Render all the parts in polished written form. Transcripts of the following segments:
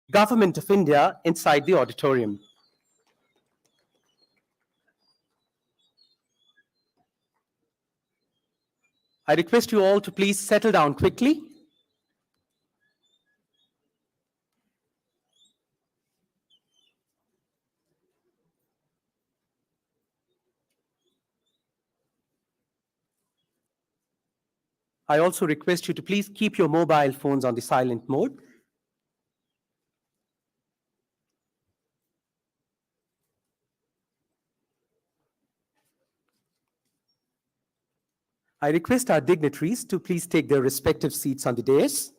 Government of India inside the auditorium. I request you all to please settle down quickly. I also request you to please keep your mobile phones on the silent mode. I request our dignitaries to please take their respective seats on the dais.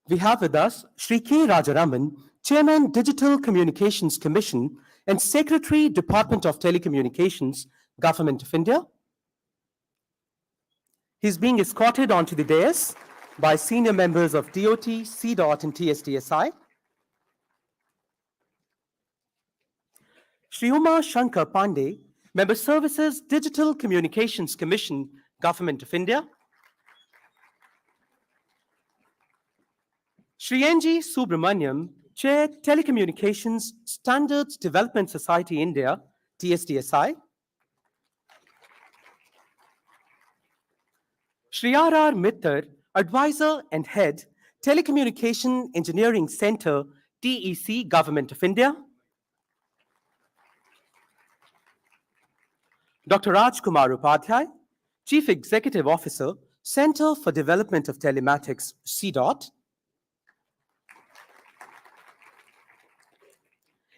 We have with us Shri K. Rajaraman, Chairman, Digital Communications Commission and Secretary, Department of Telecommunications, Government of India. He's being escorted onto the dais by senior members of DOT, CDOT, and TSDSI. Shri Uma Shankar Pandey, Member Services, Digital Communications Commission, Government of India. Shri N.G. Subramaniam, Chair, Telecommunications Standards Development Society India, TSDSI. Shri R.R. Mittar, Advisor and Head, Telecommunication Engineering Center, TEC, Government of India. Dr. Rajkumar Upadhyay, Chief Executive Officer, Center for Development of Telematics, CDOT.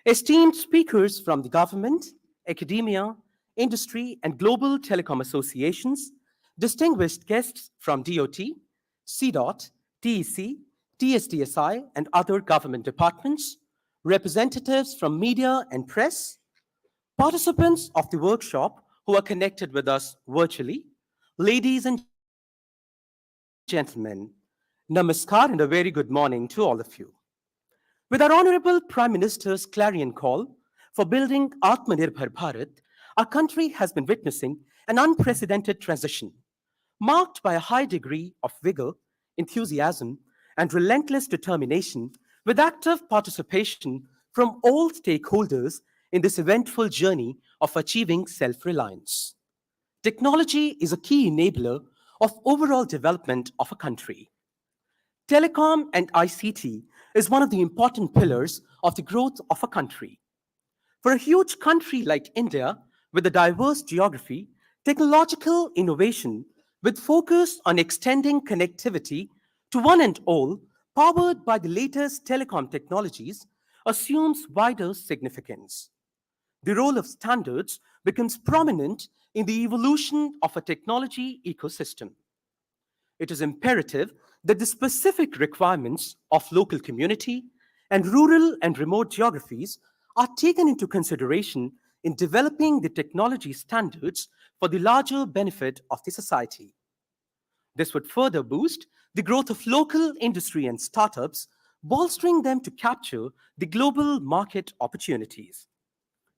Esteemed speakers from the government, academia, industry, and global telecom associations, distinguished guests from DOT, CDOT, TEC, TSDSI, and other government departments, representatives from media and press, participants of the workshop who are connected with us virtually, ladies and gentlemen, namaskar and a very good morning to all of you. With our Honorable Prime Minister's clarion call for building Atmanirbhar Bharat, our country has been witnessing an unprecedented transition, marked by a high degree of vigor, enthusiasm, and relentless determination, with active participation from all stakeholders in this eventful journey of achieving self-reliance. Technology is a key enabler of overall development of a country. Telecom and ICT is one of the important pillars of the growth of a country. For a huge country like India, with a diverse geography, technological innovation with focus on extending connectivity to one and all, powered by the latest telecom technologies, assumes wider significance. The role of standards becomes prominent in the evolution of a technology ecosystem. It is imperative that the specific requirements of local community and rural and remote geographies are taken into consideration in developing the technology standards for the larger benefit of the society. This would further boost the growth of local industry and startups, bolstering them to capture the global market opportunities.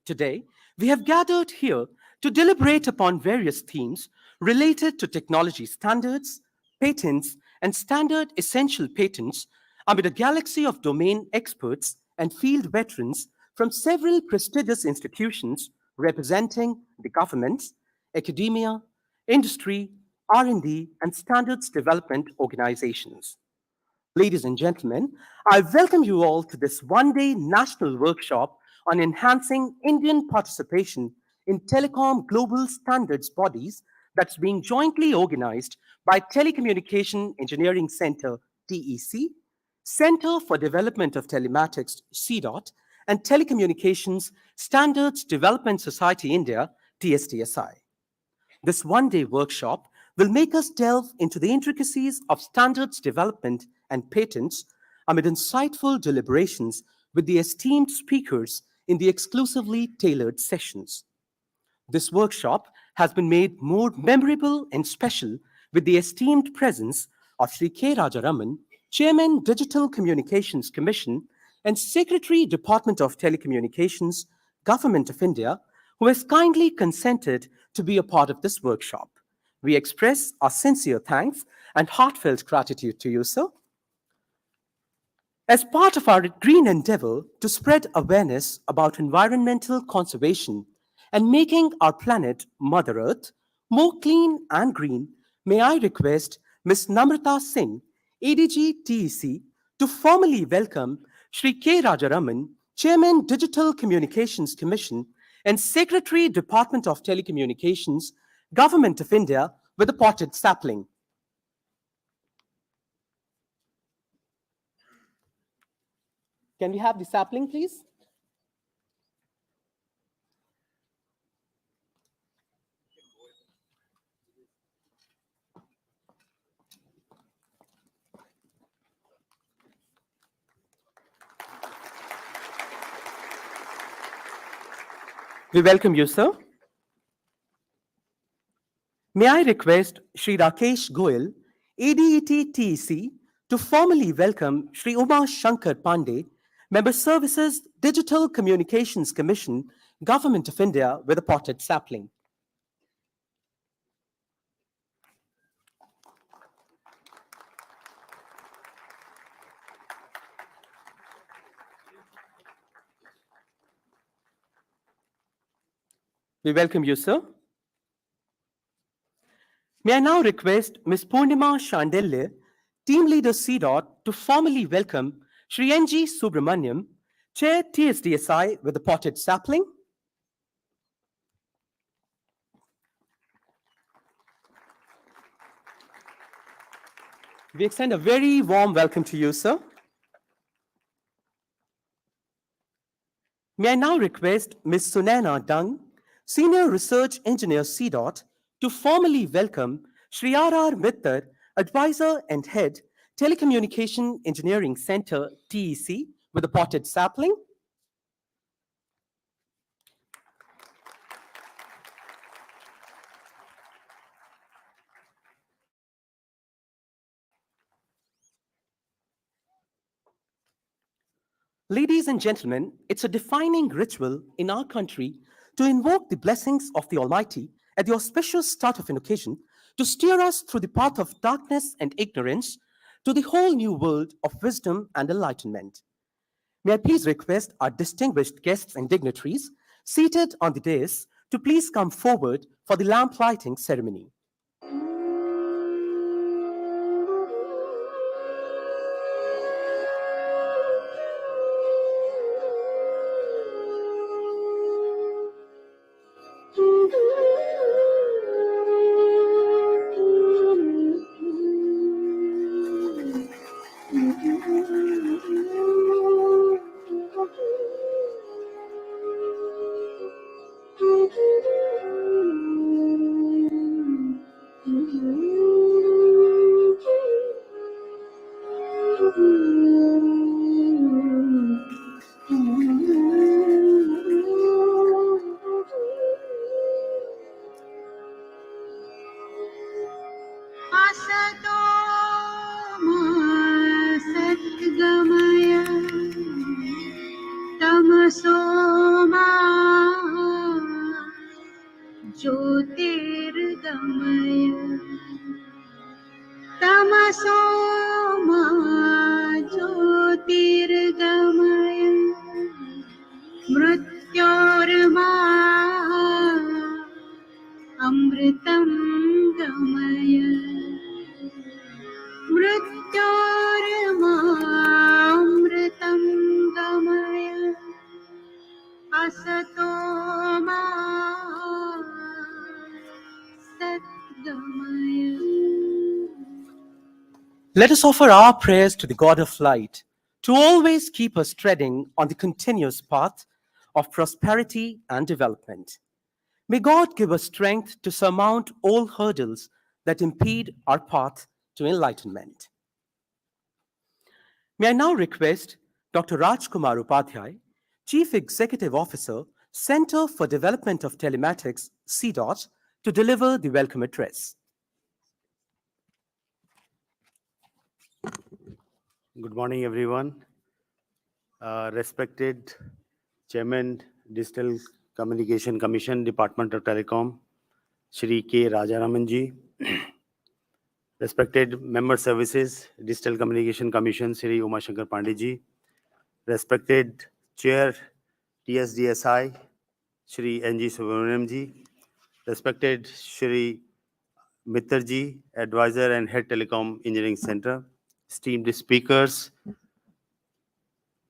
Today, we have gathered here to deliberate upon various themes related to technology standards, patents, and standard essential patents amid a galaxy of domain experts and field veterans from several prestigious institutions representing the government, academia, industry, R&D, and standards development organizations. Ladies and gentlemen, I welcome you all to this one-day national workshop on enhancing Indian participation in telecom global standards bodies that's being jointly organized by Telecommunication Engineering Center, TEC, Center for Development of Telematics, CDOT, and Telecommunications Standards Development Society India, TSDSI. This one-day workshop will make us delve into the intricacies of standards development and patents amid insightful deliberations with the esteemed speakers in the exclusively tailored sessions. This workshop has been made more memorable and special with the esteemed presence of Shri K. Rajaraman, Chairman, Digital Communications Commission and Secretary, Department of Telecommunications, Government of India, who has kindly consented to be a part of this workshop. We express our sincere thanks and heartfelt gratitude to you, sir. As part of our green endeavor to spread awareness about environmental conservation and making our planet, Mother Earth, more clean and green, may I request Ms. Namrata Singh, ADG TEC, to formally welcome Shri K. Rajaraman, Chairman, Digital Communications Commission and Secretary, Department of Telecommunications, Government of India, with a potted sapling. Can we have the sapling, please? We welcome you, sir. May I request Shri Rakesh Goyal, ADET TEC, to formally welcome Shri Uma Shankar Pandey, Member Services, Digital Communications Commission, Government of India, with a potted sapling. We welcome you, sir. May I now request Ms. Purnima Shandelle, Team Leader CDOT, to formally welcome Shri N.G. Subramaniam, Chair TSDSI, with a potted sapling. We extend a very warm welcome to you, sir. May I now request Ms. Sunaina Dung, Senior Research Engineer CDOT, to formally welcome Shri R.R. Mittar, Advisor and Head, Telecommunication Engineering Center, TEC, with a potted sapling. Ladies and gentlemen, it's a defining ritual in our country to invoke the blessings of the Almighty at the auspicious start of an occasion to steer us through the path of darkness and ignorance to the whole new world of wisdom and enlightenment. May I please request our distinguished guests and dignitaries seated on the dais to please come forward for the lamp lighting ceremony. Let us offer our prayers to the God of light to always keep us treading on the continuous path of prosperity and development. May God give us strength to surmount all hurdles that impede our path to enlightenment. May I now request Dr. Rajkumar Upadhyay, Chief Executive Officer, Center for Development of Telematics, CDOT, to deliver the welcome address. Good morning, everyone. Respected Chairman, Digital Communication Commission, Department of Telecom, Shri K. Rajaraman ji, Respected Member Services, Digital Communication Commission, Shri Umashankar Pandey Respected Chair, TSDSI, Shri NG Subramaniam Respected Shri Mitterji, Advisor and Head Telecom Engineering Center, esteemed speakers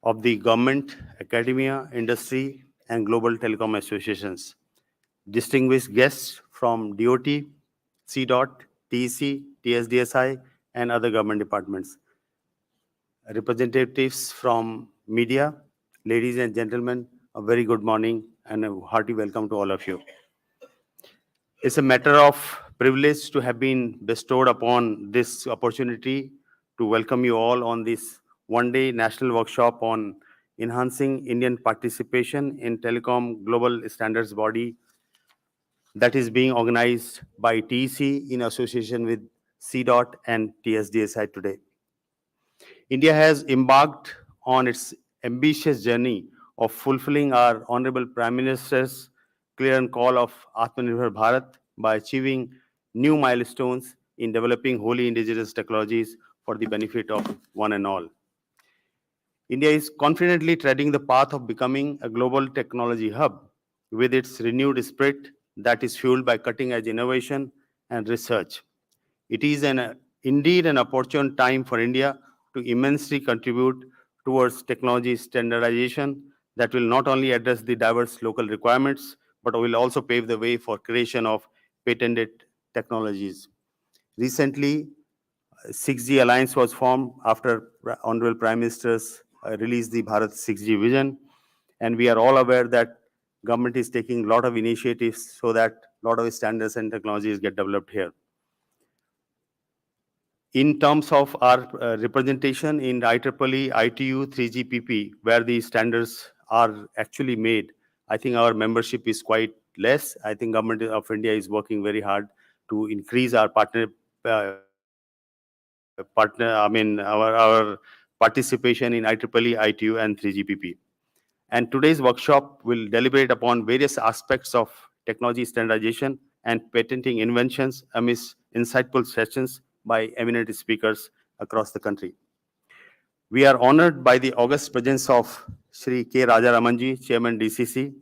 of the government, academia, industry, and global telecom associations, distinguished guests from DOT, CDOT, TEC, TSDSI, and other government departments, representatives from media, ladies and gentlemen, a very good morning and a hearty welcome to all of you. It's a matter of privilege to have been bestowed upon this opportunity to welcome you all on this one-day national workshop on enhancing Indian participation in telecom global standards body that is being organized by TEC in association with CDOT and TSDSI today. India has embarked on its ambitious journey of fulfilling our Honorable Prime Minister's clear and call of Atmanirbhar Bharat by achieving new milestones in developing wholly indigenous technologies for the benefit of one and all. India is confidently treading the path of becoming a global technology hub with its renewed spirit that is fueled by cutting-edge innovation and research. It is indeed an opportune time for India to immensely contribute towards technology standardization that will not only address the diverse local requirements, but will also pave the way for creation of patented technologies. Recently, 6G Alliance was formed after Honorable Prime Minister's released the Bharat 6G vision, and we are all aware that government is taking a lot of initiatives so that a lot of standards and technologies get developed here. In terms of our representation in IEEE ITU 3GPP, where the standards are actually made, I think our membership is quite less. I think Government of India is working very hard to increase our our participation in IEEE ITU and 3GPP. And today's workshop will deliberate upon various aspects of technology standardization and patenting inventions amidst insightful sessions by eminent speakers across the country. We are honored by the august presence of Shri K. Rajaramanji, Chairman DCC,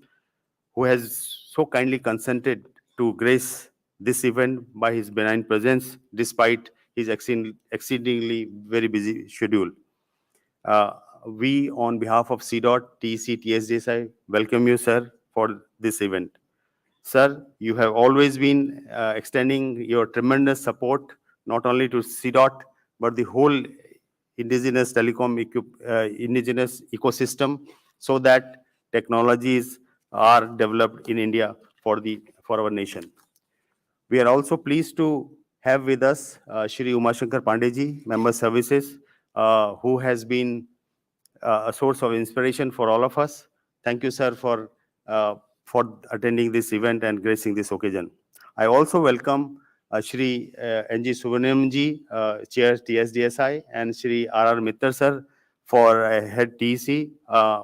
who has so kindly consented to grace this event by his benign presence despite his exceedingly very busy schedule. Uh, we, on behalf of CDOT, TEC, TSDSI, welcome you, sir, for this event. Sir, you have always been extending your tremendous support, not only to CDOT, but the whole indigenous indigenous ecosystem, so that technologies are developed in India for our nation. We are also pleased to have with us Shri Umashankar Pandey, Member Services, who has been a source of inspiration for all of us. Thank you, sir, for attending this event and gracing this occasion. I also welcome Shri NG Subramaniam Chair TSDSI, and Shri R.R. Mittal, sir, for Head TEC,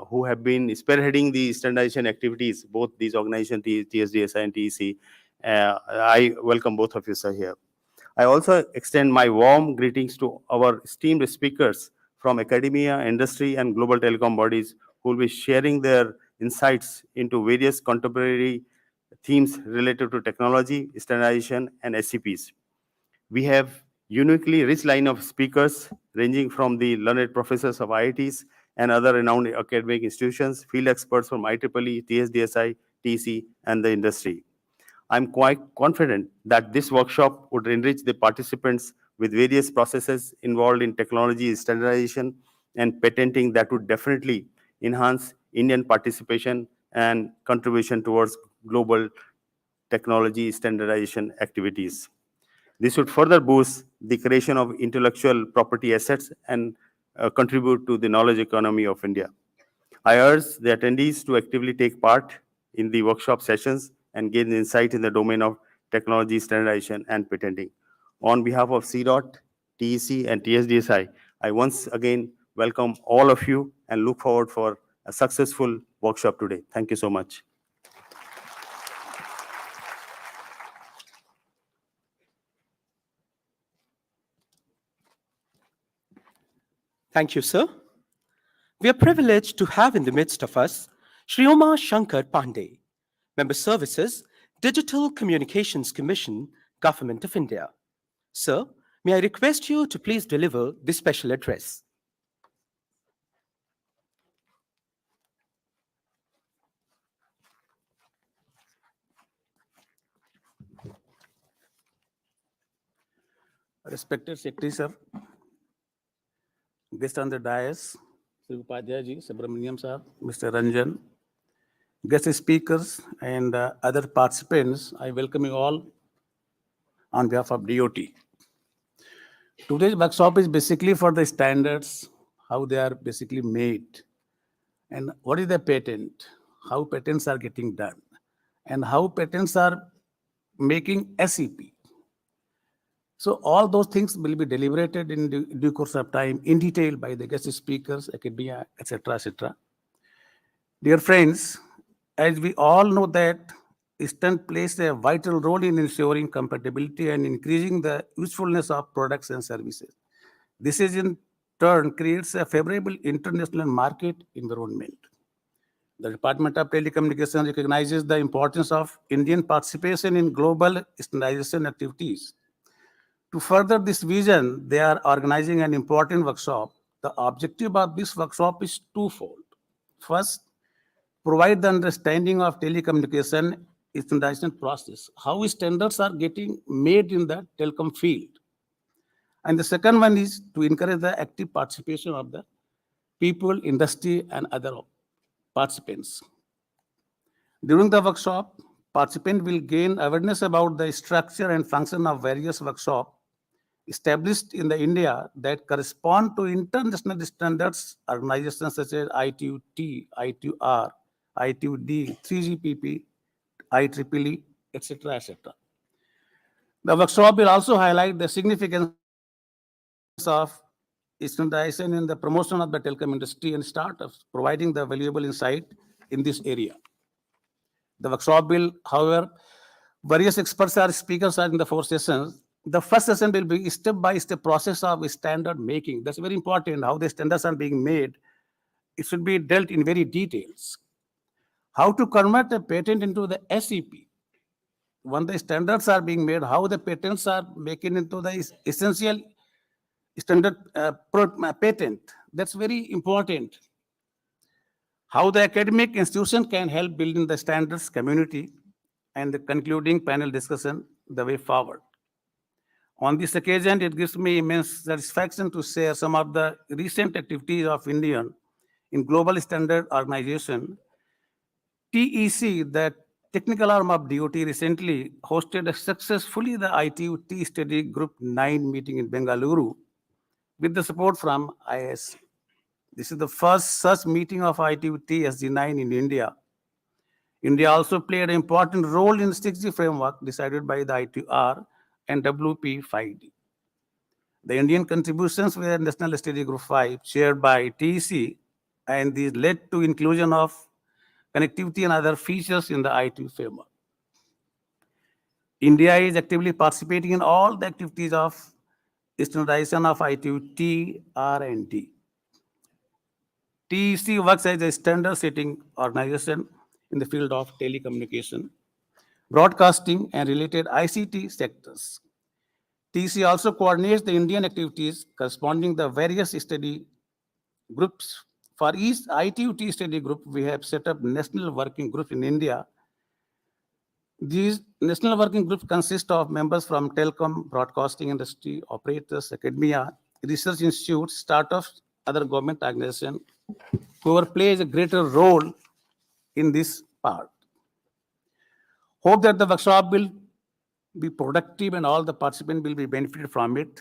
who have been spearheading the standardization activities, both these organizations, TSDSI and TEC. I welcome both of you, sir, here. I also extend my warm greetings to our esteemed speakers from academia, industry, and global telecom bodies who will be sharing their insights into various contemporary themes related to technology, standardization, and SCPs. We have uniquely rich line of speakers ranging from the learned professors of IITs and other renowned academic institutions, field experts from IEEE, TSDSI, TC, and the industry. I'm quite confident that this workshop would enrich the participants with various processes involved in technology standardization and patenting that would definitely enhance Indian participation and contribution towards global technology standardization activities. This would further boost the creation of intellectual property assets and contribute to the knowledge economy of India. I urge the attendees to actively take part in the workshop sessions and gain insight in the domain of technology standardization and patenting. On behalf of CDOT, TEC, and TSDSI, I once again welcome all of you and look forward for a successful workshop today. Thank you so much. Thank you, sir. We are privileged to have in the midst of us Shriyoma Shankar Pandey, Member Services, Digital Communications Commission, Government of India. Sir, may I request you to please deliver this special address? Respected Secretary, sir, guest on the dais, Sri Upadhyay ji, Subramaniam sir, Mr. Ranjan, guest speakers, and other participants, I welcome you all on behalf of DOT. Today's workshop is basically for the standards, how they are basically made, and what is the patent, how patents are getting done, and how patents are making SEP. So all those things will be deliberated in due course of time in detail by the guest speakers, academia, etc., etc. Dear friends, as we all know that Eastern plays a vital role in ensuring compatibility and increasing the usefulness of products and services. This is in turn creates a favorable international market environment. The Department of Telecommunications recognizes the importance of Indian participation in global standardization activities. To further this vision, they are organizing an important workshop. The objective of this workshop is twofold. First, provide the understanding of telecommunication standardization process, how standards are getting made in the telecom field. And the second one is to encourage the active participation of the people, industry, and other participants. During the workshop, participants will gain awareness about the structure and function of various workshops established in the India that correspond to international standards organizations such as ITU-T, ITU-R, ITU-D, 3GPP, IEEE, etc., etc. The workshop will also highlight the significance of standardization in the promotion of the telecom industry and startups, providing the valuable insight in this area. The workshop will, however, various experts or speakers are in the 4 sessions. The first session will be step-by-step process of standard making. That's very important, how the standards are being made. It should be dealt in very details. How to convert a patent into the SEP. When the standards are being made, how the patents are making into the essential standard patent. That's very important. How the academic institution can help building the standards community, and the concluding panel discussion, the way forward. On this occasion, it gives me immense satisfaction to share some of the recent activities of India in global standard organization. TEC, the technical arm of DOT, recently hosted successfully the ITU-T Study Group 9 meeting in Bengaluru with the support from IS. This is the first such meeting of ITU-T SG9 in India. India also played an important role in the 6G framework decided by the ITR and WP5D. The Indian contributions were National Study Group 5, chaired by TEC, and these led to inclusion of connectivity and other features in the ITU framework. India is actively participating in all the activities of standardization of ITU T, R, and D. TEC works as a standard-setting organization in the field of telecommunication, broadcasting, and related ICT sectors. TEC also coordinates the Indian activities corresponding the various study groups. For each ITU-T study group, we have set up national working groups in India. These national working groups consist of members from telecom, broadcasting industry, operators, academia, research institutes, startups, other government organizations, whoever plays a greater role in this part. Hope that the workshop will be productive and all the participants will be benefited from it.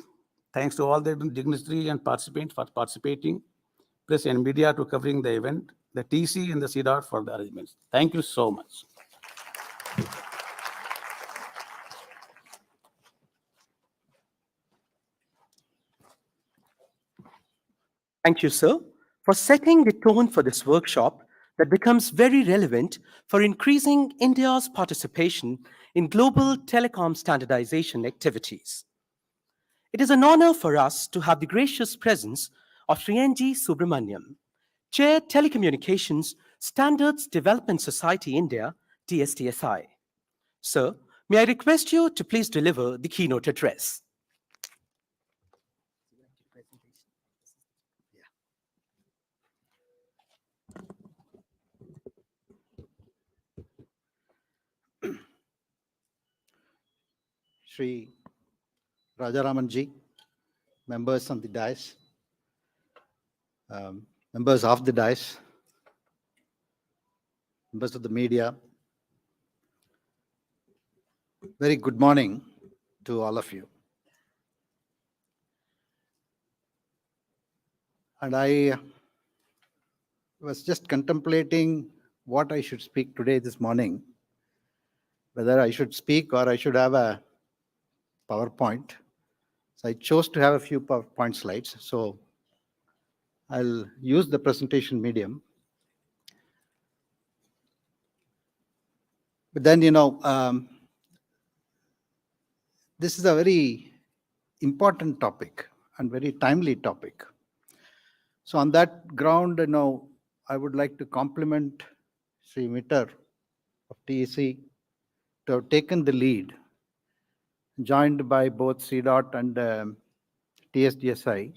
Thanks to all the dignitaries and participants for participating, press and media to covering the event, the TC and the CDOT for the arrangements. Thank you so much. Thank you, sir, for setting the tone for this workshop that becomes very relevant for increasing India's participation in global telecom standardization activities. It is an honor for us to have the gracious presence of Sri N.G. Subramaniam, Chair Telecommunications Standards Development Society India, TSDSI. Sir, may I request you to please deliver the keynote address? Shri Rajaramanji, members on the dais, members of the dais, members of the media, very good morning to all of you. And I was just contemplating what I should speak today this morning, whether I should speak or I should have a PowerPoint. So I chose to have a few PowerPoint slides. So I'll use the presentation medium. But then, this is a very important topic and very timely topic. So on that ground, I would like to compliment Sri Mitter of TEC to have taken the lead, joined by both CDOT and TSDSI,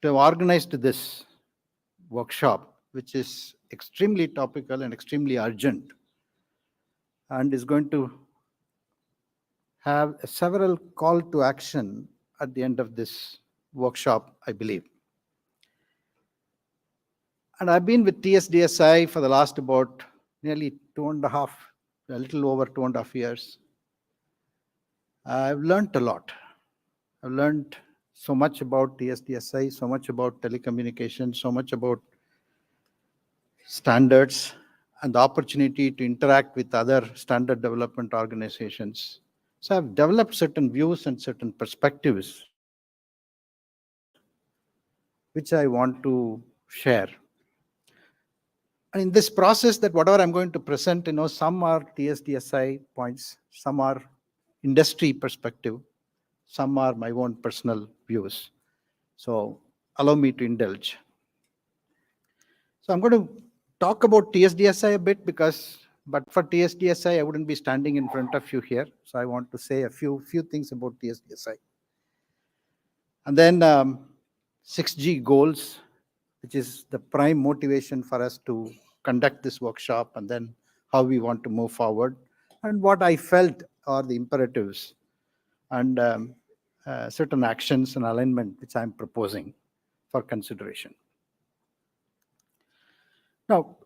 to have organized this workshop, which is extremely topical and extremely urgent, and is going to have several call to action at the end of this workshop, I believe. And I've been with TSDSI for the last about nearly a little over 2.5 years. I've learned a lot. I've learned so much about TSDSI, so much about telecommunications, so much about standards, and the opportunity to interact with other standard development organizations. So I've developed certain views and certain perspectives, which I want to share. And in this process, that whatever I'm going to present, some are TSDSI points, some are industry perspective, some are my own personal views. So allow me to indulge. So I'm going to talk about TSDSI a bit but for TSDSI, I wouldn't be standing in front of you here. So I want to say a few things about TSDSI. And then 6G goals, which is the prime motivation for us to conduct this workshop, and then how we want to move forward, and what I felt are the imperatives and certain actions and alignment which I'm proposing for consideration. Now,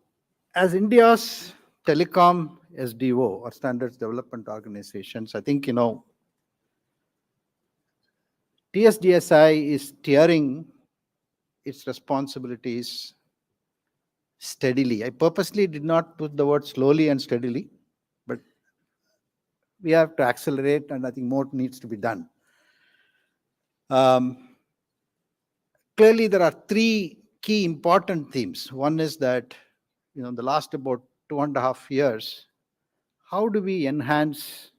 as India's telecom SDO, or Standards Development Organizations, I think, TSDSI is steering its responsibilities steadily. I purposely did not put the word slowly and steadily, but we have to accelerate, and I think more needs to be done. Clearly, there are three key important themes. One is that, in the last about 2.5 years, how do we enhance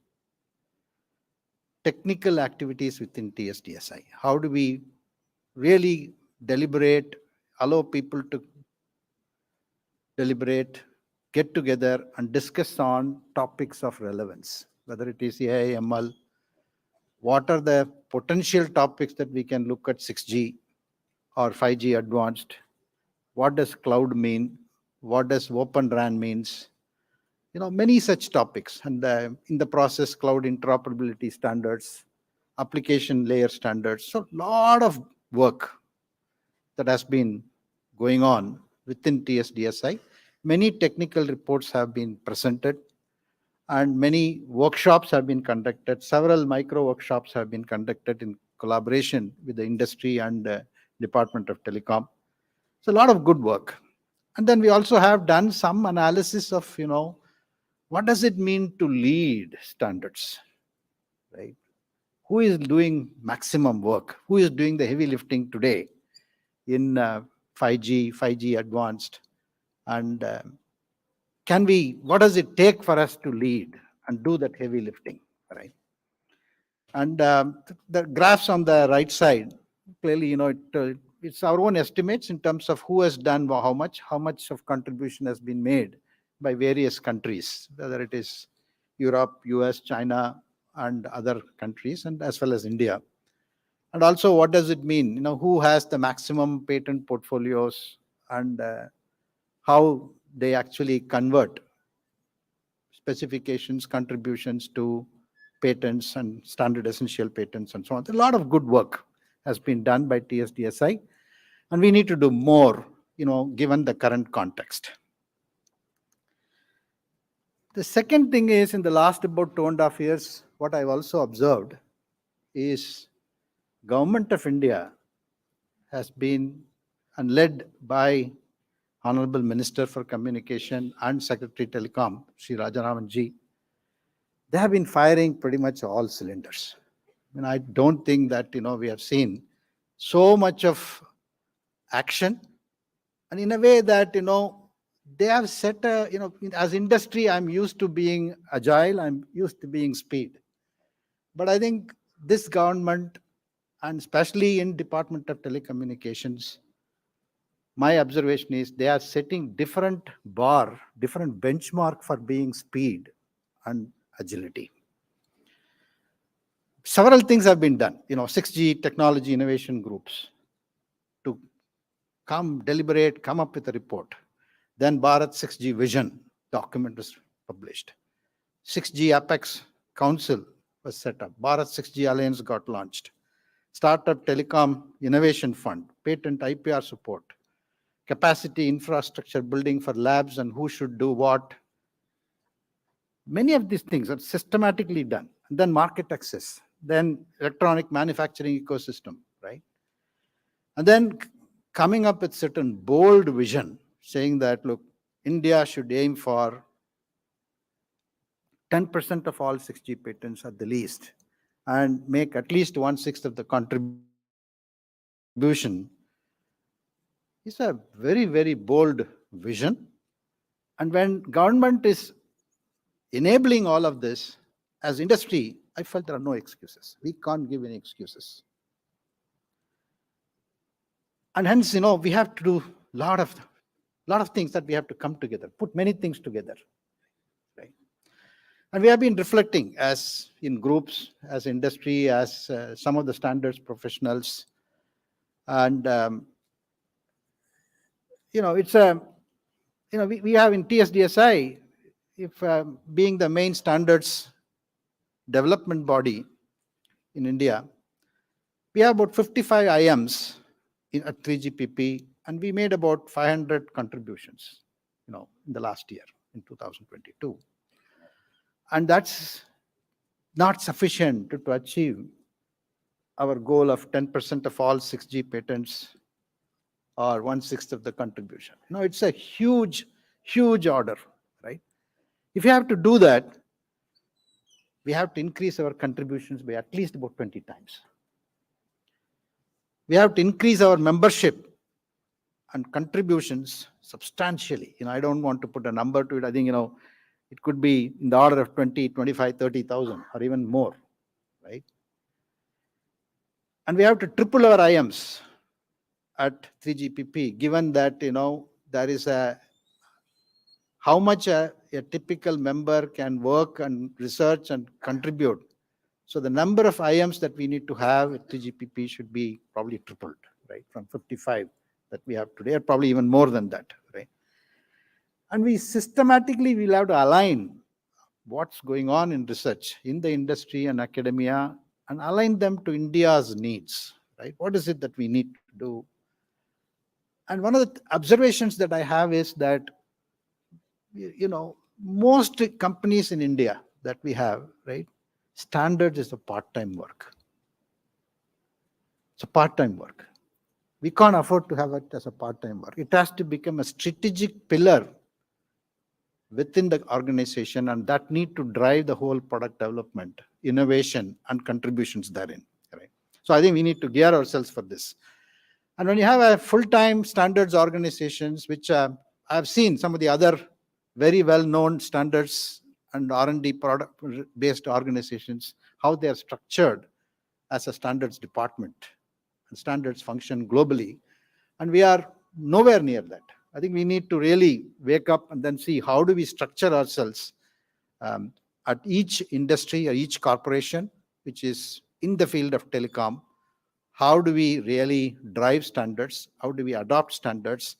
technical activities within TSDSI? How do we really deliberate, allow people to deliberate, get together and discuss on topics of relevance, whether it is AI, ML, what are the potential topics that we can look at 6G or 5G advanced, what does cloud mean, what does open RAN means, many such topics. And in the process, cloud interoperability standards, application layer standards. So a lot of work that has been going on within TSDSI. Many technical reports have been presented and many workshops have been conducted. Several micro workshops have been conducted in collaboration with the industry and Department of Telecom. So a lot of good work. And then we also have done some analysis of, what does it mean to lead standards, right? Who is doing maximum work? Who is doing the heavy lifting today in 5G advanced? And what does it take for us to lead and do that heavy lifting, right? And the graphs on the right side, clearly, it it's our own estimates in terms of who has done how much of contribution has been made by various countries, whether it is Europe, US, China, and other countries, and as well as India. And also, what does it mean? Who has the maximum patent portfolios, and how they actually convert specifications, contributions to patents and standard essential patents and so on. A lot of good work has been done by TSDSI, and we need to do more, given the current context. The second thing is, in the last about 2.5 years, what I've also observed is Government of India has been, and led by Honorable Minister for Communication and Secretary Telecom, Sri Rajaramanji, they have been firing pretty much all cylinders. I don't think that, we have seen so much of action, and in a way that, they have set a, as industry, I'm used to being agile, I'm used to being speed. But I think this government, and especially in Department of Telecommunications, my observation is they are setting different benchmark for being speed and agility. Several things have been done, 6G technology innovation groups to deliberate, come up with a report. Then Bharat 6G Vision document was published. 6G Apex Council was set up. Bharat 6G Alliance got launched. Startup Telecom Innovation Fund, patent IPR support, capacity infrastructure building for labs and who should do what. Many of these things are systematically done. And then market access, then electronic manufacturing ecosystem, right? And then coming up with certain bold vision, saying that, look, India should aim for 10% of all 6G patents at the least, and make at least 1/6 of the contribution. It's a very, very bold vision. And when government is enabling all of this, as industry, I felt there are no excuses. We can't give any excuses. And hence, we have to do a lot of things that we have to come together, put many things together. Right? And we have been reflecting as in groups, as industry, as some of the standards professionals. And, it's a, we have in TSDSI, if being the main standards development body in India, we have about 55 IMs at 3GPP, and we made about 500 contributions, in the last year, in 2022. And that's not sufficient to achieve our goal of 10% of all 6G patents or 1/6 of the contribution. It's a huge, huge order, right? If you have to do that, we have to increase our contributions by at least about 20 times. We have to increase our membership and contributions substantially. I don't want to put a number to it. I think, it could be in the order of 20, 25, 30,000 or even more, right? And we have to triple our IMs at 3GPP, given that, there is how much a typical member can work and research and contribute. So the number of IMs that we need to have at 3GPP should be probably tripled, right? From 55 that we have today, or probably even more than that, right? And we systematically will have to align what's going on in research in the industry and academia and align them to India's needs, right? What is it that we need to do? And one of the observations that I have is that, most companies in India that we have, right? Standards is a part-time work. It's a part-time work. We can't afford to have it as a part-time work. It has to become a strategic pillar within the organization, and that need to drive the whole product development, innovation, and contributions therein. Right? So I think we need to gear ourselves for this. And when you have a full-time standards organizations, which I've seen some of the other very well-known standards and R&D product-based organizations, how they are structured as a standards department and standards function globally. And we are nowhere near that. I think we need to really wake up and then see how do we structure ourselves at each industry or each corporation which is in the field of telecom. How do we really drive standards? How do we adopt standards?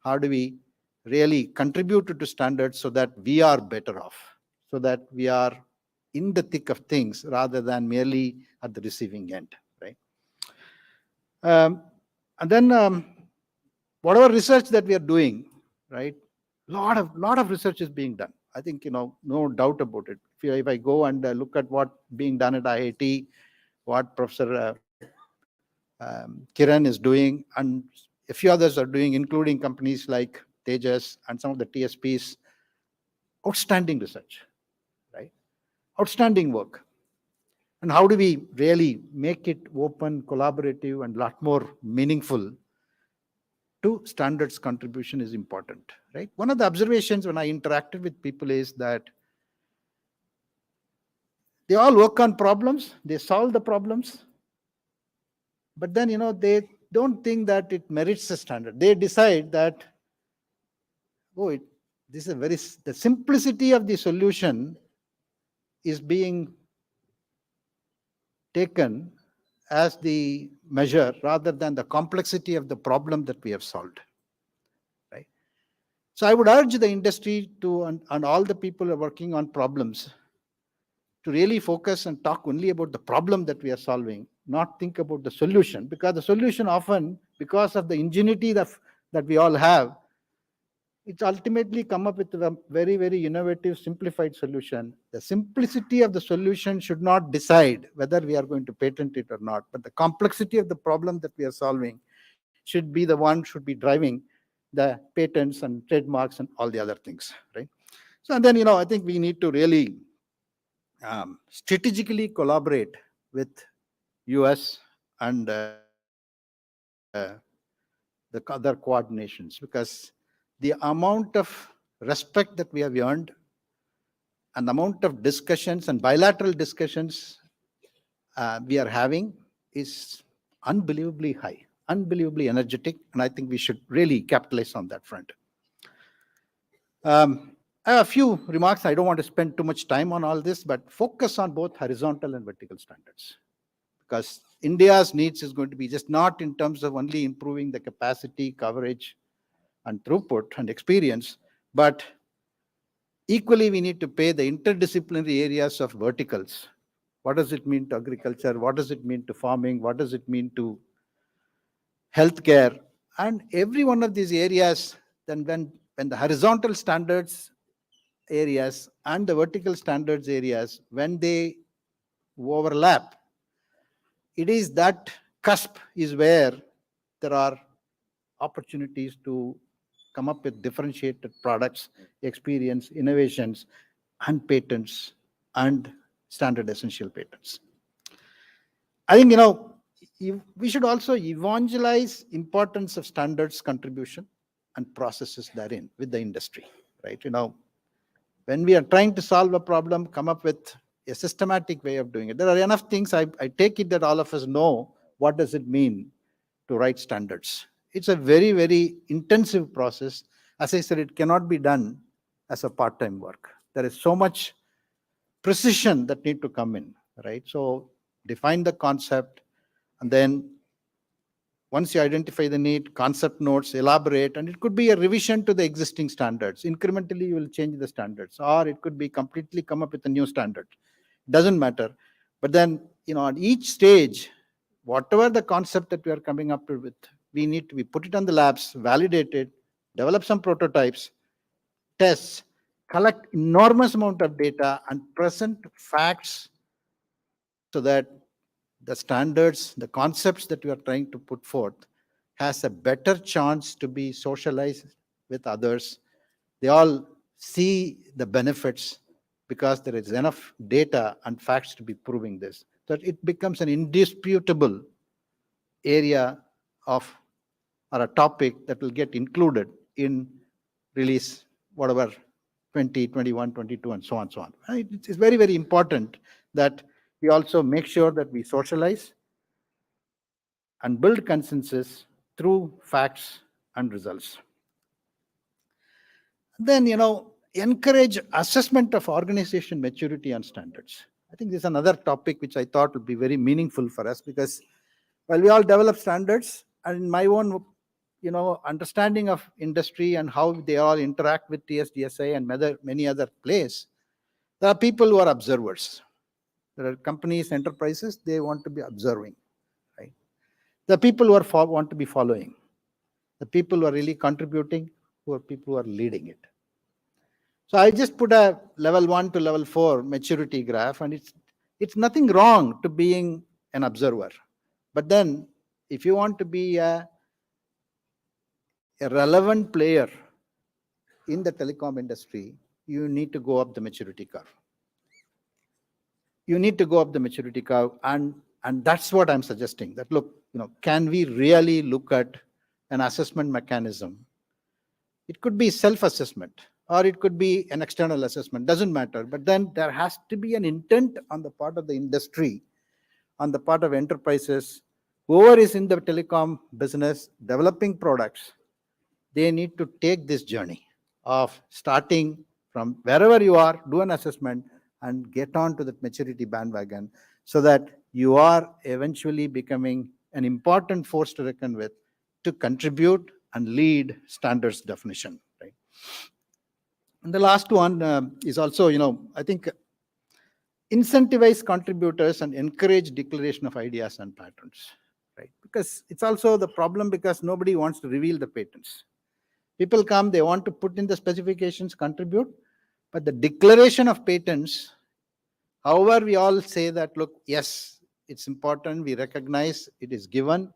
How do we really contribute to standards so that we are better off, so that we are in the thick of things rather than merely at the receiving end, right? And then whatever research that we are doing, right? Lot of research is being done. I think, no doubt about it. If I go and look at what being done at IIT, what Professor Kiran is doing, and a few others are doing, including companies like Tejas and some of the TSPs, outstanding research, right? Outstanding work. And how do we really make it open, collaborative, and a lot more meaningful to standards contribution is important, right? One of the observations when I interacted with people is that they all work on problems, they solve the problems, but then, they don't think that it merits a standard. They decide that, this is the simplicity of the solution is being taken as the measure rather than the complexity of the problem that we have solved, right? So I would urge the industry to, and all the people who are working on problems, to really focus and talk only about the problem that we are solving, not think about the solution, because the solution often, because of the ingenuity that we all have, it's ultimately come up with a very, very innovative, simplified solution. The simplicity of the solution should not decide whether we are going to patent it or not, but the complexity of the problem that we are solving should be the one should be driving the patents and trademarks and all the other things, right? So, and then, I think we need to really strategically collaborate with US and the other Quad nations, because the amount of respect that we have earned and the amount of discussions and bilateral discussions we are having is unbelievably high, unbelievably energetic, and I think we should really capitalize on that front. I have a few remarks. I don't want to spend too much time on all this, but focus on both horizontal and vertical standards, because India's needs is going to be just not in terms of only improving the capacity, coverage, and throughput and experience, but equally we need to pay the interdisciplinary areas of verticals. What does it mean to agriculture? What does it mean to farming? What does it mean to healthcare? And every one of these areas, then when the horizontal standards areas and the vertical standards areas, when they overlap, it is that cusp is where there are opportunities to come up with differentiated products, experience, innovations, and patents, and standard essential patents. I think, we should also evangelize importance of standards contribution and processes therein with the industry, right? When we are trying to solve a problem, come up with a systematic way of doing it. There are enough things. I take it that all of us know what does it mean to write standards. It's a very, very intensive process. As I said, it cannot be done as a part-time work. There is so much precision that need to come in, right? So define the concept, and then once you identify the need, concept notes, elaborate, and it could be a revision to the existing standards. Incrementally, you will change the standards, or it could be completely come up with a new standard. Doesn't matter. But then, at each stage, whatever the concept that we are coming up with, we need to put it on the labs, validate it, develop some prototypes, tests, collect enormous amount of data, and present facts so that the standards, the concepts that we are trying to put forth has a better chance to be socialized with others. They all see the benefits because there is enough data and facts to be proving this. So it becomes an indisputable area of, or a topic that will get included in release, whatever, 20, 21, 22, and so on, so on. It's very, very important that we also make sure that we socialize and build consensus through facts and results. Then, encourage assessment of organization maturity and standards. I think this is another topic which I thought would be very meaningful for us, because while we all develop standards, and in my own, understanding of industry and how they all interact with TSDSI and many other players, there are people who are observers. There are companies, enterprises, they want to be observing, right? There are people who want to be following. The people who are really contributing, who are people who are leading it. So I just put a level 1 to level 4 maturity graph, and it's nothing wrong to being an observer. But then if you want to be a relevant player in the telecom industry, you need to go up the maturity curve. You need to go up the maturity curve, and that's what I'm suggesting. That look, can we really look at an assessment mechanism? It could be self-assessment, or it could be an external assessment, doesn't matter. But then there has to be an intent on the part of the industry, on the part of enterprises, whoever is in the telecom business developing products. They need to take this journey of starting from wherever you are, do an assessment, and get on to that maturity bandwagon, so that you are eventually becoming an important force to reckon with, to contribute and lead standards definition. Right? And the last one is also, I think, incentivize contributors and encourage declaration of ideas and patterns. Right? Because it's also the problem, because nobody wants to reveal the patents. People come, they want to put in the specifications, contribute, but the declaration of patents, however, we all say that, look, yes, it's important, we recognize it is given.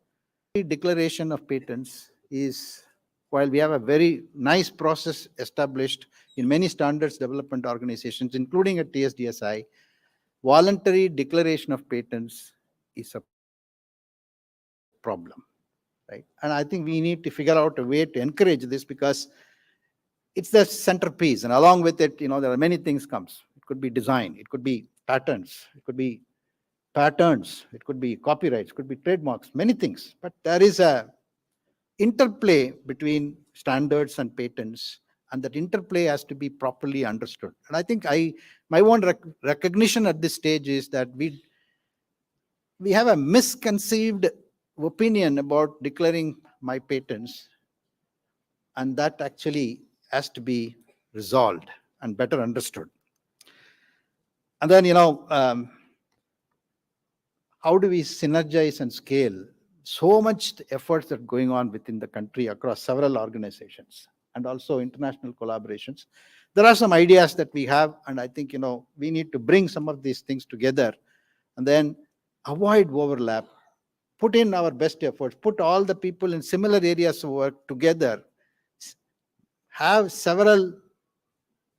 The declaration of patents is, while we have a very nice process established in many standards development organizations, including at TSDSI, voluntary declaration of patents is a problem. Right? And I think we need to figure out a way to encourage this, because it's the centerpiece, and along with it, there are many things comes. It could be design, it could be patents, it could be patterns, it could be copyrights, it could be trademarks, many things. But there is a interplay between standards and patents, and that interplay has to be properly understood. And I think my own recognition at this stage is that we have a misconceived opinion about declaring my patents, and that actually has to be resolved and better understood. And then, how do we synergize and scale so much efforts that are going on within the country across several organizations and also international collaborations? There are some ideas that we have, and I think, we need to bring some of these things together and then avoid overlap, put in our best efforts, put all the people in similar areas of work together, have several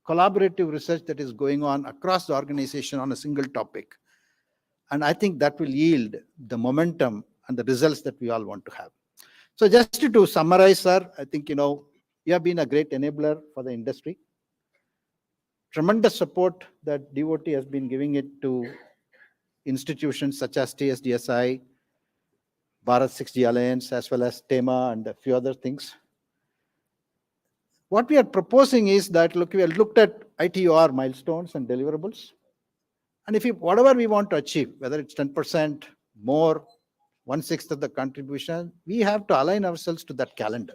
collaborative research that is going on across the organization on a single topic. And I think that will yield the momentum and the results that we all want to have. So just to summarize, sir, I think, you have been a great enabler for the industry. Tremendous support that DOT has been giving it to institutions such as TSDSI, Bharat 6G Alliance, as well as TEMA and a few other things. What we are proposing is that, look, we have looked at ITUR milestones and deliverables. And if whatever we want to achieve, whether it's 10% more, 1/6 of the contribution, we have to align ourselves to that calendar.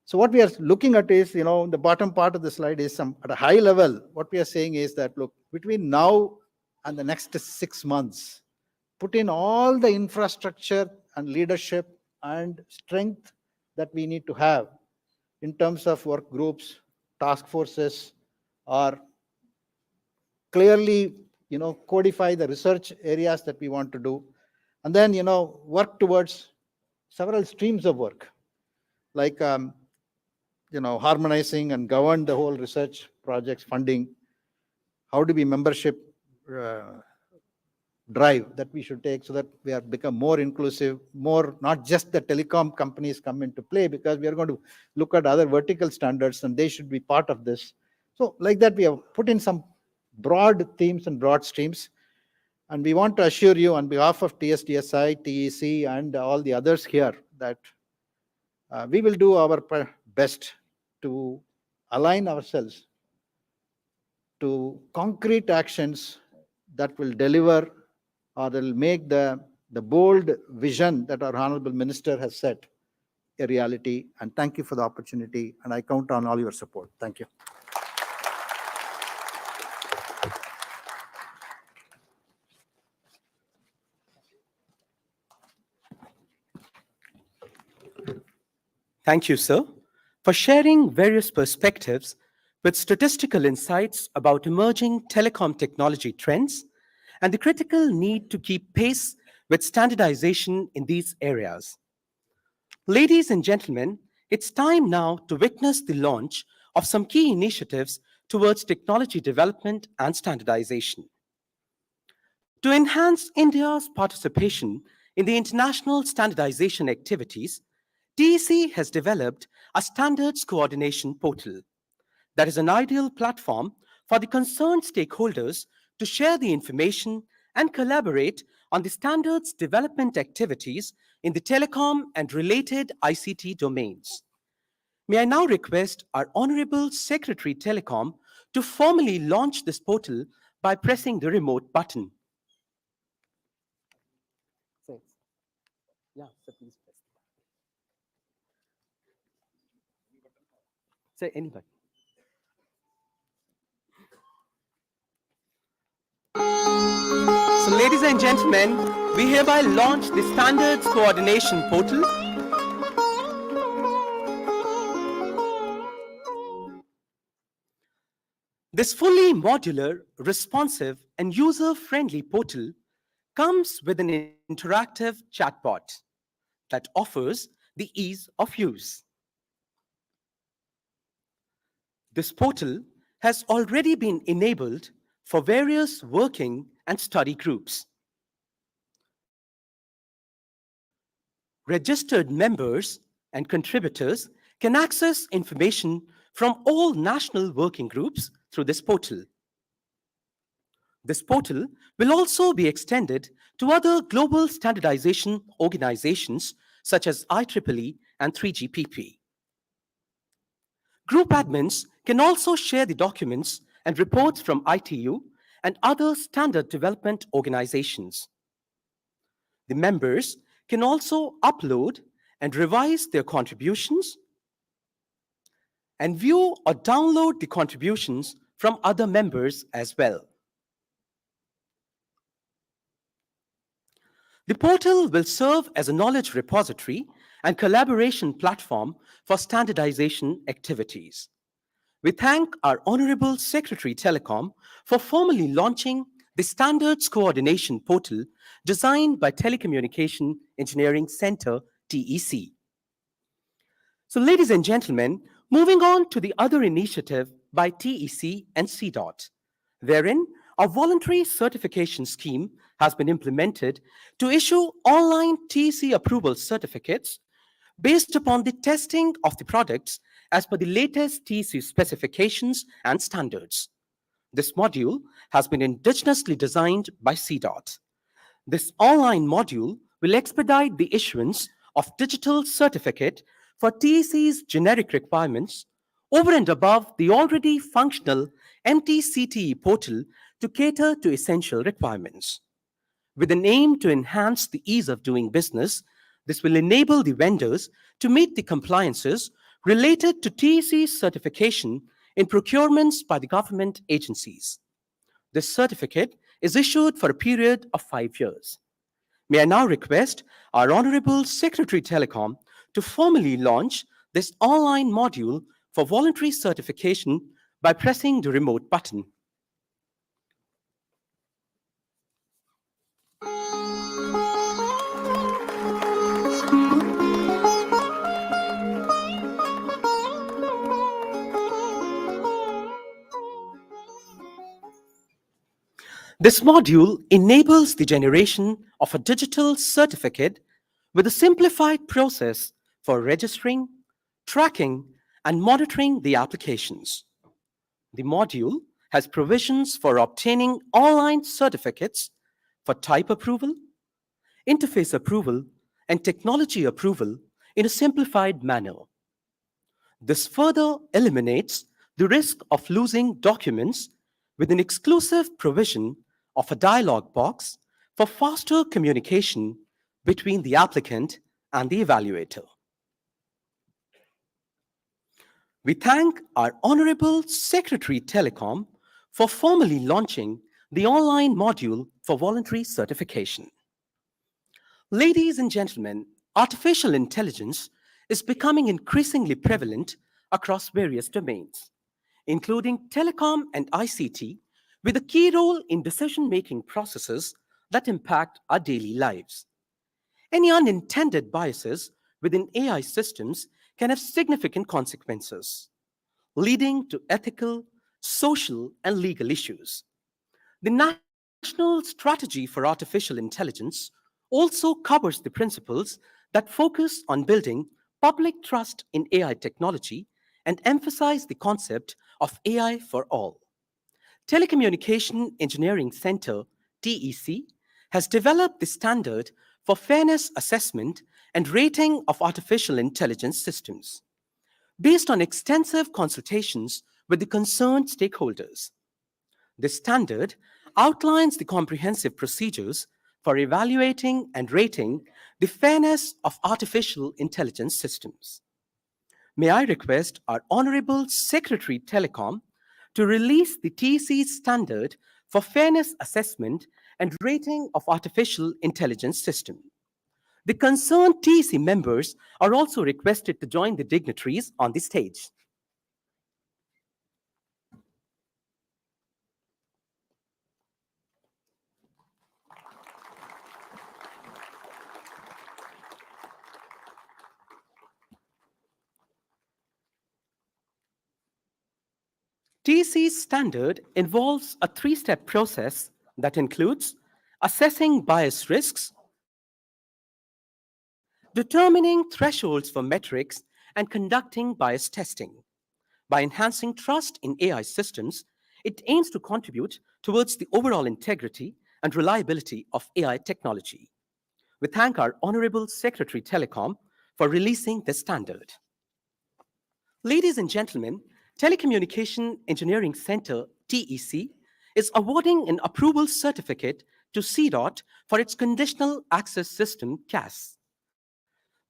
So what we are looking at is, the bottom part of the slide is at a high level, what we are saying is that, look, between now and the next 6 months, put in all the infrastructure and leadership and strength that we need to have in terms of work groups, task forces, or clearly, codify the research areas that we want to do. And then, work towards several streams of work, like, harmonizing and govern the whole research projects funding. How do we membership drive that we should take so that we have become more inclusive, more not just the telecom companies come into play, because we are going to look at other vertical standards and they should be part of this. So like that, we have put in some broad themes and broad streams. And we want to assure you on behalf of TSDSI, TEC, and all the others here that we will do our best to align ourselves to concrete actions that will deliver or will make the bold vision that our Honorable Minister has set a reality. And thank you for the opportunity, and I count on all your support. Thank you. Thank you, sir, for sharing various perspectives with statistical insights about emerging telecom technology trends and the critical need to keep pace with standardization in these areas. Ladies and gentlemen, it's time now to witness the launch of some key initiatives towards technology development and standardization. To enhance India's participation in the international standardization activities, TEC has developed a standards coordination portal that is an ideal platform for the concerned stakeholders to share the information and collaborate on the standards development activities in the telecom and related ICT domains. May I now request our Honorable Secretary Telecom to formally launch this portal by pressing the remote button. Yeah, so please press. Say anybody. So, ladies and gentlemen, we hereby launch the Standards Coordination Portal. This fully modular, responsive, and user-friendly portal comes with an interactive chatbot that offers the ease of use. This portal has already been enabled for various working and study groups. Registered members and contributors can access information from all national working groups through this portal. This portal will also be extended to other global standardization organizations such as IEEE and 3GPP. Group admins can also share the documents and reports from ITU and other standard development organizations. The members can also upload and revise their contributions and view or download the contributions from other members as well. The portal will serve as a knowledge repository and collaboration platform for standardization activities. We thank our Honorable Secretary Telecom for formally launching the Standards Coordination Portal designed by Telecommunication Engineering Center, TEC. So, ladies and gentlemen, moving on to the other initiative by TEC and CDOT, wherein a voluntary certification scheme has been implemented to issue online TEC approval certificates based upon the testing of the products as per the latest TEC specifications and standards. This module has been indigenously designed by CDOT. This online module will expedite the issuance of digital certificate for TEC's generic requirements over and above the already functional MTCTE portal to cater to essential requirements. With an aim to enhance the ease of doing business, this will enable the vendors to meet the compliances related to TEC certification in procurements by the government agencies. This certificate is issued for a period of 5 years. May I now request our Honorable Secretary Telecom to formally launch this online module for voluntary certification by pressing the remote button. This module enables the generation of a digital certificate with a simplified process for registering, tracking, and monitoring the applications. The module has provisions for obtaining online certificates for type approval, interface approval, and technology approval in a simplified manner. This further eliminates the risk of losing documents with an exclusive provision of a dialog box for faster communication between the applicant and the evaluator. We thank our Honorable Secretary Telecom for formally launching the online module for voluntary certification. Ladies and gentlemen, artificial intelligence is becoming increasingly prevalent across various domains, including telecom and ICT, with a key role in decision-making processes that impact our daily lives. Any unintended biases within AI systems can have significant consequences, leading to ethical, social, and legal issues. The National Strategy for Artificial Intelligence also covers the principles that focus on building public trust in AI technology and emphasize the concept of AI for all. Telecommunication Engineering Center, TEC, has developed the standard for fairness assessment and rating of artificial intelligence systems, based on extensive consultations with the concerned stakeholders. This standard outlines the comprehensive procedures for evaluating and rating the fairness of artificial intelligence systems. May I request our Honorable Secretary Telecom to release the TEC's standard for fairness assessment and rating of artificial intelligence system. The concerned TEC members are also requested to join the dignitaries on the stage. TEC's standard involves a three-step process that includes assessing bias risks, determining thresholds for metrics, and conducting bias testing. By enhancing trust in AI systems, it aims to contribute towards the overall integrity and reliability of AI technology. We thank our Honorable Secretary Telecom for releasing this standard. Ladies and gentlemen, Telecommunication Engineering Center, TEC, is awarding an approval certificate to CDOT for its conditional access system, CAS.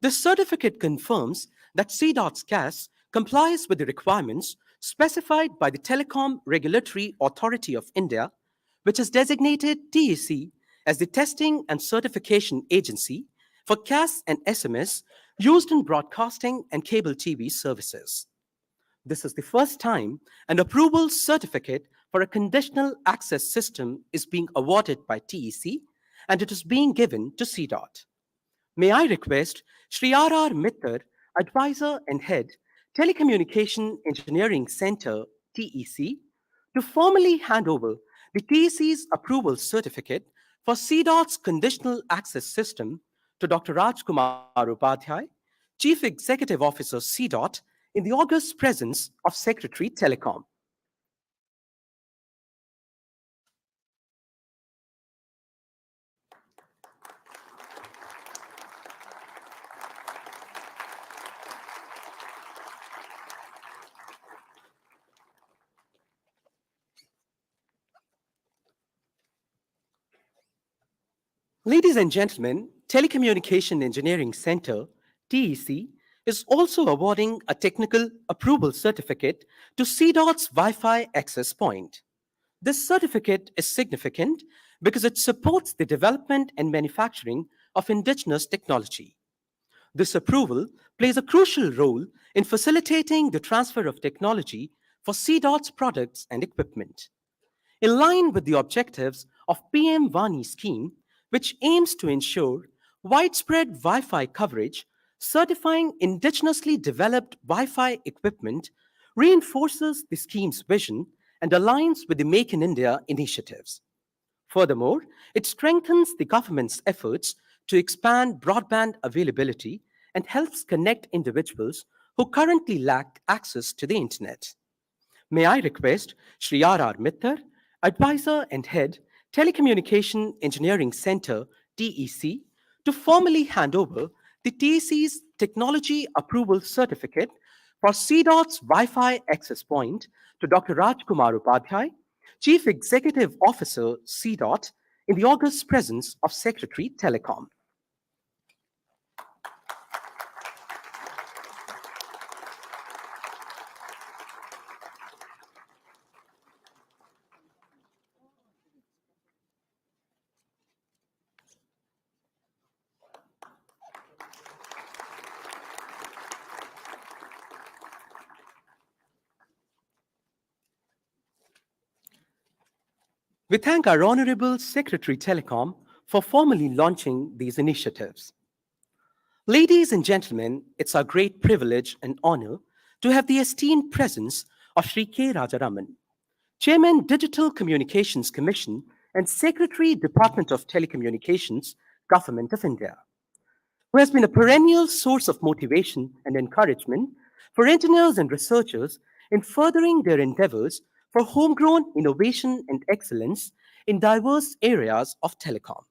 This certificate confirms that CDOT's CAS complies with the requirements specified by the Telecom Regulatory Authority of India, which has designated TEC as the testing and certification agency for CAS and SMS used in broadcasting and cable TV services. This is the first time an approval certificate for a conditional access system is being awarded by TEC, and it is being given to CDOT. May I request Shri R.R. Mittal, Advisor and Head, Telecommunication Engineering Center, TEC, to formally hand over the TEC's approval certificate for CDOT's conditional access system to Dr. Rajkumar Upadhyay, Chief Executive Officer, CDOT, in the august presence of Secretary Telecom. Ladies and gentlemen, Telecommunication Engineering Center, TEC, is also awarding a technical approval certificate to CDOT's Wi-Fi access point. This certificate is significant because it supports the development and manufacturing of indigenous technology. This approval plays a crucial role in facilitating the transfer of technology for CDOT's products and equipment. In line with the objectives of PM Vani scheme, which aims to ensure widespread Wi-Fi coverage, certifying indigenously developed Wi-Fi equipment reinforces the scheme's vision and aligns with the Make in India initiatives. Furthermore, it strengthens the government's efforts to expand broadband availability and helps connect individuals who currently lack access to the internet. May I request Shri R.R. Mittal, Advisor and Head, Telecommunication Engineering Center, TEC, to formally hand over the TEC's Technology Approval Certificate for CDOT's Wi-Fi Access Point to Dr. Rajkumar Upadhyay, Chief Executive Officer, CDOT, in the august presence of Secretary Telecom. We thank our Honorable Secretary Telecom for formally launching these initiatives. Ladies and gentlemen, it's our great privilege and honor to have the esteemed presence of Sri K. Rajaraman, Chairman, Digital Communications Commission and Secretary, Department of Telecommunications, Government of India, who has been a perennial source of motivation and encouragement for engineers and researchers in furthering their endeavors for homegrown innovation and excellence in diverse areas of telecom.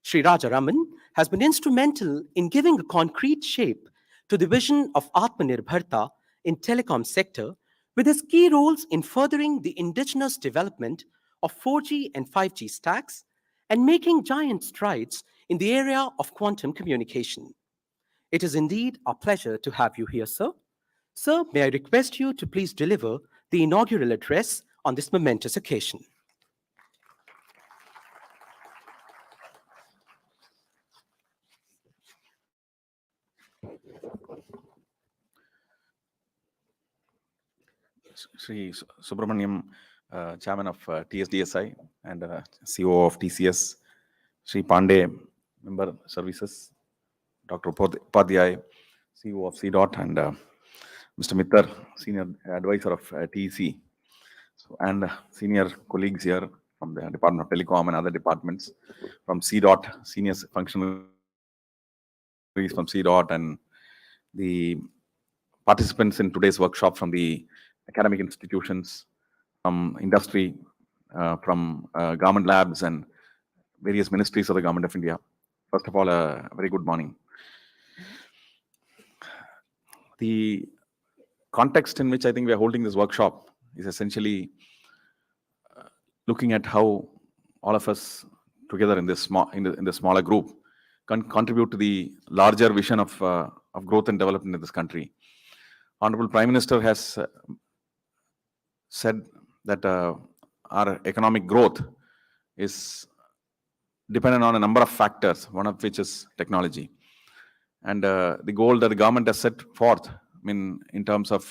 Sri Rajaraman has been instrumental in giving a concrete shape to the vision of Atmanirbharta in telecom sector with his key roles in furthering the indigenous development of 4G and 5G stacks and making giant strides in the area of quantum communication. It is indeed our pleasure to have you here, sir. Sir, may I request you to please deliver the inaugural address on this momentous occasion. Sri Subramaniam, Chairman of TSDSI and CEO of TCS, Sri Pandey, Member Services, Dr. Upadhyay, CEO of CDOT, and Mr. Mittar, Senior Advisor of TEC, and senior colleagues here from the Department of Telecom and other departments, from CDOT, senior functionaries from CDOT, and the participants in today's workshop from the academic institutions, from industry, from government labs and various ministries of the Government of India. First of all, a very good morning. The context in which I think we are holding this workshop is essentially looking at how all of us together in this in the smaller group can contribute to the larger vision of growth and development in this country. Honorable Prime Minister has said that our economic growth is dependent on a number of factors, one of which is technology. And the goal that the government has set forth, in terms of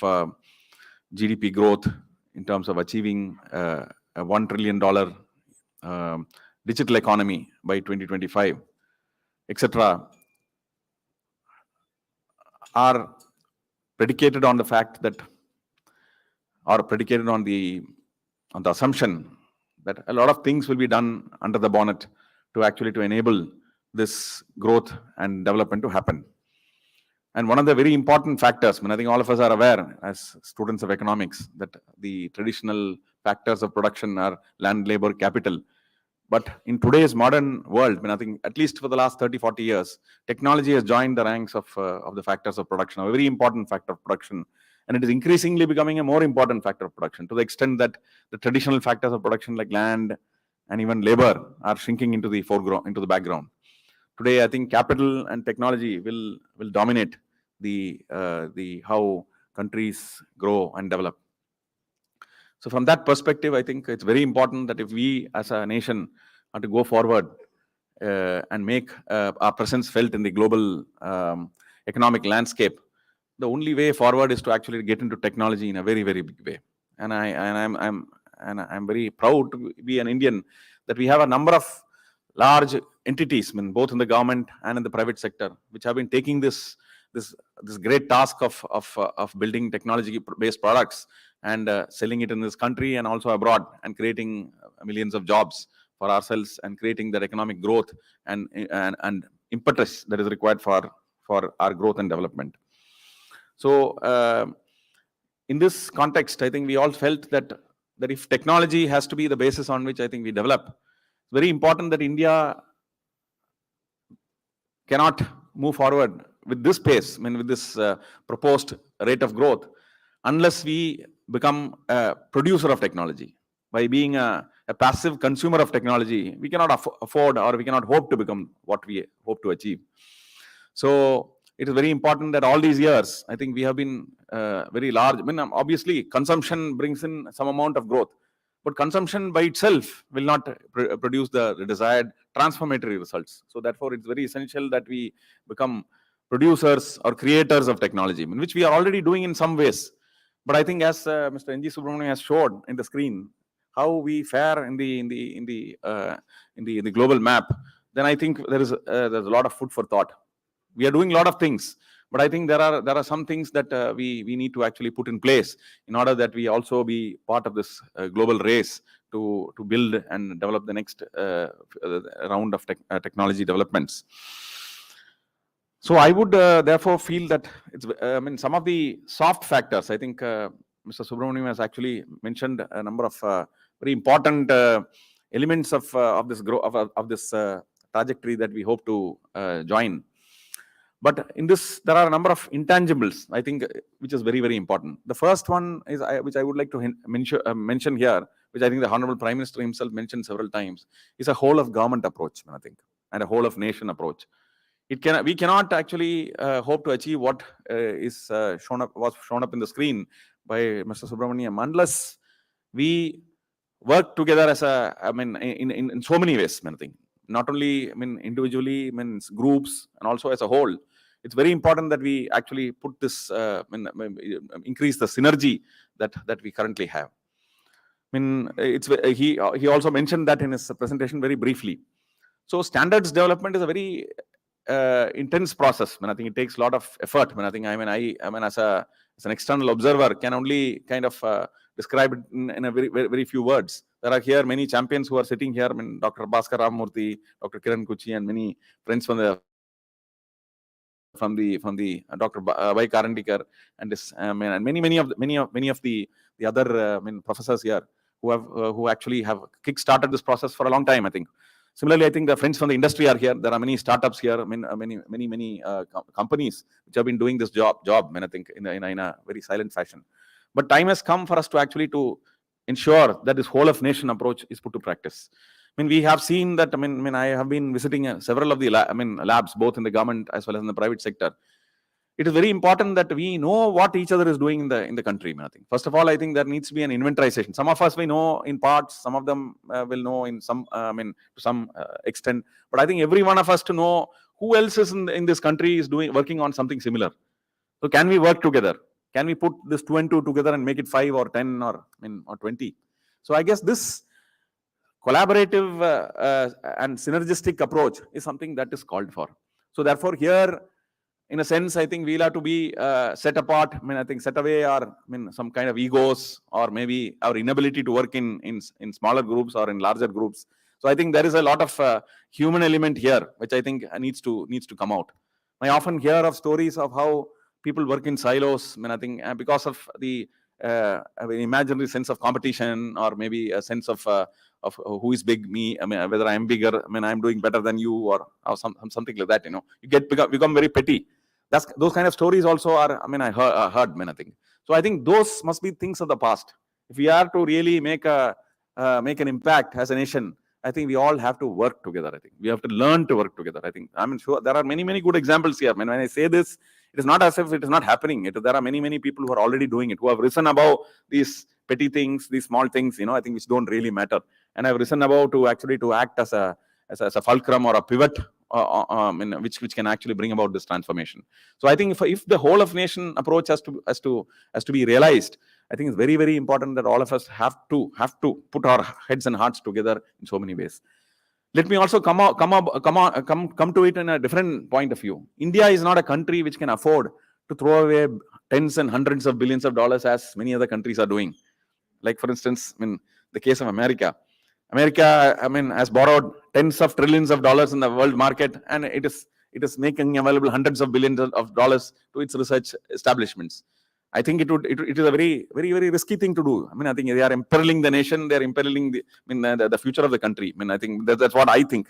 GDP growth, in terms of achieving a $1 trillion digital economy by 2025, etc., are predicated on the fact that, or predicated on the assumption that a lot of things will be done under the bonnet to enable this growth and development to happen. And one of the very important factors, I think all of us are aware as students of economics, that the traditional factors of production are land, labor, capital. But in today's modern world, I think at least for the last 30, 40 years, technology has joined the ranks of the factors of production, a very important factor of production. And it is increasingly becoming a more important factor of production, to the extent that the traditional factors of production like land and even labor are shrinking into the foreground, into the background. Today, I think capital and technology will dominate the how countries grow and develop. So from that perspective, I think it's very important that if we as a nation are to go forward and make our presence felt in the global economic landscape, the only way forward is to actually get into technology in a very, very big way. And I'm very proud to be an Indian that we have a number of large entities, both in the government and in the private sector, which have been taking this great task of building technology-based products and selling it in this country and also abroad, and creating millions of jobs for ourselves and creating that economic growth and impetus that is required for our growth and development. So in this context, I think we all felt that if technology has to be the basis on which I think we develop, it's very important that India cannot move forward with this pace, I mean, with this proposed rate of growth, unless we become a producer of technology. By being a passive consumer of technology, we cannot afford or we cannot hope to become what we hope to achieve. So it is very important that all these years, I think we have been very large. I mean, obviously, consumption brings in some amount of growth, but consumption by itself will not produce the desired transformatory results. So therefore, it's very essential that we become producers or creators of technology, which we are already doing in some ways. But I think, as Mr. N.G. Subramanian has showed in the screen, how we fare in the global map, then I think there's a lot of food for thought. We are doing a lot of things, but I think there are some things that we need to actually put in place in order that we also be part of this global race to build and develop the next round of technology developments. So I would therefore feel that it's, I mean, some of the soft factors, I think Mr. Subramanian has actually mentioned a number of very important elements of this trajectory that we hope to join. But in this, there are a number of intangibles, I think, which is very, very important. The first one is, which I would like to mention here, which I think the Honorable Prime Minister himself mentioned several times, is a whole of government approach, I think, and a whole of nation approach. We cannot actually hope to achieve what was shown up in the screen by Mr. Subramanian unless we work together as in so many ways, I think. Not only, individually, groups, and also as a whole. It's very important that we actually put this, increase the synergy that we currently have. He also mentioned that in his presentation very briefly. So standards development is a very intense process. I think it takes a lot of effort. I as an external observer can only kind of describe it in a very few words. There are here many champions who are sitting here. Dr. Bhaskar Ramamurthy, Dr. Kiran Kuchi, and many friends from the Dr. Y. Karandikar, and this, and many of the other professors here who actually have kick-started this process for a long time, I think. Similarly, I think the friends from the industry are here. There are many startups here, many companies which have been doing this job. I think in a very silent fashion. But time has come for us to actually to ensure that this whole of nation approach is put to practice. We have seen that. I have been visiting several of the labs, both in the government as well as in the private sector. It is very important that we know what each other is doing in the country. I think first of all, I think there needs to be an inventorization. Some of us we know in parts, some of them will know in some to some extent. But I think every one of us to know who else is in this country is working on something similar. So can we work together? Can we put this 2 and 2 together and make it 5 or 10 or 20? So I guess this collaborative and synergistic approach is something that is called for. So therefore, here, in a sense, I think we'll have to be set apart. I think set away our some kind of egos or maybe our inability to work in smaller groups or in larger groups. So I think there is a lot of human element here, which I think needs to come out. I often hear of stories of how people work in silos. I think because of the imaginary sense of competition, or maybe a sense of who is big, me. Whether I'm bigger. I'm doing better than you, or something like that. You become very petty. Those kind of stories also are. I heard. I think so. I think those must be things of the past. If we are to really make an impact as a nation, I think we all have to work together. I think we have to learn to work together. I think sure there are many good examples here. When I say this, it is not as if it is not happening. There are many people who are already doing it, who have risen above these petty things, these small things. I think which don't really matter, and have risen above to actually to act as a fulcrum or a pivot, which can actually bring about this transformation. So I think if the whole of nation approach has to be realized, I think it's very important that all of us have to put our heads and hearts together in so many ways. Let me also come to it in a different point of view. India is not a country which can afford to throw away tens and hundreds of billions of dollars as many other countries are doing. Like, for instance, the case of America. America, has borrowed tens of trillions of dollars in the world market, and it is making available hundreds of billions of dollars to its research establishments. I think it is a very risky thing to do. I think they are imperiling the nation. They are imperiling the future of the country. I think that's what I think.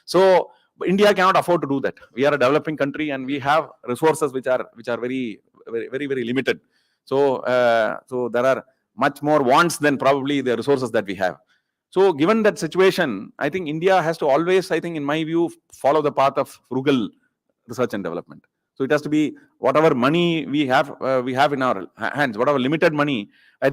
So But India cannot afford to do that. We are a developing country and we have resources which are very limited. So so there are much more wants than probably the resources that we have. So given that situation, I think India has to always, I think in my view, follow the path of frugal research and development. So it has to be whatever money we have in our hands, whatever limited money, I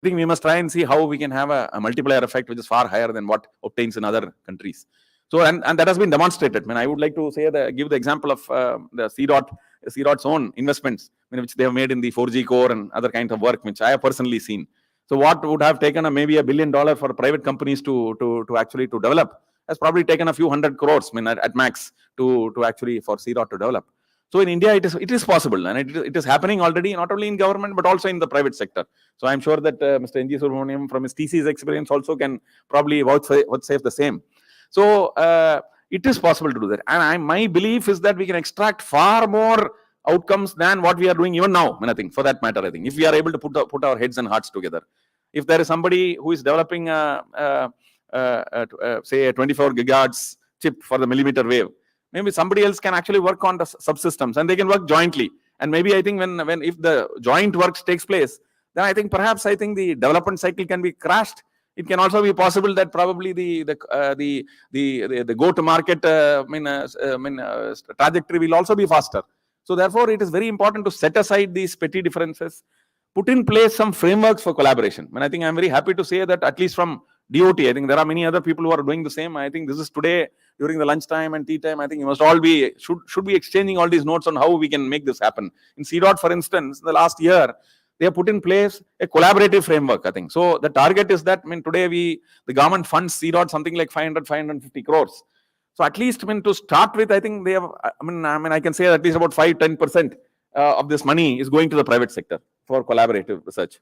think we must try and see how we can have a multiplier effect which is far higher than what obtains in other countries. So and that has been demonstrated. I mean, I would like to say give the example of the CDOT's own investments, which they have made in the 4G core and other kinds of work, which I have personally seen. So what would have taken maybe $1 billion for private companies to actually to develop has probably taken a few hundred crores, at max, to actually for CDOT to develop. So in India, it is possible, and it is happening already, not only in government but also in the private sector. So I'm sure that Mr. N.G. Subramaniam, from his TC's experience, also can probably vouchsafe the same. So it is possible to do that, and my belief is that we can extract far more outcomes than what we are doing even now. I think, for that matter, I think if we are able to put our heads and hearts together, if there is somebody who is developing say a 24 gigahertz chip for the millimeter wave, maybe somebody else can actually work on the subsystems, and they can work jointly. And maybe I think if the joint work takes place, then I think perhaps the development cycle can be crashed. It can also be possible that probably the go-to-market trajectory will also be faster. So therefore, it is very important to set aside these petty differences, put in place some frameworks for collaboration. I think I'm very happy to say that at least from DOT, I think there are many other people who are doing the same. I think this is today during the lunchtime and tea time. I think you must all should be exchanging all these notes on how we can make this happen. In CDOT, for instance, in the last year, they have put in place a collaborative framework, I think. So the target is that, today the government funds CDOT something like 550 crores. So at least, to start with, I think they have, I can say at least about 5-10% of this money is going to the private sector for collaborative research.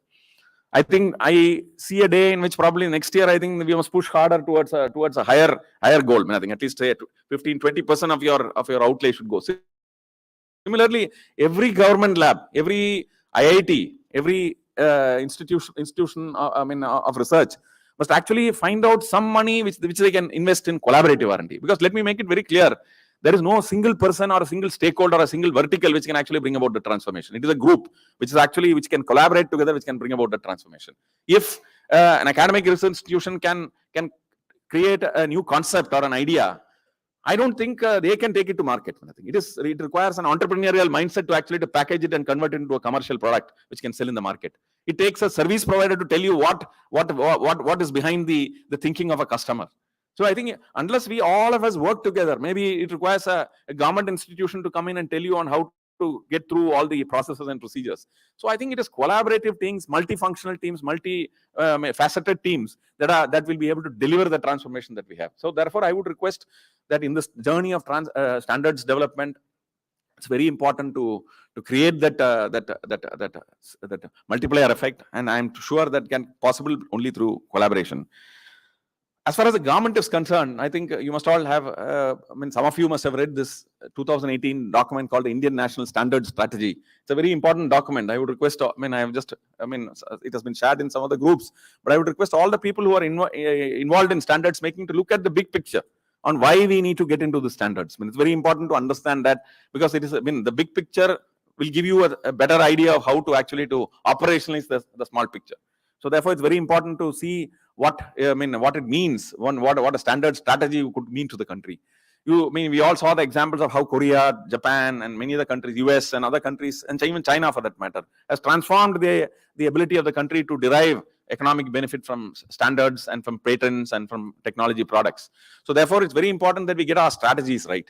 I think I see a day in which probably next year, I think we must push harder towards a higher goal. I think at least say 15-20% of your outlay should go. Similarly, every government lab, every IIT, every institution of research must actually find out some money which they can invest in collaborative R&D. Because let me make it very clear, there is no single person or a single stakeholder or a single vertical which can actually bring about the transformation. It is a group which can collaborate together, which can bring about the transformation. If an academic research institution can create a new concept or an idea, I don't think they can take it to market. I think it requires an entrepreneurial mindset to actually package it and convert it into a commercial product which can sell in the market. It takes a service provider to tell you what is behind the thinking of a customer. So I think unless we all of us work together, maybe it requires a government institution to come in and tell you on how to get through all the processes and procedures. So I think it is collaborative teams, multifunctional teams, multi-faceted teams that will be able to deliver the transformation that we have. So therefore, I would request that in this journey of standards development, it's very important to create that multiplier effect, and I'm sure that can possible only through collaboration. As far as the government is concerned, I think you must all have, some of you must have read this 2018 document called the Indian National Standards Strategy. It's a very important document. I would request, it has been shared in some of the groups, but I would request all the people who are involved in standards making to look at the big picture on why we need to get into the standards. It's very important to understand that, because it is, the big picture will give you a better idea of how to actually operationalize the small picture. So therefore, it's very important to see what it means, what a standard strategy could mean to the country. We all saw the examples of how Korea, Japan, and many other countries, US and other countries, and even China for that matter, has transformed the ability of the country to derive economic benefit from standards and from patents and from technology products. So therefore, it's very important that we get our strategies right.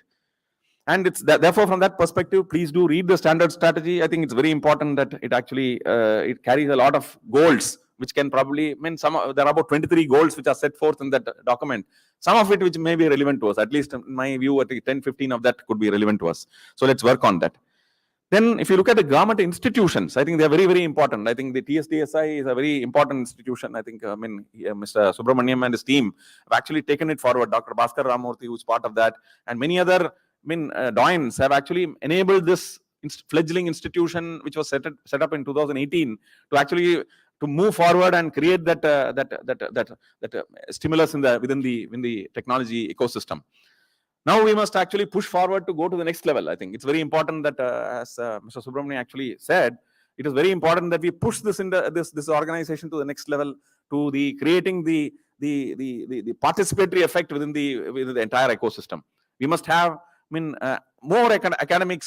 And therefore, from that perspective, please do read the standard strategy. I think it's very important that it actually it carries a lot of goals, which can probably there are about 23 goals which are set forth in that document. Some of it which may be relevant to us, at least in my view, at least 10-15 of that could be relevant to us. So let's work on that. Then, if you look at the government institutions, I think they are very, very important. I think the TSDSI is a very important institution. I think Mr. Subramaniam and his team have actually taken it forward. Dr. Bhaskar Ramurthy, who is part of that, and many other doyens have actually enabled this fledgling institution, which was set up in 2018, to actually move forward and create that stimulus within the technology ecosystem. Now we must actually push forward to go to the next level. I think it's very important that, as Mr. Subramanian actually said, it is very important that we push this this organization to the next level, to the creating the participatory effect within the entire ecosystem. We must have, more academic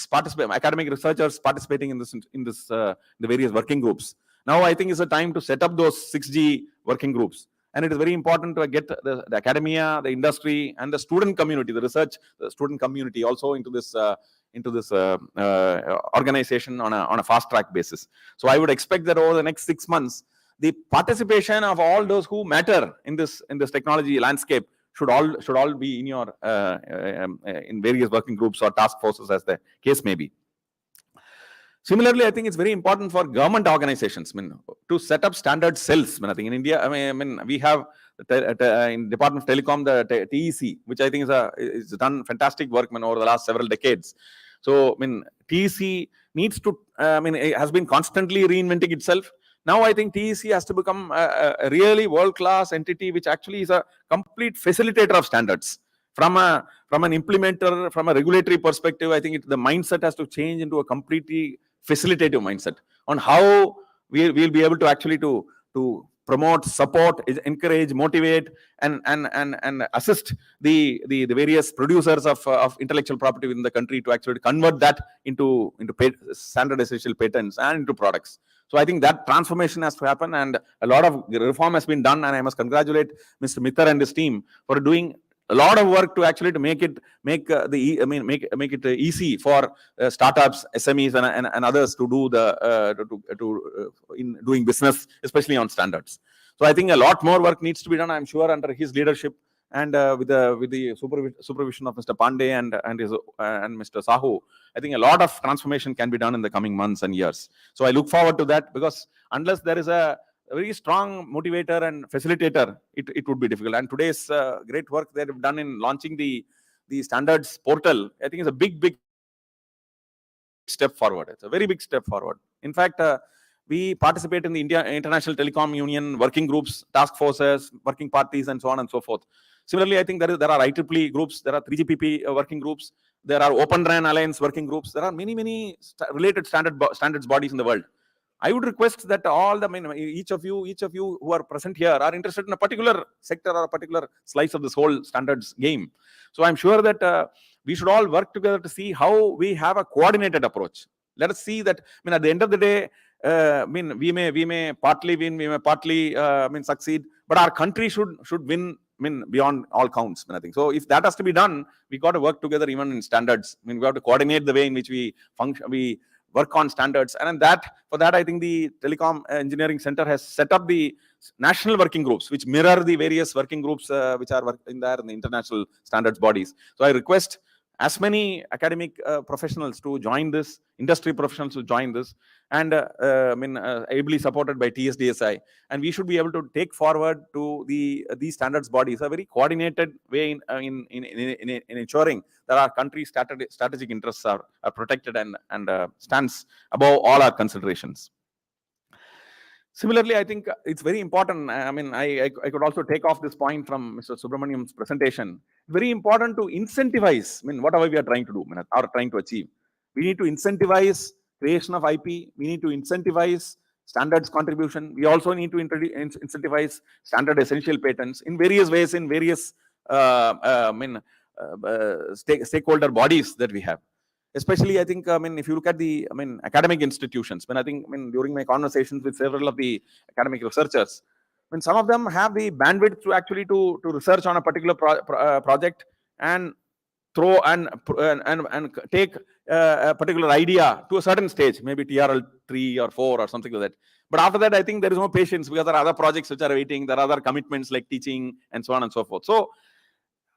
researchers participating in the various working groups. Now I think it's a time to set up those 6G working groups. And it is very important to get the academia, the industry, and the student community, the student community also into this organization on a fast track basis. So I would expect that over the next 6 months, the participation of all those who matter in this technology landscape should all be in your in various working groups or task forces, as the case may be. Similarly, I think it's very important for government organizations, to set up standard cells. I think in India, we have in Department of Telecom the TEC, which I think is done fantastic work over the last several decades. So TEC needs to, it has been constantly reinventing itself. Now I think TEC has to become a really world-class entity, which actually is a complete facilitator of standards. From an implementer, from a regulatory perspective, I think the mindset has to change into a completely facilitative mindset on how we'll be able to actually to promote, support, encourage, motivate, and assist the various producers of intellectual property within the country to actually convert that into standard essential patents and into products. So I think that transformation has to happen, and a lot of reform has been done, and I must congratulate Mr. Mittal and his team for doing a lot of work to actually make it easy for startups, SMEs, and others to do in doing business, especially on standards. So I think a lot more work needs to be done, I'm sure, under his leadership, and with the supervision of Mr. Pandey and Mr. Sahu. I think a lot of transformation can be done in the coming months and years. So I look forward to that, because unless there is a very strong motivator and facilitator, it would be difficult. And today's great work they have done in launching the standards portal, I think is a big step forward. It's a very big step forward. In fact, we participate in the International Telecom Union working groups, task forces, working parties, and so on and so forth. Similarly, I think there are IEEE groups, there are 3GPP working groups, there are Open RAN Alliance working groups, there are many related standards bodies in the world. I would request that each of you who are present here are interested in a particular sector or a particular slice of this whole standards game. So I'm sure that we should all work together to see how we have a coordinated approach. Let us see that, at the end of the day, we may partly win, we may partly succeed, but our country should win, beyond all counts. I think so. If that has to be done, we got to work together even in standards. We have to coordinate the way in which we function, we work on standards, and for that, I think the Telecom Engineering Center has set up the national working groups, which mirror the various working groups which are in the international standards bodies. So I request as many academic professionals to join this, industry professionals to join this, and ably supported by TSDSI. And we should be able to take forward to these standards bodies a very coordinated way in ensuring that our country's strategic interests are protected and stands above all our considerations. Similarly, I think it's very important. I could also take off this point from Mr. Subramanian's presentation. Very important to incentivize, whatever we are trying to do, or trying to achieve. We need to incentivize creation of IP. We need to incentivize standards contribution. We also need to incentivize standard essential patents in various ways, in various stakeholder bodies that we have. Especially, I think, if you look at the, academic institutions, I think, during my conversations with several of the academic researchers, some of them have the bandwidth to actually to research on a particular project and throw and take a particular idea to a certain stage, maybe TRL 3 or 4 or something like that. But after that, I think there is no patience, because there are other projects which are waiting, there are other commitments like teaching and so on and so forth. So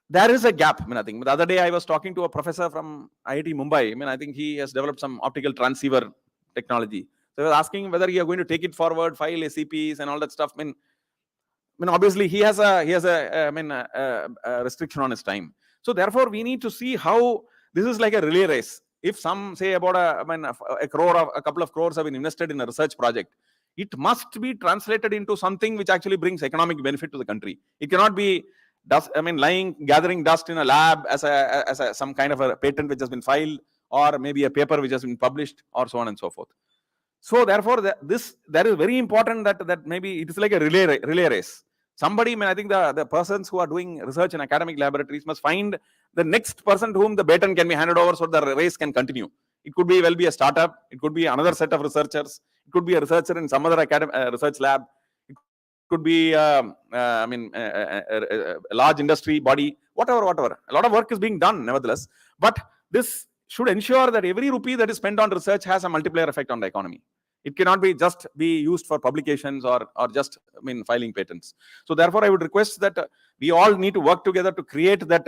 there is a gap. I think the other day I was talking to a professor from IIT Mumbai. I think he has developed some optical transceiver technology. So I was asking whether you are going to take it forward, file SCPs and all that stuff. Obviously he has a restriction on his time. So therefore, we need to see how this is like a relay race. If some say about a couple of crores have been invested in a research project, it must be translated into something which actually brings economic benefit to the country. It cannot be dust, gathering dust in a lab as some kind of a patent which has been filed, or maybe a paper which has been published, or so on and so forth. So therefore, that is very important that maybe it is like a relay race. Somebody, I think the persons who are doing research in academic laboratories must find the next person to whom the baton can be handed over so the race can continue. It could be a startup, it could be another set of researchers, it could be a researcher in some other research lab, it could be a large industry body, whatever. A lot of work is being done nevertheless, but this should ensure that every rupee that is spent on research has a multiplier effect on the economy. It cannot be just be used for publications or just filing patents. So therefore, I would request that we all need to work together to create that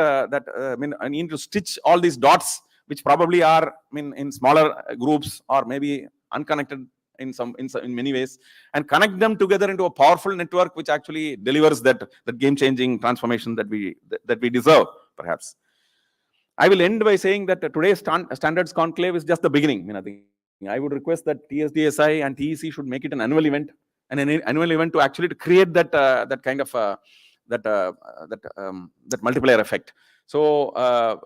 I need to stitch all these dots, which probably are in smaller groups or maybe unconnected in many ways, and connect them together into a powerful network which actually delivers that game-changing transformation that we deserve, perhaps. I will end by saying that today's standards conclave is just the beginning. I would request that TSDSI and TEC should make it an annual event, to actually create that kind of that multiplier effect. So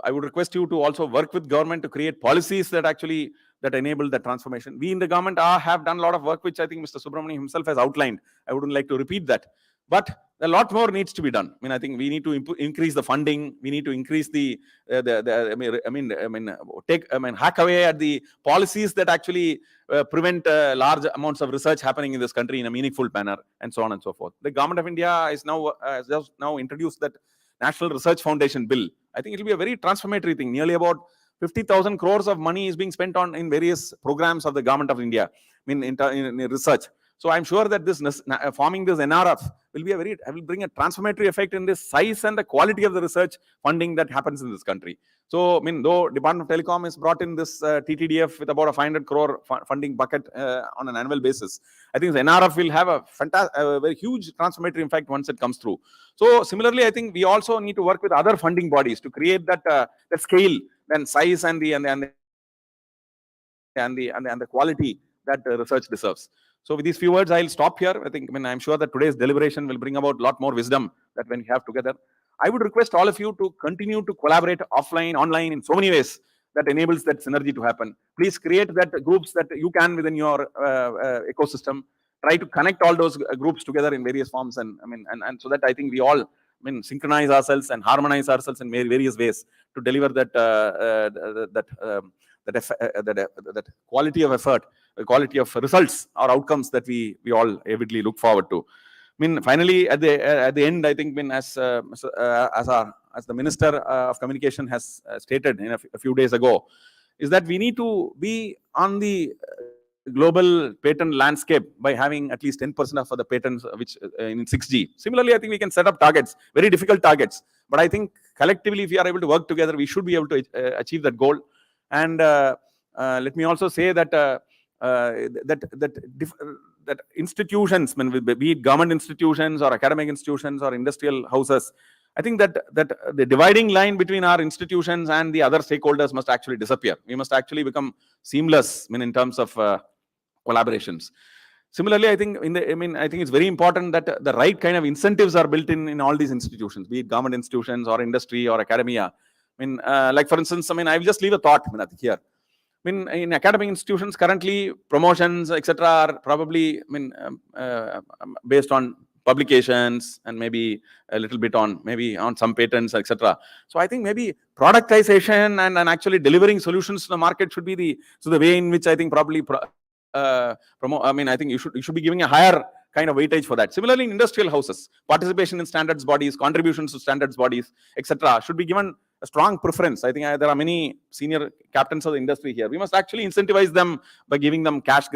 I would request you to also work with government to create policies that actually enable the transformation. We in the government have done a lot of work, which I think Mr. Subramanian himself has outlined. I wouldn't like to repeat that, but a lot more needs to be done. I think we need to increase the funding. We need to increase hack away at the policies that actually prevent large amounts of research happening in this country in a meaningful manner, and so on and so forth. The government of India is has just now introduced that National Research Foundation bill. I think it will be a very transformative thing. Nearly about 50,000 crores of money is being spent in various programs of the government of India in research. So I'm sure that forming this NRF will bring a transformative effect in the size and the quality of the research funding that happens in this country. So, though Department of Telecom has brought in this TTDF with about a 500 crore funding bucket on an annual basis, I think the NRF will have a very huge transformative effect once it comes through. So, similarly, I think we also need to work with other funding bodies to create that scale and size and the quality that research deserves. So with these few words, I'll stop here. I think, I'm sure that today's deliberation will bring about a lot more wisdom that when we have together. I would request all of you to continue to collaborate offline, online, in so many ways that enables that synergy to happen. Please create that groups that you can within your ecosystem. Try to connect all those groups together in various forms, and so that I think we all synchronize ourselves and harmonize ourselves in various ways to deliver that quality of effort, quality of results or outcomes that we all avidly look forward to. Finally, at the end, I think, as the Minister of Communication has stated a few days ago, is that we need to be on the global patent landscape by having at least 10% of the patents which in 6G. Similarly, I think we can set up targets, very difficult targets, but I think collectively, if we are able to work together, we should be able to achieve that goal. And let me also say that that institutions, be it government institutions or academic institutions or industrial houses, I think that the dividing line between our institutions and the other stakeholders must actually disappear. We must actually become seamless in terms of collaborations. Similarly, I think I think it's very important that the right kind of incentives are built in all these institutions, be it government institutions or industry or academia. Like for instance, I will just leave a thought here. In academic institutions currently, promotions, etc., are probably based on publications and maybe a little bit on some patents, etc. So I think maybe productization and actually delivering solutions to the market should be the way in which I think probably I think you should be giving a higher kind of weightage for that. Similarly, in industrial houses, participation in standards bodies, contributions to standards bodies, etc., should be given a strong preference. I think there are many senior captains of the industry here. We must actually incentivize them by giving them cash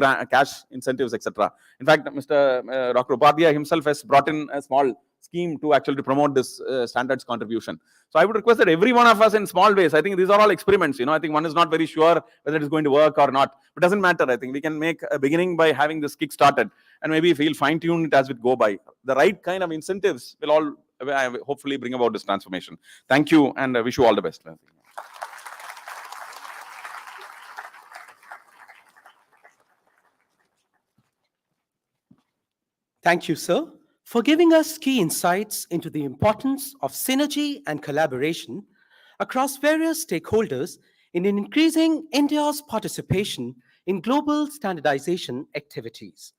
incentives, etc. In fact, Mr. Dr. Upadhyay himself has brought in a small scheme to actually promote this standards contribution. So I would request that every one of us in small ways, I think these are all experiments, I think one is not very sure whether it is going to work or not. It doesn't matter. I think we can make a beginning by having this kick started, and maybe if we'll fine tune it as we go by. The right kind of incentives will all hopefully bring about this transformation. Thank you, and I wish you all the best. Thank you, sir, for giving us key insights into the importance of synergy and collaboration across various stakeholders in increasing India's participation in global standardization activities.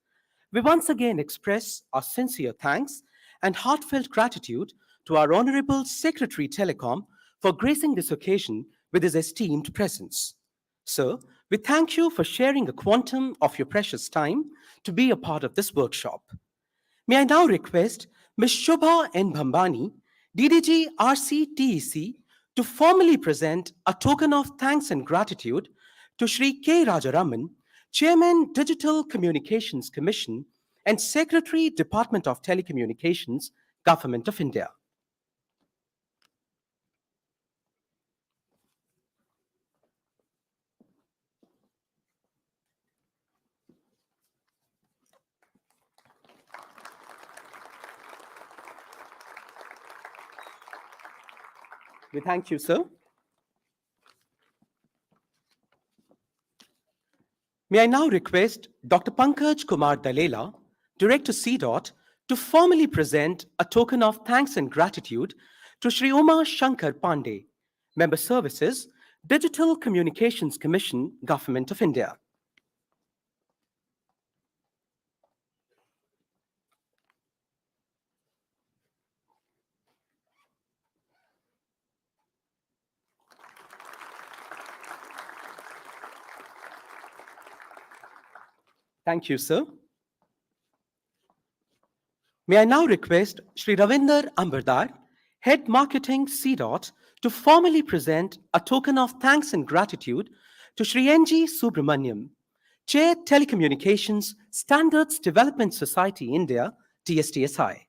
We once again express our sincere thanks and heartfelt gratitude to our Honorable Secretary Telecom for gracing this occasion with his esteemed presence. Sir, we thank you for sharing a quantum of your precious time to be a part of this workshop. May I now request Ms. Shubha N. Bhambani, DDG RCTEC, to formally present a token of thanks and gratitude to Shri K. Rajaraman, Chairman, Digital Communications Commission and Secretary, Department of Telecommunications, Government of India. We thank you, sir. May I now request Dr. Pankaj Kumar Dalela, Director CDOT, to formally present a token of thanks and gratitude to Shri Uma Shankar Pandey, Member Services, Digital Communications Commission, Government of India. Thank you, sir. May I now request Shri Ravinder Ambardar, Head Marketing CDOT, to formally present a token of thanks and gratitude to Shri N.G. Subramaniam, Chair Telecommunications Standards Development Society India, TSTSI.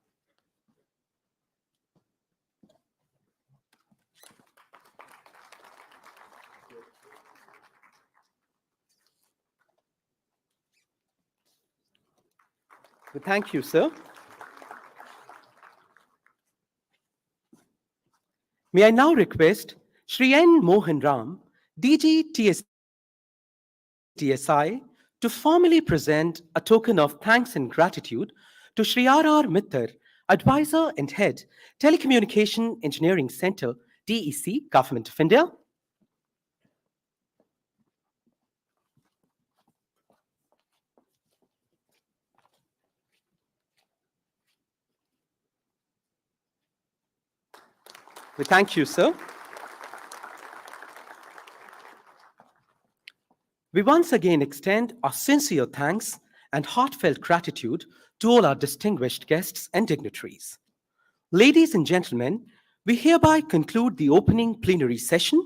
We thank you, sir. May I now request Shri N. Mohan Ram, DG TSI, to formally present a token of thanks and gratitude to Shri R.R. Mittar, Advisor and Head, Telecommunication Engineering Center, DEC, Government of India. We thank you, sir. We once again extend our sincere thanks and heartfelt gratitude to all our distinguished guests and dignitaries. Ladies and gentlemen, we hereby conclude the opening plenary session.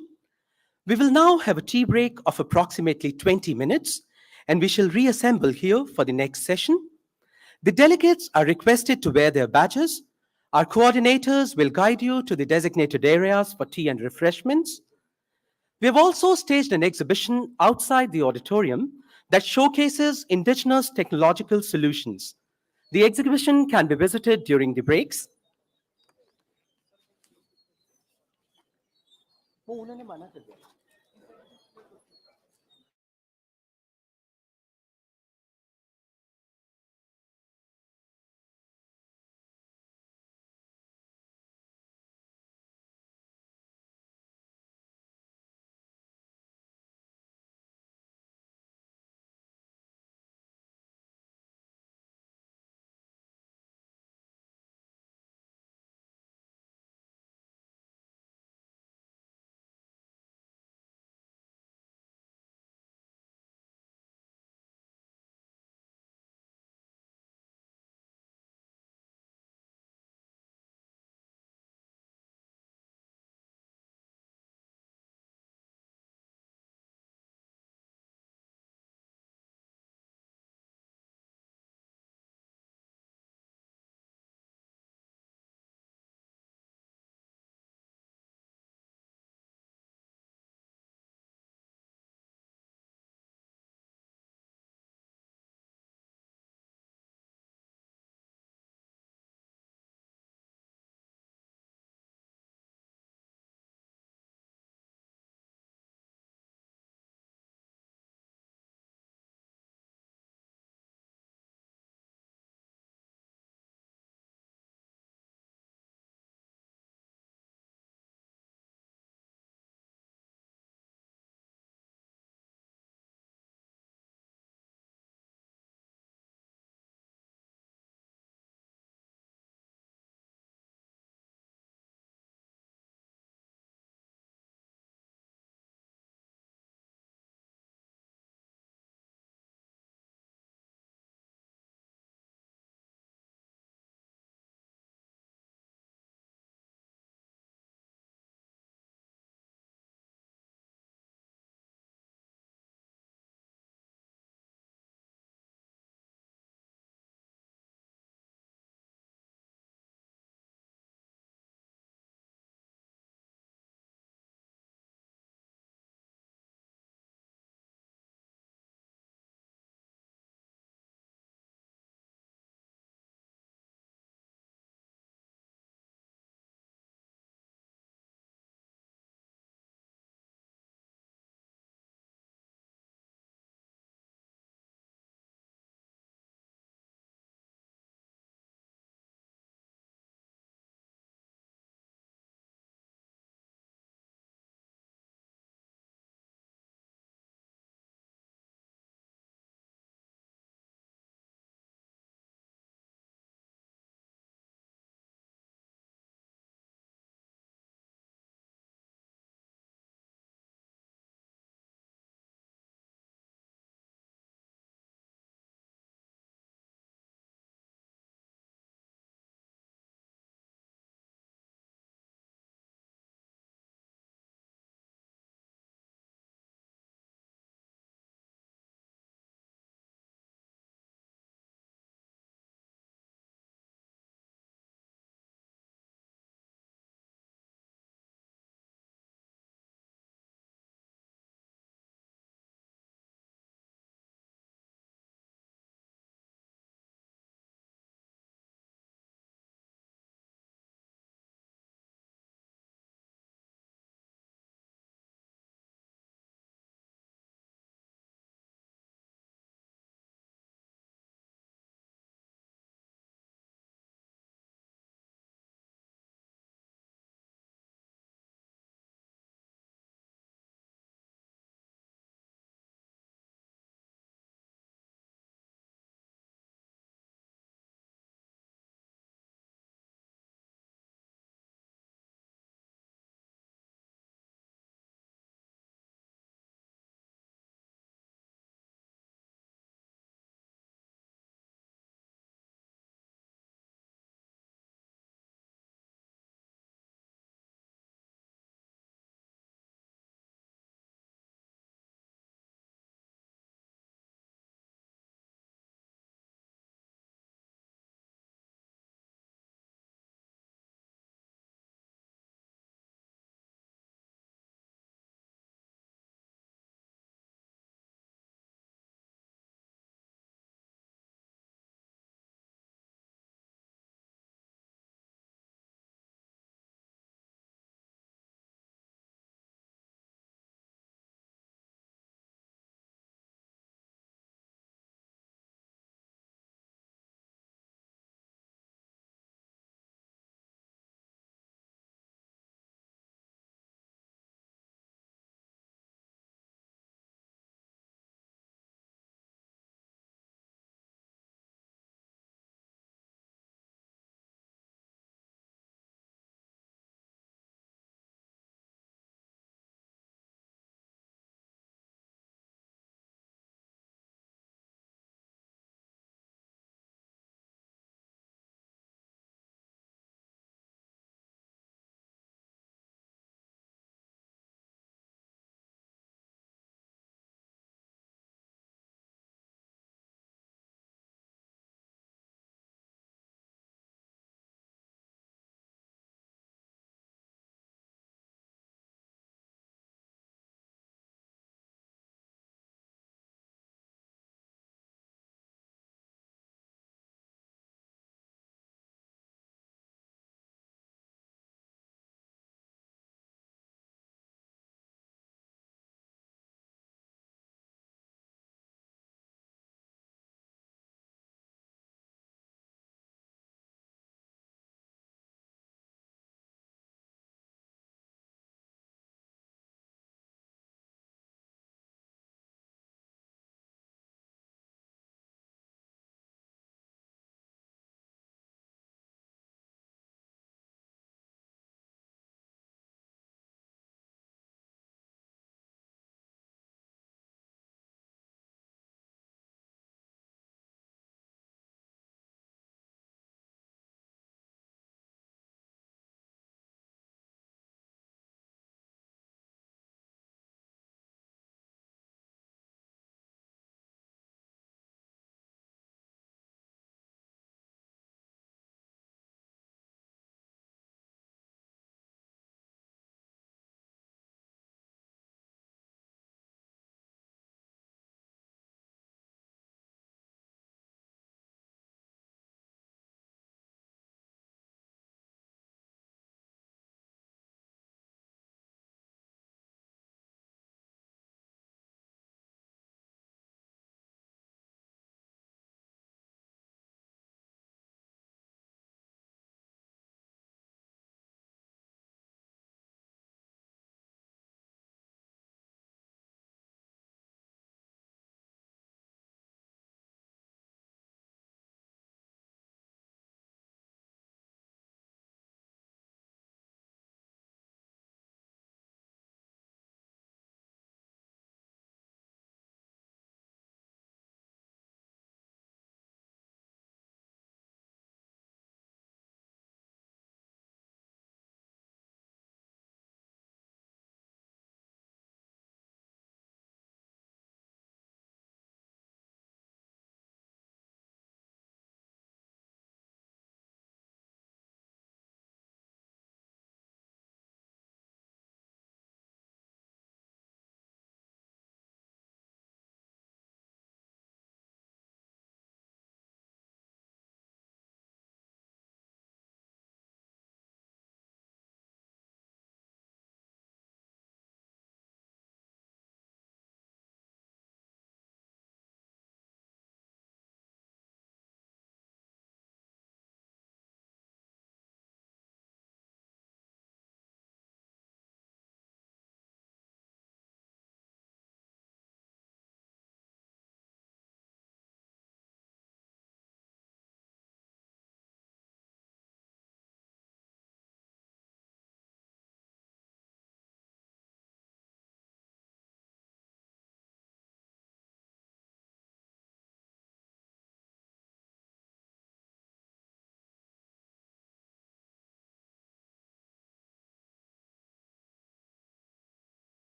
We will now have a tea break of approximately 20 minutes, and we shall reassemble here for the next session. The delegates are requested to wear their badges. Our coordinators will guide you to the designated areas for tea and refreshments. We have also staged an exhibition outside the auditorium that showcases indigenous technological solutions. The exhibition can be visited during the breaks.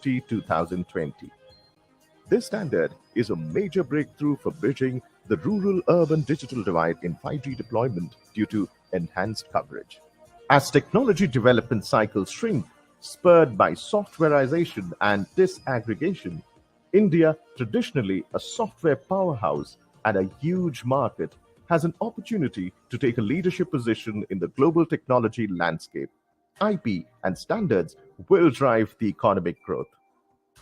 IMT 2020. This standard is a major breakthrough for bridging the rural-urban digital divide in 5G deployment due to enhanced coverage. As technology development cycles shrink, spurred by softwareization and disaggregation, India, traditionally a software powerhouse and a huge market, has an opportunity to take a leadership position in the global technology landscape. IP and standards will drive the economic growth.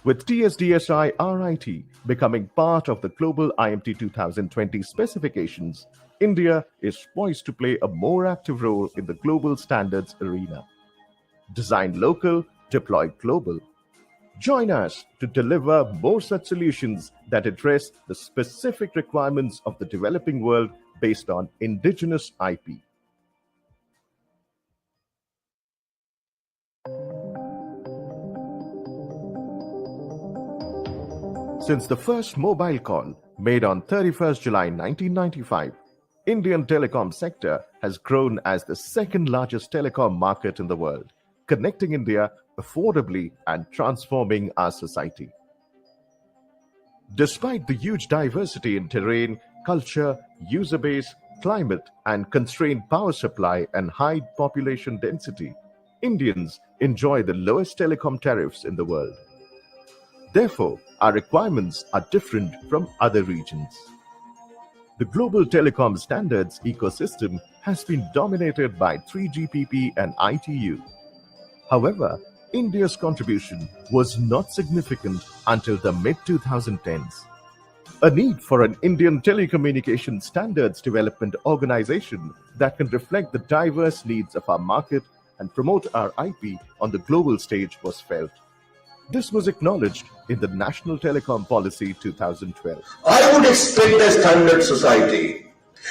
With TSDSI RIT becoming part of the global IMT 2020 specifications, India is poised to play a more active role in the global standards arena. Design local, deploy global. Join us to deliver more such solutions that address the specific requirements of the developing world based on indigenous IP. Since the first mobile call made on 31st July 1995, Indian telecom sector has grown as the second largest telecom market in the world, connecting India affordably and transforming our society. Despite the huge diversity in terrain, culture, user base, climate, and constrained power supply and high population density, Indians enjoy the lowest telecom tariffs in the world. Therefore, our requirements are different from other regions. The global telecom standards ecosystem has been dominated by 3GPP and ITU. However, India's contribution was not significant until the mid-2010s. A need for an Indian telecommunication standards development organization that can reflect the diverse needs of our market and promote our IP on the global stage was felt. This was acknowledged in the National Telecom Policy 2012. I would expect the standard society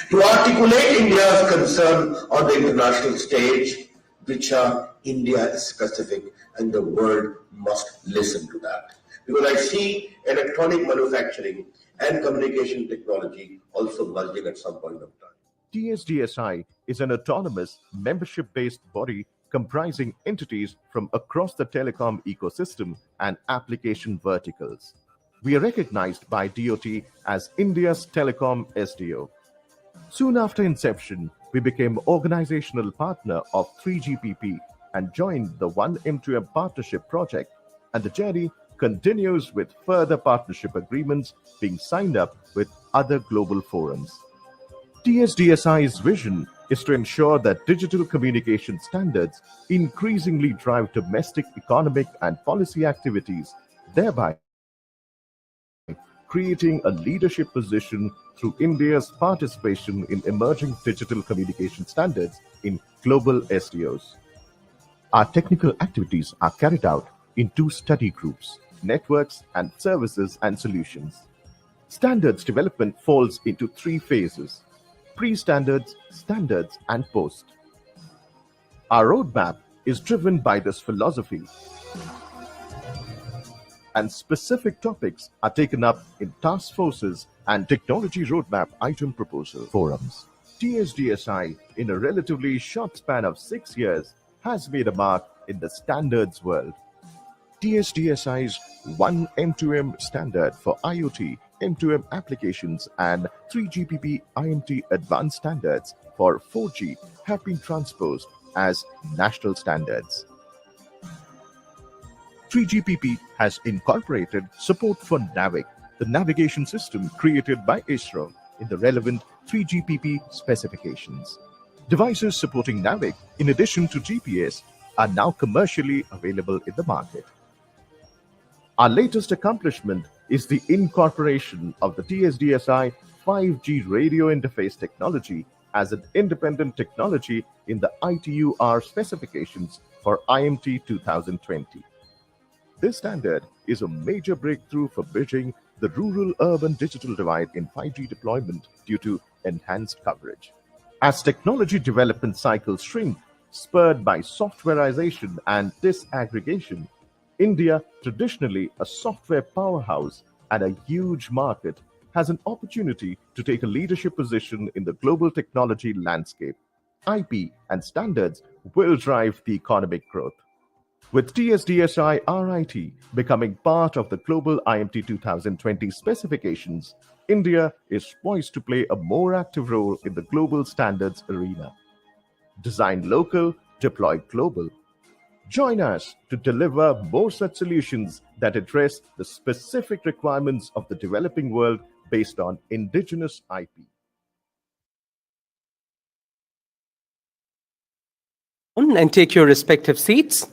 to articulate India's concern on the international stage, which are India specific, and the world must listen to that. Because I see electronic manufacturing and communication technology also merging at some point of time. TSDSI is an autonomous, membership-based body comprising entities from across the telecom ecosystem and application verticals. We are recognized by DoT as India's telecom SDO. Soon after inception, we became organizational partner of 3GPP and joined the 1M2M partnership project, and the journey continues with further partnership agreements being signed up with other global forums. TSDSI's vision is to ensure that digital communication standards increasingly drive domestic economic and policy activities, thereby creating a leadership position through India's participation in emerging digital communication standards in global SDOs. Our technical activities are carried out in 2 study groups: networks and services and solutions. Standards development falls into 3 phases: pre-standards, standards, and post. Our roadmap is driven by this philosophy, and specific topics are taken up in task forces and technology roadmap item proposal forums. TSDSI, in a relatively short span of 6 years, has made a mark in the standards world. TSDSI's 1M2M standard for IoT, M2M applications, and 3GPP IMT advanced standards for 4G have been transposed as national standards. 3GPP has incorporated support for NAVIC, the navigation system created by ISRO, in the relevant 3GPP specifications. Devices supporting NAVIC, in addition to GPS, are now commercially available in the market. Our latest accomplishment is the incorporation of the TSDSI 5G radio interface technology as an independent technology in the ITU-R specifications for IMT 2020. This standard is a major breakthrough for bridging the rural-urban digital divide in 5G deployment due to enhanced coverage. As technology development cycles shrink, spurred by softwareization and disaggregation, India, traditionally a software powerhouse and a huge market, has an opportunity to take a leadership position in the global technology landscape. IP and standards will drive the economic growth. With TSDSI RIT becoming part of the global IMT 2020 specifications, India is poised to play a more active role in the global standards arena. Design local, deploy global. Join us to deliver more such solutions that address the specific requirements of the developing world based on indigenous IP. And take your respective seats.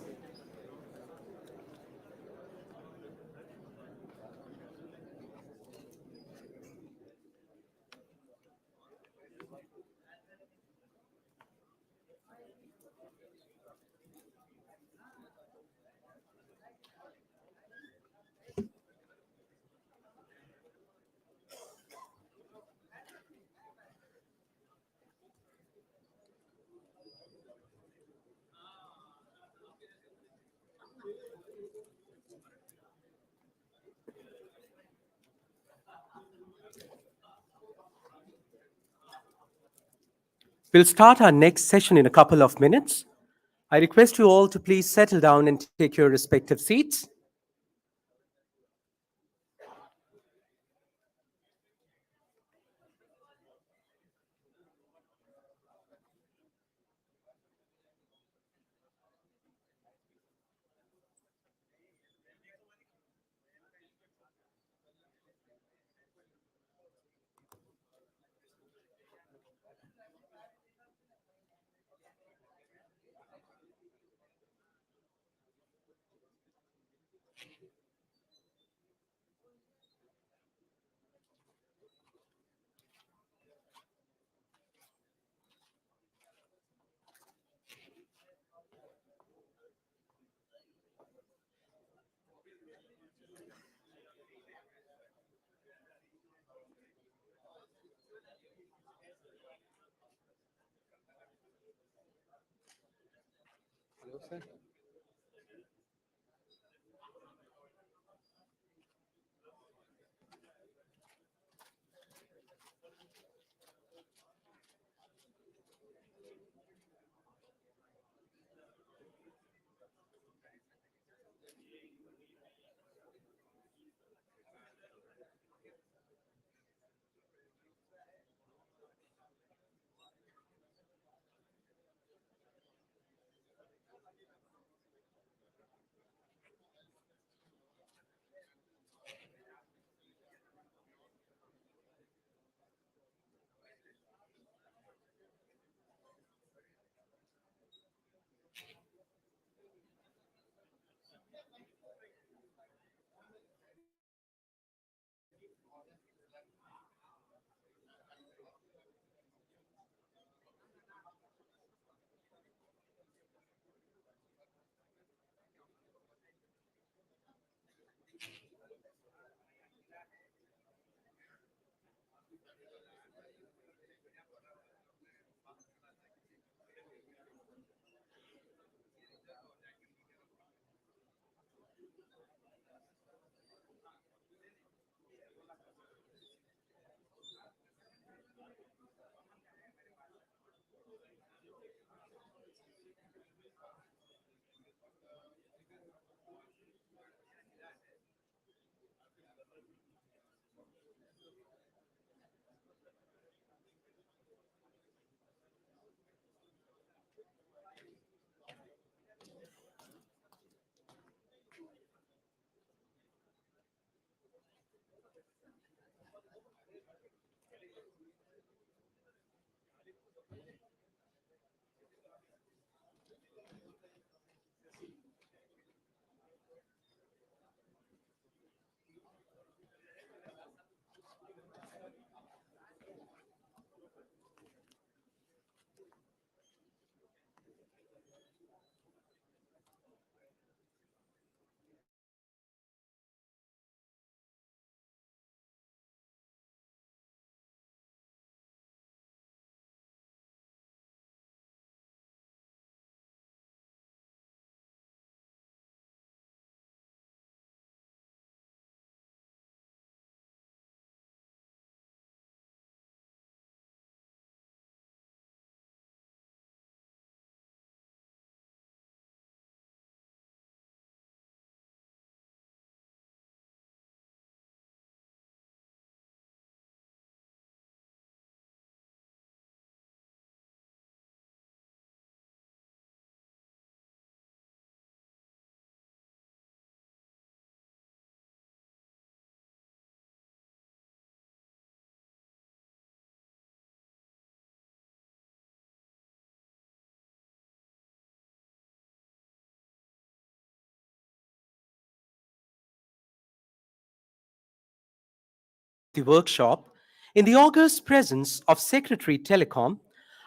We'll start our next session in a couple of minutes. I request you all to please settle down and take your respective seats. the workshop, in the august presence of Secretary Telecom,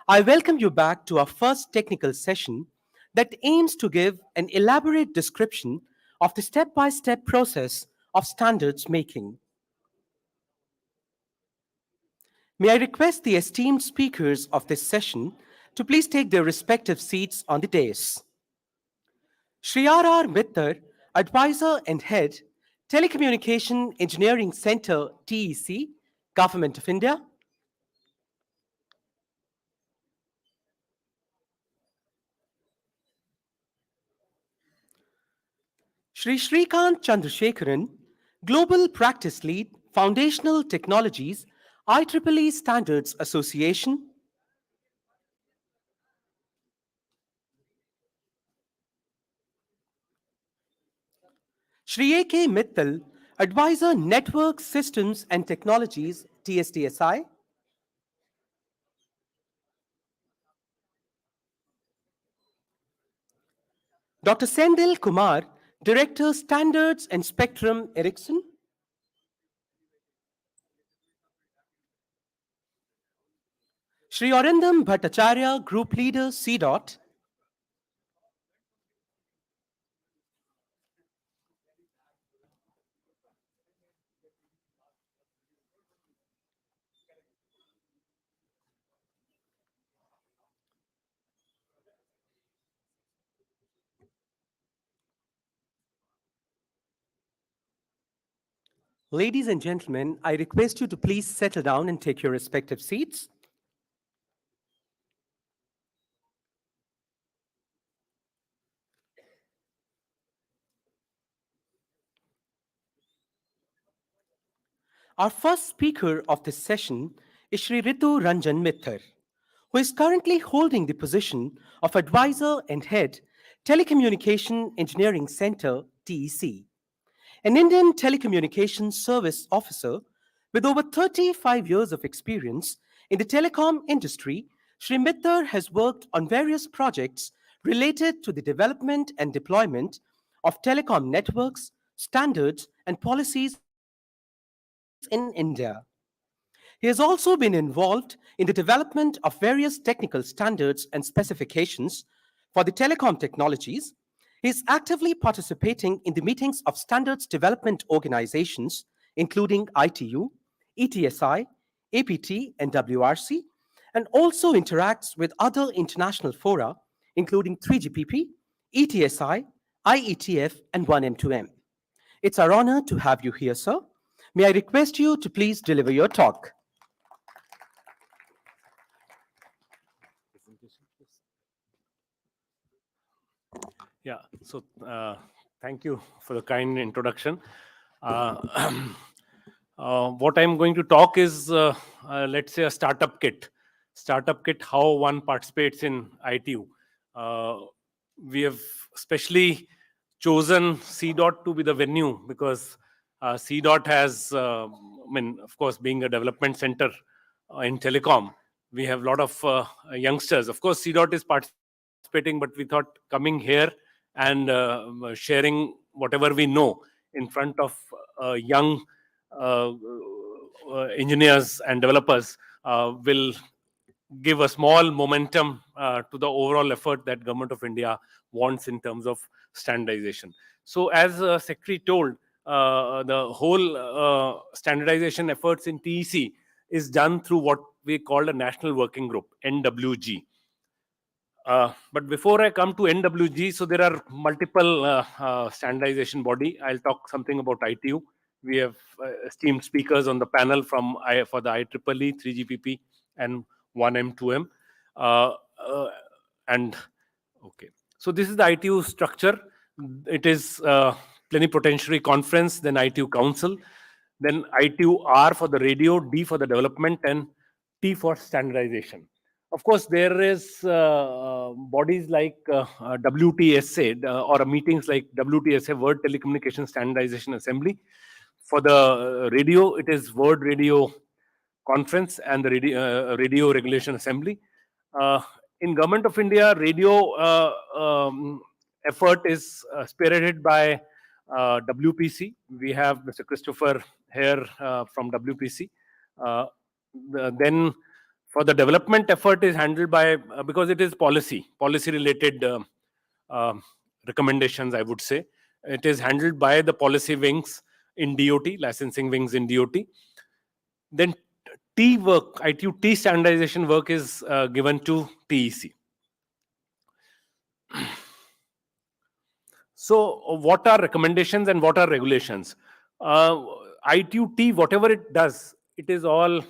I welcome you back to our first technical session that aims to give an elaborate description of the step-by-step process of standards making. May I request the esteemed speakers of this session to please take their respective seats on the dais. Shri R.R. Mittar, Advisor and Head, Telecommunication Engineering Center, TEC, Government of India. Shri Shrikant Chandrasekharan, Global Practice Lead, Foundational Technologies, IEEE Standards Association. Shri A.K. Mittal, Advisor Network Systems and Technologies, TSTSI. Dr. Sendil Kumar, Director Standards and Spectrum, Ericsson. Shri Arindam Bhattacharya, Group Leader, CDOT. Ladies and gentlemen, I request you to please settle down and take your respective seats. Our first speaker of this session is Shri Ritu Ranjan Mittar, who is currently holding the position of Advisor and Head, Telecommunication Engineering Center, TEC. An Indian telecommunications service officer with over 35 years of experience in the telecom industry, Shri Mittar has worked on various projects related to the development and deployment of telecom networks, standards, and policies in India. He has also been involved in the development of various technical standards and specifications for the telecom technologies. He is actively participating in the meetings of standards development organizations, including ITU, ETSI, APT, and WRC, and also interacts with other international fora, including 3GPP, ETSI, IETF, and 1M2M. It's our honor to have you here, sir. May I request you to please deliver your talk. Yeah, so thank you for the kind introduction. What I'm going to talk is, let's say, a startup kit. Startup kit, how one participates in ITU. We have specially chosen CDOT to be the venue because CDOT has, I mean, of course, being a development center in telecom, we have a lot of youngsters. Of course, CDOT is participating, but we thought coming here and sharing whatever we know in front of young engineers and developers will give a small momentum to the overall effort that Government of India wants in terms of standardization. So as Secretary told, the whole standardization efforts in TEC is done through what we call a National Working Group, NWG. But before I come to NWG, so there are multiple standardization body. I'll talk something about ITU. We have esteemed speakers on the panel from for the IEEE, 3GPP, and 1M, 2M. And okay, so this is the ITU structure. It is plenipotentiary conference, then ITU council, then ITU R for the radio, D for the development, and T for standardization. Of course, there is bodies like WTSA or meetings like WTSA, World Telecommunication Standardization Assembly. For the radio, it is World Radio Conference and the Radio Regulation Assembly. In Government of India, radio effort is spearheaded by WPC. We have Mr. Christopher here from WPC. Then for the development effort is handled by, because it is policy related recommendations, I would say. It is handled by the policy wings in DOT, licensing wings in DOT. Then T work, ITU-T standardization work is given to TEC. So what are recommendations and what are regulations? ITU-T, whatever it does, it is all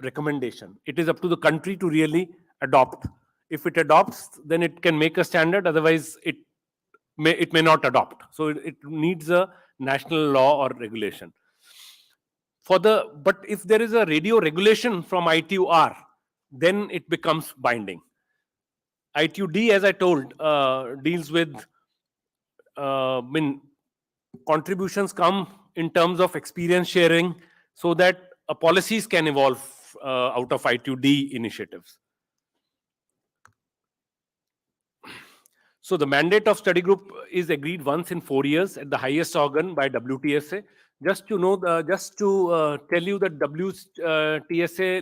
recommendation. It is up to the country to really adopt. If it adopts, then it can make a standard. Otherwise, it may not adopt. So it needs a national law or regulation. But if there is a radio regulation from ITU-R, then it becomes binding. ITU-D, as I told, deals with contributions come in terms of experience sharing, so that policies can evolve out of ITU-D initiatives. So the mandate of study group is agreed once in 4 years at the highest organ by WTSA. Just to know, just to tell you that WTSA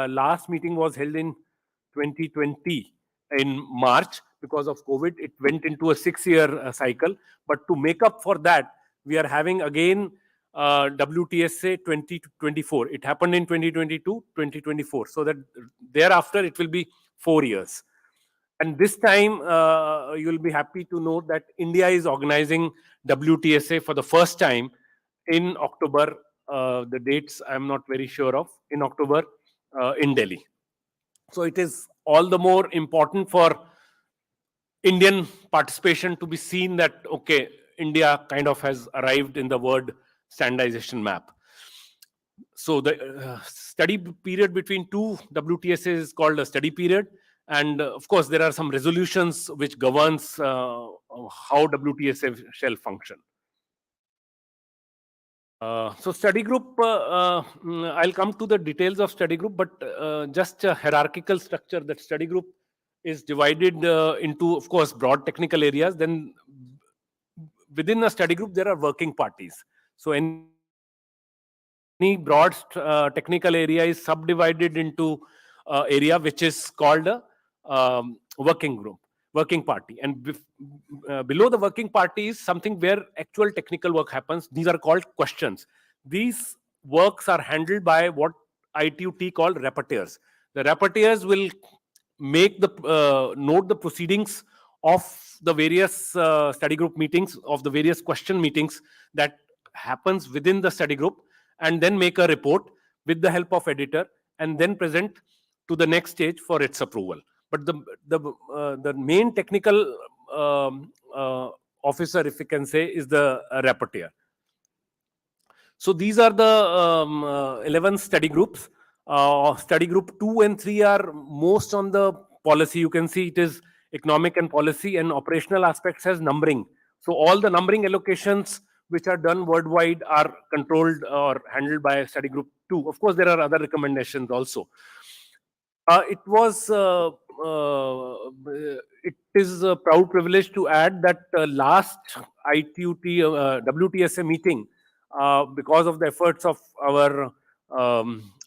last meeting was held in 2020 in March. Because of COVID, it went into a 6-year cycle. But to make up for that, we are having again WTSA 2024. It happened in 2022, 2024. So that thereafter it will be 4 years. And this time, you'll be happy to know that India is organizing WTSA for the first time in October. The dates I'm not very sure of. In October in Delhi. So it is all the more important for Indian participation to be seen that, okay, India kind of has arrived in the world standardization map. So the study period between two WTSAs is called a study period. And of course, there are some resolutions which governs how WTSA shall function. So study group, I'll come to the details of study group, but just a hierarchical structure. That study group is divided into, of course, broad technical areas. Then within a study group, there are working parties. So any broad technical area is subdivided into area which is called a working group, working party. And below the working party is something where actual technical work happens. These are called questions. These works are handled by what ITU-T called rapporteurs. The rapporteurs will make the note the proceedings of the various study group meetings, of the various question meetings that happens within the study group, and then make a report with the help of editor, and then present to the next stage for its approval. But the main technical officer, if you can say, is the rapporteur. So these are the 11 study groups. Study group 2 and 3 are most on the policy. You can see it is economic and policy, and operational aspects has numbering. So all the numbering allocations which are done worldwide are controlled or handled by study group 2. Of course, there are other recommendations also. It is a proud privilege to add that last ITU-T WTSA meeting, because of the efforts of our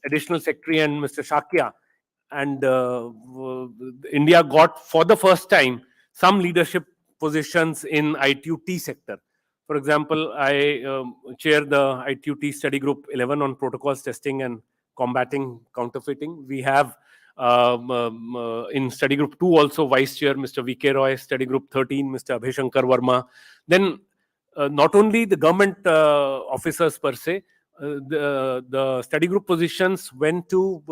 additional secretary and Mr. Shakya, and India got for the first time some leadership positions in ITU-T sector. For example, I chair the ITU-T study group 11 on protocols, testing and combating counterfeiting. We have in study group 2 also vice chair Mr. V.K. Roy, study group 13 Mr. Abhishankar Verma. Then not only the government officers per se, the study group positions went to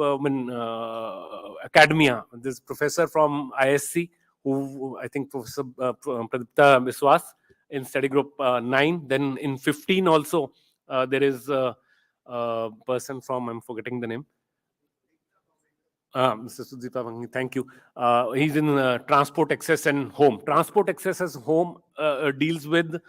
academia. This professor from ISC, who I think Professor Pradipta Biswas in study group 9. Then in 15 also there is a person from, I'm forgetting the name, Mr. Sudhita Bhangi, thank you. He's in transport access and home. Transport access as home deals with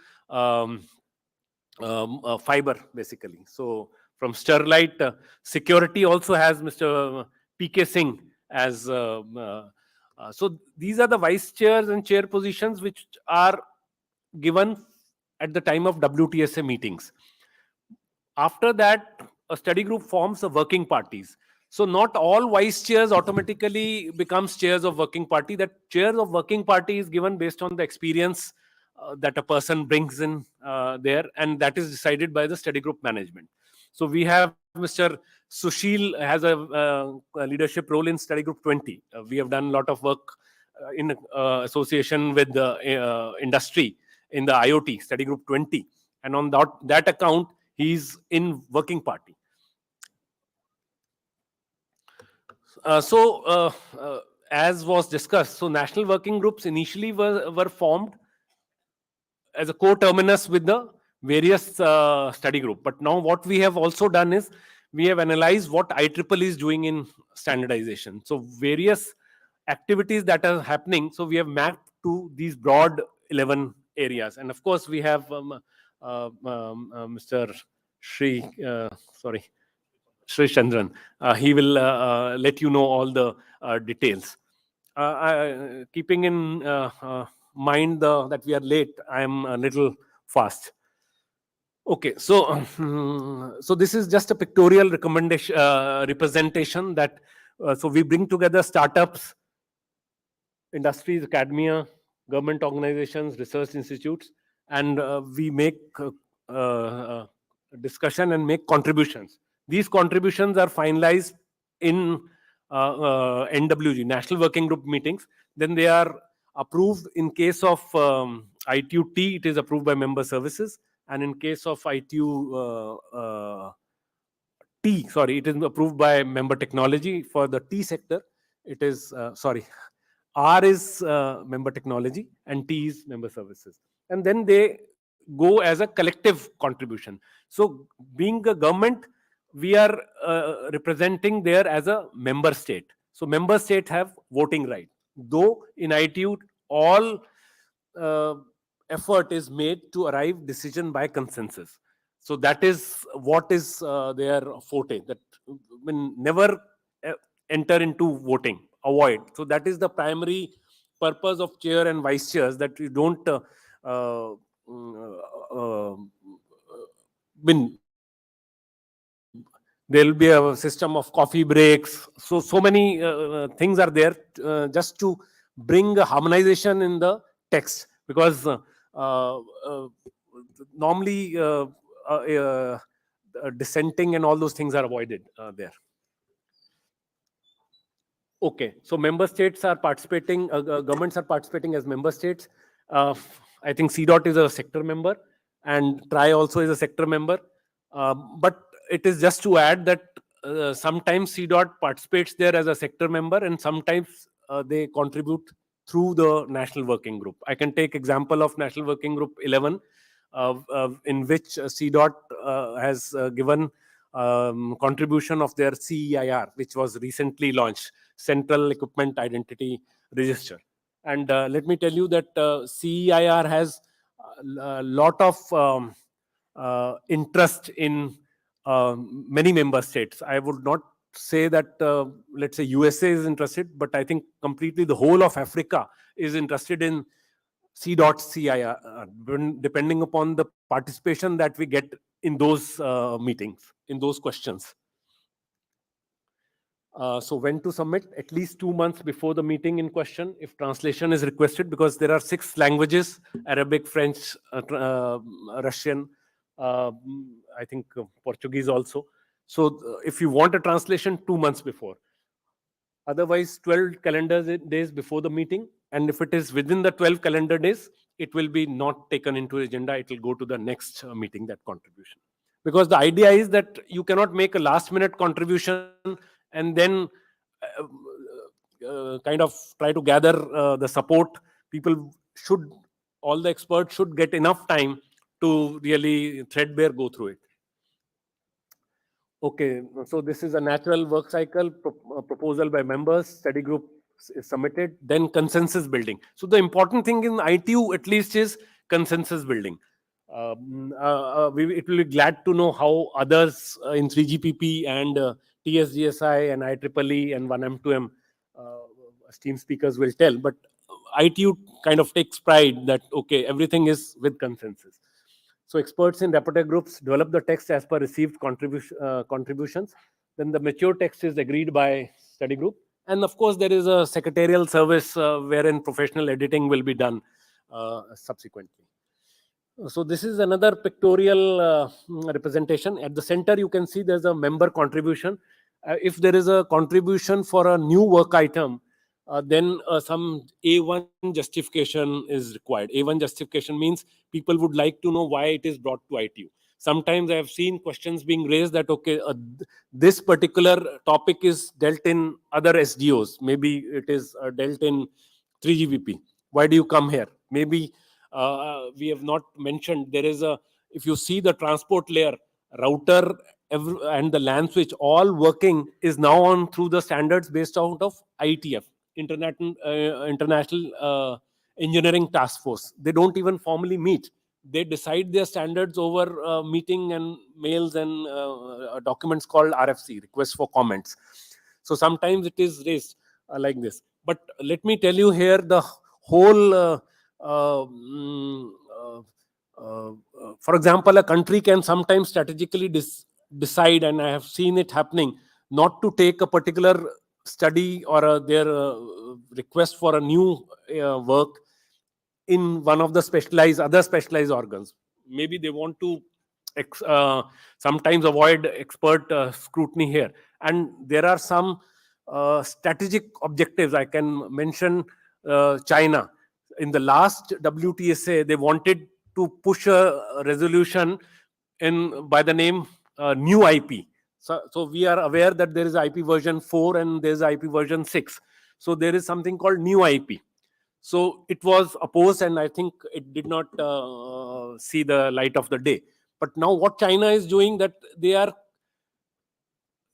fiber, basically. So from Sterlite, security also has Mr. P.K. Singh as. So these are the vice chairs and chair positions which are given at the time of WTSA meetings. After that, a study group forms the working parties. So not all vice chairs automatically becomes chairs of working party. That chairs of working party is given based on the experience that a person brings in there, and that is decided by the study group management. So we have Mr. Sushil has a leadership role in study group 20. We have done a lot of work in association with the industry in the IoT study group 20, and on that account he's in working party. As was discussed, so national working groups initially were formed as a co-terminus with the various study group. But now what we have also done is we have analyzed what IEEE is doing in standardization. So various activities that are happening, so we have mapped to these broad 11 areas. And of course we have Mr. Sri Chandran. He will let you know all the details. Keeping in mind that we are late, I am a little fast. Okay, so so this is just a pictorial recommendation representation that so we bring together startups, industries, academia, government organizations, research institutes, and we make discussion and make contributions. These contributions are finalized in NWG, National Working Group meetings. Then they are approved. In case of ITU-T, it is approved by member services. And in case of ITU T, sorry, it is approved by member technology. For the T sector, it is, R is member technology and T is member services. And then they go as a collective contribution. So being a government, we are representing there as a member state. So member states have voting right. Though in ITU, all effort is made to arrive decision by consensus. So that is what is their forte, that never enter into voting, avoid. So that is the primary purpose of chair and vice chairs, that you don't there will be a system of coffee breaks. So many things are there just to bring a harmonization in the text, because normally dissenting and all those things are avoided there. Okay, so member states are participating, governments are participating as member states. I think CDOT is a sector member and TRI also is a sector member. But it is just to add that sometimes CDOT participates there as a sector member, and sometimes they contribute through the National Working Group. I can take example of National Working Group 11, in which CDOT has given contribution of their CEIR, which was recently launched, Central Equipment Identity Register. And let me tell you that CEIR has a lot of interest in many member states. I would not say that, let's say, USA is interested, but I think completely the whole of Africa is interested in CEIR, depending upon the participation that we get in those meetings, in those questions. So when to submit? At least 2 months before the meeting in question, if translation is requested, because there are 6 languages: Arabic, French, Russian, I think Portuguese also. So if you want a translation, 2 months before. Otherwise, 12 calendar days before the meeting. And if it is within the 12 calendar days, it will be not taken into agenda. It will go to the next meeting, that contribution. Because the idea is that you cannot make a last minute contribution and then kind of try to gather the support. All the experts should get enough time to really threadbare go through it. Okay, so this is a natural work cycle, proposal by members, study group is submitted, then consensus building. So the important thing in ITU at least is consensus building. It will be glad to know how others in 3GPP and TSGSI and IEEE and 1M, 2M esteemed speakers will tell. But ITU kind of takes pride that, okay, everything is with consensus. So experts in rapporteur groups develop the text as per received contributions. Then the mature text is agreed by study group. And of course, there is a secretarial service wherein professional editing will be done subsequently. So this is another pictorial representation. At the center, you can see there's a member contribution. If there is a contribution for a new work item, then some A1 justification is required. A1 justification means people would like to know why it is brought to ITU. Sometimes I have seen questions being raised that, okay, this particular topic is dealt in other SDOs. Maybe it is dealt in 3GPP. Why do you come here? Maybe we have not mentioned, there is a, if you see the transport layer, router and the LAN switch all working is now on through the standards based out of IETF, International Engineering Task Force. They don't even formally meet. They decide their standards over meeting and mails and documents called RFC, request for comments. So sometimes it is raised like this. But let me tell you here, the whole for example, a country can sometimes strategically decide, and I have seen it happening, not to take a particular study or their request for a new work in one of the other specialized organs. Maybe they want to sometimes avoid expert scrutiny here. And there are some strategic objectives. I can mention China. In the last WTSA, they wanted to push a resolution by the name new IP. So we are aware that there is IP version 4 and there is IP version 6. So there is something called new IP. So it was opposed, and I think it did not see the light of the day. But now what China is doing, that they are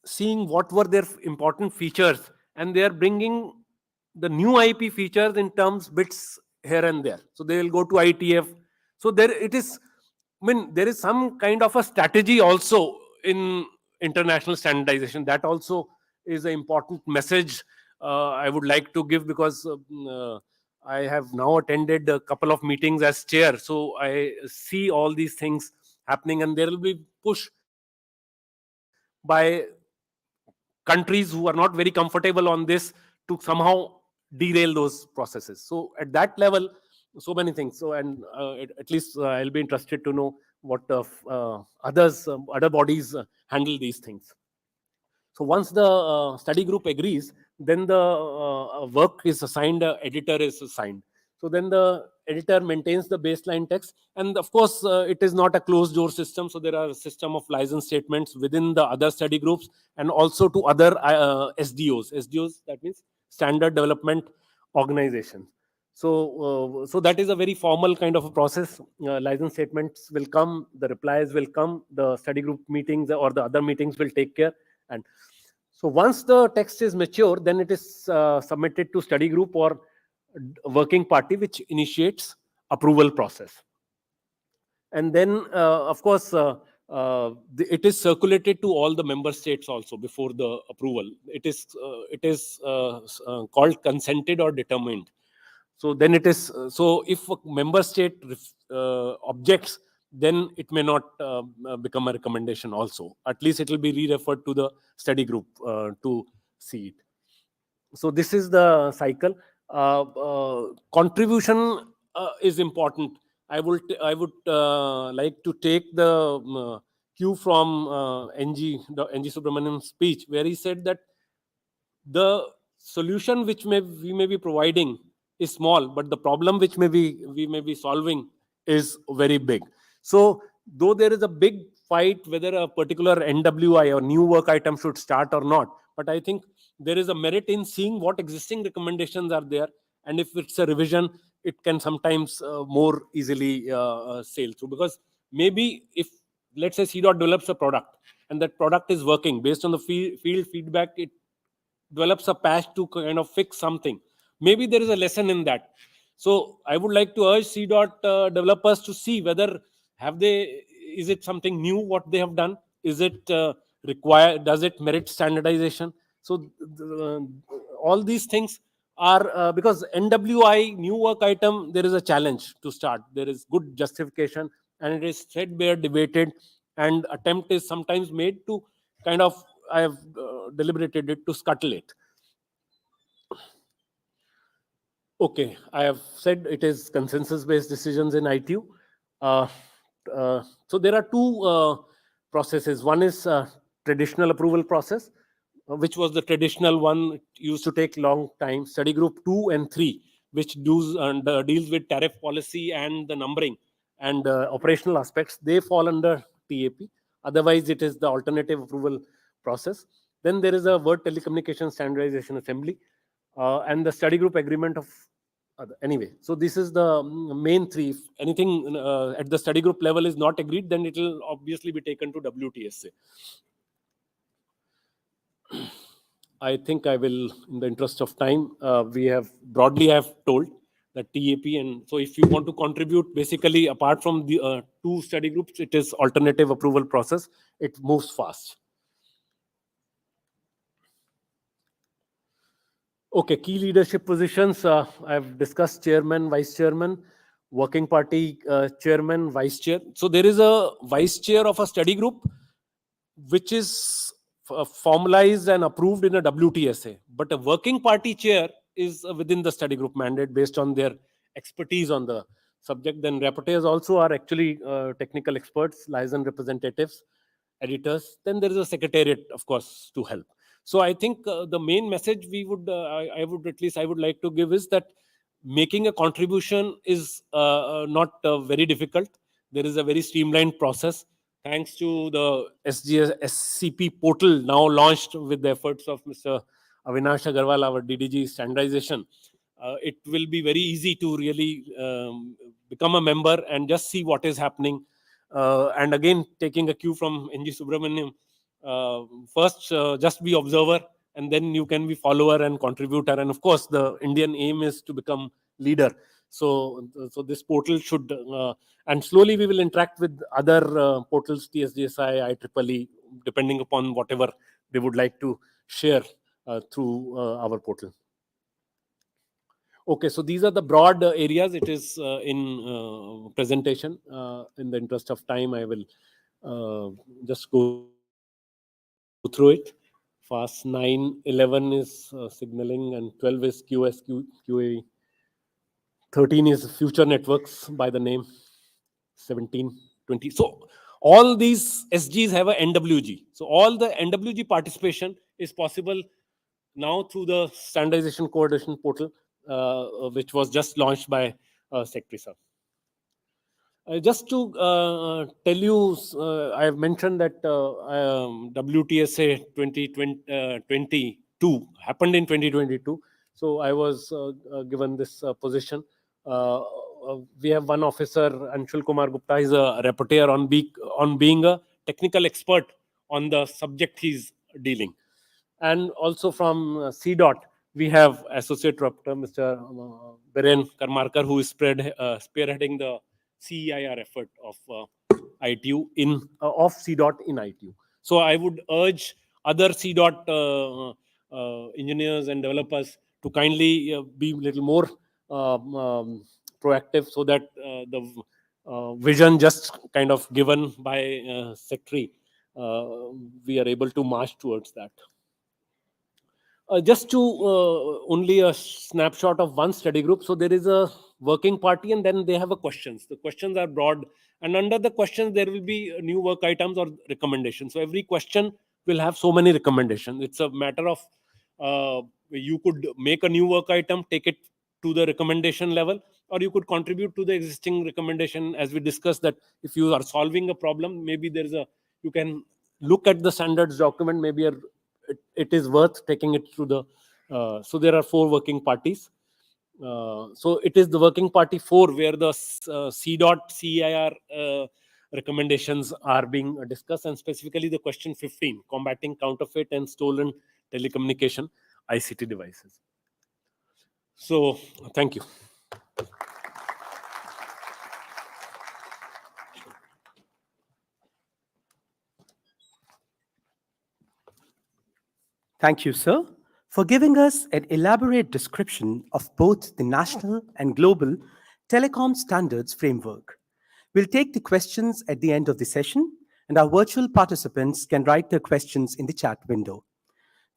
seeing what were their important features, and they are bringing the new IP features in terms bits here and there. So they will go to ITF. So there it is. I mean, there is some kind of a strategy also in international standardization. That also is an important message I would like to give, because I have now attended a couple of meetings as chair. So I see all these things happening, and there will be push by countries who are not very comfortable on this to somehow derail those processes. So at that level, so many things. So, and at least I'll be interested to know what other bodies handle these things. So once the study group agrees, then the work is assigned, editor is assigned. So then the editor maintains the baseline text. And of course, it is not a closed door system. So there are a system of license statements within the other study groups and also to other SDOs. SDOs, that means Standard Development Organizations. So that is a very formal kind of a process. License statements will come, the replies will come, the study group meetings or the other meetings will take care. And so once the text is mature, then it is submitted to study group or working party, which initiates approval process. And then, of course, it is circulated to all the member states also before the approval. It is called consented or determined. So then it is, so if a member state objects, then it may not become a recommendation also. At least it will be re-referred to the study group to see it. So this is the cycle. Contribution is important. I would like to take the cue from NG Subramanian's speech, where he said that the solution which we may be providing is small, but the problem which we may be solving is very big. So though there is a big fight whether a particular NWI or new work item should start or not, but I think there is a merit in seeing what existing recommendations are there, and if it's a revision, it can sometimes more easily sail through. Because maybe if, let's say, CDOT develops a product and that product is working based on the field feedback, it develops a patch to kind of fix something. Maybe there is a lesson in that. So I would like to urge CDOT developers to see whether is it something new what they have done? Is it required? Does it merit standardization? So all these things are because NWI, new work item, there is a challenge to start. There is good justification. and it is threadbare, debated, and attempt is sometimes made to kind of, I have deliberated it, to scuttle it. Okay, I have said it is consensus-based decisions in ITU. So there are two processes. One is traditional approval process, which was the traditional one. It used to take long time. Study group 2 and 3, which deals with tariff policy and the numbering and operational aspects, they fall under TAP. Otherwise, it is the alternative approval process. Then there is a word telecommunication standardization assembly, and the study group agreement of anyway. So this is the main three. If anything at the study group level is not agreed, then it will obviously be taken to WTSA. I think I will, in the interest of time, we have broadly have told that TAP, and so if you want to contribute, basically apart from the two study groups, it is alternative approval process. It moves fast. Okay, key leadership positions. I've discussed chairman, vice chairman, working party chairman, vice chair. So there is a vice chair of a study group, which is formalized and approved in a WTSA. But a working party chair is within the study group mandate based on their expertise on the subject. Then rapporteurs also are actually technical experts, liaison representatives, editors. Then there is a secretariat, of course, to help. So I think the main message we would, I would like to give is that making a contribution is not very difficult. There is a very streamlined process. Thanks to the SCP portal now launched with the efforts of Mr. Avinash Agarwal, our DDG standardization, it will be very easy to really become a member and just see what is happening. And again, taking a cue from NG Subramaniam, first just be observer, and then you can be follower and contributor. And of course, the Indian aim is to become leader. So this portal should, and slowly we will interact with other portals, TSGSI, IEEE, depending upon whatever they would like to share through our portal. Okay, so these are the broad areas. It is in presentation. In the interest of time, I will just go through it fast. 9, 11 is signaling, and 12 is QA. 13 is future networks by the name. 17, 20. So all these SGs have a NWG. So all the NWG participation is possible now through the standardization coordination portal, which was just launched by Secretary Sir. Just to tell you, I have mentioned that WTSA 2022 happened in 2022. So I was given this position. We have one officer, Anshul Kumar Gupta, is a rapporteur on being a technical expert on the subject he's dealing. And also from CDOT, we have Associate Rapporteur, Mr. Biren Karmarkar, who is spearheading the CEIR effort of ITU of CDOT in ITU. So I would urge other CDOT engineers and developers to kindly be a little more proactive, so that the vision just kind of given by Secretary, we are able to march towards that. Just to only a snapshot of one study group. So there is a working party, and then they have a questions. The questions are broad, and under the questions there will be new work items or recommendations. So every question will have so many recommendations. It's a matter of you could make a new work item, take it to the recommendation level, or you could contribute to the existing recommendation. As we discussed, that if you are solving a problem, maybe there is you can look at the standards document, maybe it is worth taking it to the so there are 4 working parties. So it is the working party 4 where the CDOT CEIR recommendations are being discussed, and specifically the question 15, combating counterfeit and stolen telecommunication ICT devices. So thank you. Thank you, sir, for giving us an elaborate description of both the national and global telecom standards framework. We'll take the questions at the end of the session, and our virtual participants can write their questions in the chat window.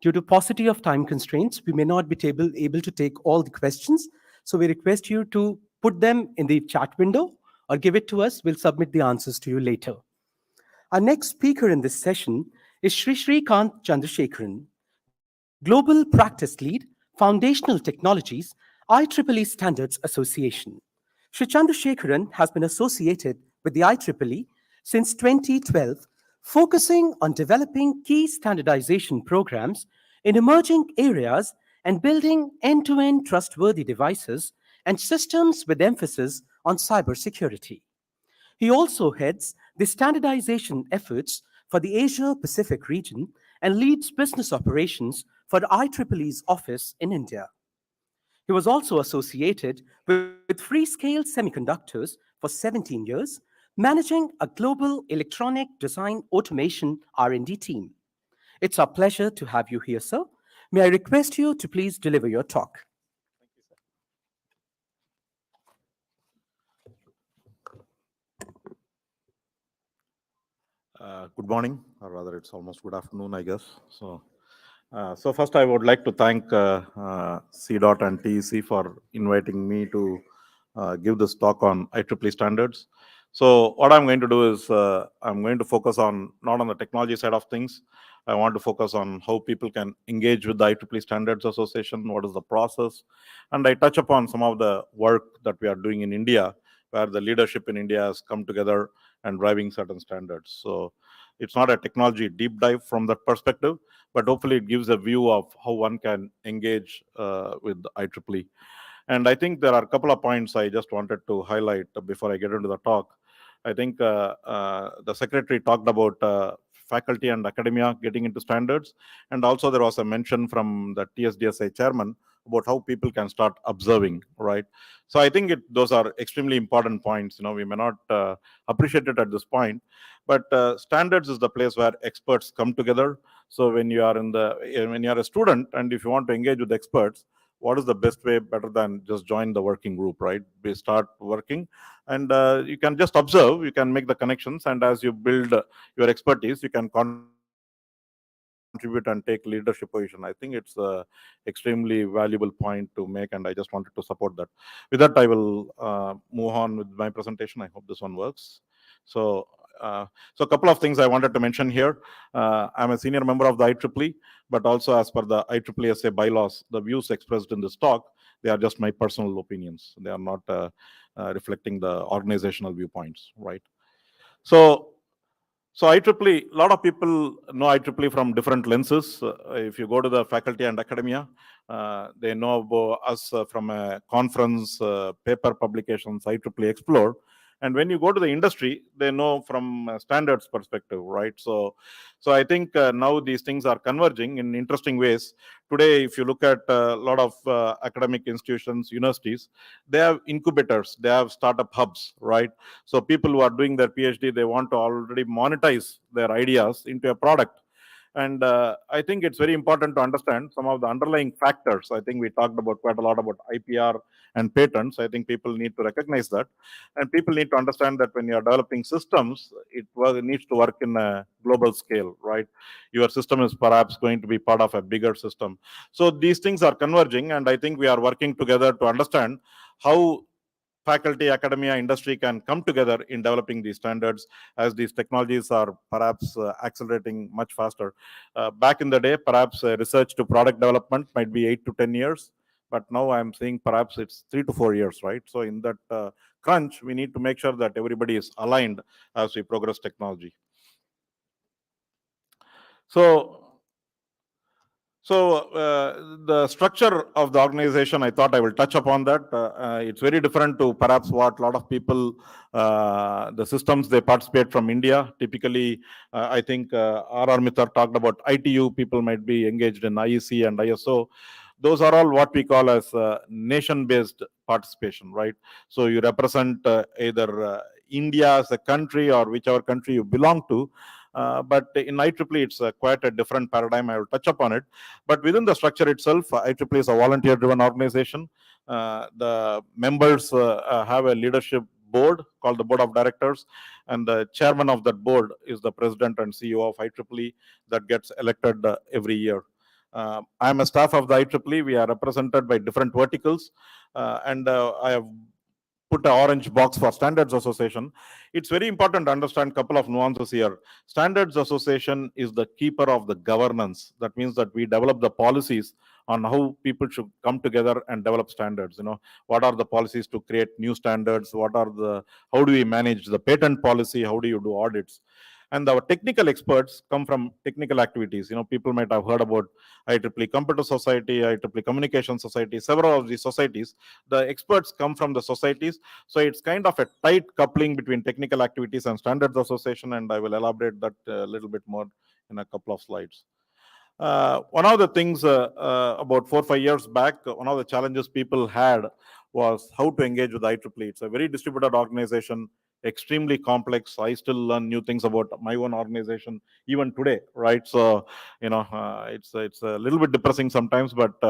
Due to paucity of time constraints, we may not be able to take all the questions, so we request you to put them in the chat window or give it to us. We'll submit the answers to you later. Our next speaker in this session is Shri Srikant Chandrasekharan, Global Practice Lead, Foundational Technologies, IEEE Standards Association. Shri Chandrasekharan has been associated with the IEEE since 2012, focusing on developing key standardization programs in emerging areas and building end-to-end trustworthy devices and systems with emphasis on cybersecurity. He also heads the standardization efforts for the Asia-Pacific region and leads business operations for the IEEE's office in India. He was also associated with Freescale Semiconductors for 17 years, managing a global electronic design automation R&D team. It's our pleasure to have you here, sir. May I request you to please deliver your talk? Good morning, or rather it's almost good afternoon, I guess. So first I would like to thank CDOT and TEC for inviting me to give this talk on IEEE standards. So what I'm going to do is I'm going to focus on not on the technology side of things. I want to focus on how people can engage with the IEEE Standards Association, what is the process, and I touch upon some of the work that we are doing in India, where the leadership in India has come together and driving certain standards. So it's not a technology deep dive from that perspective, but hopefully it gives a view of how one can engage with the IEEE. And I think there are a couple of points I just wanted to highlight before I get into the talk. I think the secretary talked about faculty and academia getting into standards, and also there was a mention from the TSDSA chairman about how people can start observing, right? So I think those are extremely important points. We may not appreciate it at this point, but standards is the place where experts come together. So when you are when you are a student and if you want to engage with experts, what is the best way better than just join the working group, right? We start working and you can just observe, you can make the connections, and as you build your expertise, you can contribute and take leadership position. I think it's a extremely valuable point to make, and I just wanted to support that. With that, I will move on with my presentation. I hope this one works. So a couple of things I wanted to mention here. I'm a senior member of the IEEE, but also as per the IEEE bylaws, the views expressed in this talk, they are just my personal opinions. They are not reflecting the organizational viewpoints, right? So IEEE, a lot of people know IEEE from different lenses. If you go to the faculty and academia, they know about us from a conference, paper publications, IEEE Explore. And when you go to the industry, they know from a standards perspective, right? So I think now these things are converging in interesting ways. Today, if you look at a lot of academic institutions, universities, they have incubators, they have startup hubs, right? So people who are doing their PhD, they want to already monetize their ideas into a product. And I think it's very important to understand some of the underlying factors. I think we talked about quite a lot about IPR and patents. I think people need to recognize that. And people need to understand that when you're developing systems, it needs to work in a global scale, right? Your system is perhaps going to be part of a bigger system. So these things are converging, and I think we are working together to understand how faculty, academia, industry can come together in developing these standards as these technologies are perhaps accelerating much faster. Back in the day, perhaps research to product development might be 8 to 10 years, but now I'm seeing perhaps it's 3 to 4 years, right? So in that crunch, we need to make sure that everybody is aligned as we progress technology. So the structure of the organization, I thought I will touch upon that. It's very different to perhaps what a lot of people, the systems they participate from India. Typically, I think R.R. Mithar talked about ITU, people might be engaged in IEC and ISO. Those are all what we call as nation-based participation, right? So you represent either India as a country or whichever country you belong to. But in IEEE, it's quite a different paradigm. I will touch upon it. But within the structure itself, IEEE is a volunteer-driven organization. The members have a leadership board called the Board of Directors, and the chairman of that board is the president and CEO of IEEE that gets elected every year. I'm a staff of the IEEE. We are represented by different verticals, and I have put an orange box for Standards Association. It's very important to understand a couple of nuances here. Standards Association is the keeper of the governance. That means that we develop the policies on how people should come together and develop standards. What are the policies to create new standards? How do we manage the patent policy? How do you do audits? And our technical experts come from technical activities. People might have heard about IEEE Computer Society, IEEE Communication Society, several of these societies. The experts come from the societies. So it's kind of a tight coupling between technical activities and Standards Association, and I will elaborate that a little bit more in a couple of slides. One of the things about 4 or 5 years back, one of the challenges people had was how to engage with IEEE. It's a very distributed organization, extremely complex. I still learn new things about my own organization even today, right? So it's a little bit depressing sometimes, but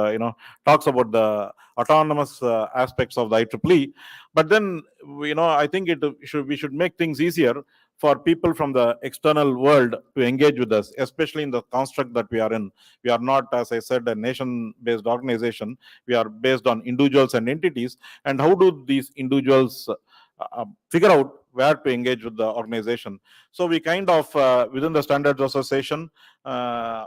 talks about the autonomous aspects of the IEEE. But then I think we should make things easier for people from the external world to engage with us, especially in the construct that we are in. We are not, as I said, a nation-based organization. We are based on individuals and entities. And how do these individuals figure out where to engage with the organization? So we kind of, within the Standards Association,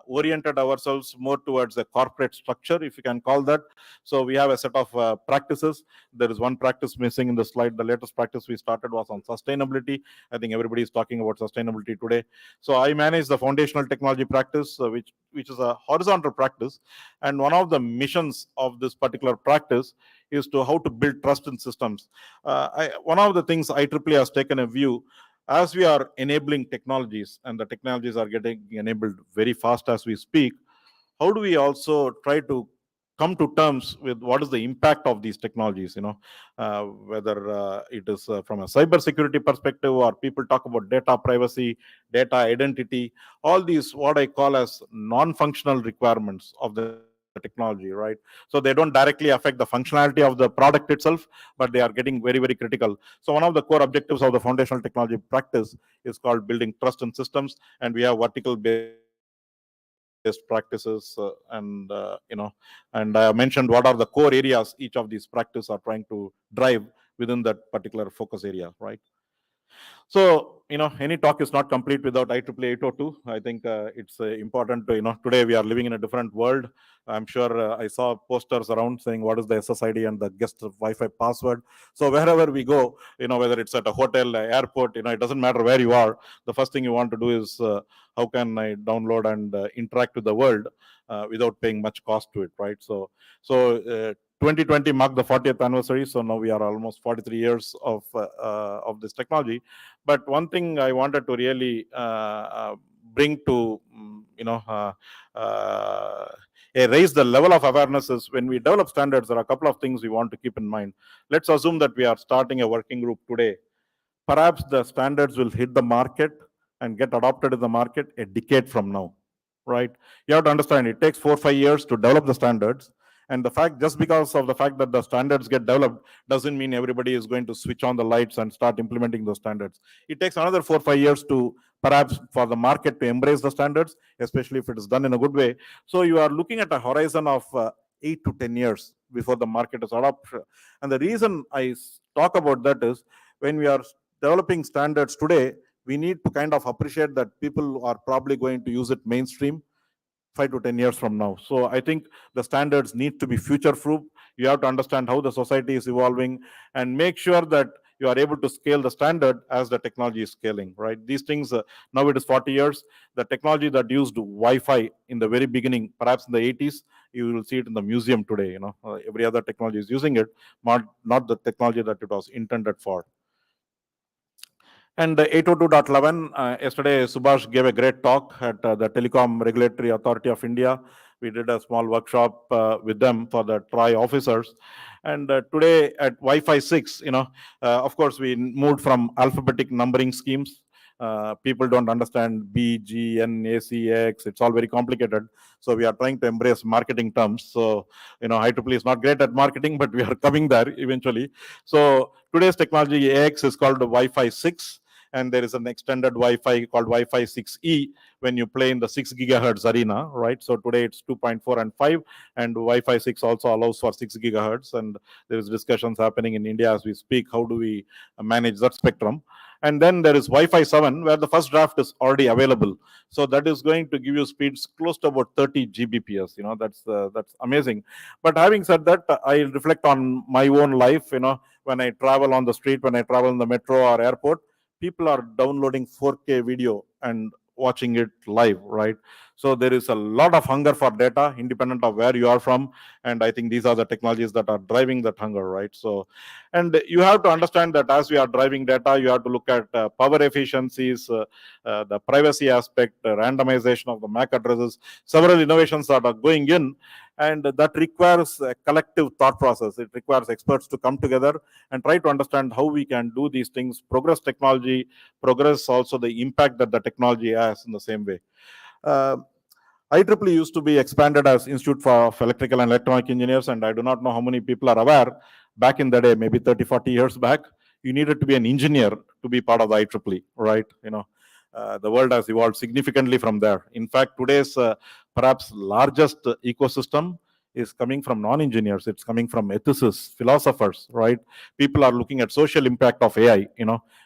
oriented ourselves more towards a corporate structure, if you can call that. So we have a set of practices. There is one practice missing in the slide. The latest practice we started was on sustainability. I think everybody is talking about sustainability today. So I manage the foundational technology practice, which is a horizontal practice. And one of the missions of this particular practice is to how to build trust in systems. One of the things IEEE has taken a view, as we are enabling technologies, and the technologies are getting enabled very fast as we speak, how do we also try to come to terms with what is the impact of these technologies, whether it is from a cyber security perspective, or people talk about data privacy, data identity, all these what I call as non-functional requirements of the technology, right? So they don't directly affect the functionality of the product itself, but they are getting very, very critical. So one of the core objectives of the foundational technology practice is called building trust in systems, and we have vertical based practices, and I have mentioned what are the core areas each of these practices are trying to drive within that particular focus area, right? So, any talk is not complete without IEEE 802. I think it's important to, today we are living in a different world. I'm sure I saw posters around saying what is the SSID and the guest Wi-Fi password. So wherever we go, whether it's at a hotel, airport, it doesn't matter where you are. The first thing you want to do is how can I download and interact with the world without paying much cost to it, right? So 2020 marked the 40th anniversary, so now we are almost 43 years of this technology. But one thing I wanted to really bring to raise the level of awareness is when we develop standards, there are a couple of things we want to keep in mind. Let's assume that we are starting a working group today. Perhaps the standards will hit the market and get adopted in the market a decade from now, right? You have to understand it takes 4 or 5 years to develop the standards. And just because of the fact that the standards get developed doesn't mean everybody is going to switch on the lights and start implementing those standards. It takes another 4 or 5 years to perhaps for the market to embrace the standards, especially if it is done in a good way. So you are looking at a horizon of 8 to 10 years before the market is adopted. And the reason I talk about that is when we are developing standards today, we need to kind of appreciate that people are probably going to use it mainstream 5 to 10 years from now. So I think the standards need to be future-proof. You have to understand how the society is evolving and make sure that you are able to scale the standard as the technology is scaling, right? These things, now it is 40 years. The technology that used Wi-Fi in the very beginning, perhaps in the 80s, you will see it in the museum today. Every other technology is using it, not the technology that it was intended for. And 802.11, yesterday Subhash gave a great talk at the Telecom Regulatory Authority of India. We did a small workshop with them for the TRAI officers. And today at Wi-Fi 6, of course, we moved from alphabetic numbering schemes. People don't understand B, G, N, A, C, X. It's all very complicated. So we are trying to embrace marketing terms. So, IEEE is not great at marketing, but we are coming there eventually. So today's technology AX is called Wi-Fi 6. And there is an extended Wi-Fi called Wi-Fi 6E when you play in the 6 gigahertz arena, right? So today it's 2.4 and 5, and Wi-Fi 6 also allows for 6 gigahertz. And there is discussions happening in India as we speak. How do we manage that spectrum? And then there is Wi-Fi 7, where the first draft is already available. So that is going to give you speeds close to about 30 Gbps. That's amazing. But having said that, I reflect on my own life. When I travel on the street, when I travel in the metro or airport, people are downloading 4K video and watching it live, right? So there is a lot of hunger for data, independent of where you are from. And I think these are the technologies that are driving that hunger, right? So, and you have to understand that as we are driving data, you have to look at power efficiencies, the privacy aspect, randomization of the MAC addresses, several innovations that are going in. And that requires a collective thought process. It requires experts to come together and try to understand how we can do these things, progress technology, progress also the impact that the technology has in the same way. IEEE used to be expanded as Institute of Electrical and Electronic Engineers, and I do not know how many people are aware. Back in the day, maybe 30, 40 years back, you needed to be an engineer to be part of the IEEE, right? The world has evolved significantly from there. In fact, today's perhaps largest ecosystem is coming from non-engineers. It's coming from ethicists, philosophers, right? People are looking at social impact of AI,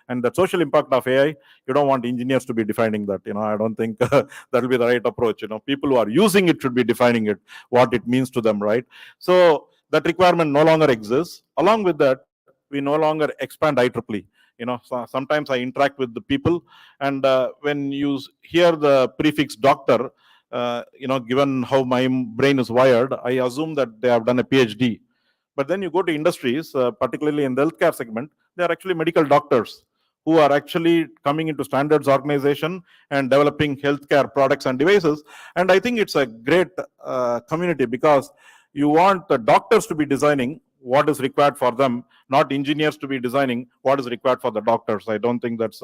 and the social impact of AI, you don't want engineers to be defining that. I don't think that will be the right approach. People who are using it should be defining it, what it means to them, right? So that requirement no longer exists. Along with that, we no longer expand IEEE. Sometimes I interact with the people, and when you hear the prefix doctor, given how my brain is wired, I assume that they have done a PhD. But then you go to industries, particularly in the healthcare segment, they are actually medical doctors who are actually coming into standards organization and developing healthcare products and devices. And I think it's a great community, because you want the doctors to be designing what is required for them, not engineers to be designing what is required for the doctors. I don't think that's,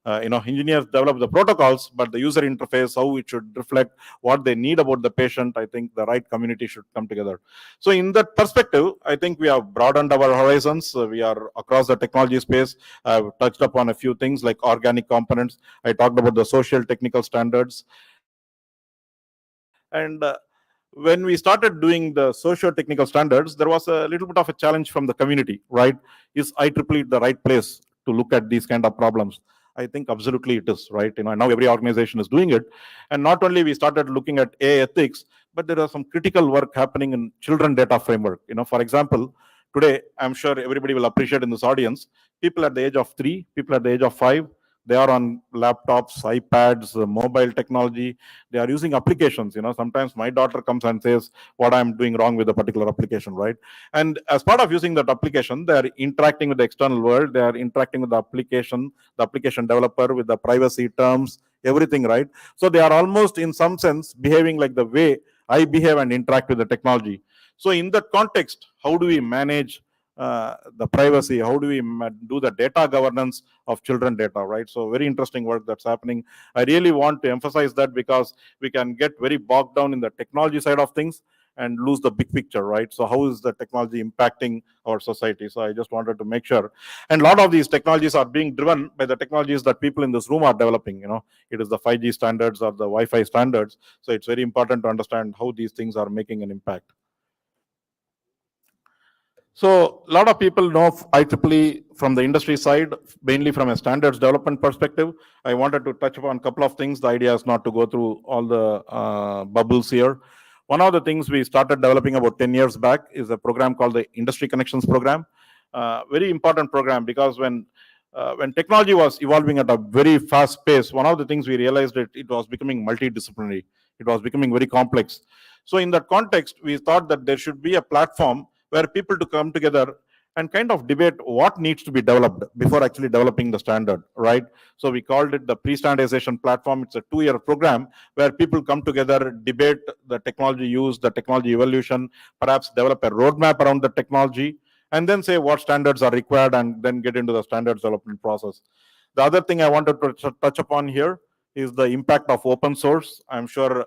engineers develop the protocols, but the user interface, how it should reflect what they need about the patient, I think the right community should come together. So in that perspective, I think we have broadened our horizons. We are across the technology space. I've touched upon a few things like organic components. I talked about the social technical standards. And when we started doing the socio-technical standards, there was a little bit of a challenge from the community, right? Is IEEE the right place to look at these kind of problems? I think absolutely it is, right? And now every organization is doing it. And not only we started looking at AI ethics, but there are some critical work happening in children data framework. For example, today, I'm sure everybody will appreciate in this audience, people at the age of 3, people at the age of 5, they are on laptops, iPads, mobile technology. They are using applications. Sometimes my daughter comes and says what I'm doing wrong with a particular application, right? And as part of using that application, they are interacting with the external world. They are interacting with the application developer, with the privacy terms, everything, right? So they are almost in some sense behaving like the way I behave and interact with the technology. So in that context, how do we manage the privacy? How do we do the data governance of children data, right? So very interesting work that's happening. I really want to emphasize that, because we can get very bogged down in the technology side of things and lose the big picture, right? So how is the technology impacting our society? So I just wanted to make sure. And a lot of these technologies are being driven by the technologies that people in this room are developing. It is the 5G standards or the Wi-Fi standards. So it's very important to understand how these things are making an impact. So a lot of people know IEEE from the industry side, mainly from a standards development perspective. I wanted to touch upon a couple of things. The idea is not to go through all the bubbles here. One of the things we started developing about 10 years back is a program called the Industry Connections Program. Very important program, because when technology was evolving at a very fast pace, one of the things we realized that it was becoming multidisciplinary. It was becoming very complex. So in that context, we thought that there should be a platform where people to come together and kind of debate what needs to be developed before actually developing the standard, right? So we called it the pre-standardization platform. It's a 2-year program where people come together, debate the technology use, the technology evolution, perhaps develop a roadmap around the technology, and then say what standards are required, and then get into the standards development process. The other thing I wanted to touch upon here is the impact of open source. I'm sure,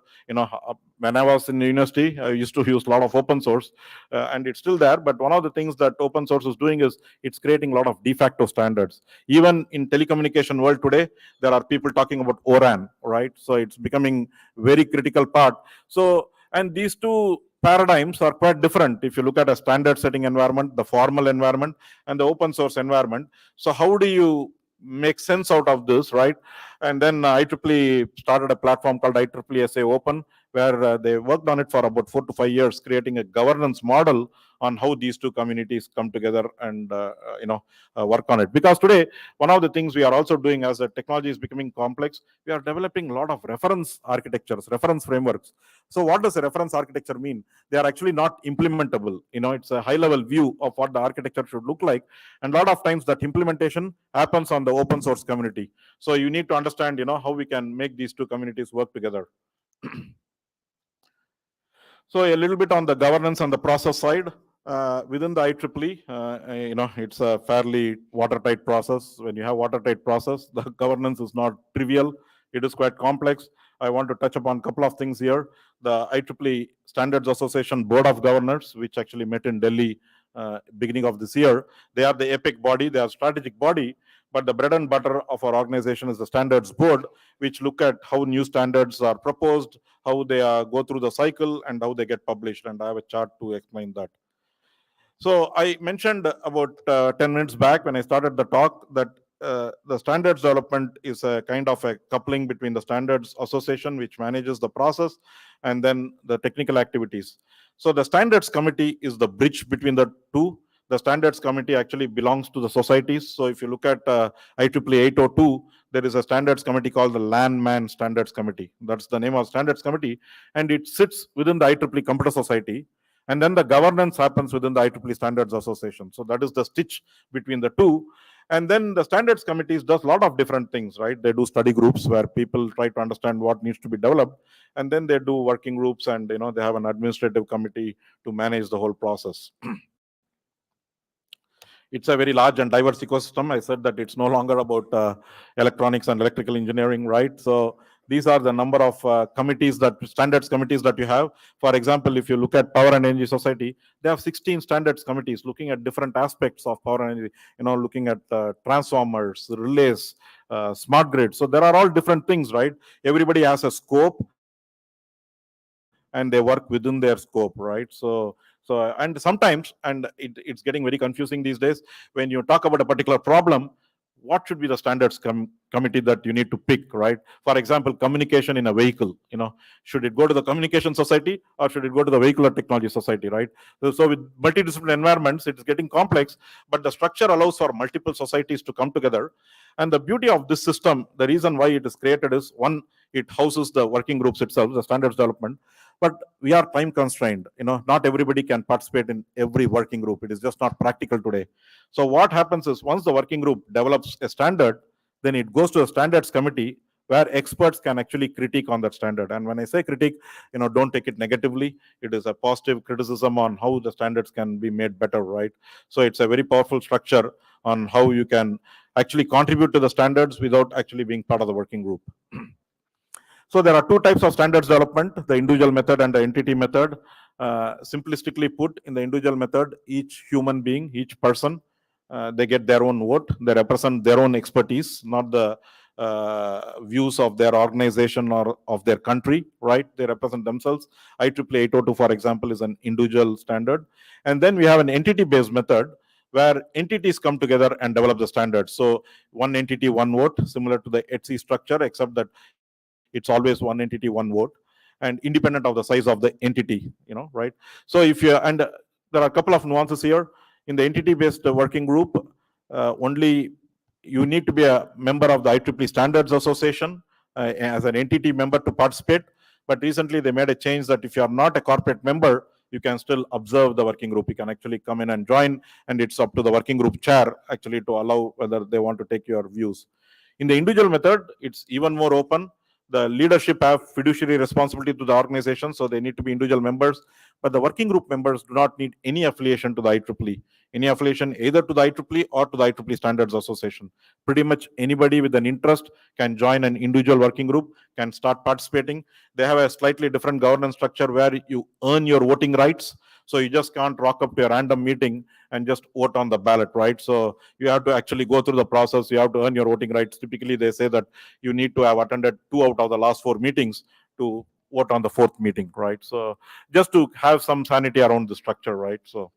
when I was in university, I used to use a lot of open source, and it's still there. But one of the things that open source is doing is it's creating a lot of de facto standards. Even in telecommunication world today, there are people talking about ORAN, right? So it's becoming very critical part. So, and these two paradigms are quite different. If you look at a standard setting environment, the formal environment, and the open source environment. So how do you make sense out of this, right? And then IEEE started a platform called IEEE SA Open, where they worked on it for about 4 to 5 years, creating a governance model on how these two communities come together and work on it. Because today, one of the things we are also doing as the technology is becoming complex, we are developing a lot of reference architectures, reference frameworks. So what does a reference architecture mean? They are actually not implementable. It's a high-level view of what the architecture should look like. And a lot of times that implementation happens on the open source community. So you need to understand, how we can make these two communities work together. So a little bit on the governance and the process side. Within the IEEE, it's a fairly watertight process. When you have watertight process, the governance is not trivial. It is quite complex. I want to touch upon a couple of things here. The IEEE Standards Association Board of Governors, which actually met in Delhi beginning of this year. They are the epic body, they are strategic body, but the bread and butter of our organization is the standards board, which look at how new standards are proposed, how they go through the cycle, and how they get published. And I have a chart to explain that. So I mentioned about 10 minutes back when I started the talk that the standards development is a kind of a coupling between the standards association, which manages the process, and then the technical activities. So the standards committee is the bridge between the two. The standards committee actually belongs to the societies. So if you look at IEEE 802, there is a standards committee called the Landman Standards Committee. That's the name of standards committee, and it sits within the IEEE Computer Society. And then the governance happens within the IEEE Standards Association. So that is the stitch between the two. And then the standards committees does a lot of different things, right? They do study groups where people try to understand what needs to be developed. And then they do working groups, and they have an administrative committee to manage the whole process. It's a very large and diverse ecosystem. I said that it's no longer about electronics and electrical engineering, right? So these are the number of committees, standards committees that you have. For example, if you look at Power and Energy Society, they have 16 standards committees looking at different aspects of power and energy, looking at transformers, relays, smart grid. So there are all different things, right? Everybody has a scope, and they work within their scope, right? So and sometimes, and it's getting very confusing these days, when you talk about a particular problem, what should be the standards committee that you need to pick, right? For example, communication in a vehicle, should it go to the communication society or should it go to the vehicular technology society, right? So with multidisciplinary environments, it's getting complex, but the structure allows for multiple societies to come together. And the beauty of this system, the reason why it is created is, one, it houses the working groups itself, the standards development. But we are time constrained. Not everybody can participate in every working group. It is just not practical today. So what happens is, once the working group develops a standard, then it goes to a standards committee where experts can actually critique on that standard. And when I say critique, don't take it negatively. It is a positive criticism on how the standards can be made better, right? So it's a very powerful structure on how you can actually contribute to the standards without actually being part of the working group. So there are two types of standards development, the individual method and the entity method. Simplistically put, in the individual method, each human being, each person, they get their own vote. They represent their own expertise, not the views of their organization or of their country, right? They represent themselves. IEEE 802, for example, is an individual standard. And then we have an entity-based method where entities come together and develop the standards. So one entity, one vote, similar to the ETSI structure, except that it's always one entity, one vote, and independent of the size of the entity, right? So and there are a couple of nuances here. In the entity-based working group, only you need to be a member of the IEEE Standards Association as an entity member to participate. But recently they made a change that if you are not a corporate member, you can still observe the working group. You can actually come in and join, and it's up to the working group chair actually to allow whether they want to take your views. In the individual method, it's even more open. The leadership have fiduciary responsibility to the organization, so they need to be individual members. But the working group members do not need any affiliation to the IEEE, any affiliation either to the IEEE or to the IEEE Standards Association. Pretty much anybody with an interest can join an individual working group, can start participating. They have a slightly different governance structure where you earn your voting rights. So you just can't rock up to a random meeting and just vote on the ballot, right? So you have to actually go through the process. You have to earn your voting rights. Typically, they say that you need to have attended 2 out of the last 4 meetings to vote on the 4th meeting, right? So just to have some sanity around the structure, right? So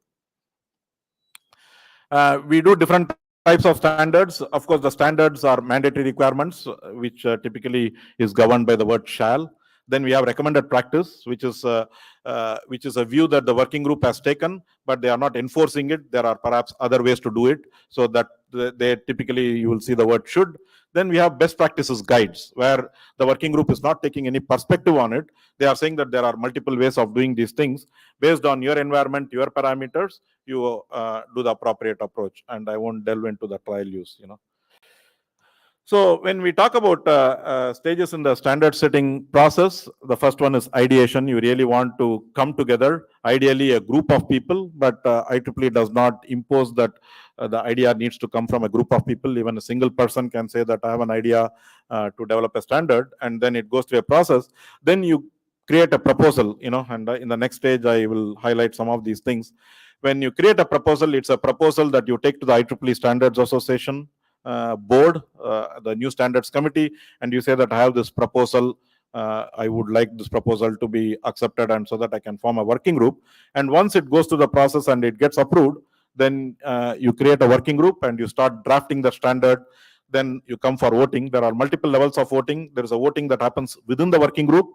we do different types of standards. Of course, the standards are mandatory requirements, which typically is governed by the word shall. Then we have recommended practice, which is a view that the working group has taken, but they are not enforcing it. There are perhaps other ways to do it, so that they typically, you will see the word should. Then we have best practices guides, where the working group is not taking any perspective on it. They are saying that there are multiple ways of doing these things. Based on your environment, your parameters, you do the appropriate approach. And I won't delve into the trial use, So when we talk about stages in the standard setting process, the first one is ideation. You really want to come together, ideally a group of people, but IEEE does not impose that the idea needs to come from a group of people. Even a single person can say that I have an idea to develop a standard, and then it goes through a process. Then you create a proposal, and in the next stage, I will highlight some of these things. When you create a proposal, it's a proposal that you take to the IEEE Standards Association board, the new standards committee, and you say that I have this proposal. I would like this proposal to be accepted, and so that I can form a working group. And once it goes to the process and it gets approved, then you create a working group and you start drafting the standard. Then you come for voting. There are multiple levels of voting. There is a voting that happens within the working group.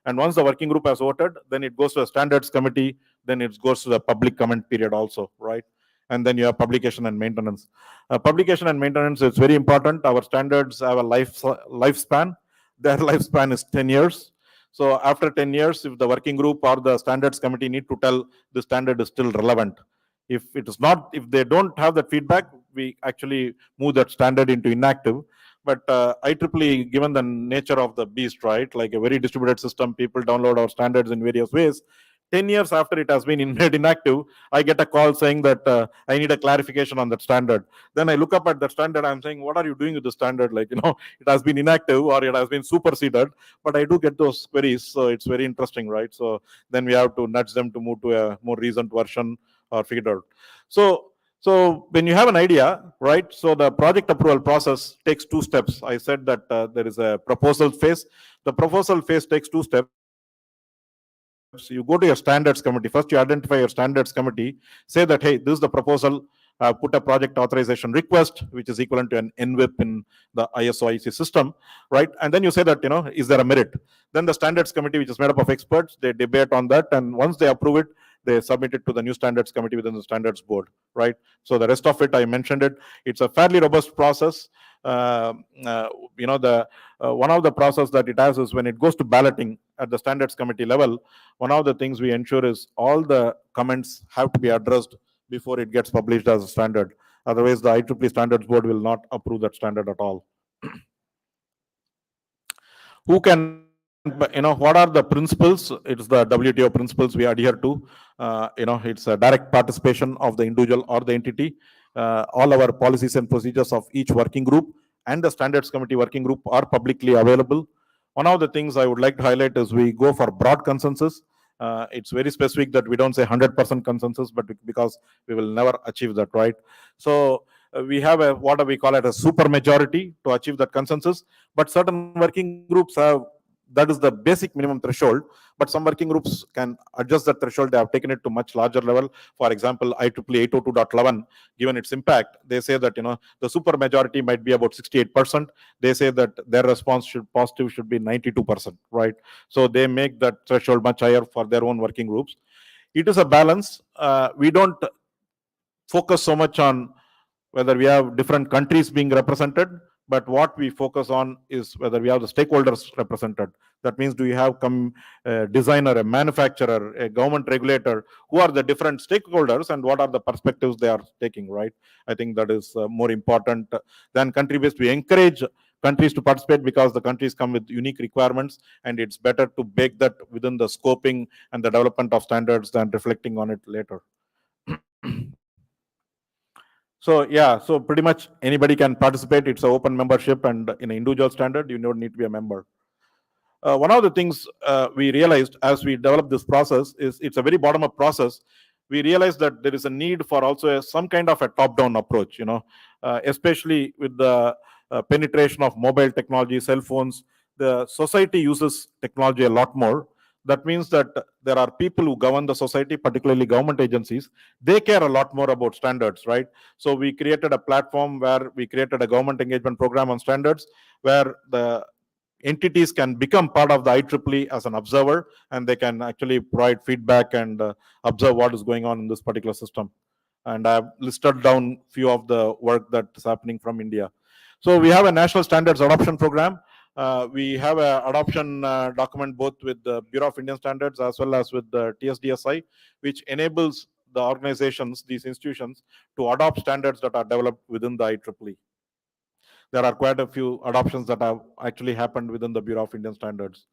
And once the working group has voted, then it goes to a standards committee. Then it goes to the public comment period also, right? And then you have publication and maintenance. Publication and maintenance is very important. Our standards have a lifespan. Their lifespan is 10 years. So after 10 years, if the working group or the standards committee need to tell the standard is still relevant. If it is not, if they don't have that feedback, we actually move that standard into inactive. But IEEE, given the nature of the beast, right, like a very distributed system, people download our standards in various ways. 10 years after it has been made inactive, I get a call saying that I need a clarification on that standard. Then I look up at that standard, I'm saying, what are you doing with the standard? Like, it has been inactive or it has been superseded, but I do get those queries. So it's very interesting, right? So then we have to nudge them to move to a more recent version or figure it out. So when you have an idea, right, so the project approval process takes 2 steps. I said that there is a proposal phase. The proposal phase takes 2 steps. You go to your standards committee. First, you identify your standards committee. Say that, hey, this is the proposal. Put a project authorization request, which is equivalent to an NWIP in the ISO IEC system, right? And then you say that, is there a merit? Then the standards committee, which is made up of experts, they debate on that. And once they approve it, they submit it to the new standards committee within the standards board, right? So the rest of it, I mentioned it. It's a fairly robust process. One of the process that it has is when it goes to balloting at the standards committee level, one of the things we ensure is all the comments have to be addressed before it gets published as a standard. Otherwise, the IEEE Standards Board will not approve that standard at all. Who can, what are the principles? It's the WTO principles we adhere to. It's a direct participation of the individual or the entity. All our policies and procedures of each working group and the standards committee working group are publicly available. One of the things I would like to highlight is we go for broad consensus. It's very specific that we don't say 100% consensus, but because we will never achieve that, right? So we have what we call it a super majority to achieve that consensus, but certain working groups have, that is the basic minimum threshold, but some working groups can adjust that threshold. They have taken it to much larger level. For example, IEEE 802.11, given its impact, they say that the super majority might be about 68%. They say that their response positive should be 92%, right? So they make that threshold much higher for their own working groups. It is a balance. We don't focus so much on whether we have different countries being represented, but what we focus on is whether we have the stakeholders represented. That means, do you have a designer, a manufacturer, a government regulator? Who are the different stakeholders and what are the perspectives they are taking, right? I think that is more important than country-based. We encourage countries to participate because the countries come with unique requirements, and it's better to bake that within the scoping and the development of standards than reflecting on it later. So yeah, so pretty much anybody can participate. It's an open membership, and in an individual standard, you don't need to be a member. One of the things we realized as we developed this process is it's a very bottom-up process. We realized that there is a need for also some kind of a top-down approach, especially with the penetration of mobile technology, cell phones. The society uses technology a lot more. That means that there are people who govern the society, particularly government agencies. They care a lot more about standards, right? So we created a platform where we created a government engagement program on standards, where the entities can become part of the IEEE as an observer, and they can actually provide feedback and observe what is going on in this particular system. And I've listed down few of the work that is happening from India. So we have a national standards adoption program. We have an adoption document both with the Bureau of Indian Standards as well as with the TSDSI, which enables the organizations, these institutions, to adopt standards that are developed within the IEEE. There are quite a few adoptions that have actually happened within the Bureau of Indian Standards.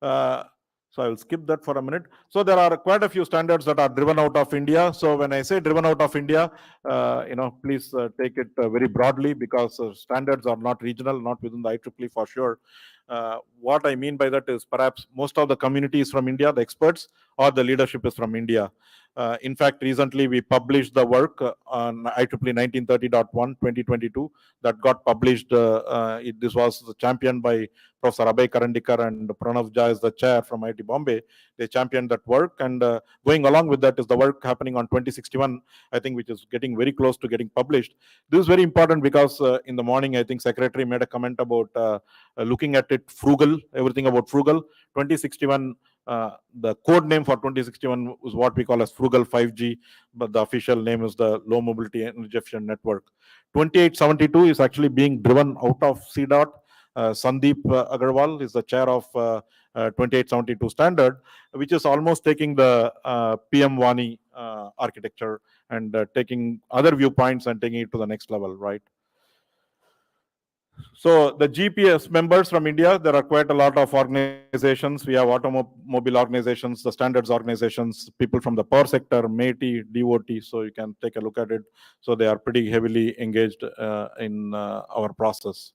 So I will skip that for a minute. So there are quite a few standards that are driven out of India. So when I say driven out of India, please take it very broadly, because standards are not regional, not within the IEEE for sure. What I mean by that is perhaps most of the community is from India, the experts, or the leadership is from India. In fact, recently we published the work on IEEE 1930.1 2022 that got published. This was championed by Professor Abhay Karandikar and Pranav Jha is the chair from IIT Bombay. They championed that work, and going along with that is the work happening on 2061, I think, which is getting very close to getting published. This is very important because in the morning, I think Secretary made a comment about looking at it frugal, everything about frugal. 2061, the code name for 2061 is what we call as Frugal 5G, but the official name is the Low Mobility Energy Efficient Network. 2872 is actually being driven out of CDOT. Sandeep Agarwal is the chair of 2872 standard, which is almost taking the PM Wani architecture and taking other viewpoints and taking it to the next level, right? So the GPS members from India, there are quite a lot of organizations. We have automobile organizations, the standards organizations, people from the power sector, METI, DOT, so you can take a look at it. So they are pretty heavily engaged in our process.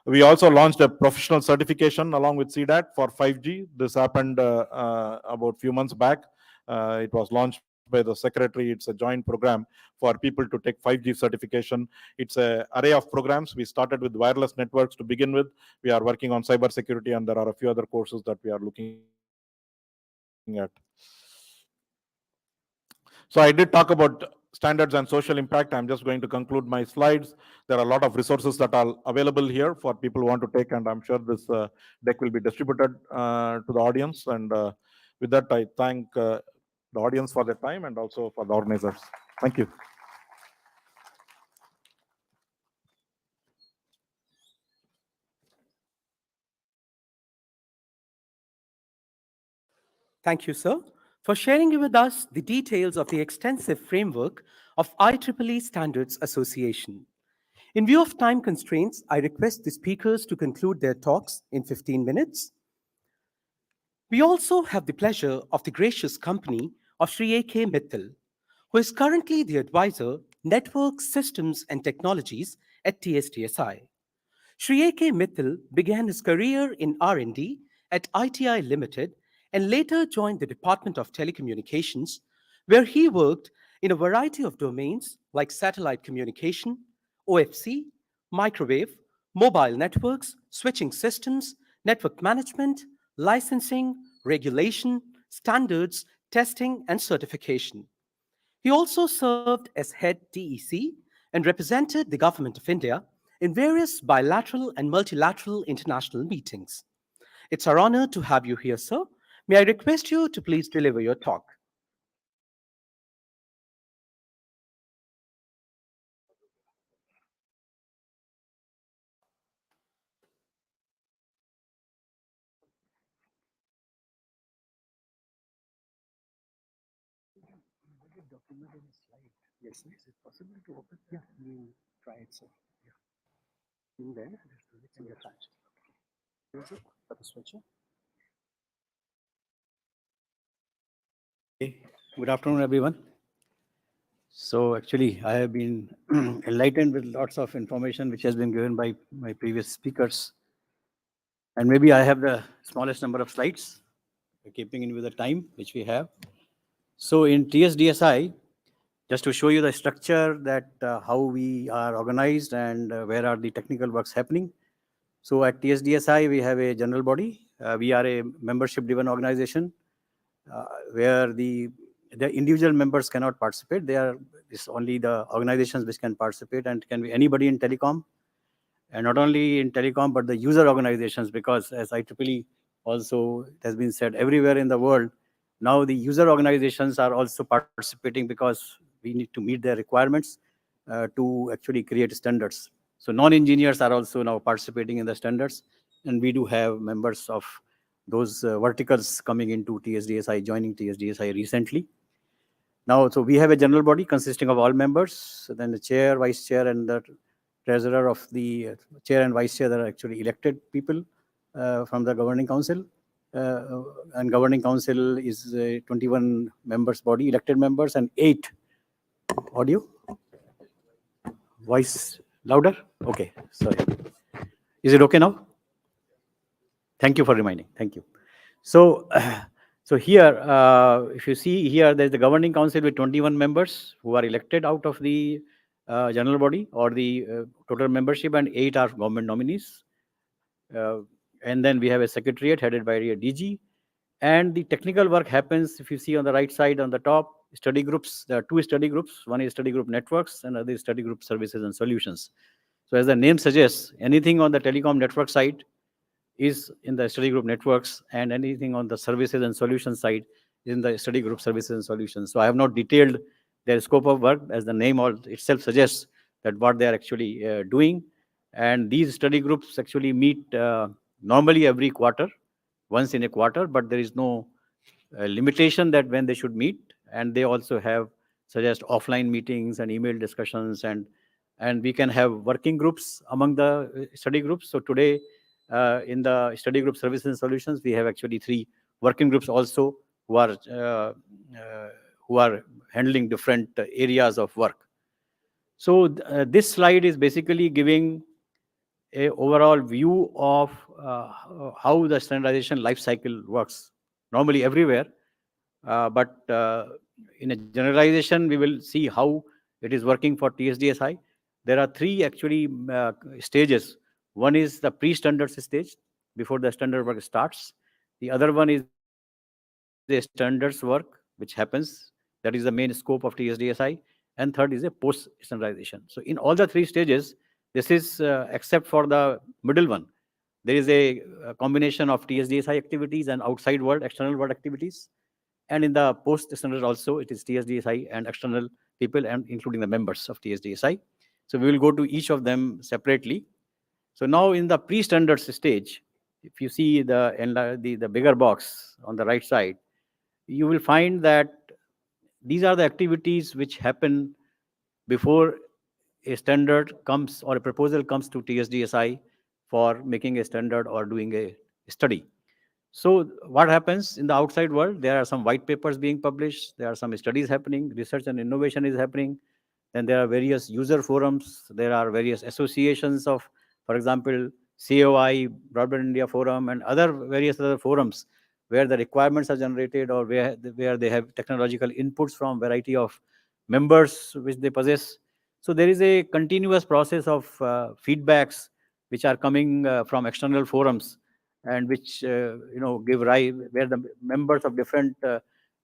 We also launched a professional certification along with CDAT for 5G. This happened about a few months back. It was launched by the secretary. It's a joint program for people to take 5G certification. It's an array of programs. We started with wireless networks to begin with. We are working on cyber security, and there are a few other courses that we are looking at. So I did talk about standards and social impact. I'm just going to conclude my slides. There are a lot of resources that are available here for people who want to take, and I'm sure this deck will be distributed to the audience. And with that, I thank the audience for their time and also for the organizers. Thank you. Thank you, sir, for sharing with us the details of the extensive framework of IEEE Standards Association. In view of time constraints, I request the speakers to conclude their talks in 15 minutes. We also have the pleasure of the gracious company of Sri A.K. Mittal, who is currently the advisor, Network Systems and Technologies at TSDSI. Sri A.K. Mittal began his career in R&D at ITI Limited and later joined the Department of Telecommunications, where he worked in a variety of domains like satellite communication, OFC, microwave, mobile networks, switching systems, network management, licensing, regulation, standards, testing, and certification. He also served as head DEC and represented the Government of India in various bilateral and multilateral international meetings. It's our honor to have you here, sir. May I request you to please deliver your talk? Yes, is it possible to open? Yeah, you try it, sir. Yeah. In there, there's Good afternoon, everyone. So actually, I have been enlightened with lots of information which has been given by my previous speakers. And maybe I have the smallest number of slides, keeping in with the time which we have. So in TSDSI, just to show you the structure that how we are organized and where are the technical works happening. So at TSDSI, we have a general body. We are a membership-driven organization where the individual members cannot participate. It's only the organizations which can participate, and it can be anybody in telecom. And not only in telecom, but the user organizations, because as IEEE also it has been said, everywhere in the world, now the user organizations are also participating because we need to meet their requirements to actually create standards. So non-engineers are also now participating in the standards, and we do have members of those verticals coming into TSDSI, joining TSDSI recently. Now, so we have a general body consisting of all members, then the chair, vice chair, and the treasurer of the chair and vice chair that are actually elected people from the governing council. And governing council is a 21 members body, elected members, and 8 audio. Voice louder? Okay, sorry. Is it okay now? Thank you for reminding. Thank you. So, so here, if you see here, there's the governing council with 21 members who are elected out of the general body or the total membership, and 8 are government nominees. And then we have a secretariat headed by a DG. And the technical work happens, if you see on the right side on the top, study groups. There are 2 study groups. One is study group networks, and other is study group services and solutions. So as the name suggests, anything on the telecom network side is in the study group networks, and anything on the services and solutions side is in the study group services and solutions. So I have not detailed their scope of work, as the name itself suggests that what they are actually doing. And these study groups actually meet normally every quarter, once in a quarter, but there is no limitation that when they should meet. And they also have suggest offline meetings and email discussions, and we can have working groups among the study groups. So today, in the study group services and solutions, we have actually 3 working groups also who are handling different areas of work. So this slide is basically giving a overall view of how the standardization life cycle works, normally everywhere. But in a generalization, we will see how it is working for TSDSI. There are 3 actually stages. One is the pre-standards stage, before the standard work starts. The other one is the standards work, which happens. That is the main scope of TSDSI. And third is a post-standardization. So in all the 3 stages, this is, except for the middle one, there is a combination of TSDSI activities and outside world, external world activities. And in the post-standard also, it is TSDSI and external people, and including the members of TSDSI. So we will go to each of them separately. So now in the pre-standards stage, if you see the bigger box on the right side, you will find that these are the activities which happen before a standard comes or a proposal comes to TSDSI for making a standard or doing a study. So what happens in the outside world? There are some white papers being published. There are some studies happening. Research and innovation is happening. Then there are various user forums. There are various associations of, for example, COI, Broadband India Forum, and various other forums where the requirements are generated, or where they have technological inputs from variety of members which they possess. So there is a continuous process of feedbacks which are coming from external forums, and which give rise, where the members of different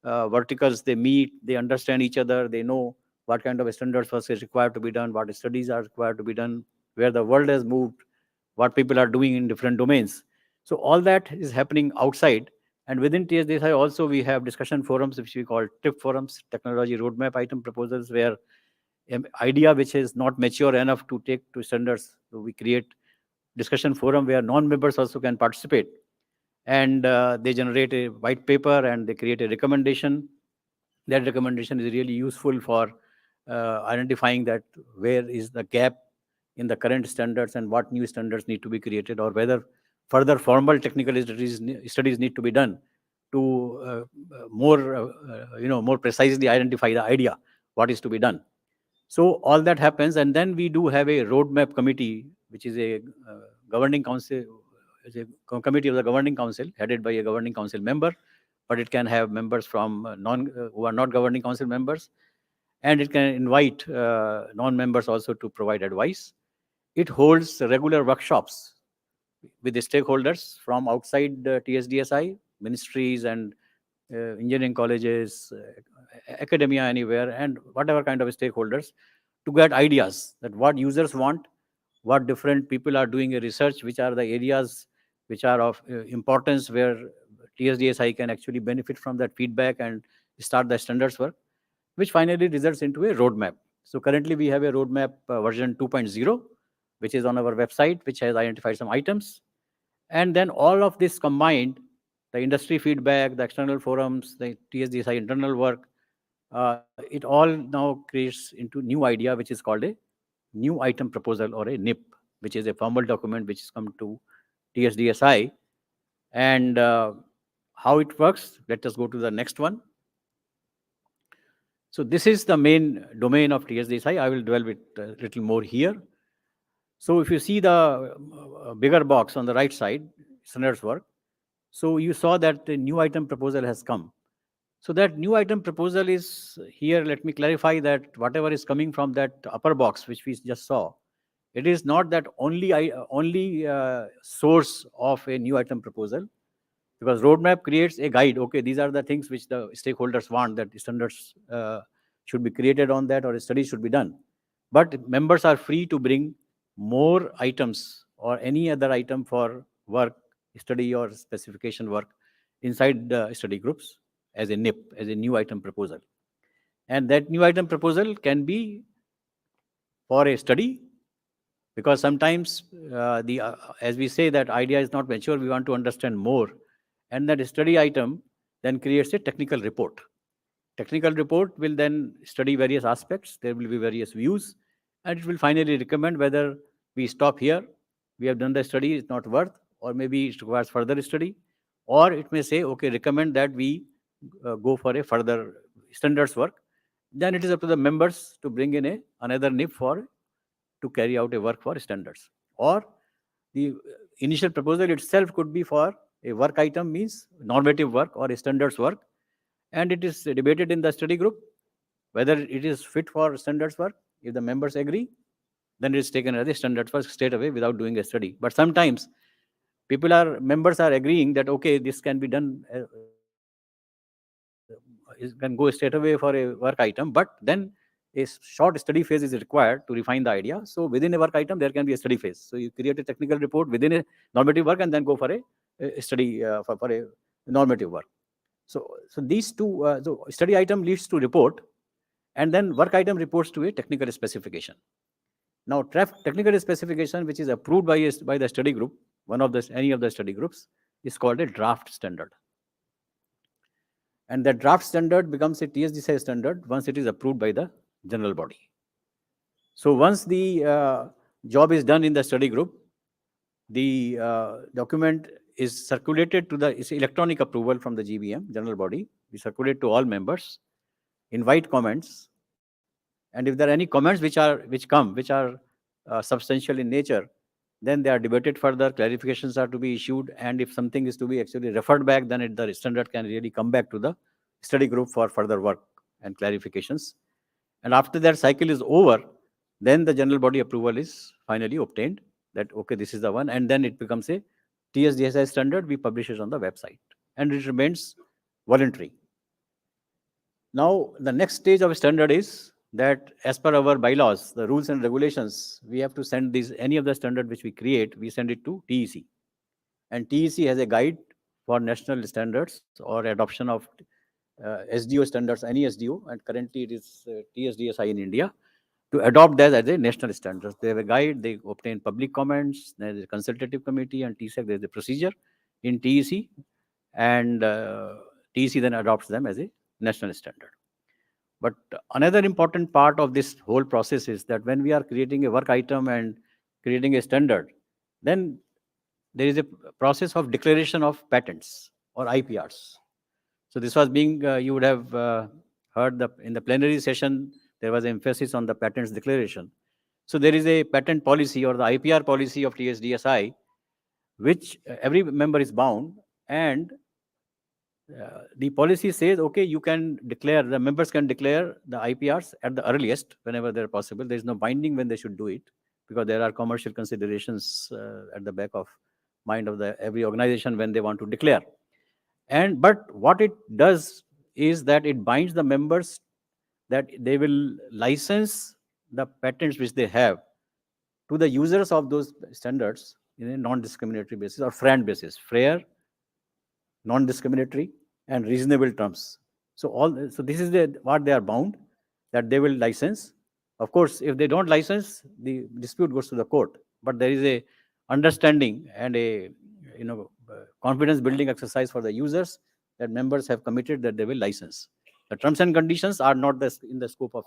verticals, they meet, they understand each other, they know what kind of standards work is required to be done, what studies are required to be done, where the world has moved, what people are doing in different domains. So all that is happening outside. And within TSDSI also, we have discussion forums, which we call TIP forums, technology roadmap item proposals, where an idea which is not mature enough to take to standards, so we create discussion forum where non-members also can participate. And they generate a white paper and they create a recommendation. That recommendation is really useful for identifying that where is the gap in the current standards and what new standards need to be created, or whether further formal technical studies need to be done to more precisely identify the idea, what is to be done. So all that happens, and then we do have a roadmap committee, which is a governing council, is a committee of the governing council, headed by a governing council member, but it can have members from who are not governing council members, and it can invite non-members also to provide advice. It holds regular workshops with the stakeholders from outside TSDSI, ministries and engineering colleges, academia anywhere, and whatever kind of stakeholders, to get ideas that what users want, what different people are doing a research, which are the areas which are of importance where TSDSI can actually benefit from that feedback and start the standards work, which finally results into a roadmap. So currently we have a roadmap version 2.0, which is on our website, which has identified some items. And then all of this combined, the industry feedback, the external forums, the TSDSI internal work, it all now creates into new idea, which is called a new item proposal, or a NIP, which is a formal document which has come to TSDSI. And how it works, let us go to the next one. So this is the main domain of TSDSI. I will dwell with a little more here. So if you see the bigger box on the right side, standards work. So you saw that the new item proposal has come. So that new item proposal is here. Let me clarify that whatever is coming from that upper box, which we just saw, it is not that only source of a new item proposal, because roadmap creates a guide. Okay, these are the things which the stakeholders want, that standards should be created on that, or a study should be done. But members are free to bring more items or any other item for work, study, or specification work inside the study groups as a NIP, as a new item proposal. And that new item proposal can be for a study, because sometimes as we say, that idea is not mature, we want to understand more. And that study item then creates a technical report. Technical report will then study various aspects. There will be various views, and it will finally recommend whether we stop here, we have done the study, it's not worth, or maybe it requires further study, or it may say, okay, recommend that we go for a further standards work. Then it is up to the members to bring in another NIP to carry out a work for standards. Or the initial proposal itself could be for a work item, means normative work or a standards work, and it is debated in the study group whether it is fit for standards work. If the members agree, then it is taken as a standards work straight away without doing a study. But sometimes members are agreeing that, okay, this can be done, it can go straight away for a work item, but then a short study phase is required to refine the idea. So within a work item, there can be a study phase. So you create a technical report within a normative work, and then go for a study for a normative work. So these two, so study item leads to report, and then work item reports to a technical specification. Now, technical specification, which is approved by the study group, any of the study groups, is called a draft standard. And that draft standard becomes a TSDSI standard once it is approved by the general body. So once the job is done in the study group, the document is circulated to it's electronic approval from the GBM, general body. We circulate to all members, invite comments, and if there are any comments which are substantial in nature, then they are debated further, clarifications are to be issued, and if something is to be actually referred back, then the standard can really come back to the study group for further work and clarifications. And after that cycle is over, then the general body approval is finally obtained, that, okay, this is the one, and then it becomes a TSDSI standard. We publish it on the website, and it remains voluntary. Now, the next stage of standard is that, as per our bylaws, the rules and regulations, we have to send any of the standard which we create, we send it to TEC. And TEC has a guide for national standards or adoption of SDO standards, any SDO, and currently it is TSDSI in India, to adopt that as a national standard. They have a guide, they obtain public comments, there is a consultative committee, and TSEC, there is a procedure in TEC, and TEC then adopts them as a national standard. But another important part of this whole process is that when we are creating a work item and creating a standard, then there is a process of declaration of patents or IPRs. So this was being, you would have heard in the plenary session, there was emphasis on the patents declaration. So there is a patent policy or the IPR policy of TSDSI, which every member is bound, and the policy says, okay, you can declare, the members can declare the IPRs at the earliest, whenever they're possible. There is no binding when they should do it, because there are commercial considerations at the back of mind of every organization when they want to declare. But what it does is that it binds the members that they will license the patents which they have to the users of those standards in a non-discriminatory basis or FRAND basis, fair, non-discriminatory, and reasonable terms. So this is what they are bound, that they will license. Of course, if they don't license, the dispute goes to the court. But there is a understanding and a confidence building exercise for the users that members have committed that they will license. The terms and conditions are not in the scope of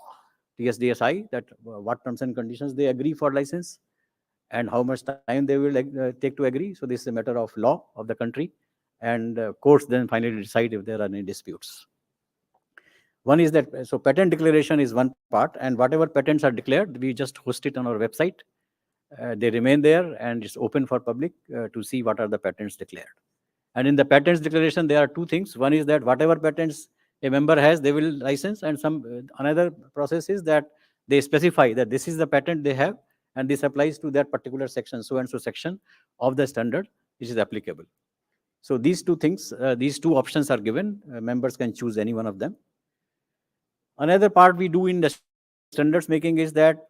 TSDSI, that what terms and conditions they agree for license and how much time they will take to agree. So this is a matter of law of the country, and courts then finally decide if there are any disputes. One is that, so patent declaration is one part, and whatever patents are declared, we just host it on our website. They remain there, and it's open for public to see what are the patents declared. And in the patents declaration, there are two things. One is that whatever patents a member has, they will license, and another process is that they specify that this is the patent they have, and this applies to that particular section, so and so section of the standard which is applicable. So these two things, these two options are given. Members can choose any one of them. Another part we do in the standards making is that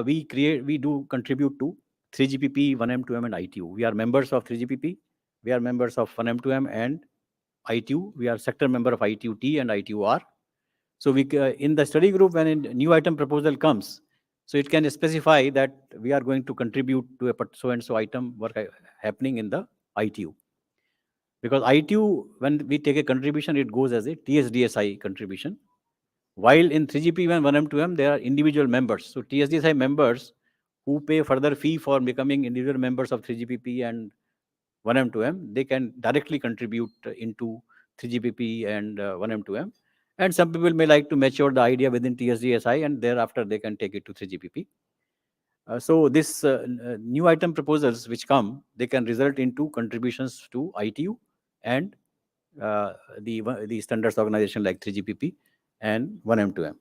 we do contribute to 3GPP, 1M, 2M, and ITU. We are members of 3GPP. We are members of 1M, 2M, and ITU. We are sector member of ITU-T and ITU-R. So we in the study group, when a new item proposal comes, so it can specify that we are going to contribute to a so-and-so item work happening in the ITU. Because ITU, when we take a contribution, it goes as a TSDSI contribution. While in 3GP and 1M, 2M, there are individual members. So TSDSI members who pay further fee for becoming individual members of 3GPP and 1M, 2M, they can directly contribute into 3GPP and 1M, 2M. And some people may like to mature the idea within TSDSI, and thereafter they can take it to 3GPP. So this new item proposals which come, they can result into contributions to ITU and the standards organization like 3GPP and 1M, 2M.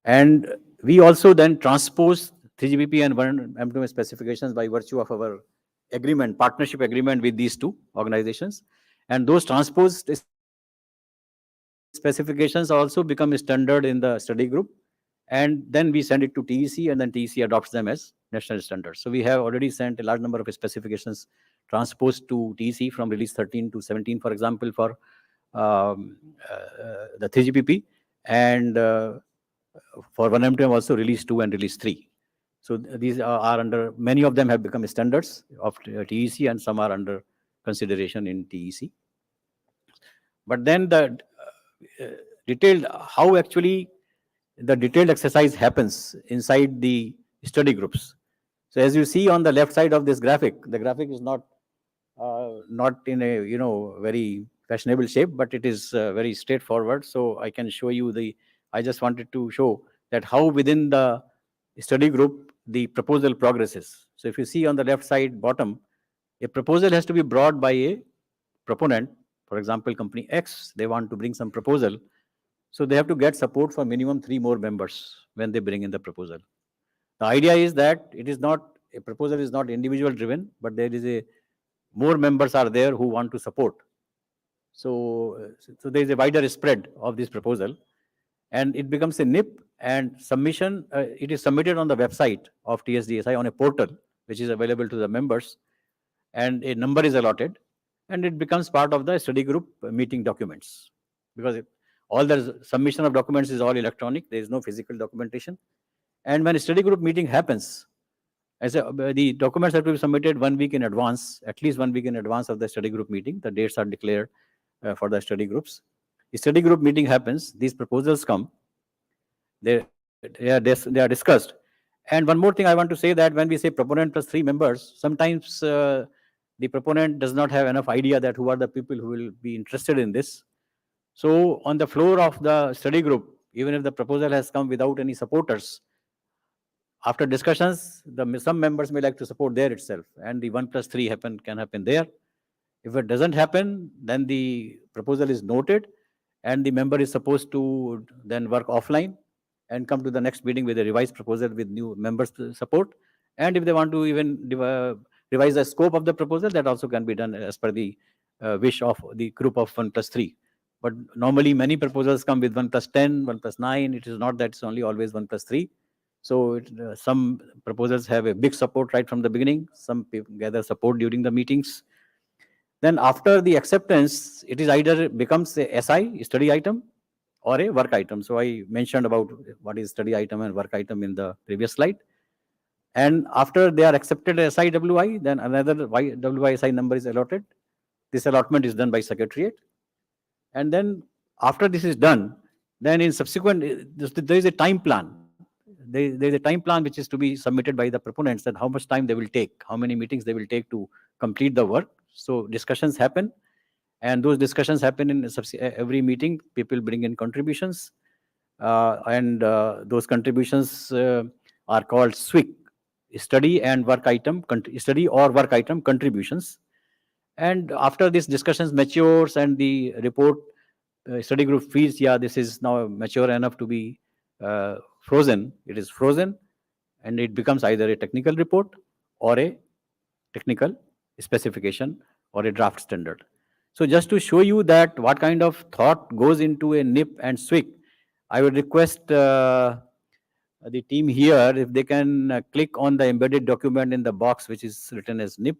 And we also then transpose 3GPP and 1M, 2M specifications by virtue of our agreement, partnership agreement with these two organizations. And those transposed specifications also become a standard in the study group. And then we send it to TEC, and then TEC adopts them as national standards. So we have already sent a large number of specifications transposed to TEC from release 13 to 17, for example, for the 3GPP, and for 1M, 2M also release 2 and release 3. So these are under, many of them have become standards of TEC, and some are under consideration in TEC. But then the detailed, how actually the detailed exercise happens inside the study groups. So as you see on the left side of this graphic, the graphic is not in a very fashionable shape, but it is very straightforward. So I can show you I just wanted to show that how within the study group the proposal progresses. So if you see on the left side bottom, a proposal has to be brought by a proponent. For example, company X, they want to bring some proposal. So they have to get support for minimum 3 more members when they bring in the proposal. The idea is that a proposal is not individual driven, but there is more members are there who want to support. So there is a wider spread of this proposal, and it becomes a NIP, and submission, it is submitted on the website of TSDSI on a portal, which is available to the members, and a number is allotted, and it becomes part of the study group meeting documents, because all the submission of documents is all electronic. There is no physical documentation. And when a study group meeting happens, the documents have to be submitted 1 week in advance, at least 1 week in advance of the study group meeting. The dates are declared for the study groups. The study group meeting happens, these proposals come, they are discussed. And one more thing I want to say, that when we say proponent plus 3 members, sometimes the proponent does not have enough idea that who are the people who will be interested in this. So on the floor of the study group, even if the proposal has come without any supporters, after discussions, some members may like to support there itself, and the 1 plus 3 can happen there. If it doesn't happen, then the proposal is noted, and the member is supposed to then work offline and come to the next meeting with a revised proposal with new members' support. And if they want to even revise the scope of the proposal, that also can be done as per the wish of the group of 1 plus 3. But normally many proposals come with 1 plus 10, 1 plus 9. It is not that it's only always 1 plus 3. So some proposals have a big support right from the beginning. Some people gather support during the meetings. Then after the acceptance, it is either becomes a SI, study item, or a work item. So I mentioned about what is study item and work item in the previous slide. And after they are accepted as SIWI, then another WISI number is allotted. This allotment is done by Secretariat. And then after this is done, then in subsequent, there is a time plan. There is a time plan which is to be submitted by the proponents, that how much time they will take, how many meetings they will take to complete the work. So discussions happen, and those discussions happen in every meeting. People bring in contributions, and those contributions are called SWIC, study and work item, study or work item contributions. And after these discussions matures and the report, study group feels, yeah, this is now mature enough to be frozen. It is frozen, and it becomes either a technical report or a technical specification or a draft standard. So just to show you that what kind of thought goes into a NIP and SWIC, I would request the team here, if they can click on the embedded document in the box which is written as NIP.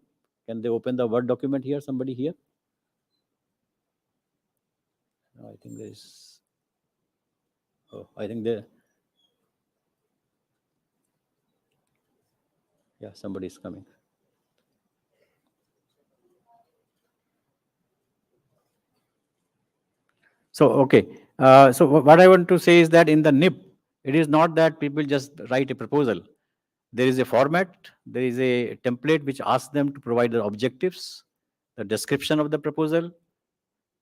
Can they open the Word document here? Somebody here? No, I think there is. Oh, I think there. Yeah, somebody is coming. So, okay. So what I want to say is that in the NIP, it is not that people just write a proposal. There is a format, there is a template which asks them to provide the objectives, the description of the proposal,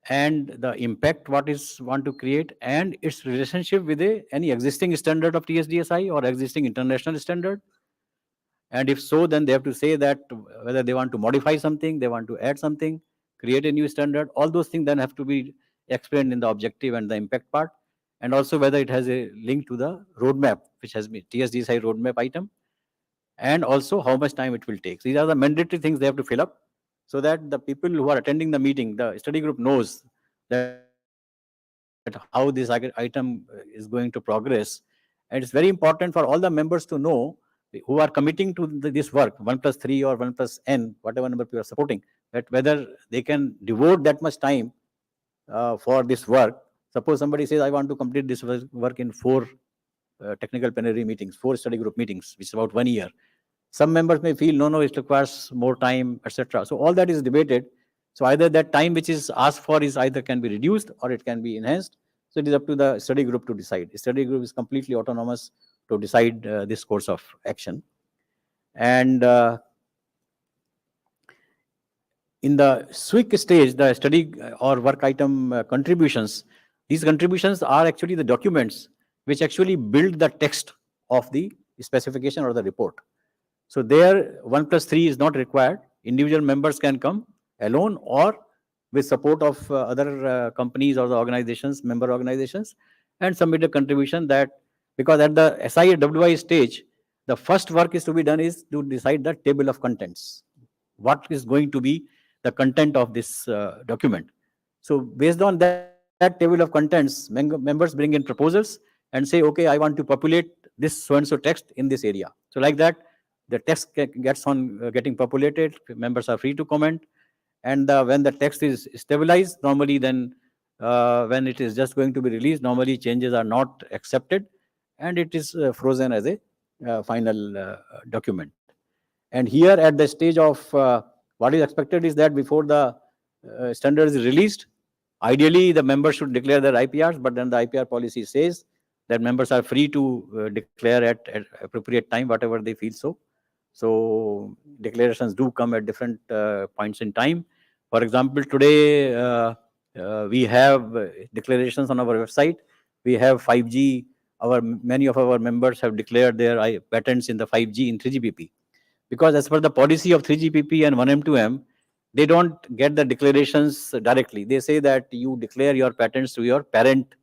and the impact what is want to create, and its relationship with any existing standard of TSDSI or existing international standard. And if so, then they have to say that whether they want to modify something, they want to add something, create a new standard, all those things then have to be explained in the objective and the impact part. And also whether it has a link to the roadmap, which has been TSDSI roadmap item, and also how much time it will take. These are the mandatory things they have to fill up, so that the people who are attending the meeting, the study group, knows that how this item is going to progress. And it's very important for all the members to know, who are committing to this work, 1 plus 3 or 1 plus n, whatever number you are supporting, that whether they can devote that much time for this work. Suppose somebody says, I want to complete this work in 4 technical plenary meetings, 4 study group meetings, which is about 1 year. Some members may feel, no, it requires more time, etc. So all that is debated. So either that time which is asked for is either can be reduced or it can be enhanced. So it is up to the study group to decide. The study group is completely autonomous to decide this course of action. And in the SWIC stage, the study or work item contributions, these contributions are actually the documents which actually build the text of the specification or the report. So there 1 plus 3 is not required. Individual members can come alone or with support of other companies or the organizations, member organizations, and submit a contribution. That because at the SIWI stage, the first work is to be done is to decide the table of contents. What is going to be the content of this document? So based on that table of contents, members bring in proposals and say, okay, I want to populate this so-and-so text in this area. So like that, the text gets on getting populated. Members are free to comment. And when the text is stabilized, normally then when it is just going to be released, normally changes are not accepted, and it is frozen as a final document. And here at the stage of what is expected is that before the standard is released, ideally the members should declare their IPRs, but then the IPR policy says that members are free to declare at appropriate time, whatever they feel so. So declarations do come at different points in time. For example, today we have declarations on our website. We have 5G. Many of our members have declared their patents in the 5G in 3GPP. Because as per the policy of 3GPP and 1M2M, they don't get the declarations directly. They say that you declare your patents to your parent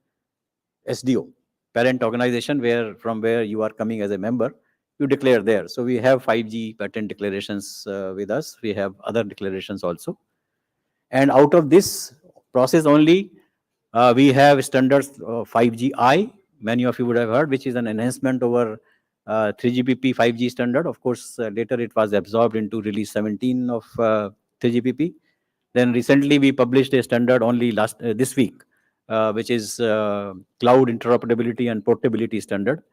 SDO, parent organization from where you are coming as a member. You declare there. So we have 5G patent declarations with us. We have other declarations also. And out of this process only, we have standards 5GI, many of you would have heard, which is an enhancement over 3GPP 5G standard. Of course, later it was absorbed into release 17 of 3GPP. Then recently we published a standard only this week, which is cloud interoperability and portability standard.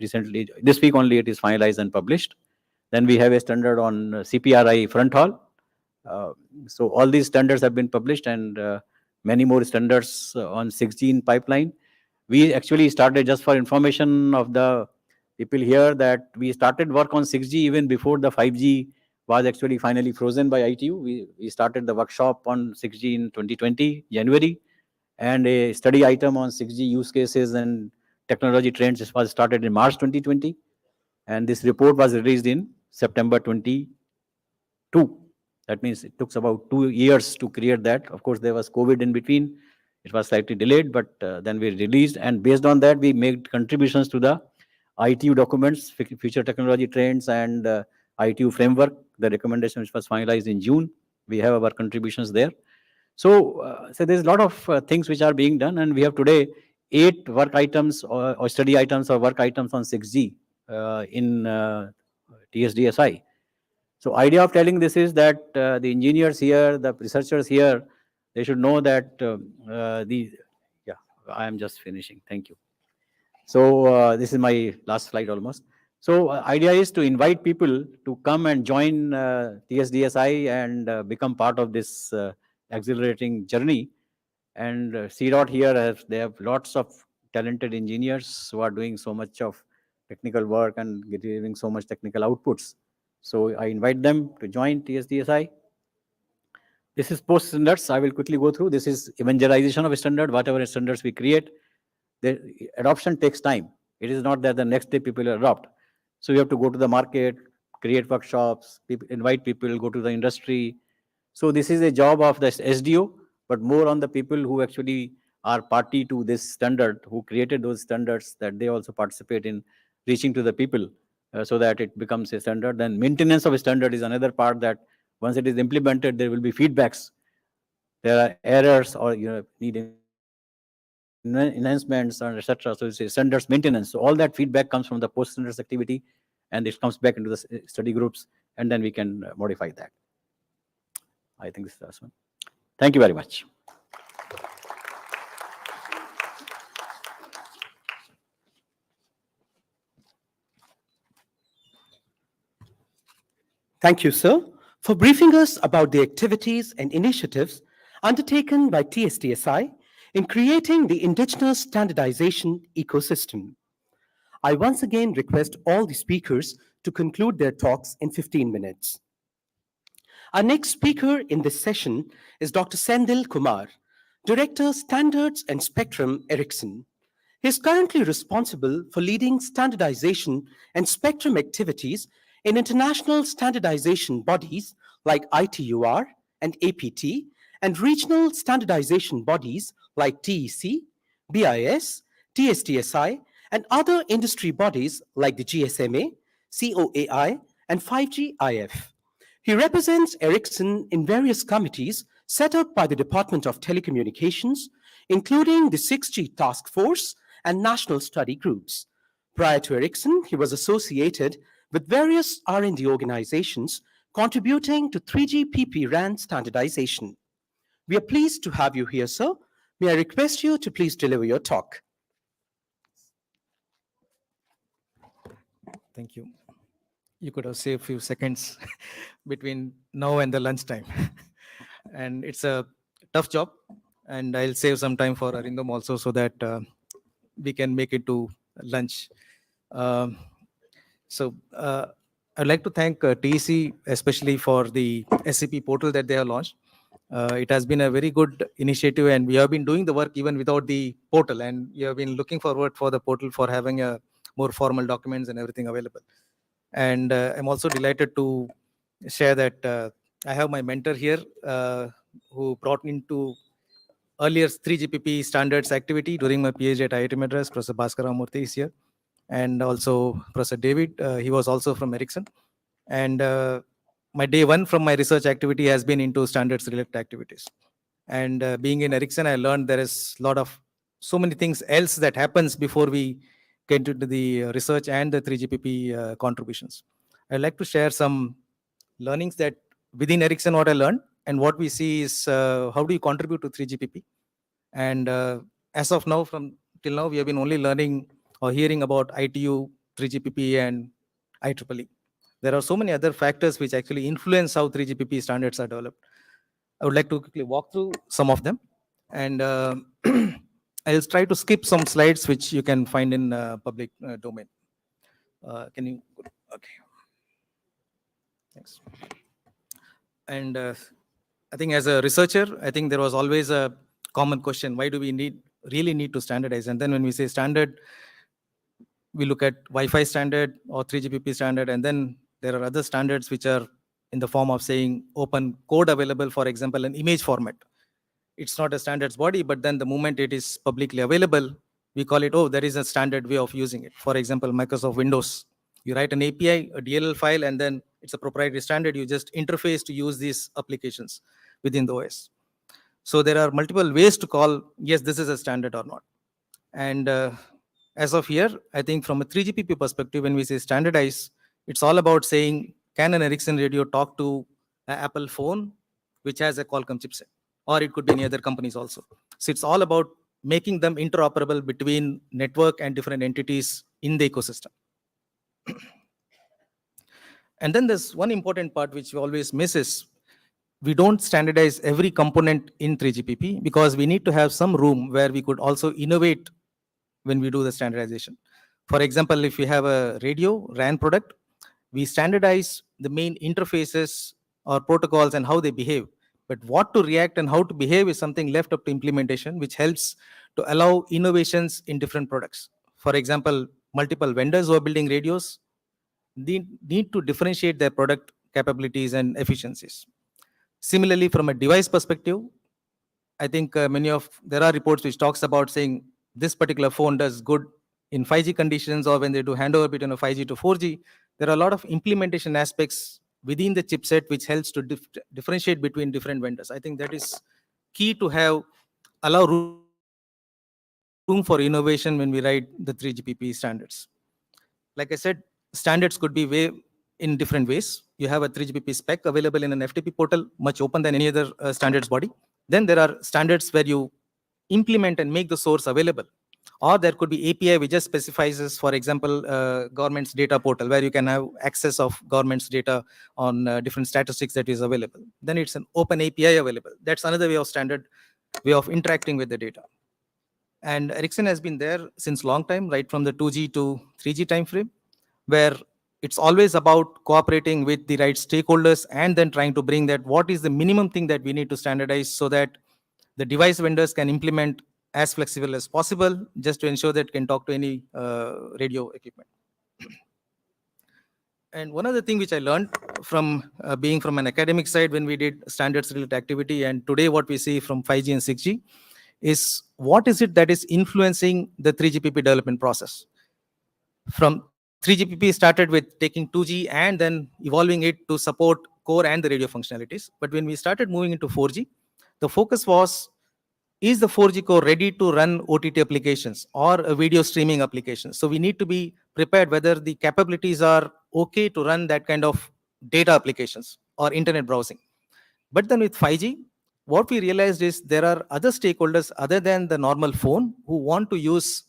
Recently, this week only it is finalized and published. Then we have a standard on CPRI front haul. So all these standards have been published, and many more standards on 6G in pipeline. We actually started, just for information of the people here, that we started work on 6G even before the 5G was actually finally frozen by ITU. We started the workshop on 6G in 2020, January, and a study item on 6G use cases and technology trends was started in March 2020. And this report was released in September 22. That means it took about 2 years to create that. Of course, there was COVID in between. It was slightly delayed, but then we released. And based on that, we made contributions to the ITU documents, future technology trends, and ITU framework, the recommendation which was finalized in June. We have our contributions there. So there's a lot of things which are being done, and we have today 8 work items or study items or work items on 6G in TSDSI. So idea of telling this is that the engineers here, the researchers here, they should know that I am just finishing. Thank you. So this is my last slide almost. So idea is to invite people to come and join TSDSI and become part of this accelerating journey. And CDOT here, they have lots of talented engineers who are doing so much of technical work and giving so much technical outputs. So I invite them to join TSDSI. This is post standards. I will quickly go through. This is evangelization of a standard. Whatever standards we create, the adoption takes time. It is not that the next day people adopt. So you have to go to the market, create workshops, invite people, go to the industry. So this is a job of the SDO, but more on the people who actually are party to this standard, who created those standards, that they also participate in reaching to the people so that it becomes a standard. Then maintenance of a standard is another part, that once it is implemented, there will be feedbacks. There are errors or need enhancements, or etc. So it's a standards maintenance. So all that feedback comes from the post standards activity, and it comes back into the study groups, and then we can modify that. I think this is the last one. Thank you very much. Thank you, sir, for briefing us about the activities and initiatives undertaken by TSDSI in creating the indigenous standardization ecosystem. I once again request all the speakers to conclude their talks in 15 minutes. Our next speaker in this session is Dr. Sendil Kumar, Director, Standards and Spectrum, Ericsson. He is currently responsible for leading standardization and spectrum activities in international standardization bodies like ITUR and APT, and regional standardization bodies like TEC, BIS, TSDSI, and other industry bodies like the GSMA, COAI, and 5G-IF. He represents Ericsson in various committees set up by the Department of Telecommunications, including the 6G Task Force and national study groups. Prior to Ericsson, he was associated with various R&D organizations contributing to 3GPP RAN standardization. We are pleased to have you here, sir. May I request you to please deliver your talk. Thank you. You could have saved a few seconds between now and the lunchtime. And it's a tough job, and I'll save some time for Arindam also, so that we can make it to lunch. Um, I'd like to thank TEC especially for the SCP portal that they have launched. It has been a very good initiative, and we have been doing the work even without the portal, and we have been looking forward for the portal for having a more formal documents and everything available. And I'm also delighted to share that I have my mentor here who brought me into earlier 3GPP standards activity during my PhD at IIT Madras. Professor Bhaskar Ramurthy is here, and also Professor David. He was also from Ericsson. And my day one from my research activity has been into standards related activities. And being in Ericsson, I learned there is so many things else that happens before we get into the research and the 3GPP contributions. I'd like to share some learnings that within Ericsson, what I learned, and what we see is how do you contribute to 3GPP. And as of now, from till now, we have been only learning or hearing about ITU, 3GPP, and IEEE. There are so many other factors which actually influence how 3GPP standards are developed. I would like to quickly walk through some of them, and I'll try to skip some slides which you can find in public domain. Can you? Okay. Thanks. And I think as a researcher, I think there was always a common question: why do we really need to standardize? And then when we say standard, we look at Wi-Fi standard or 3GPP standard, and then there are other standards which are in the form of saying open code available, for example, an image format. It's not a standards body, but then the moment it is publicly available, we call it, oh, there is a standard way of using it. For example, Microsoft Windows. You write an API, a DLL file, and then it's a proprietary standard. You just interface to use these applications within the OS. So there are multiple ways to call, yes, this is a standard or not. And as of here, I think from a 3GPP perspective, when we say standardize, it's all about saying, can an Ericsson radio talk to an Apple phone, which has a Qualcomm chipset? Or it could be any other companies also. So it's all about making them interoperable between network and different entities in the ecosystem. And then there's one important part which we always miss is we don't standardize every component in 3GPP because we need to have some room where we could also innovate when we do the standardization. For example, if we have a radio RAN product, we standardize the main interfaces or protocols and how they behave. But what to react and how to behave is something left up to implementation, which helps to allow innovations in different products. For example, multiple vendors who are building radios need to differentiate their product capabilities and efficiencies. Similarly, from a device perspective, I think there are reports which talks about saying this particular phone does good in 5G conditions, or when they do handover between a 5G to 4G. There are a lot of implementation aspects within the chipset which helps to differentiate between different vendors. I think that is key to allow room for innovation when we write the 3GPP standards. Like I said, standards could be in different ways. You have a 3GPP spec available in an FTP portal, much open than any other standards body. Then there are standards where you implement and make the source available. Or there could be API which just specifies, for example, government's data portal where you can have access of government's data on different statistics that is available. Then it's an open API available. That's another way of interacting with the data. And Ericsson has been there since long time, right from the 2G to 3G timeframe, where it's always about cooperating with the right stakeholders and then trying to bring that what is the minimum thing that we need to standardize so that the device vendors can implement as flexible as possible, just to ensure that it can talk to any radio equipment. And one other thing which I learned from being from an academic side when we did standards related activity, and today what we see from 5G and 6G, is what is it that is influencing the 3GPP development process. From 3GPP started with taking 2G and then evolving it to support core and the radio functionalities. But when we started moving into 4G, the focus was, is the 4G core ready to run OTT applications or a video streaming application? So we need to be prepared whether the capabilities are okay to run that kind of data applications or internet browsing. But then with 5G, what we realized is there are other stakeholders other than the normal phone who want to use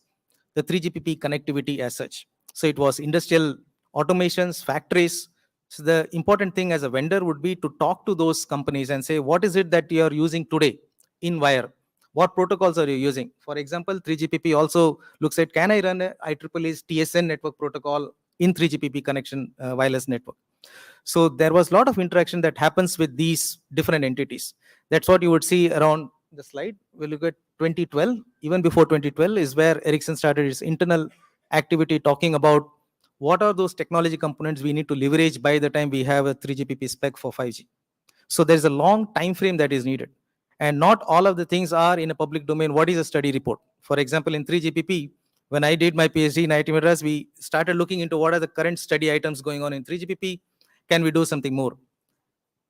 the 3GPP connectivity as such. So it was industrial automations, factories. So the important thing as a vendor would be to talk to those companies and say, what is it that you are using today in wire? what protocols are you using? For example, 3GPP also looks at, can I run a IEEE's TSN network protocol in 3GPP connection wireless network? So there was a lot of interaction that happens with these different entities. That's what you would see around the slide. We'll look at 2012, even before 2012 is where Ericsson started its internal activity talking about what are those technology components we need to leverage by the time we have a 3GPP spec for 5G. So there's a long time frame that is needed. And not all of the things are in a public domain. What is a study report? For example, in 3GPP, when I did my PhD in IIT Madras, we started looking into what are the current study items going on in 3GPP. Can we do something more?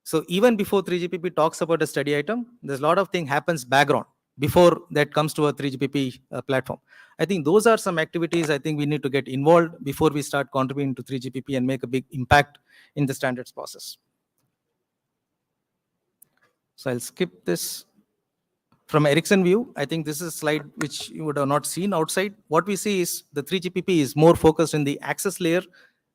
So even before 3GPP talks about a study item, there's a lot of thing happens background before that comes to a 3GPP platform. I think those are some activities I think we need to get involved before we start contributing to 3GPP and make a big impact in the standards process. So I'll skip this. From Ericsson view, I think this is a slide which you would have not seen outside. What we see is the 3GPP is more focused in the access layer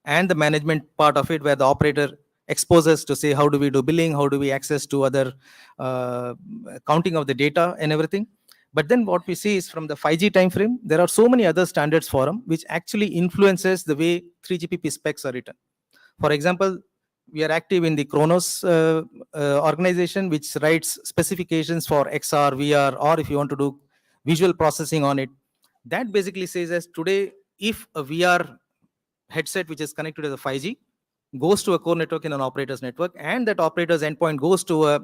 and the management part of it, where the operator exposes to say, how do we do billing? How do we access to other counting of the data and everything? But then what we see is from the 5G timeframe, there are so many other standards forum which actually influences the way 3GPP specs are written. For example, we are active in the Kronos organization, which writes specifications for XR, VR, or if you want to do visual processing on it. That basically says as today, if a VR headset which is connected to the 5G goes to a core network in an operator's network, and that operator's endpoint goes to a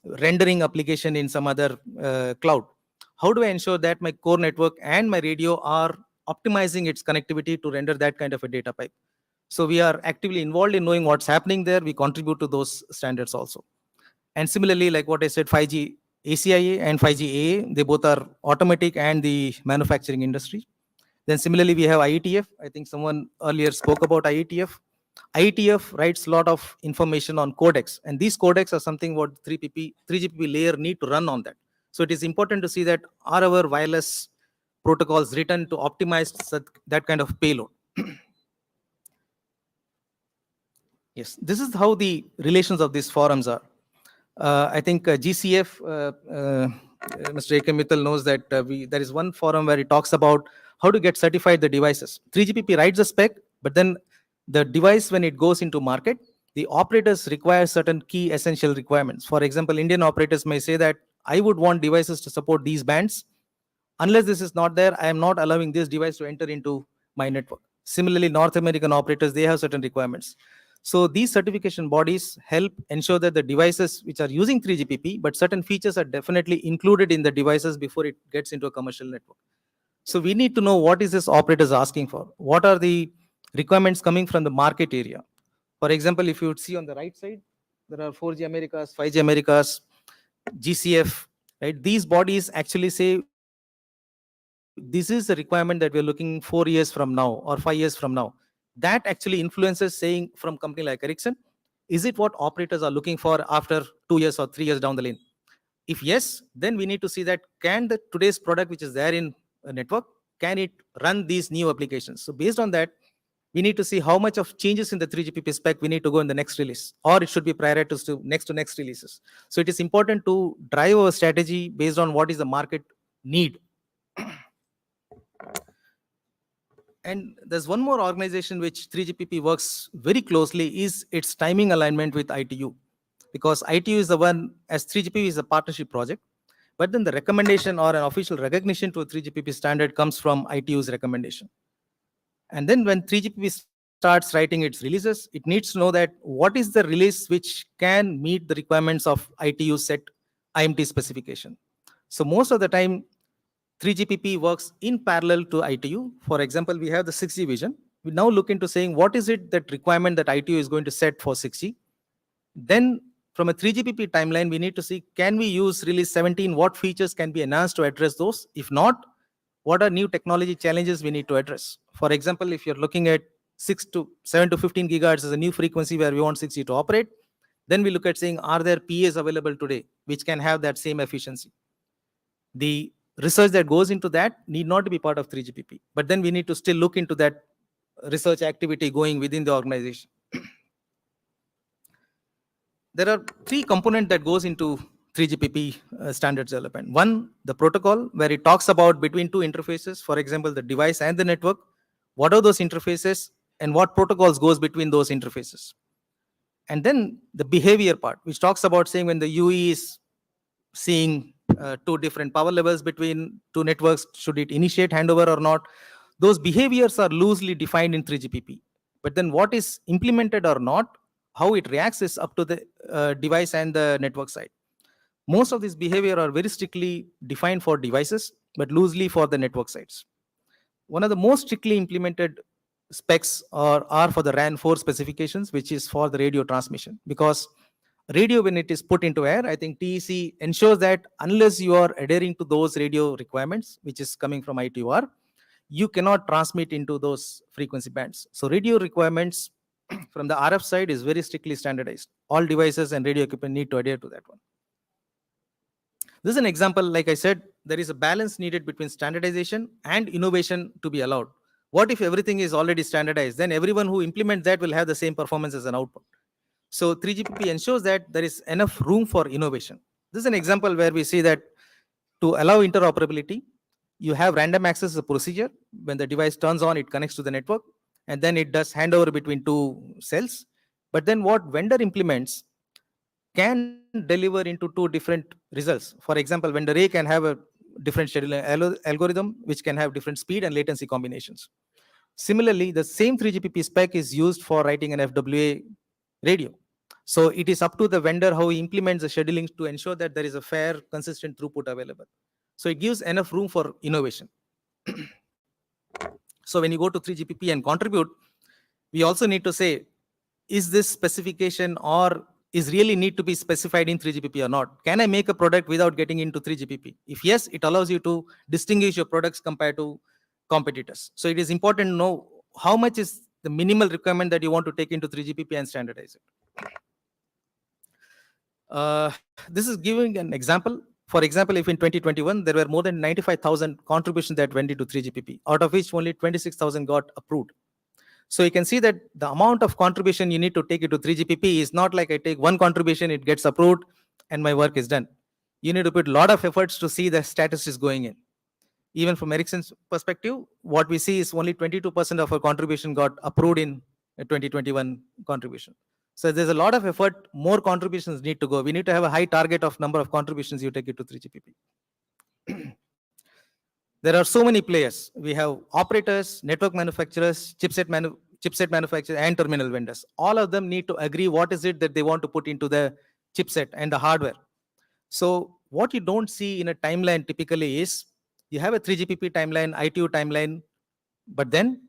rendering application in some other cloud, how do I ensure that my core network and my radio are optimizing its connectivity to render that kind of a data pipe? So we are actively involved in knowing what's happening there. We contribute to those standards also. And similarly, like what I said, 5G ACIA and 5G AA, they both are automatic and the manufacturing industry. Then similarly, we have IETF. I think someone earlier spoke about IETF. IETF writes a lot of information on codecs, and these codecs are something what 3GPP layer need to run on that. So it is important to see that are our wireless protocols written to optimize that kind of payload. Yes, this is how the relations of these forums are. I think GCF, Mr. A.K. Mittal knows that there is one forum where it talks about how to get certified the devices. 3GPP writes a spec, but then the device, when it goes into market, the operators require certain key essential requirements. For example, Indian operators may say that I would want devices to support these bands. Unless this is not there, I am not allowing this device to enter into my network. Similarly, North American operators, they have certain requirements. So these certification bodies help ensure that the devices which are using 3GPP, but certain features are definitely included in the devices before it gets into a commercial network. So we need to know what is this operators asking for? What are the requirements coming from the market area? For example, if you would see on the right side, there are 4G Americas, 5G Americas, GCF, right? These bodies actually say, this is the requirement that we're looking 4 years from now or 5 years from now. That actually influences saying from company like Ericsson, is it what operators are looking for after 2 years or 3 years down the lane? If yes, then we need to see that can the today's product which is there in a network, can it run these new applications? So based on that, we need to see how much of changes in the 3GPP spec we need to go in the next release, or it should be prioritized to next releases. So it is important to drive our strategy based on what is the market need. And there's one more organization which 3GPP works very closely is its timing alignment with ITU, because ITU is the one, as 3GPP is a partnership project, but then the recommendation or an official recognition to a 3GPP standard comes from ITU's recommendation. And then when 3GPP starts writing its releases, it needs to know that what is the release which can meet the requirements of ITU set IMT specification. So most of the time, 3GPP works in parallel to ITU. For example, we have the 6G vision. We now look into saying what is it that requirement that ITU is going to set for 6G. Then from a 3GPP timeline, we need to see, can we use release 17? What features can be enhanced to address those? If not, what are new technology challenges we need to address? For example, if you're looking at 7 to 15 gigahertz is a new frequency where we want 6G to operate, then we look at saying, are there PAs available today which can have that same efficiency? The research that goes into that need not to be part of 3GPP, but then we need to still look into that research activity going within the organization. There are 3 components that goes into 3GPP standards development. One, the protocol, where it talks about between two interfaces, for example, the device and the network. What are those interfaces and what protocols goes between those interfaces? And then the behavior part, which talks about saying when the UE is seeing two different power levels between two networks, should it initiate handover or not? Those behaviors are loosely defined in 3GPP. But then what is implemented or not, how it reacts is up to the device and the network side. Most of this behavior are very strictly defined for devices, but loosely for the network sides. One of the most strictly implemented specs are for the RAN 4 specifications, which is for the radio transmission. Because radio, when it is put into air, I think TEC ensures that unless you are adhering to those radio requirements, which is coming from ITUR, you cannot transmit into those frequency bands. So radio requirements from the RF side is very strictly standardized. All devices and radio equipment need to adhere to that one. This is an example, like I said, there is a balance needed between standardization and innovation to be allowed. What if everything is already standardized? Then everyone who implements that will have the same performance as an output. So 3GPP ensures that there is enough room for innovation. This is an example where we see that to allow interoperability, you have random access as a procedure. When the device turns on, it connects to the network, and then it does handover between two cells. But then what vendor implements can deliver into two different results. For example, vendor A can have a different scheduling algorithm, which can have different speed and latency combinations. Similarly, the same 3GPP spec is used for writing an FWA radio. So it is up to the vendor how he implements the scheduling to ensure that there is a fair, consistent throughput available. So it gives enough room for innovation. So when you go to 3GPP and contribute, we also need to say, is this specification or is really need to be specified in 3GPP or not? Can I make a product without getting into 3GPP? If yes, it allows you to distinguish your products compared to competitors. So it is important to know how much is the minimal requirement that you want to take into 3GPP and standardize it. This is giving an example. For example, if in 2021, there were more than 95,000 contributions that went into 3GPP, out of which only 26,000 got approved. So you can see that the amount of contribution you need to take it to 3GPP is not like I take one contribution, it gets approved, and my work is done. You need to put a lot of efforts to see the status is going in. Even from Ericsson's perspective, what we see is only 22% of our contribution got approved in a 2021 contribution. So there's a lot of effort, more contributions need to go. We need to have a high target of number of contributions you take it to 3GPP. There are so many players. We have operators, network manufacturers, chipset manufacturers, and terminal vendors. All of them need to agree what is it that they want to put into the chipset and the hardware. So what you don't see in a timeline typically is you have a 3GPP timeline, ITU timeline, but then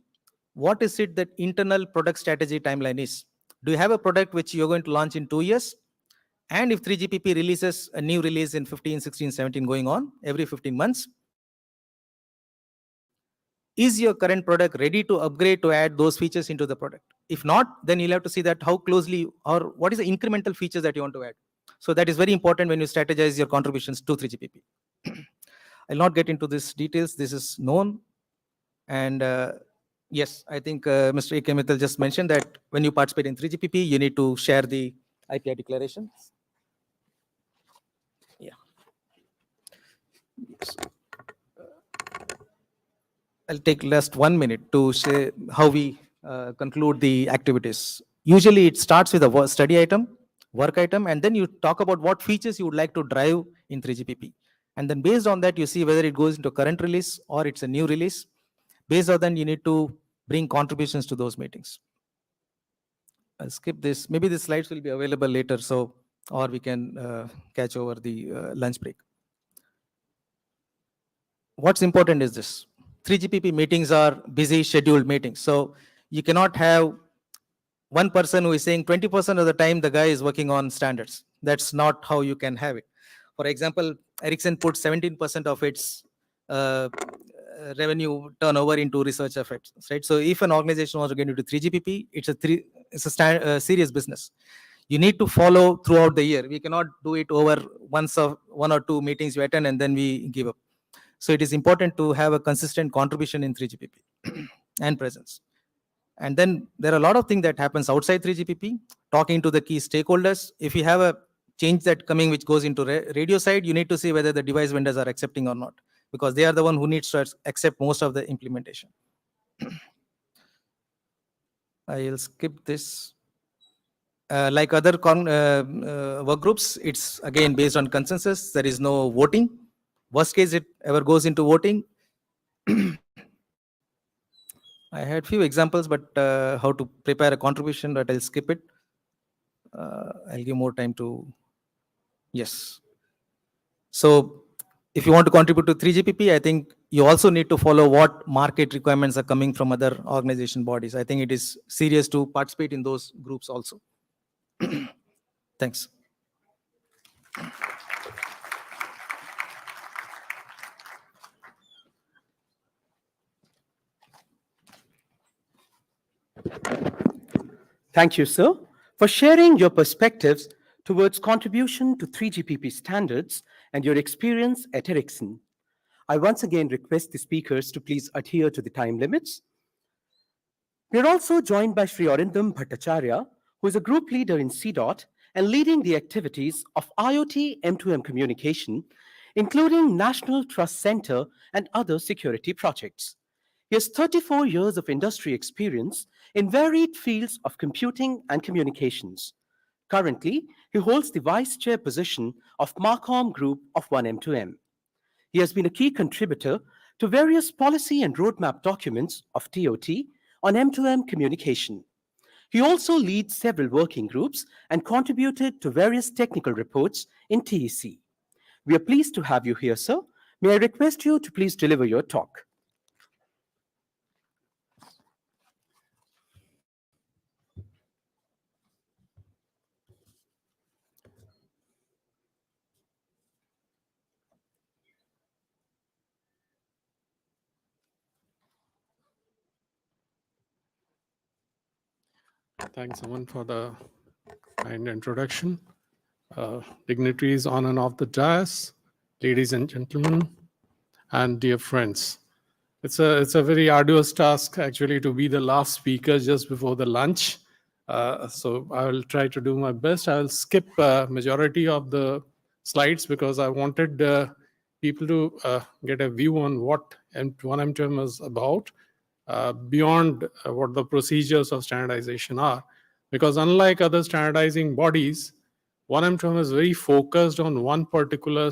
what is it that internal product strategy timeline is? Do you have a product which you're going to launch in 2 years? And if 3GPP releases a new release in 15, 16, 17 going on every 15 months, is your current product ready to upgrade to add those features into the product? If not, then you'll have to see that how closely or what is the incremental features that you want to add. So that is very important when you strategize your contributions to 3GPP. I'll not get into these details. This is known. And yes, I think Mr. A.K. Mittal just mentioned that when you participate in 3GPP, you need to share the IPI declaration. Yeah. Yes. I'll take last 1 minute to say how we conclude the activities. Usually it starts with a study item, work item, and then you talk about what features you would like to drive in 3GPP. And then based on that, you see whether it goes into current release or it's a new release. Based on that, you need to bring contributions to those meetings. I'll skip this. Maybe the slides will be available later, so or we can catch over the lunch break. What's important is this. 3GPP meetings are busy scheduled meetings. So you cannot have one person who is saying 20% of the time the guy is working on standards. That's not how you can have it. For example, Ericsson put 17% of its revenue turnover into research efforts, right? So if an organization wants to get into 3GPP, it's a serious business. You need to follow throughout the year. We cannot do it over one or two meetings you attend and then we give up. So it is important to have a consistent contribution in 3GPP and presence. And then there are a lot of things that happens outside 3GPP, talking to the key stakeholders. If you have a change that coming which goes into radio side, you need to see whether the device vendors are accepting or not, because they are the one who needs to accept most of the implementation. I'll skip this. Like other work groups, it's again based on consensus. There is no voting. Worst case, it ever goes into voting. I had few examples, but how to prepare a contribution, but I'll skip it. I'll give more time to, yes. So if you want to contribute to 3GPP, I think you also need to follow what market requirements are coming from other organization bodies. I think it is serious to participate in those groups also. Thanks. Thank you, sir, for sharing your perspectives towards contribution to 3GPP standards and your experience at Ericsson. I once again request the speakers to please adhere to the time limits. We are also joined by Sri Arindam Bhattacharya, who is a group leader in CDOT and leading the activities of IoT M2M communication, including National Trust Center and other security projects. He has 34 years of industry experience in varied fields of computing and communications. Currently, he holds the vice chair position of Marcom Group of 1M2M. He has been a key contributor to various policy and roadmap documents of TOT on M2M communication. He also leads several working groups and contributed to various technical reports in TEC. We are pleased to have you here, sir. May I request you to please deliver your talk? Thanks, Aman, for the kind introduction. Dignitaries on and off the dais, ladies and gentlemen, and dear friends. It's a very arduous task, actually, to be the last speaker just before the lunch. So I will try to do my best. I will skip majority of the slides because I wanted people to get a view on what 1M2M is about. Beyond what the procedures of standardization are. Because unlike other standardizing bodies, 1M2M is very focused on one particular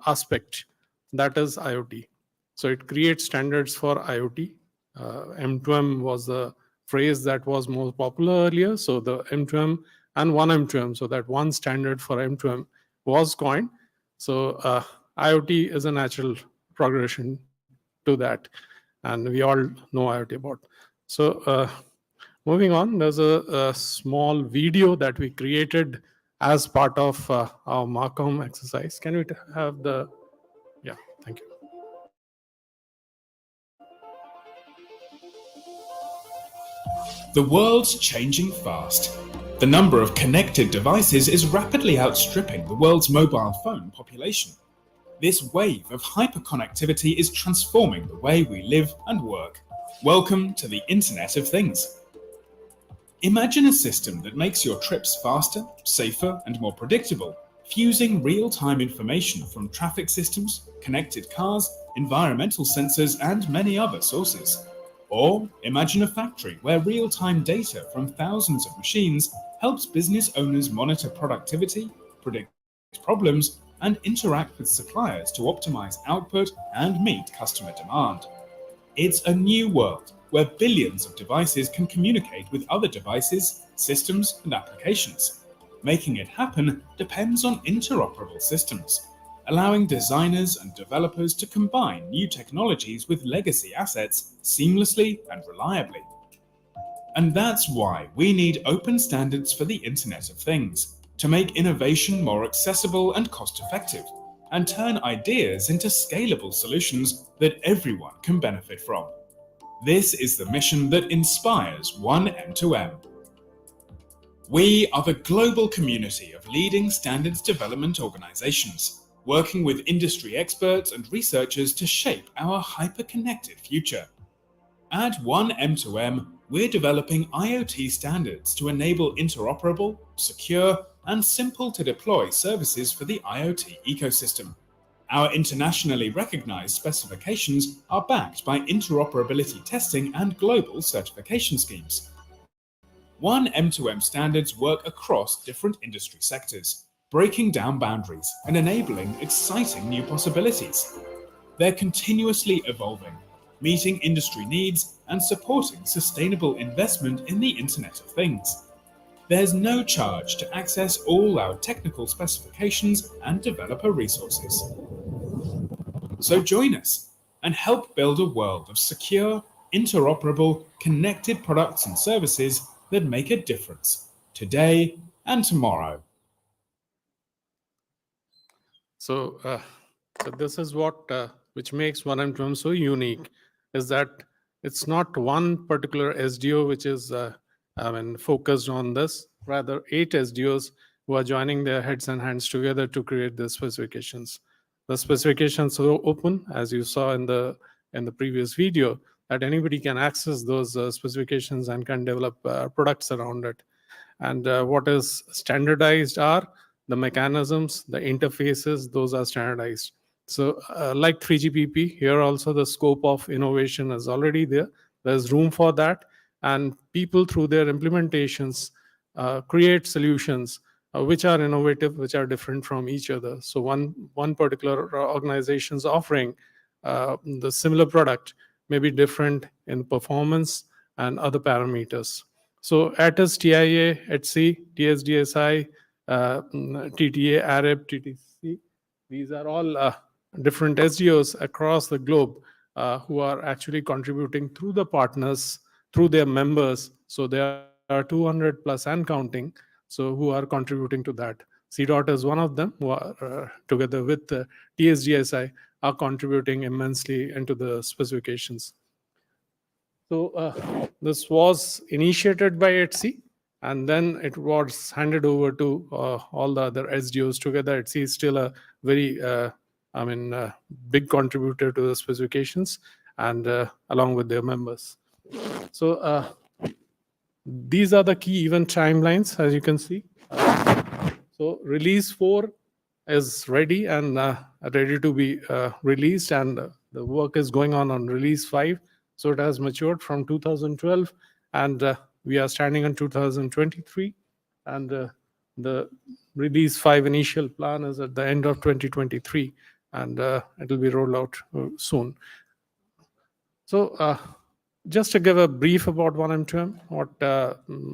aspect, that is IoT. So it creates standards for IoT. M2M was the phrase that was most popular earlier. So the M2M and 1M2M, so that one standard for M2M was coined. So IoT is a natural progression to that. And we all know IoT about. So moving on, there's a small video that we created as part of our Marcom exercise. Can we have the, yeah, thank you. The world's changing fast. The number of connected devices is rapidly outstripping the world's mobile phone population. This wave of hyperconnectivity is transforming the way we live and work. Welcome to the Internet of Things. Imagine a system that makes your trips faster, safer, and more predictable, fusing real-time information from traffic systems, connected cars, environmental sensors, and many other sources. Or imagine a factory where real-time data from thousands of machines helps business owners monitor productivity, predict problems, and interact with suppliers to optimize output and meet customer demand. It's a new world where billions of devices can communicate with other devices, systems, and applications. Making it happen depends on interoperable systems, allowing designers and developers to combine new technologies with legacy assets seamlessly and reliably. And that's why we need open standards for the Internet of Things, to make innovation more accessible and cost-effective, and turn ideas into scalable solutions that everyone can benefit from. This is the mission that inspires 1M2M. We are the global community of leading standards development organizations, working with industry experts and researchers to shape our hyper-connected future. At 1M2M, we're developing IoT standards to enable interoperable, secure, and simple to deploy services for the IoT ecosystem. Our internationally recognized specifications are backed by interoperability testing and global certification schemes. One M2M standards work across different industry sectors, breaking down boundaries and enabling exciting new possibilities. They're continuously evolving, meeting industry needs and supporting sustainable investment in the Internet of Things. There's no charge to access all our technical specifications and developer resources. So join us and help build a world of secure, interoperable, connected products and services that make a difference today and tomorrow. So, so this is what which makes 1M2M so unique, is that it's not one particular SDO which is focused on this. Rather, 8 SDOs who are joining their heads and hands together to create the specifications. The specifications are open, as you saw in the previous video, that anybody can access those specifications and can develop products around it. And what is standardized are the mechanisms, the interfaces, those are standardized. So like 3GPP, here also the scope of innovation is already there. There's room for that. And people through their implementations create solutions which are innovative, which are different from each other. So one particular organization's offering the similar product may be different in performance and other parameters. So ATIS, TIA, ETSI, TSDSI, TTA, ARIB, TTC, these are all different SDOs across the globe who are actually contributing through the partners, through their members. So there are 200 plus and counting, so who are contributing to that. CDOT is one of them, who are together with TSDSI are contributing immensely into the specifications. So this was initiated by ETSI, and then it was handed over to all the other SDOs together. ETSI is still a very, big contributor to the specifications, and along with their members. So these are the key event timelines, as you can see. So release 4 is ready and ready to be released, and the work is going on release 5. So it has matured from 2012, and we are standing on 2023, and the release 5 initial plan is at the end of 2023, and it will be rolled out soon. So just to give a brief about 1M2M, what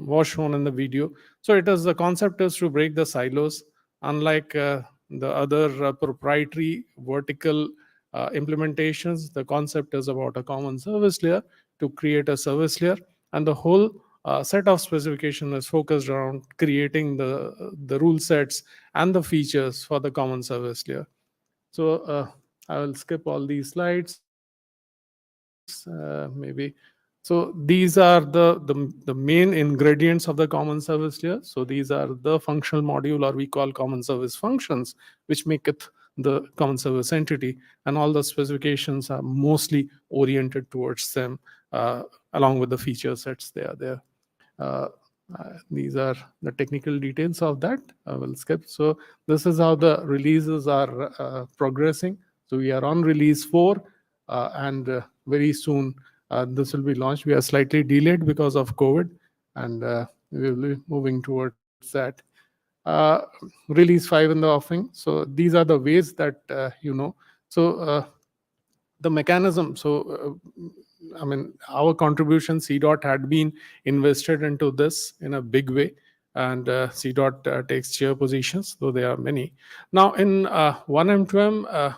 was shown in the video. So it is, the concept is to break the silos. Unlike the other proprietary vertical implementations, the concept is about a common service layer to create a service layer, and the whole set of specification is focused around creating the rule sets and the features for the common service layer. So I will skip all these slides. Maybe. So these are the main ingredients of the common service layer. So these are the functional module, or we call common service functions, which make it the common service entity, and all the specifications are mostly oriented towards them, along with the feature sets they are there. These are the technical details of that. I will skip. So this is how the releases are progressing. So we are on release 4, and very soon this will be launched. We are slightly delayed because of COVID, and we will be moving towards that. Release 5 in the offering. So these are the ways that So the mechanism. So our contribution, CDOT had been invested into this in a big way, and CDOT takes chair positions, though there are many. Now in 1M2M,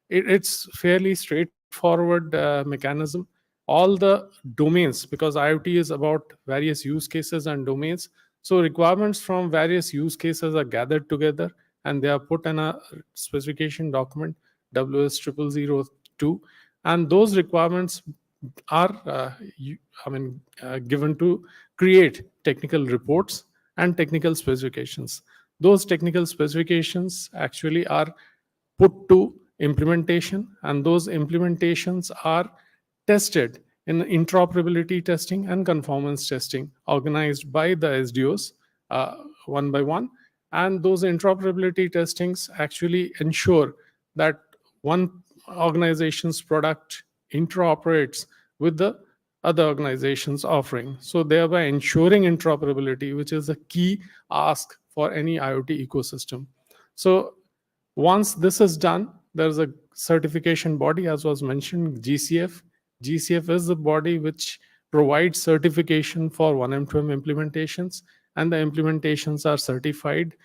it's fairly straightforward mechanism. All the domains, because IoT is about various use cases and domains, so requirements from various use cases are gathered together, and they are put in a specification document, WS0002, and those requirements are given to create technical reports and technical specifications. Those technical specifications actually are put to implementation, and those implementations are tested in interoperability testing and conformance testing organized by the SDOs one by one. And those interoperability testings actually ensure that one organization's product interoperates with the other organization's offering. So thereby ensuring interoperability, which is a key ask for any IoT ecosystem. So once this is done, there's a certification body, as was mentioned, GCF. GCF is the body which provides certification for 1M2M implementations, and the implementations are certified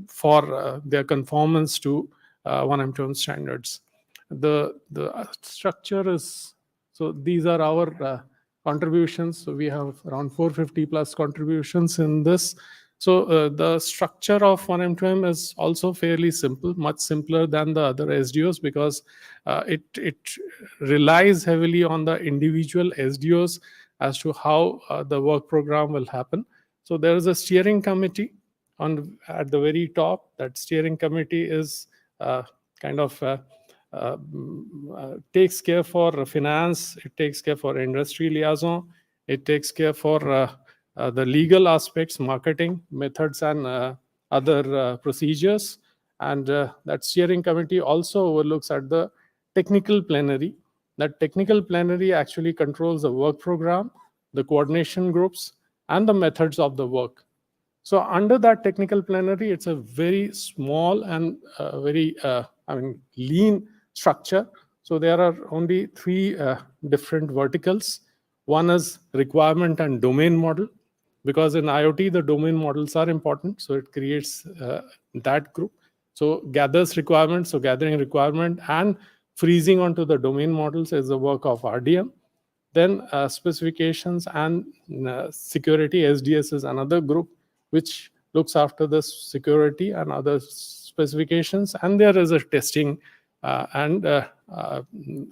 for their conformance to 1M2M standards. The structure is, so these are our contributions. So we have around 450 plus contributions in this. So the structure of 1M2M is also fairly simple, much simpler than the other SDOs, because it relies heavily on the individual SDOs as to how the work program will happen. So there is a steering committee at the very top. That steering committee is kind of takes care for finance, it takes care for industry liaison, it takes care for the legal aspects, marketing, methods, and other procedures. And that steering committee also overlooks at the technical plenary. That technical plenary actually controls the work program, the coordination groups, and the methods of the work. So under that technical plenary, it's a very small and very lean structure. So there are only three different verticals. One is requirement and domain model, because in IoT, the domain models are important. So it creates that group. So gathers requirements, so gathering requirement and freezing onto the domain models is the work of RDM. Then specifications and security SDS is another group which looks after the security and other specifications. And there is a testing and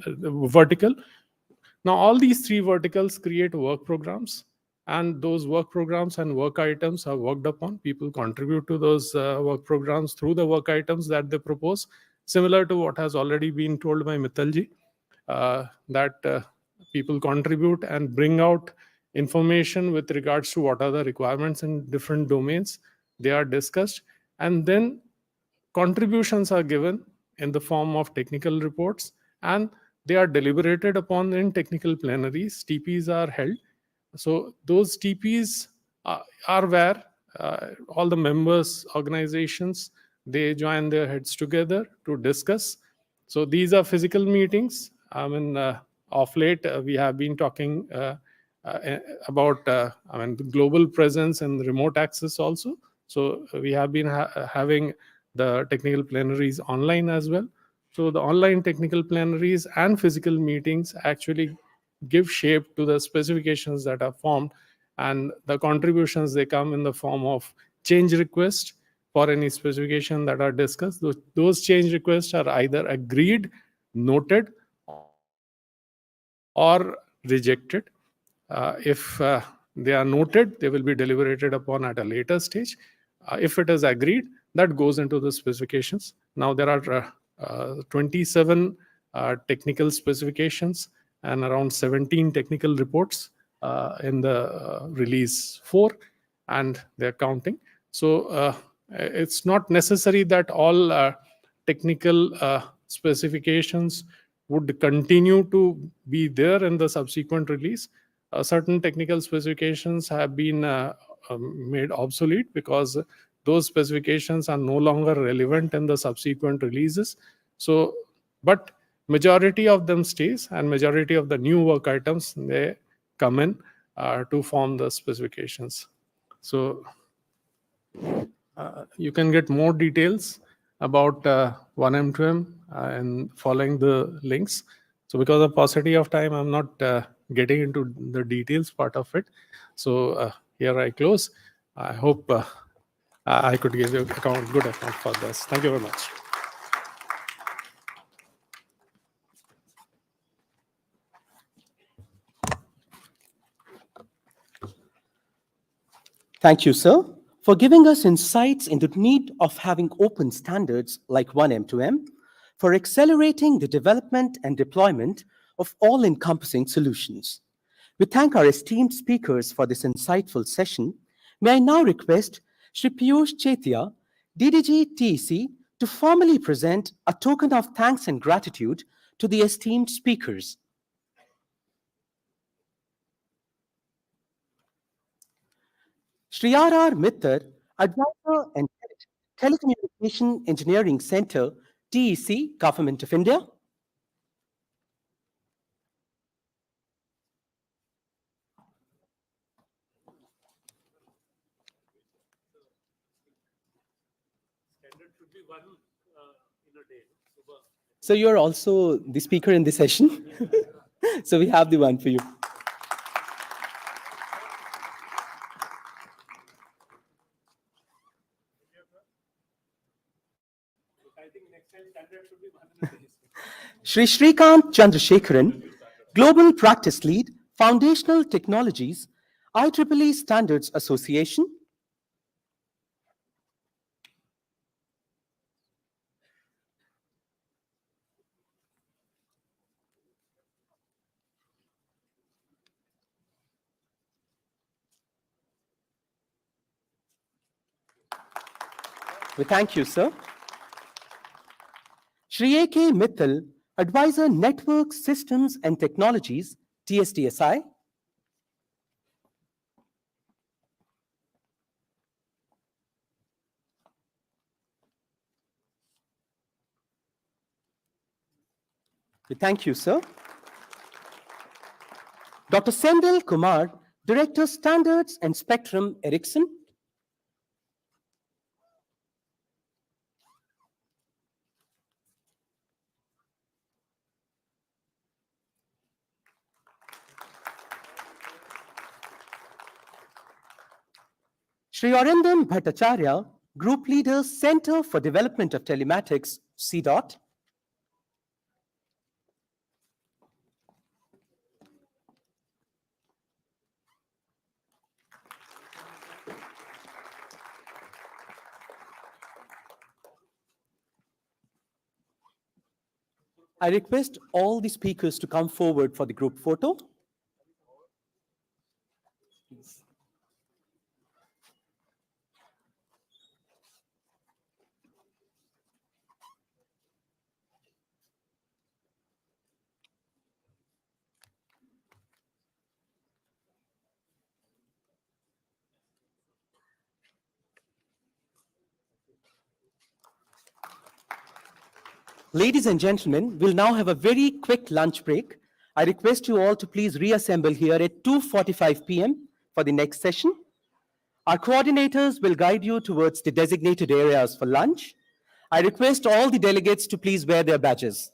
vertical. Now, all these three verticals create work programs, and those work programs and work items are worked upon. People contribute to those work programs through the work items that they propose, similar to what has already been told by Mittalji, that people contribute and bring out information with regards to what are the requirements in different domains. They are discussed, and then contributions are given in the form of technical reports, and they are deliberated upon in technical plenaries. TPs are held. So those TPs are where all the members, organizations, they join their heads together to discuss. So these are physical meetings. I mean, of late, we have been talking about global presence and remote access also. So we have been having the technical plenaries online as well. So the online technical plenaries and physical meetings actually give shape to the specifications that are formed, and the contributions, they come in the form of change requests for any specification that are discussed. Those change requests are either agreed, noted, or rejected. If they are noted, they will be deliberated upon at a later stage. If it is agreed, that goes into the specifications. Now there are 27 technical specifications and around 17 technical reports in the release 4, and they're counting. So it's not necessary that all technical specifications would continue to be there in the subsequent release. Certain technical specifications have been made obsolete because those specifications are no longer relevant in the subsequent releases. So, but majority of them stays, and majority of the new work items, they come in to form the specifications. So you can get more details about 1M2M and following the links. So because of paucity of time, I'm not getting into the details part of it. So here I close. I hope I could give you a good account for this. Thank you very much. Thank you, sir, for giving us insights into the need of having open standards like 1M2M for accelerating the development and deployment of all-encompassing solutions. We thank our esteemed speakers for this insightful session. May I now request Shri Piyush Chetia, DDG TEC, to formally present a token of thanks and gratitude to the esteemed speakers. Shri R.R. Mittar, Advisor and Head, Telecommunication Engineering Center, TEC, Government of India. So you're also the speaker in this session. So we have the one for you. Shri Shrikant Chandrasekharan, Global Practice Lead, Foundational Technologies, IEEE Standards Association. We thank you, sir. Shri A.K. Mittal, Advisor Network Systems and Technologies, TSTSI. We thank you, sir. Dr. Sendil Kumar, Director Standards and Spectrum, Ericsson. Shri Arindam Bhattacharya, Group Leader, Center for Development of Telematics, CDOT. I request all the speakers to come forward for the group photo. Ladies and gentlemen, we'll now have a very quick lunch break. I request you all to please reassemble here at 2:45 p.m. for the next session. Our coordinators will guide you towards the designated areas for lunch. I request all the delegates to please wear their badges.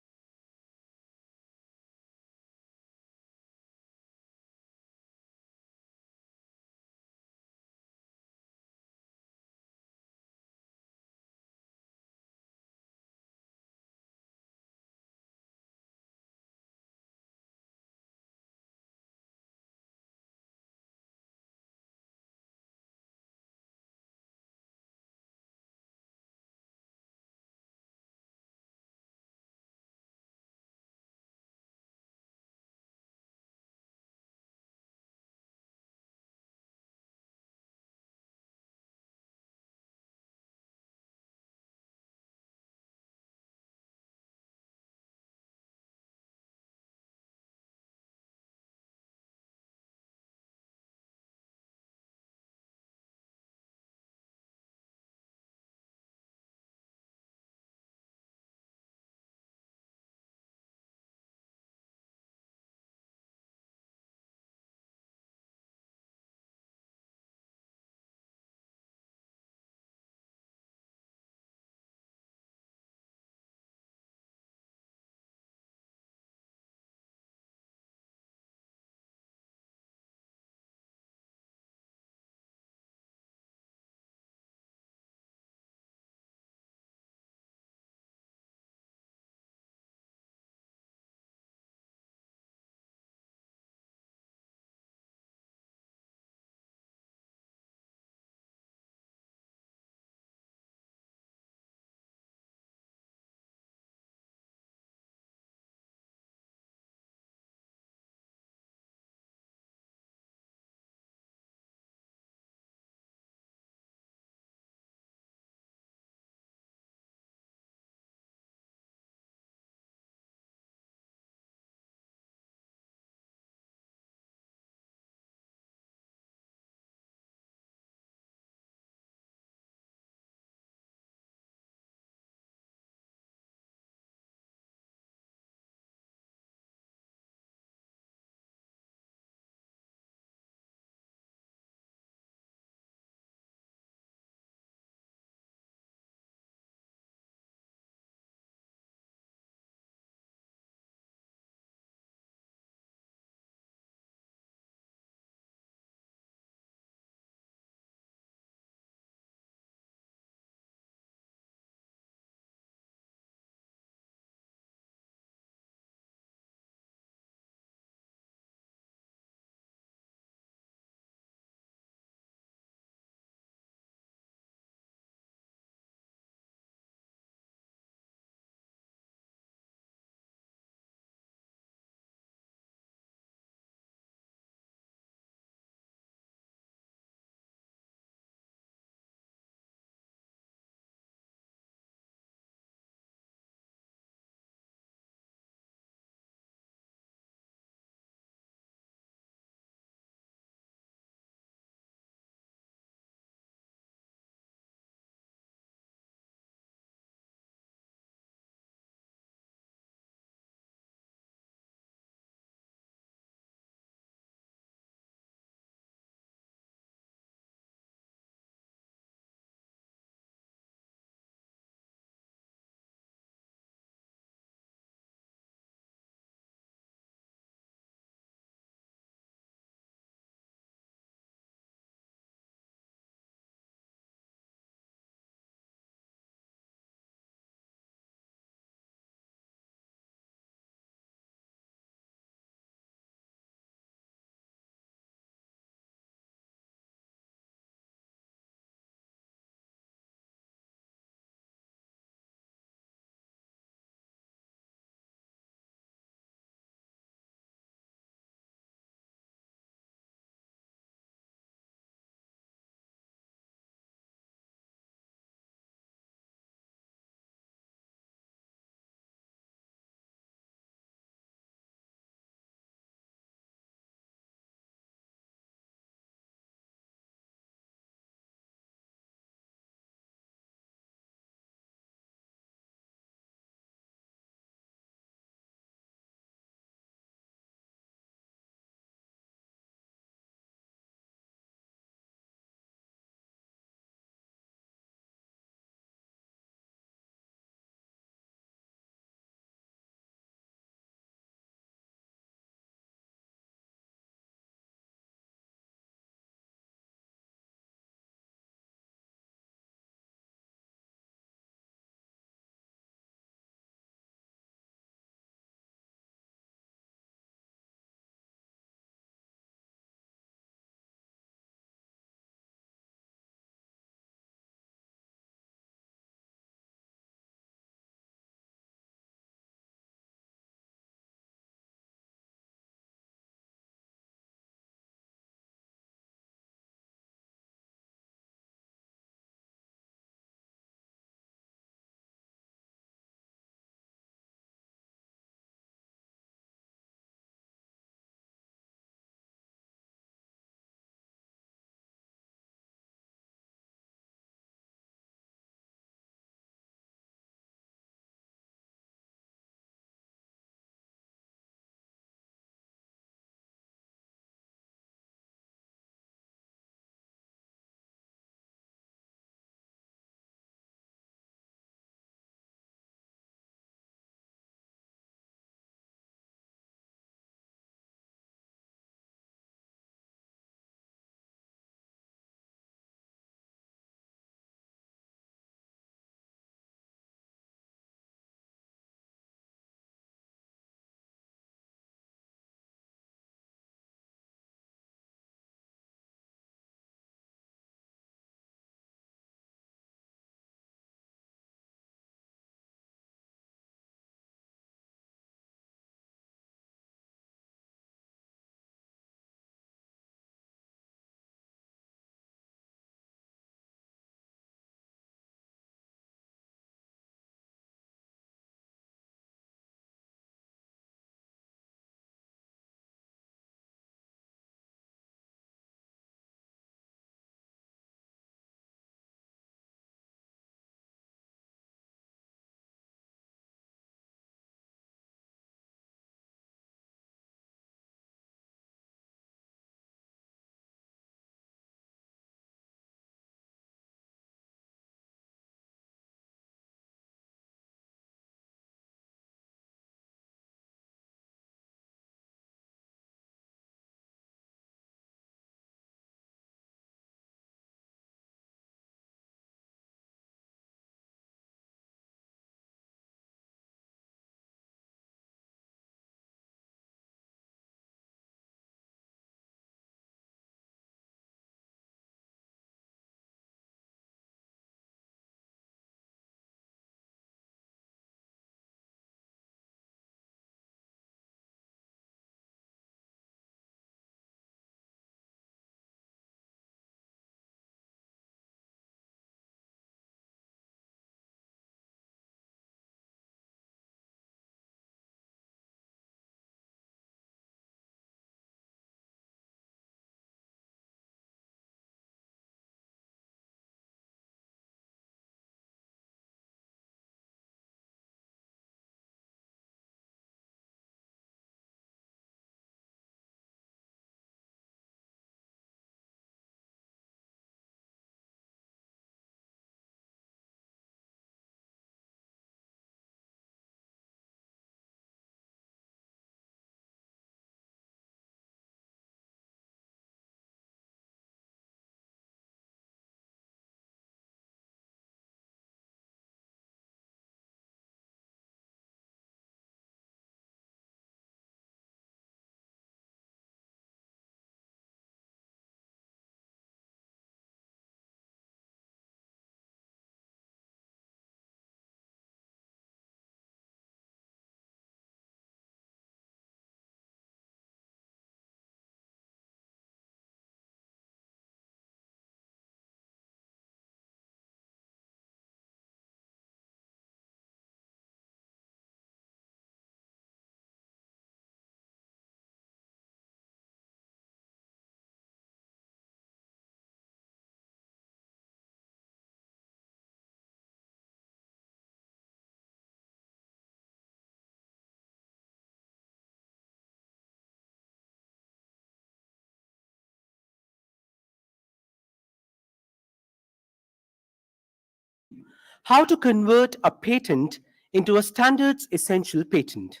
how to convert a patent into a standards essential patent.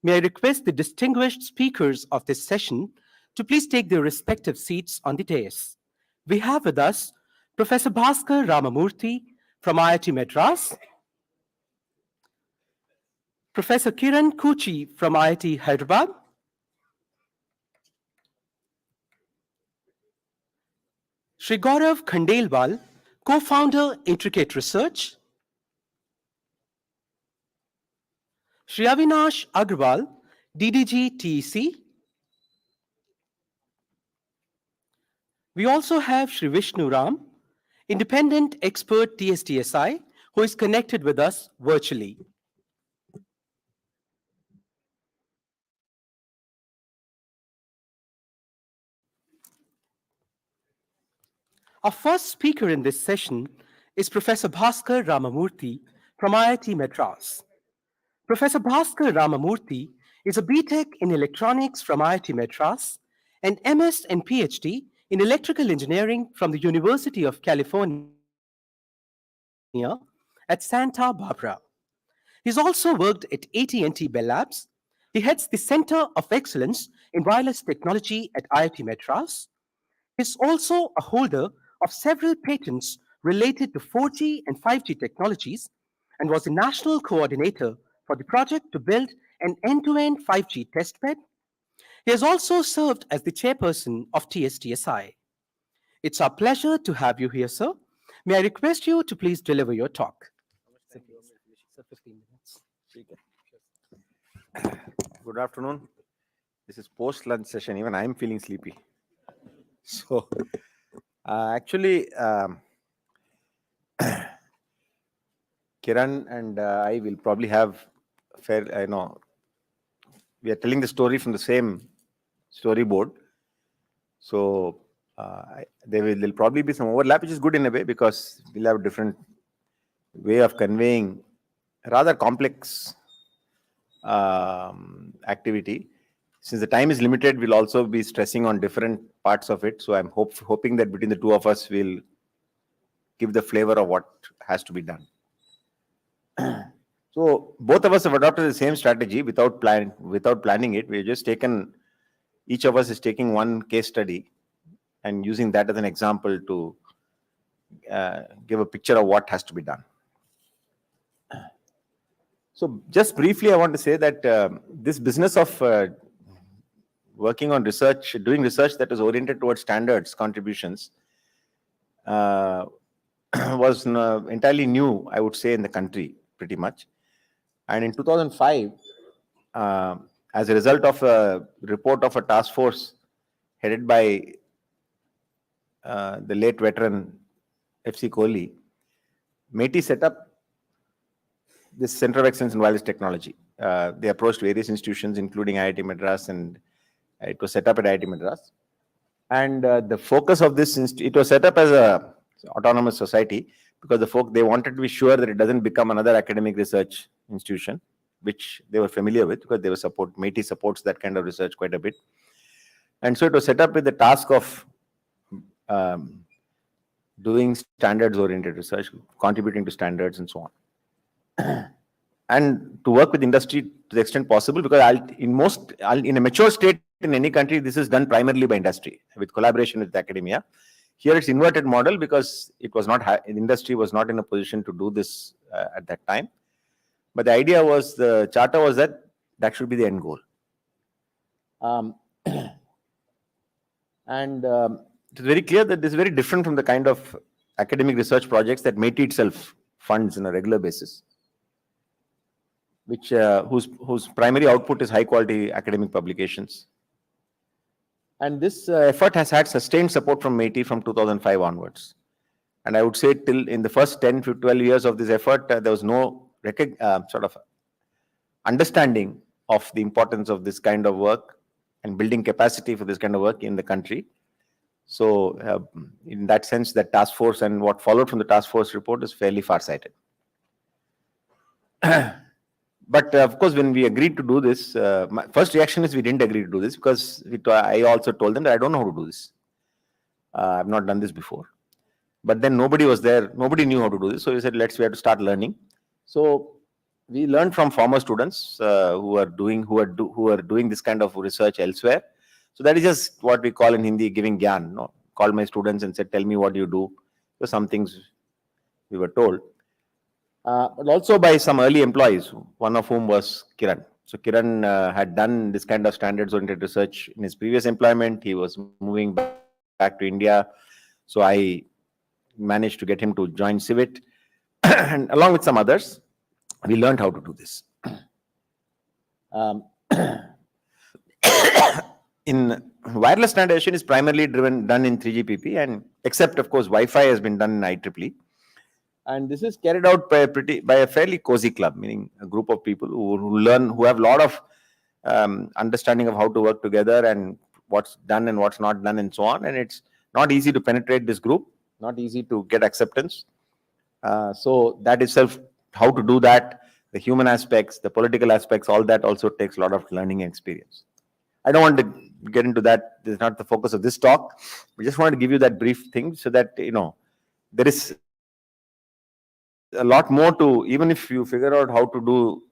May I request the distinguished speakers of this session to please take their respective seats on the dais. We have with us Professor Bhaskar Ramamurthy from IIT Madras, Professor Kiran Kuchi from IIT Hyderabad, Shri Gaurav Khandelwal, co-founder Intricate Research, Shri Avinash Agrawal, DDG TEC. We also have Shri Vishnu Ram, independent expert TSTSI, who is connected with us virtually. Our first speaker in this session is Professor Bhaskar Ramamurthy from IIT Madras. Professor Bhaskar Ramamurthy is a BTech in Electronics from IIT Madras and MS and PhD in Electrical Engineering from the University of California at Santa Barbara. He's also worked at AT&T Bell Labs. He heads the Center of Excellence in Wireless Technology at IIT Madras. He's also a holder of several patents related to 4G and 5G technologies and was the national coordinator for the project to build an end-to-end 5G testbed. He has also served as the chairperson of TSTSI. It's our pleasure to have you here, sir. May I request you to please deliver your talk? Good afternoon. This is post-lunch session. Even I am feeling sleepy. So, actually, Kiran and I will probably have we are telling the story from the same storyboard. So, there'll probably be some overlap, which is good in a way because we'll have a different way of conveying rather complex activity. Since the time is limited, we'll also be stressing on different parts of it. So I'm hoping that between the two of us, we'll give the flavor of what has to be done. So both of us have adopted the same strategy without planning it. We've just taken, each of us is taking one case study and using that as an example to give a picture of what has to be done. So just briefly, I want to say that this business of working on research, doing research that is oriented towards standards contributions was entirely new, I would say, in the country, pretty much. And in 2005, as a result of a report of a task force headed by the late veteran F.C. Kohli, METI set up this Center of Excellence in Wireless Technology. They approached various institutions, including IIT Madras, and it was set up at IIT Madras. And the focus of this, it was set up as a autonomous society because they wanted to be sure that it doesn't become another academic research institution, which they were familiar with because they were METI supports that kind of research quite a bit. And so it was set up with the task of doing standards-oriented research, contributing to standards and so on. And to work with industry to the extent possible, because in a mature state in any country, this is done primarily by industry with collaboration with academia. Here it's inverted model because it was not industry was not in a position to do this at that time. But the idea was, the charter was that should be the end goal. And it's very clear that this is very different from the kind of academic research projects that METI itself funds on a regular basis, which whose primary output is high quality academic publications. And this effort has had sustained support from METI from 2005 onwards. And I would say till in the first 10 to 12 years of this effort, there was no sort of understanding of the importance of this kind of work and building capacity for this kind of work in the country. So in that sense, that task force and what followed from the task force report is fairly far-sighted. But of course, when we agreed to do this, my first reaction is we didn't agree to do this because I also told them that I don't know how to do this. I've not done this before. But then nobody was there. Nobody knew how to do this. So we said, we have to start learning. So we learned from former students who are doing this kind of research elsewhere. So that is just what we call in Hindi giving gyan. No? Called my students and said, tell me what you do. So some things we were told. But also by some early employees, one of whom was Kiran. So Kiran had done this kind of standards-oriented research in his previous employment. He was moving back to India. So I managed to get him to join CIVIT. And along with some others, we learned how to do this. In wireless standardization is primarily done in 3GPP, and except of course Wi-Fi has been done in IEEE. And this is carried out by a fairly cozy club, meaning a group of people who have a lot of understanding of how to work together and what's done and what's not done and so on. And it's not easy to penetrate this group, not easy to get acceptance. So that itself, how to do that, the human aspects, the political aspects, all that also takes a lot of learning and experience. I don't want to get into that. This is not the focus of this talk. We just wanted to give you that brief thing so that, there is a lot more to, even if you figure out how to do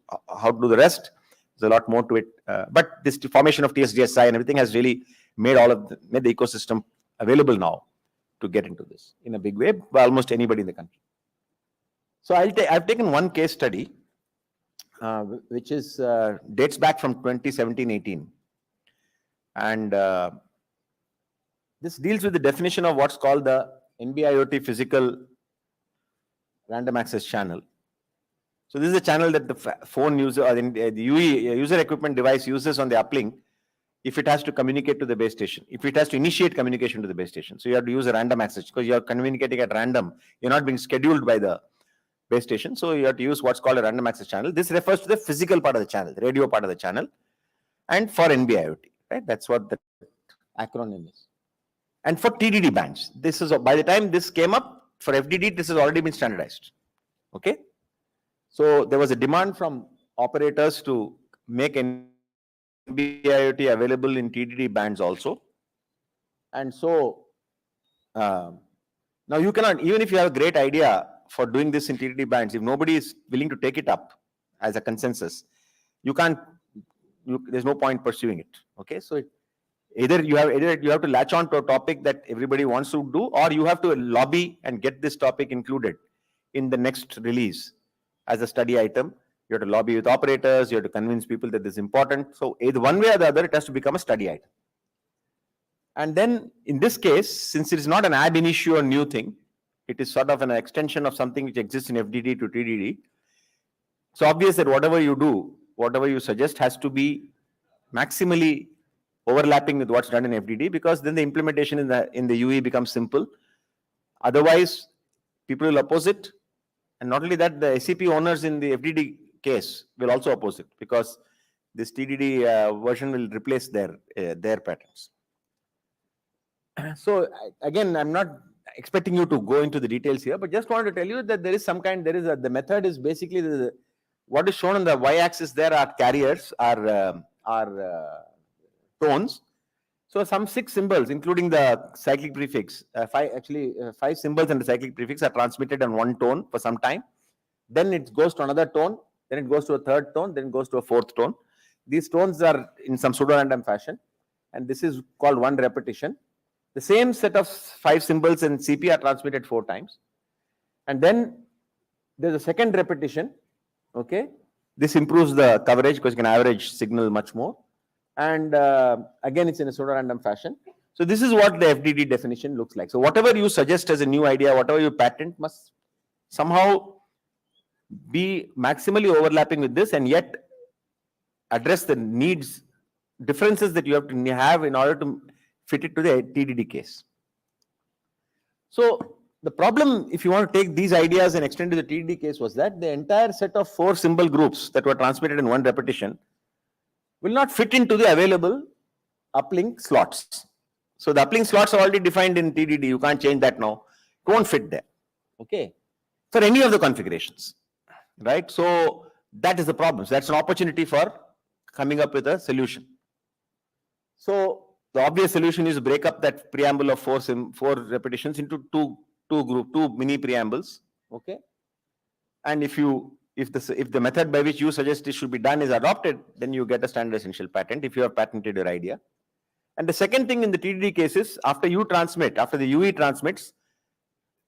the rest, there's a lot more to it. But this formation of TSDSI and everything has really made made the ecosystem available now to get into this in a big way by almost anybody in the country. So I've taken one case study, which is dates back from 2017-18. And this deals with the definition of what's called the NB-IoT physical random access channel. So this is a channel that the phone user or the user equipment device uses on the uplink if it has to communicate to the base station, if it has to initiate communication to the base station. So you have to use a random access because you are communicating at random. You're not being scheduled by the base station. So you have to use what's called a random access channel. This refers to the physical part of the channel, the radio part of the channel, and for NB-IoT, right? That's what the acronym is. And for TDD bands, this is, by the time this came up, for FDD, this has already been standardized. Okay. So there was a demand from operators to make NB-IoT available in TDD bands also. And so now you cannot, even if you have a great idea for doing this in TDD bands, if nobody is willing to take it up as a consensus, you can't, there's no point pursuing it. Okay. So either you have to latch on to a topic that everybody wants to do, or you have to lobby and get this topic included in the next release as a study item. You have to lobby with operators, you have to convince people that this is important. So either one way or the other, it has to become a study item. And then in this case, since it is not an ab initio or new thing, it is sort of an extension of something which exists in FDD to TDD. So obvious that whatever you do, whatever you suggest has to be maximally overlapping with what's done in FDD, because then the implementation in the UE becomes simple. Otherwise, people will oppose it. And not only that, the SEP owners in the FDD case will also oppose it, because this TDD version will replace their patents. So again, I'm not expecting you to go into the details here, but just wanted to tell you that there is the method is basically what is shown on the y-axis there are carriers, are tones. So some 6 symbols, including the cyclic prefix, 5 symbols and the cyclic prefix are transmitted on one tone for some time. Then it goes to another tone, then it goes to a third tone, then it goes to a fourth tone. These tones are in some pseudo-random fashion, and this is called one repetition. The same set of 5 symbols in CP are transmitted 4 times. And then there's a second repetition, okay? This improves the coverage because you can average signal much more. And again, it's in a pseudo-random fashion. So this is what the FDD definition looks like. So whatever you suggest as a new idea, whatever you patent must somehow be maximally overlapping with this and yet address the needs, differences that you have to have in order to fit it to the TDD case. So the problem, if you want to take these ideas and extend to the TDD case, was that the entire set of 4 symbol groups that were transmitted in one repetition will not fit into the available uplink slots. So the uplink slots are already defined in TDD. You can't change that now. It won't fit there. Okay. For any of the configurations, right? So that is the problem. So that's an opportunity for coming up with a solution. So the obvious solution is to break up that preamble of 4 repetitions into 2 two mini preambles. Okay. And if the method by which you suggest it should be done is adopted, then you get a standard essential patent if you have patented your idea. And the second thing in the TDD cases, after the UE transmits,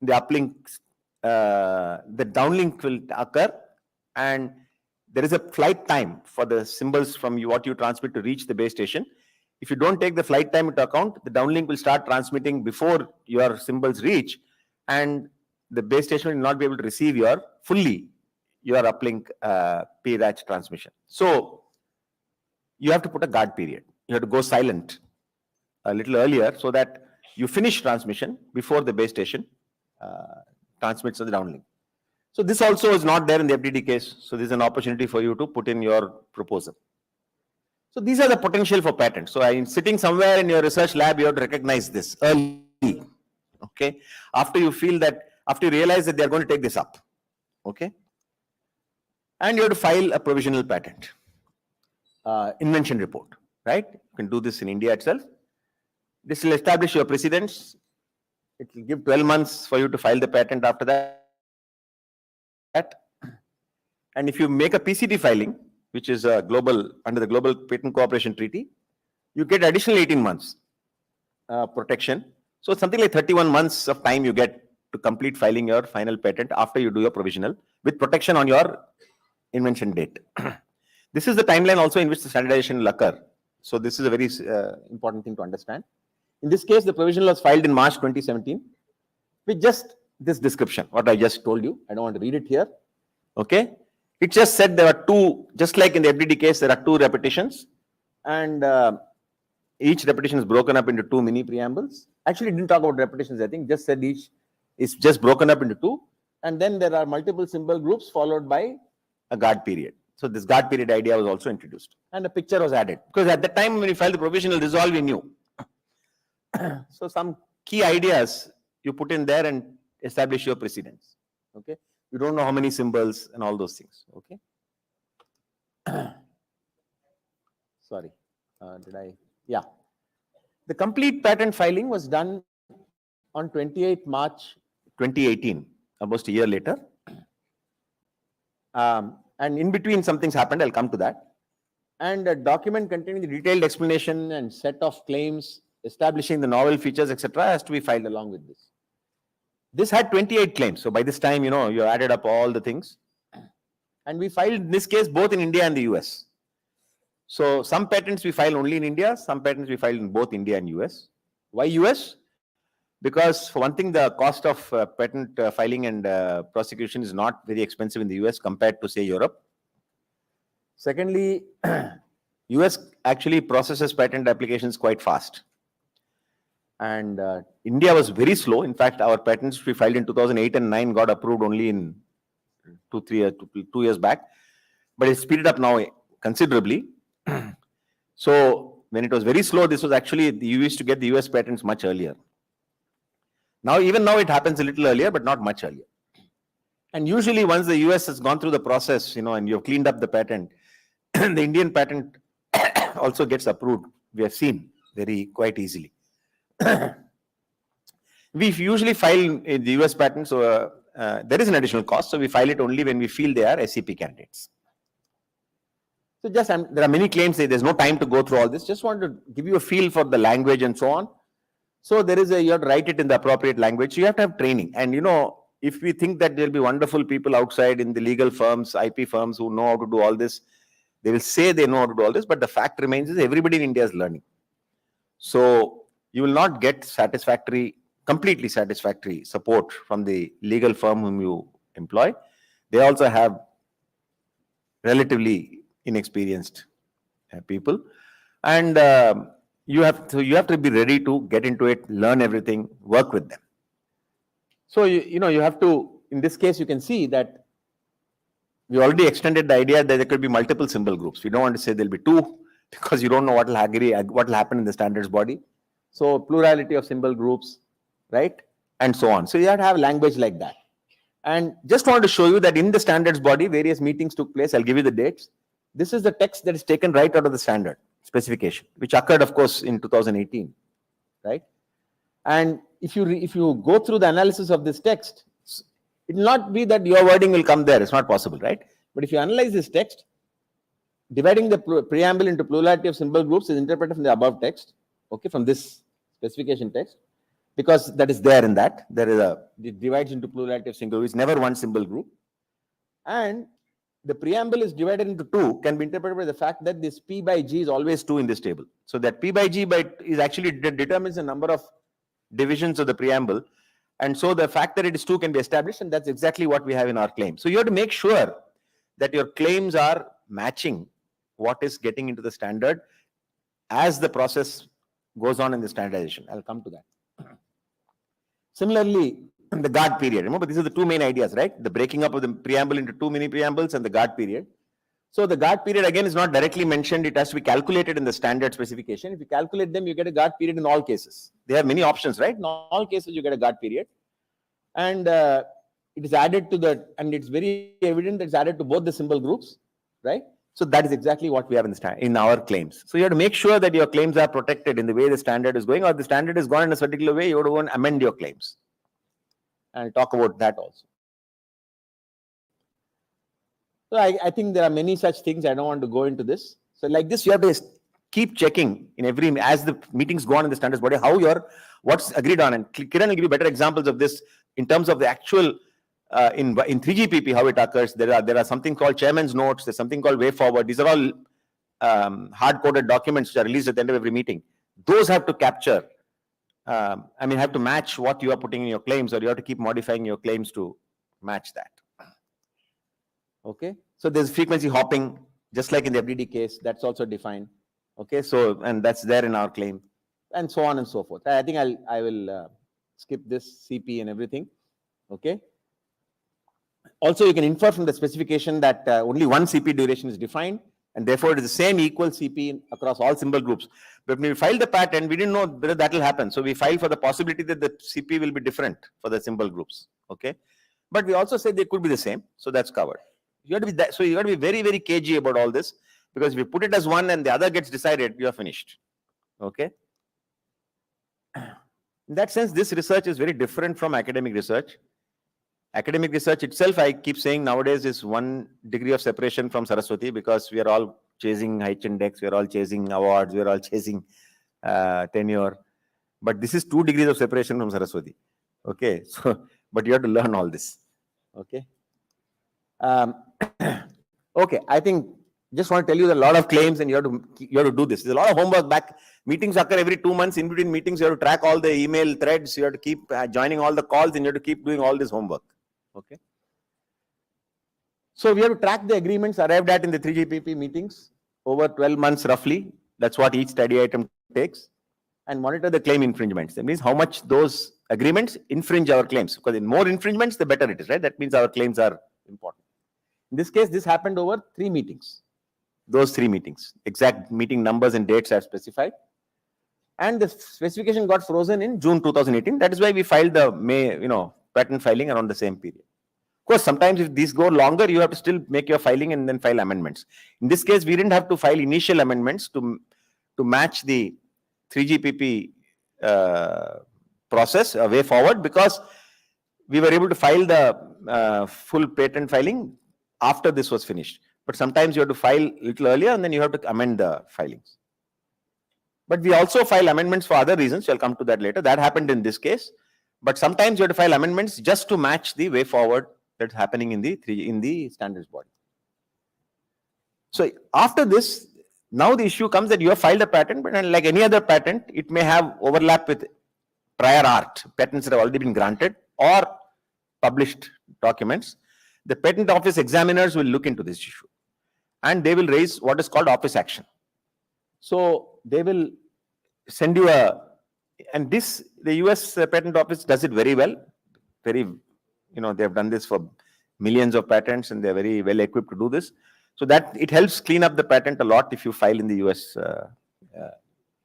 the uplinks, the downlink will occur, and there is a flight time for the symbols from what you transmit to reach the base station. If you don't take the flight time into account, the downlink will start transmitting before your symbols reach, and the base station will not be able to receive your uplink PRACH transmission. So you have to put a guard period. You have to go silent a little earlier so that you finish transmission before the base station transmits to the downlink. So this also is not there in the FDD case. So this is an opportunity for you to put in your proposal. So these are the potential for patents. So I'm sitting somewhere in your research lab, you have to recognize this early. Okay. After you realize that they're going to take this up. Okay. And you have to file a provisional patent invention report, right? You can do this in India itself. This will establish your precedents. It will give 12 months for you to file the patent after that. And if you make a PCT filing, which is under the Global Patent Cooperation Treaty, you get additional 18 months protection. So something like 31 months of time you get to complete filing your final patent after you do your provisional with protection on your invention date. This is the timeline also in which the standardization will occur. So this is a very important thing to understand. In this case, the provisional was filed in March 2017 with just this description, what I just told you. I don't want to read it here. Okay. It just said there are two, just like in the FDD case, there are two repetitions, and each repetition is broken up into two mini preambles. Actually, it didn't talk about repetitions, I think, just said each is just broken up into two, and then there are multiple symbol groups followed by a guard period. So this guard period idea was also introduced, and a picture was added, because at the time when you filed the provisional, this is all we knew. So some key ideas you put in there and establish your precedents. Okay. You don't know how many symbols and all those things. Okay. Sorry. Yeah. The complete patent filing was done on 28 March 2018, almost a year later. And in between, some things happened. I'll come to that. And a document containing the detailed explanation and set of claims establishing the novel features, etc., has to be filed along with this. This had 28 claims. So by this time, you added up all the things. And we filed, in this case, both in India and the US. So some patents we file only in India, some patents we file in both India and US. Why US? Because for one thing, the cost of patent filing and prosecution is not very expensive in the US compared to, say, Europe. Secondly, US actually processes patent applications quite fast. And India was very slow. In fact, our patents we filed in 2008 and 9 got approved only in 2 years back. But it's speeded up now considerably. So when it was very slow, this was actually, you used to get the US patents much earlier. Now, even now it happens a little earlier, but not much earlier. And usually once the US has gone through the process, and you've cleaned up the patent, the Indian patent also gets approved. We have seen quite easily. We usually file in the US patent, so there is an additional cost. So we file it only when we feel they are SCP candidates. So there are many claims. There's no time to go through all this. Just want to give you a feel for the language and so on. So you have to write it in the appropriate language. So you have to have training. And if we think that there'll be wonderful people outside in the legal firms, IP firms who know how to do all this, they will say they know how to do all this. But the fact remains is everybody in India is learning. So you will not get completely satisfactory support from the legal firm whom you employ. They also have relatively inexperienced people, and you have to be ready to get into it, learn everything, work with them. So you have to. In this case, you can see that we already extended the idea that there could be multiple symbol groups. We don't want to say there'll be two, because you don't know what will happen in the standards body. So plurality of symbol groups, right? And so on. So you have to have language like that. And just want to show you that in the standards body, various meetings took place. I'll give you the dates. This is the text that is taken right out of the standard specification, which occurred, of course, in 2018, right? And if you go through the analysis of this text, it will not be that your wording will come there. It's not possible, right? But if you analyze this text, dividing the preamble into plurality of symbol groups is interpreted from the above text, okay, from this specification text, because that is there in that. It divides into plurality of symbol groups, never one symbol group. And the preamble is divided into two, can be interpreted by the fact that this P by G is always 2 in this table. So that P by G is actually determines the number of divisions of the preamble. And so the fact that it is 2 can be established, and that's exactly what we have in our claim. So you have to make sure that your claims are matching what is getting into the standard as the process goes on in the standardization. I'll come to that. Similarly, the guard period. Remember, these are the two main ideas, right? The breaking up of the preamble into 2 mini preambles and the guard period. So the guard period again is not directly mentioned. It has to be calculated in the standard specification. If you calculate them, you get a guard period in all cases. They have many options, right? In all cases, you get a guard period. And it is added to and it's very evident that it's added to both the symbol groups, right? So that is exactly what we have in our claims. So you have to make sure that your claims are protected in the way the standard is going, or the standard is gone in a particular way, you have to go and amend your claims. And I'll talk about that also. So I think there are many such things. I don't want to go into this. So like this, you have to keep checking in as the meetings go on in the standards body, what's agreed on. And Kiran will give you better examples of this in terms of the actual in 3GPP, how it occurs. There are something called chairman's notes. There's something called way forward. These are all hard-coded documents which are released at the end of every meeting. Those have to capture, have to match what you are putting in your claims, or you have to keep modifying your claims to match that. Okay, so there's frequency hopping, just like in the FDD case, that's also defined. Okay, so, and that's there in our claim, and so on and so forth. I think I will skip this CP and everything. Okay. Also, you can infer from the specification that only one CP duration is defined, and therefore it is the same equal CP across all symbol groups. But when we filed the patent, we didn't know whether that will happen. So we filed for the possibility that the CP will be different for the symbol groups. Okay. But we also said they could be the same. So that's covered. You have to be so you have to be very, very cagey about all this, because if you put it as one and the other gets decided, you are finished. Okay. In that sense, this research is very different from academic research. Academic research itself, I keep saying nowadays, is 1 degree of separation from Saraswati, because we are all chasing H index, we are all chasing awards, we are all chasing tenure. But this is 2 degrees of separation from Saraswati. Okay, so but you have to learn all this. Okay. Okay, I think just want to tell you that a lot of claims, and you have to do this. There's a lot of homework back. Meetings occur every 2 months. In between meetings, you have to track all the email threads. You have to keep joining all the calls, and you have to keep doing all this homework. Okay. So we have to track the agreements arrived at in the 3GPP meetings over 12 months roughly. That's what each study item takes, and monitor the claim infringements. That means how much those agreements infringe our claims. Because in more infringements, the better it is, right? That means our claims are important. In this case, this happened over 3 meetings. Those 3 meetings, exact meeting numbers and dates are specified. And the specification got frozen in June 2018. That is why we filed the May, patent filing around the same period. Of course, sometimes if these go longer, you have to still make your filing and then file amendments. In this case, we didn't have to file initial amendments to match the 3GPP process way forward, because we were able to file the full patent filing after this was finished. But sometimes you have to file a little earlier, and then you have to amend the filings. But we also file amendments for other reasons. I'll come to that later. That happened in this case. But sometimes you have to file amendments just to match the way forward that's happening in the standards body. So after this, now the issue comes that you have filed a patent, but like any other patent, it may have overlap with prior art, patents that have already been granted, or published documents. The patent office examiners will look into this issue, and they will raise what is called office action. So they will send you the US patent office does it very well. They have done this for millions of patents, and they're very well equipped to do this. So that it helps clean up the patent a lot if you file in the US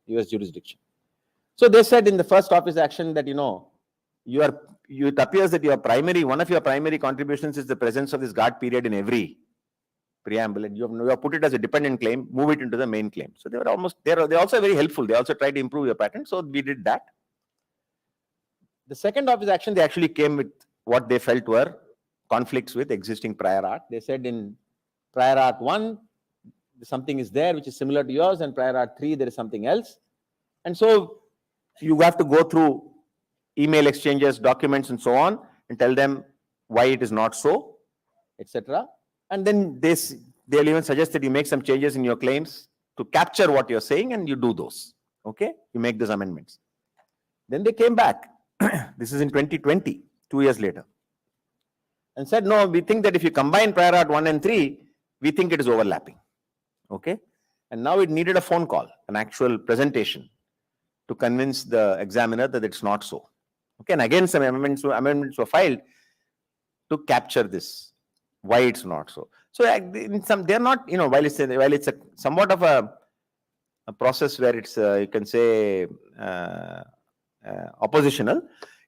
jurisdiction. So they said in the first office action that, it appears that one of your primary contributions is the presence of this guard period in every preamble, and you have put it as a dependent claim, move it into the main claim. So they're also very helpful. They also try to improve your patent. So we did that. The second office action, they actually came with what they felt were conflicts with existing prior art. They said in prior art 1, something is there which is similar to yours, and prior art 3, there is something else. And so you have to go through email exchanges, documents, and so on, and tell them why it is not so, etc. And then they'll even suggest that you make some changes in your claims to capture what you're saying, and you do those. Okay, you make those amendments. Then they came back. This is in 2020, 2 years later, and said, no, we think that if you combine prior art 1 and 3, we think it is overlapping. Okay, and now it needed a phone call, an actual presentation to convince the examiner that it's not so. Okay, and again some amendments were filed to capture this, why it's not so. So they're not, while it's a somewhat of a process where it's you can say oppositional,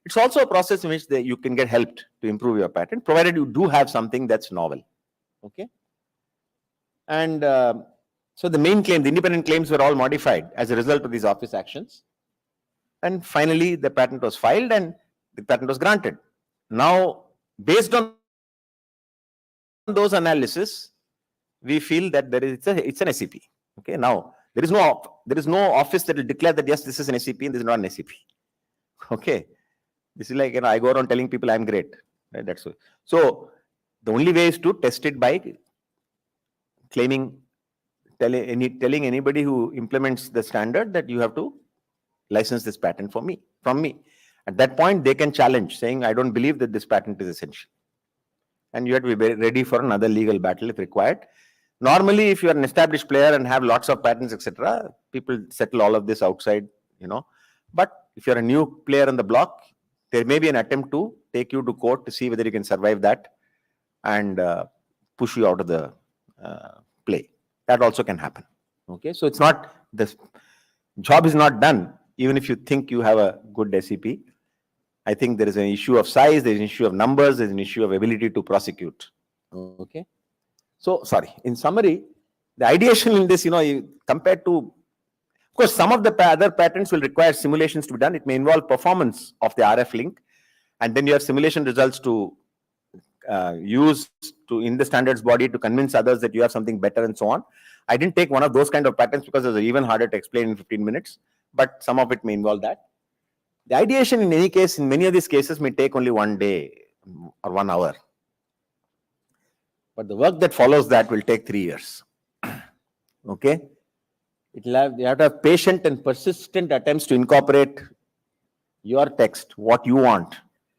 it's also a process in which you can get helped to improve your patent, provided you do have something that's novel. Okay, and so the main claim, the independent claims, were all modified as a result of these office actions. And finally, the patent was filed and the patent was granted. Now, based on those analysis, we feel that it's an SEP. Okay, now there is no office that will declare that yes, this is an SEP and this is not an SEP. Okay, this is like, I go around telling people I'm great. Right? That's so. So the only way is to test it by telling anybody who implements the standard that you have to license this patent from me. At that point, they can challenge, saying, I don't believe that this patent is essential. And you have to be ready for another legal battle if required. Normally, if you are an established player and have lots of patents, etc., people settle all of this outside, But if you're a new player on the block, there may be an attempt to take you to court to see whether you can survive that and push you out of the play. That also can happen. Okay, so it's not, the job is not done even if you think you have a good SEP. I think there is an issue of size, there is an issue of numbers, there is an issue of ability to prosecute. Okay, so sorry. In summary, the ideation in this, compared to, of course, some of the other patents will require simulations to be done. It may involve performance of the RF link, and then you have simulation results to use in the standards body to convince others that you have something better and so on. I didn't take one of those kind of patents because it's even harder to explain in 15 minutes, but some of it may involve that. The ideation in any case, in many of these cases, may take only 1 day or 1 hour. But the work that follows that will take 3 years. Okay? You have to have patient and persistent attempts to incorporate your text, what you want,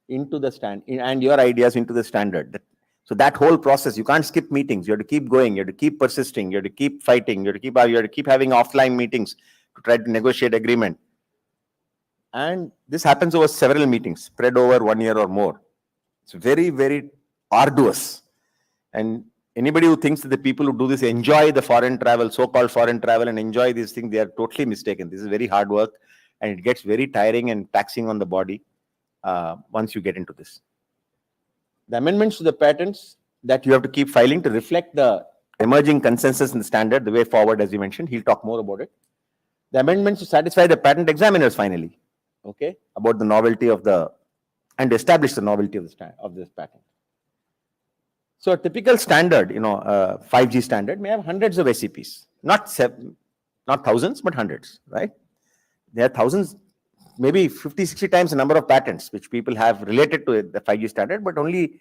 into the and your ideas into the standard. So that whole process, you can't skip meetings. You have to keep going. You have to keep persisting. You have to keep fighting. You have to keep having offline meetings to try to negotiate agreement. And this happens over several meetings, spread over 1 year or more. It's very, very arduous. And anybody who thinks that the people who do this enjoy the foreign travel, so-called foreign travel, and enjoy these things, they are totally mistaken. This is very hard work, and it gets very tiring and taxing on the body once you get into this. The amendments to the patents that you have to keep filing to reflect the emerging consensus in the standard, the way forward, as you mentioned, he'll talk more about it. The amendments to satisfy the patent examiners finally, okay, about the novelty of and establish the novelty of this patent. So a typical standard, 5G standard may have hundreds of SEPs, not thousands, but hundreds, right? There are thousands, maybe 50, 60 times the number of patents which people have related to the 5G standard, but only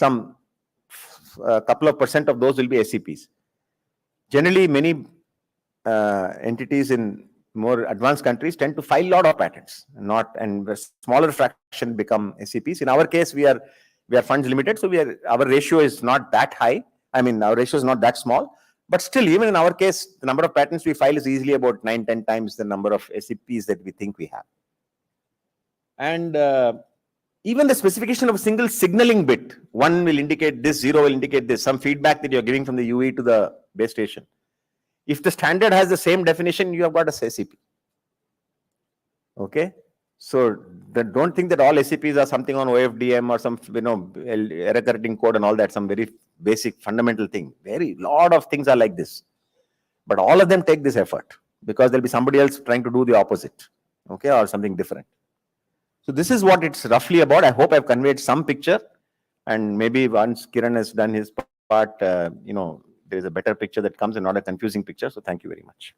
a couple of % of those will be SEPs. Generally, many entities in more advanced countries tend to file a lot of patents, and a smaller fraction become SEPs. In our case, we are funds limited, so our ratio is not that high. I mean, our ratio is not that small, but still, even in our case, the number of patents we file is easily about 9-10 times the number of SEPs that we think we have. And even the specification of a single signaling bit, 1 will indicate this, 0 will indicate this, some feedback that you're giving from the UE to the base station. If the standard has the same definition, you have got a SEP. Okay? So don't think that all SEPs are something on OFDM or some, error correcting code and all that, some very basic fundamental thing. Lot of things are like this. But all of them take this effort because there'll be somebody else trying to do the opposite, okay, or something different. So this is what it's roughly about. I hope I've conveyed some picture, and maybe once Kiran has done his part, there is a better picture that comes and not a confusing picture. So thank you very much.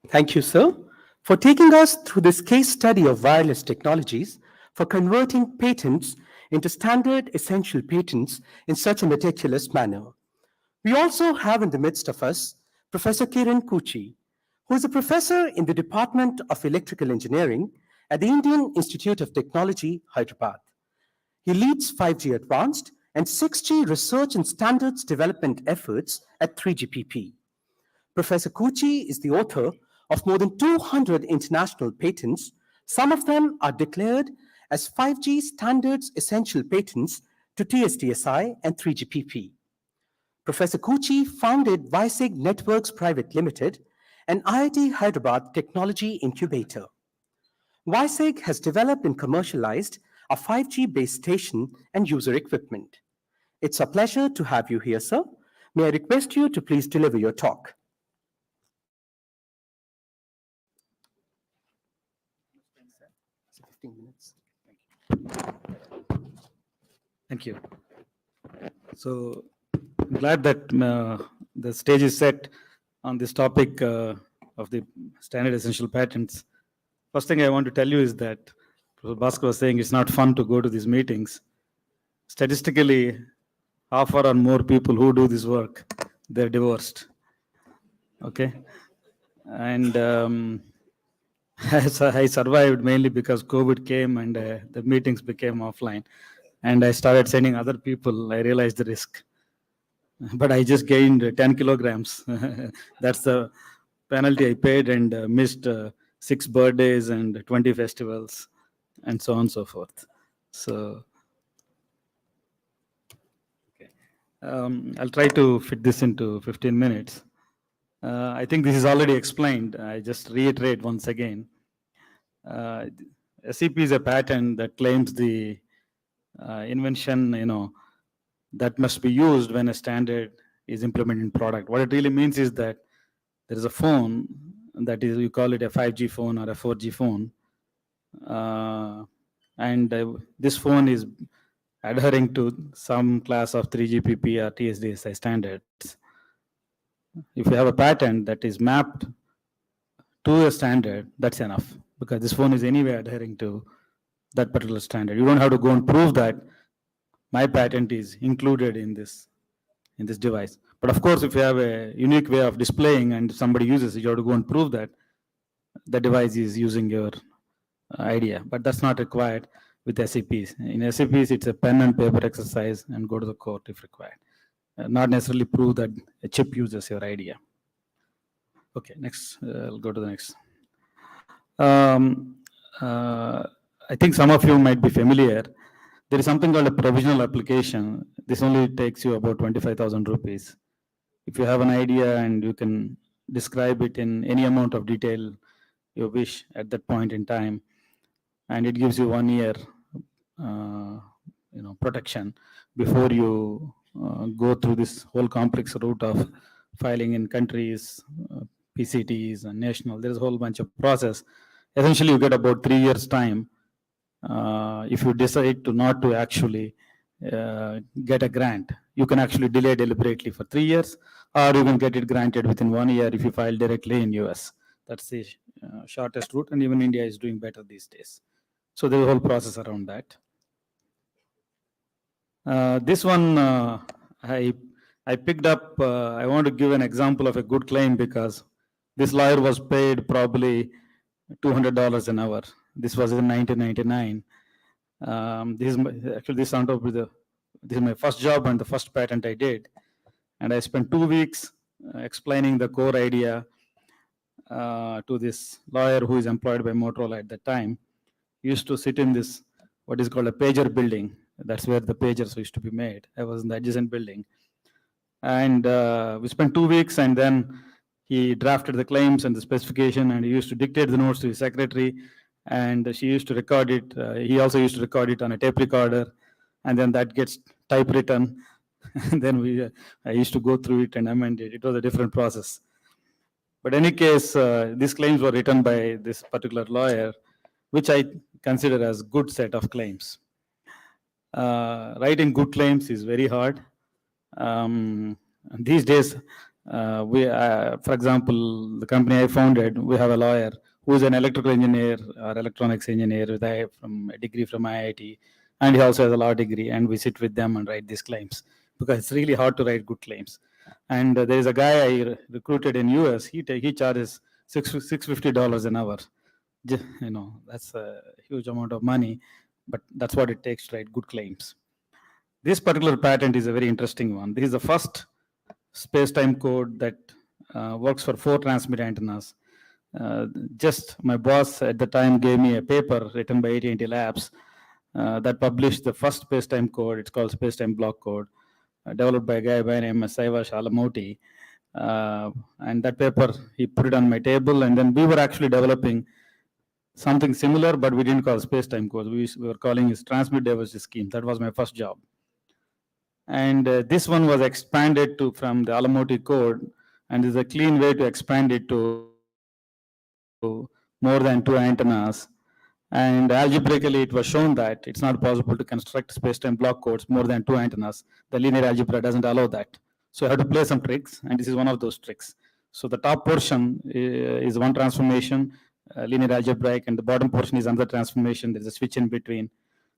Thank you, sir, for taking us through this case study of wireless technologies for converting patents into standard essential patents in such a meticulous manner. We also have in the midst of us Professor Kiran Kuchi, who is a professor in the Department of Electrical Engineering at the Indian Institute of Technology, Hyderabad. He leads 5G Advanced and 6G research and standards development efforts at 3GPP. Professor Kuchi is the author of more than 200 international patents. Some of them are declared as 5G standards essential patents to TSTSI and 3GPP. Professor Kuchi founded Visig Networks Private Limited, an IIT Hyderabad technology incubator. Visig has developed and commercialized a 5G base station and user equipment. It's a pleasure to have you here, sir. May I request you to please deliver your talk? Thank you. So I'm glad that the stage is set on this topic of the standard essential patents. First thing I want to tell you is that Professor Bhaskar was saying it's not fun to go to these meetings. Statistically, half or more people who do this work, they're divorced. Okay? And I survived mainly because COVID came and the meetings became offline. And I started sending other people. I realized the risk. But I just gained 10 kilograms. That's the penalty I paid, and missed 6 birthdays and 20 festivals and so on and so forth. So okay. I'll try to fit this into 15 minutes. I think this is already explained. I just reiterate once again. SEP is a patent that claims the invention, that must be used when a standard is implemented in product. What it really means is that there is a phone that is, you call it a 5G phone or a 4G phone. And this phone is adhering to some class of 3GPP or TSDSI standards. If you have a patent that is mapped to a standard, that's enough, because this phone is anyway adhering to that particular standard. You don't have to go and prove that my patent is included in this device. But of course, if you have a unique way of displaying and somebody uses it, you have to go and prove that the device is using your idea. But that's not required with SEPs. In SEPs, it's a pen and paper exercise and go to the court if required. Not necessarily prove that a chip uses your idea. Okay, next, I'll go to the next. I think some of you might be familiar. There is something called a provisional application. This only takes you about 25,000 rupees. If you have an idea and you can describe it in any amount of detail you wish at that point in time, and it gives you 1 year protection before you go through this whole complex route of filing in countries, PCTs and national. There's a whole bunch of process. Essentially, you get about 3 years time if you decide to not to actually get a grant. You can actually delay deliberately for 3 years, or you can get it granted within 1 year if you file directly in US. That's the shortest route, and even India is doing better these days. So there's a whole process around that. This one I picked up. I want to give an example of a good claim, because this lawyer was paid probably $200 an hour. This was in 1999. This is my first job and the first patent I did. And I spent 2 weeks explaining the core idea to this lawyer who is employed by Motorola at that time. He used to sit in this, what is called a pager building. That's where the pagers used to be made. I was in the adjacent building. And we spent 2 weeks, and then he drafted the claims and the specification, and he used to dictate the notes to his secretary, and she used to record it. He also used to record it on a tape recorder, and then that gets typewritten, And then I used to go through it and amend it. It was a different process. But in any case, these claims were written by this particular lawyer, which I consider as good set of claims. Writing good claims is very hard. These days, for example, the company I founded, we have a lawyer who is an electrical engineer or electronics engineer with a degree from IIT, and he also has a law degree, and we sit with them and write these claims because it's really hard to write good claims. And there is a guy I recruited in US. He charges $650 an hour. That's a huge amount of money, but that's what it takes to write good claims. This particular patent is a very interesting one. This is the first space-time code that works for 4 transmit antennas. Just my boss at the time gave me a paper written by AT&T Labs that published the first space-time code. It's called space-time block code, developed by a guy by the name of Saivash Alamoti. And that paper, he put it on my table, and then we were actually developing something similar, but we didn't call space-time code. We were calling it transmit diversity scheme. That was my first job. And this one was expanded from the Alamoti code, and there's a clean way to expand it to more than 2 antennas. And algebraically, it was shown that it's not possible to construct space-time block codes more than 2 antennas. The linear algebra doesn't allow that. So I have to play some tricks, and this is one of those tricks. So the top portion is one transformation, linear algebraic, and the bottom portion is another transformation. There's a switch in between.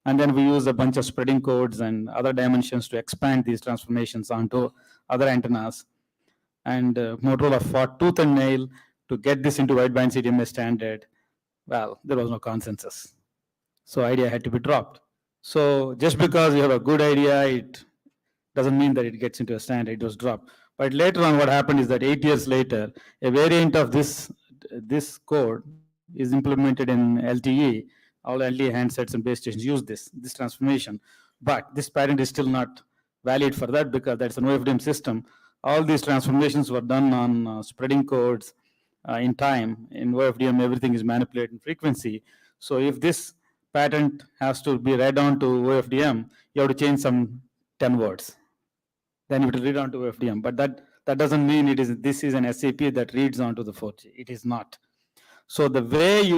And then we use a bunch of spreading codes and other dimensions to expand these transformations onto other antennas. And Motorola fought tooth and nail to get this into wideband CDMA standard. Well, there was no consensus. So idea had to be dropped. So just because you have a good idea, it doesn't mean that it gets into a standard. It was dropped. But later on, what happened is that 8 years later, a variant of this code is implemented in LTE. All LTE handsets and base stations use this transformation. But this patent is still not valid for that because that's an OFDM system. All these transformations were done on spreading codes in time. In OFDM, everything is manipulated in frequency. So if this patent has to be read on to OFDM, you have to change some 10 words. Then you have to read on to OFDM. But that doesn't mean this is an SAP that reads onto the 4G. It is not. So the way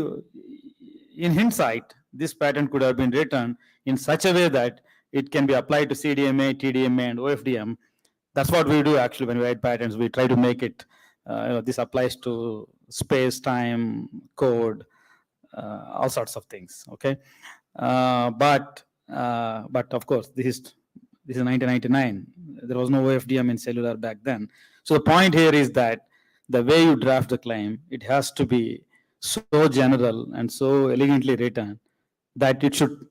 in hindsight, this patent could have been written in such a way that it can be applied to CDMA, TDMA, and OFDM. That's what we do actually when we write patents. We try to make it, this applies to space, time, code, all sorts of things, okay? But of course, this is 1999. There was no OFDM in cellular back then. So the point here is that the way you draft the claim, it has to be so general and so elegantly written that it should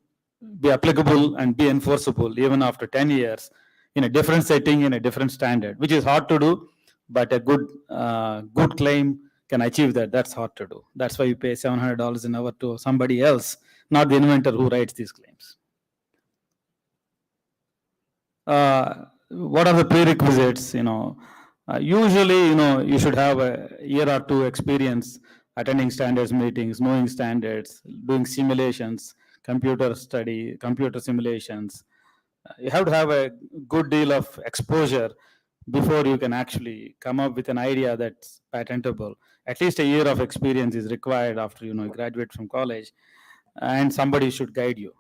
be applicable and be enforceable even after 10 years in a different setting, in a different standard, which is hard to do, but a good claim can achieve that. That's hard to do. That's why you pay $700 an hour to somebody else, not the inventor who writes these claims. What are the prerequisites? Usually, you should have a year or 2 experience attending standards meetings, knowing standards, doing simulations, computer study, computer simulations. You have to have a good deal of exposure before you can actually come up with an idea that's patentable. At least a year of experience is required after you graduate from college, and somebody should guide you.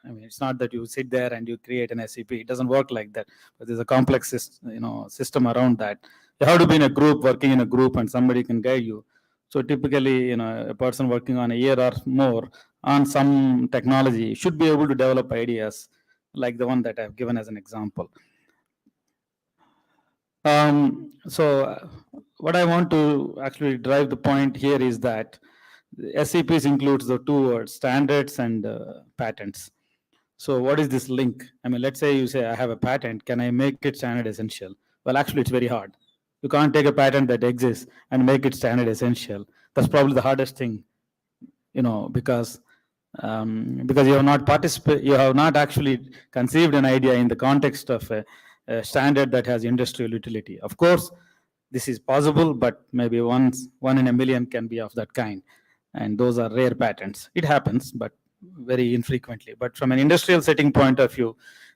I mean, it's not that you sit there and you create an SCP. It doesn't work like that. But there's a complex system around that. You have to be in a group, working in a group, and somebody can guide you. So typically, a person working on a year or more on some technology should be able to develop ideas like the one that I've given as an example. So what I want to actually drive the point here is that SCPs includes the 2 words, standards and patents. So what is this link? I mean, let's say you say, I have a patent. Can I make it standard essential? Well, actually, it's very hard. You can't take a patent that exists and make it standard essential. That's probably the hardest thing, because you have not actually conceived an idea in the context of a standard that has industrial utility. Of course, this is possible, but maybe one in a million can be of that kind. And those are rare patents. It happens, but very infrequently. But from an industrial setting point of view,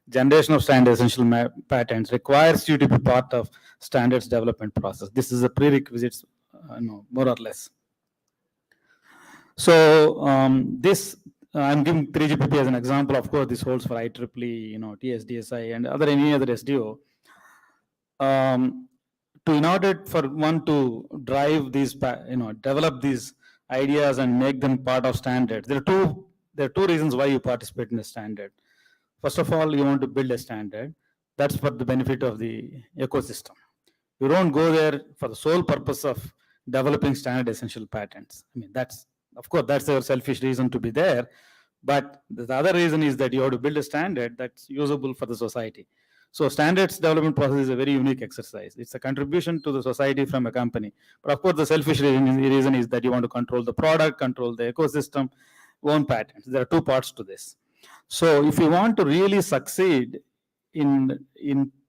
generation of standard essential patents requires you to be part of standards development process. This is a prerequisite, more or less. So I'm giving 3GPP as an example. Of course, this holds for IEEE, TSDSI, and any other SDO. In order for one to drive these, develop these ideas and make them part of standards, there are two reasons why you participate in a standard. First of all, you want to build a standard. That's for the benefit of the ecosystem. You don't go there for the sole purpose of developing standard essential patents. I mean, of course, that's your selfish reason to be there. But the other reason is that you have to build a standard that's usable for the society. So standards development process is a very unique exercise. It's a contribution to the society from a company. But of course, the selfish reason is that you want to control the product, control the ecosystem, own patents. There are two parts to this. So if you want to really succeed in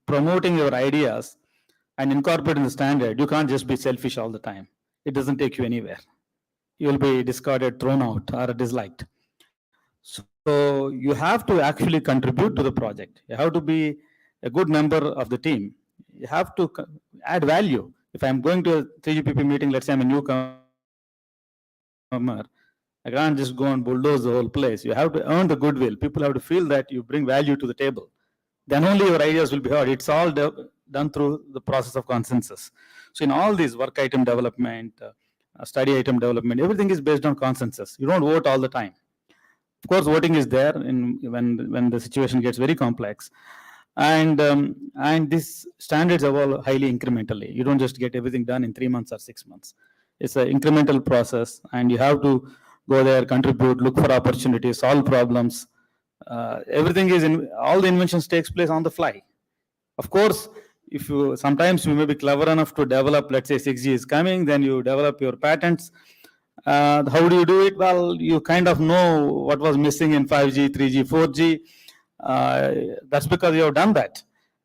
promoting your ideas and incorporating the standard, you can't just be selfish all the time. It doesn't take you anywhere. You will be discarded, thrown out, or disliked. So you have to actually contribute to the project. You have to be a good member of the team. You have to add value. If I'm going to a 3GPP meeting, let's say I'm a newcomer, I can't just go and bulldoze the whole place. You have to earn the goodwill. People have to feel that you bring value to the table. Then only your ideas will be heard. It's all done through the process of consensus. So in all these work item development, study item development, everything is based on consensus. You don't vote all the time. Of course, voting is there when the situation gets very complex. And these standards evolve highly incrementally. You don't just get everything done in 3 months or 6 months. It's an incremental process, and you have to go there, contribute, look for opportunities, solve problems. Everything is all the inventions takes place on the fly. Of course, sometimes you may be clever enough to develop, let's say 6G is coming, then you develop your patents. How do you do it? Well, you kind of know what was missing in 5G, 3G, 4G. That's because you have done that.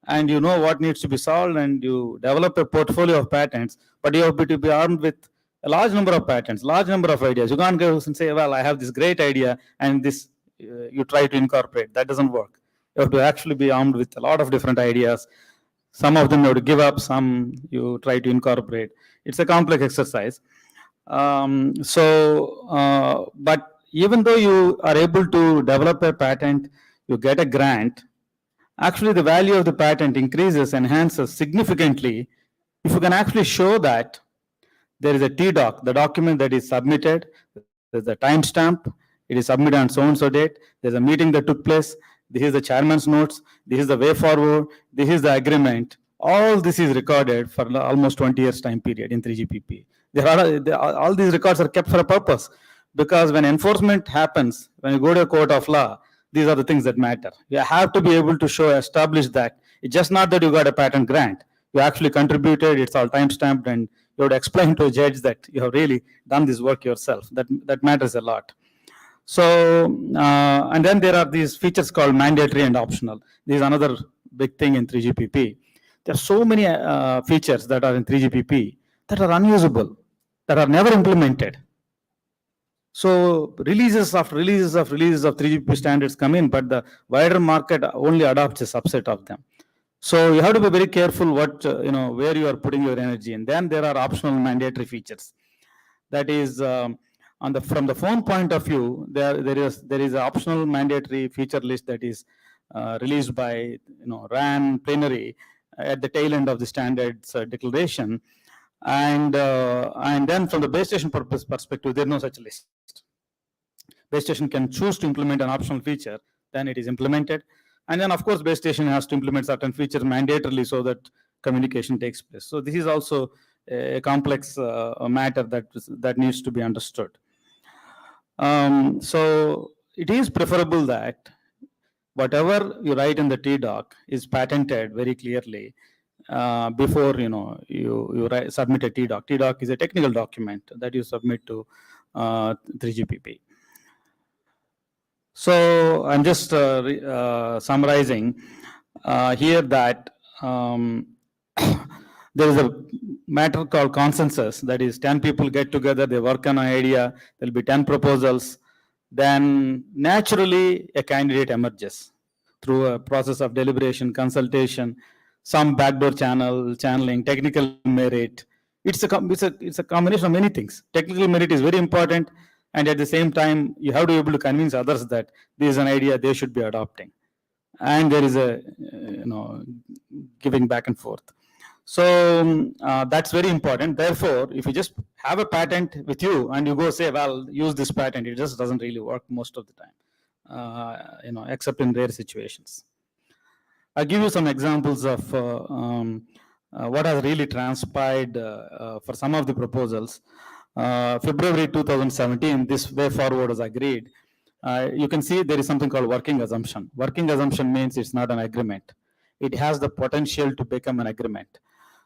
And you know what needs to be solved, and you develop a portfolio of patents, but you have to be armed with a large number of patents, large number of ideas. You can't go and say, well, I have this great idea, and this you try to incorporate. That doesn't work. You have to actually be armed with a lot of different ideas. Some of them you have to give up, some you try to incorporate. It's a complex exercise. But even though you are able to develop a patent, you get a grant, actually the value of the patent increases, enhances significantly if you can actually show that there is a TDoc, the document that is submitted, there's a timestamp, it is submitted on so-and-so date, there's a meeting that took place, this is the chairman's notes, this is the way forward, this is the agreement. All this is recorded for almost 20 years time period in 3GPP. All these records are kept for a purpose, because when enforcement happens, when you go to a court of law, these are the things that matter. You have to be able to establish that. It's just not that you got a patent grant. You actually contributed, it's all time-stamped, and you have to explain to a judge that you have really done this work yourself. That matters a lot. So, and then there are these features called mandatory and optional. This is another big thing in 3GPP. There are so many features that are in 3GPP that are unusable, that are never implemented. So releases of 3GPP standards come in, but the wider market only adopts a subset of them. So you have to be very careful where you are putting your energy. And then there are optional and mandatory features. That is, from the phone point of view, there is an optional mandatory feature list that is released by RAN plenary at the tail end of the standards declaration. And then from the base station perspective, there's no such list. Base station can choose to implement an optional feature, then it is implemented. And then of course, base station has to implement certain features mandatorily so that communication takes place. So this is also a complex matter that needs to be understood. So it is preferable that whatever you write in the TDoc is patented very clearly before you submit a TDoc. TDoc is a technical document that you submit to 3GPP. So I'm just summarizing here that there is a matter called consensus. That is, 10 people get together, they work on an idea, there'll be 10 proposals. Then naturally a candidate emerges. through a process of deliberation, consultation, some backdoor channeling, technical merit. It's a combination of many things. Technical merit is very important, and at the same time, you have to be able to convince others that this is an idea they should be adopting. And there is a giving back and forth. So that's very important. Therefore, if you just have a patent with you and you go say, well, use this patent, it just doesn't really work most of the time, except in rare situations. I'll give you some examples of what has really transpired for some of the proposals. February 2017, this way forward was agreed. You can see there is something called working assumption. Working assumption means it's not an agreement. It has the potential to become an agreement.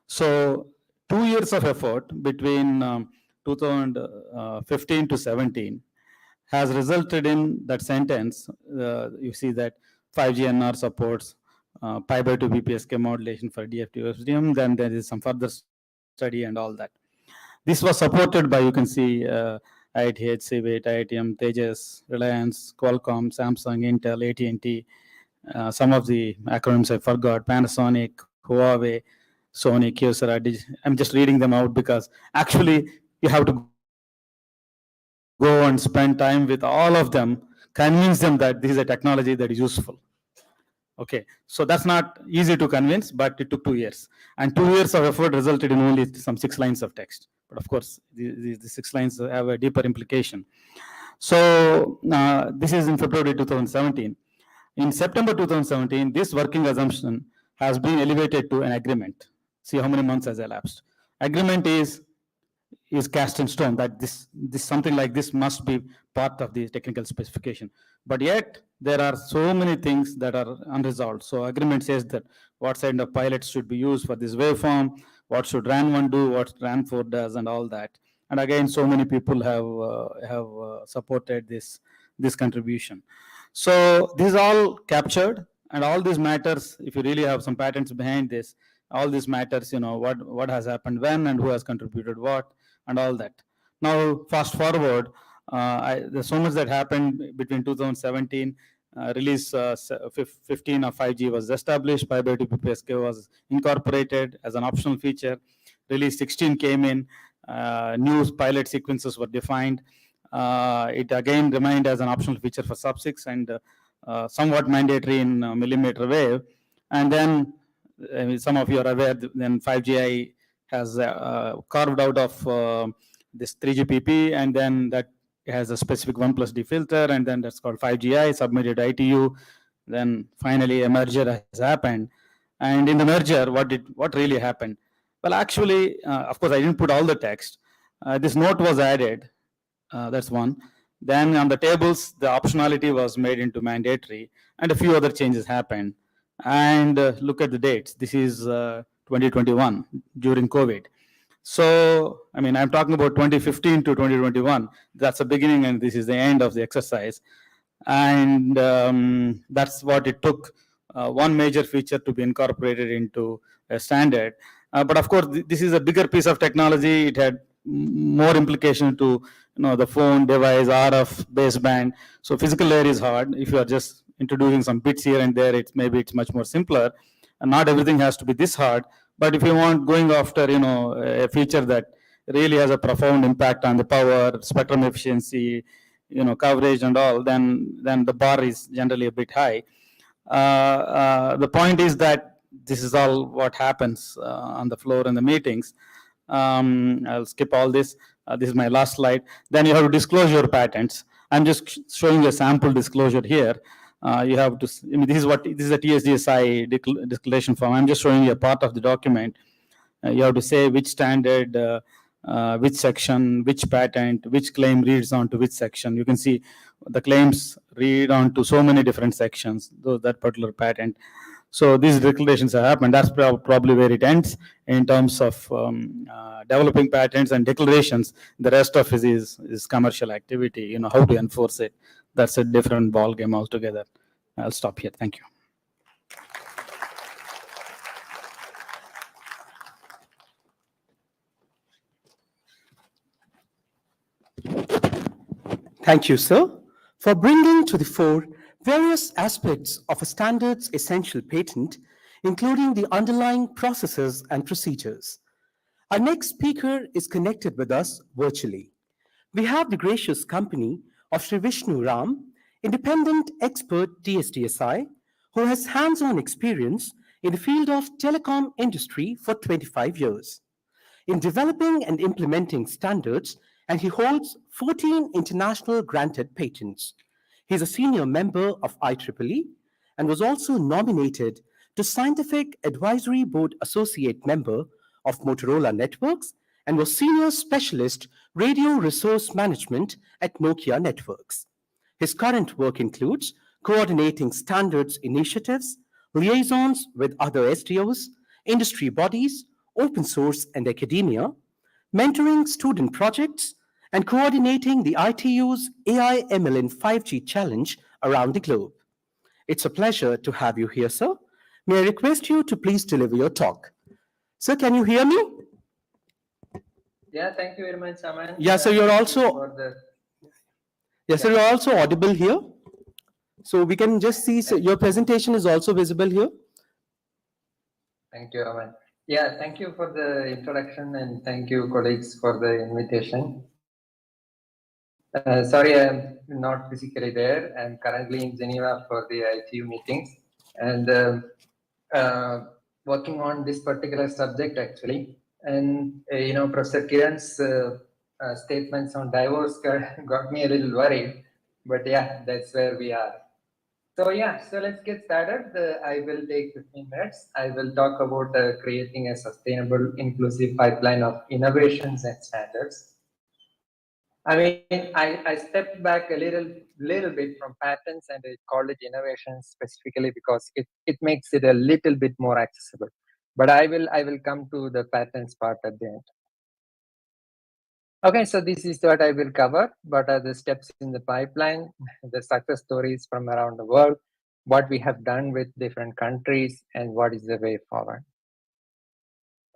So 2 years of effort between 2015 to 17 has resulted in that sentence. You see that 5G NR supports pi by 2 BPSK modulation for DFT FDM. Then there is some further study and all that. This was supported by, you can see, IIT, CBIT, IITM, Tejas, Reliance, Qualcomm, Samsung, Intel, AT&T. Some of the acronyms I forgot: Panasonic, Huawei, Sony, Kyocera. I'm just reading them out because actually you have to go and spend time with all of them, convince them that this is a technology that is useful. Okay, so that's not easy to convince, but it took 2 years. And 2 years of effort resulted in only some 6 lines of text. But of course, the 6 lines have a deeper implication. So this is in February 2017. In September 2017, this working assumption has been elevated to an agreement. See how many months has elapsed. Agreement is cast in stone, that this something like this must be part of the technical specification. But yet there are so many things that are unresolved. So agreement says that what kind of pilots should be used for this waveform, what should RAN1 do, what RAN4 does, and all that. And again, so many people have supported this contribution. So this is all captured, and all these matters, if you really have some patents behind this, all these matters, what has happened when and who has contributed what and all that. Now, fast forward, there's so much that happened between 2017, release 15 of 5G was established, pi by 2 BPSK was incorporated as an optional feature, release 16 came in, new pilot sequences were defined. It again remained as an optional feature for sub-6 and somewhat mandatory in millimeter wave. And then some of you are aware, then 5GI has carved out of this 3GPP, and then that has a specific 1+D filter, and then that's called 5GI, submitted ITU. Then finally a merger has happened. And in the merger, what really happened? Well, actually, of course, I didn't put all the text. This note was added. That's one. Then on the tables, the optionality was made into mandatory, and a few other changes happened. And look at the dates. This is 2021 during COVID. So, I mean, I'm talking about 2015 to 2021. That's the beginning, and this is the end of the exercise. And that's what it took. One major feature to be incorporated into a standard. But of course, this is a bigger piece of technology. It had more implication to the phone, device, RF, baseband. So physical layer is hard. If you are just introducing some bits here and there, maybe it's much more simpler. And not everything has to be this hard. But if you want going after a feature that really has a profound impact on the power, spectrum efficiency, coverage and all, then the bar is generally a bit high. The point is that this is all what happens on the floor in the meetings. I'll skip all this. This is my last slide. Then you have to disclose your patents. I'm just showing you a sample disclosure here. You have to, this is a TSDSI declaration form. I'm just showing you a part of the document. You have to say which standard, which section, which patent, which claim reads on to which section. You can see the claims read on to so many different sections, that particular patent. So these declarations have happened. That's probably where it ends in terms of developing patents and declarations. The rest of it is commercial activity. How to enforce it. That's a different ball game altogether. I'll stop here. Thank you. Thank you, sir, for bringing to the fore various aspects of a standard's essential patent, including the underlying processes and procedures. Our next speaker is connected with us virtually. We have the gracious company of Sri Vishnu Ram, independent expert TSDSI, who has hands-on experience in the field of telecom industry for 25 years in developing and implementing standards, and he holds 14 international granted patents. He is a senior member of IEEE and was also nominated to Scientific Advisory Board Associate Member of Motorola Networks and was Senior Specialist Radio Resource Management at Nokia Networks. His current work includes coordinating standards initiatives, liaisons with other SDOs, industry bodies, open source and academia, mentoring student projects, and coordinating the ITU's AI ML in 5G challenge around the globe. It's a pleasure to have you here, sir. May I request you to please deliver your talk? Sir, can you hear me? Yeah, thank you very much, Aman. Yeah, so you're also, for the, yes, sir, you're also audible here. So we can just see, so your presentation is also visible here. Thank you, Aman. Yeah, thank you for the introduction and thank you, colleagues, for the invitation. Sorry, I'm not physically there. I'm currently in Geneva for the ITU meetings and working on this particular subject actually. And you know, Professor Kiran's statements on divorce got me a little worried, but yeah, that's where we are. So yeah, so let's get started. I will take 15 minutes. I will talk about creating a sustainable, inclusive pipeline of innovations and standards. I mean, I stepped back a little bit from patents and I called it innovations specifically because it makes it a little bit more accessible. But I will come to the patents part at the end. Okay, so this is what I will cover. What are the steps in the pipeline, the success stories from around the world, what we have done with different countries, and what is the way forward.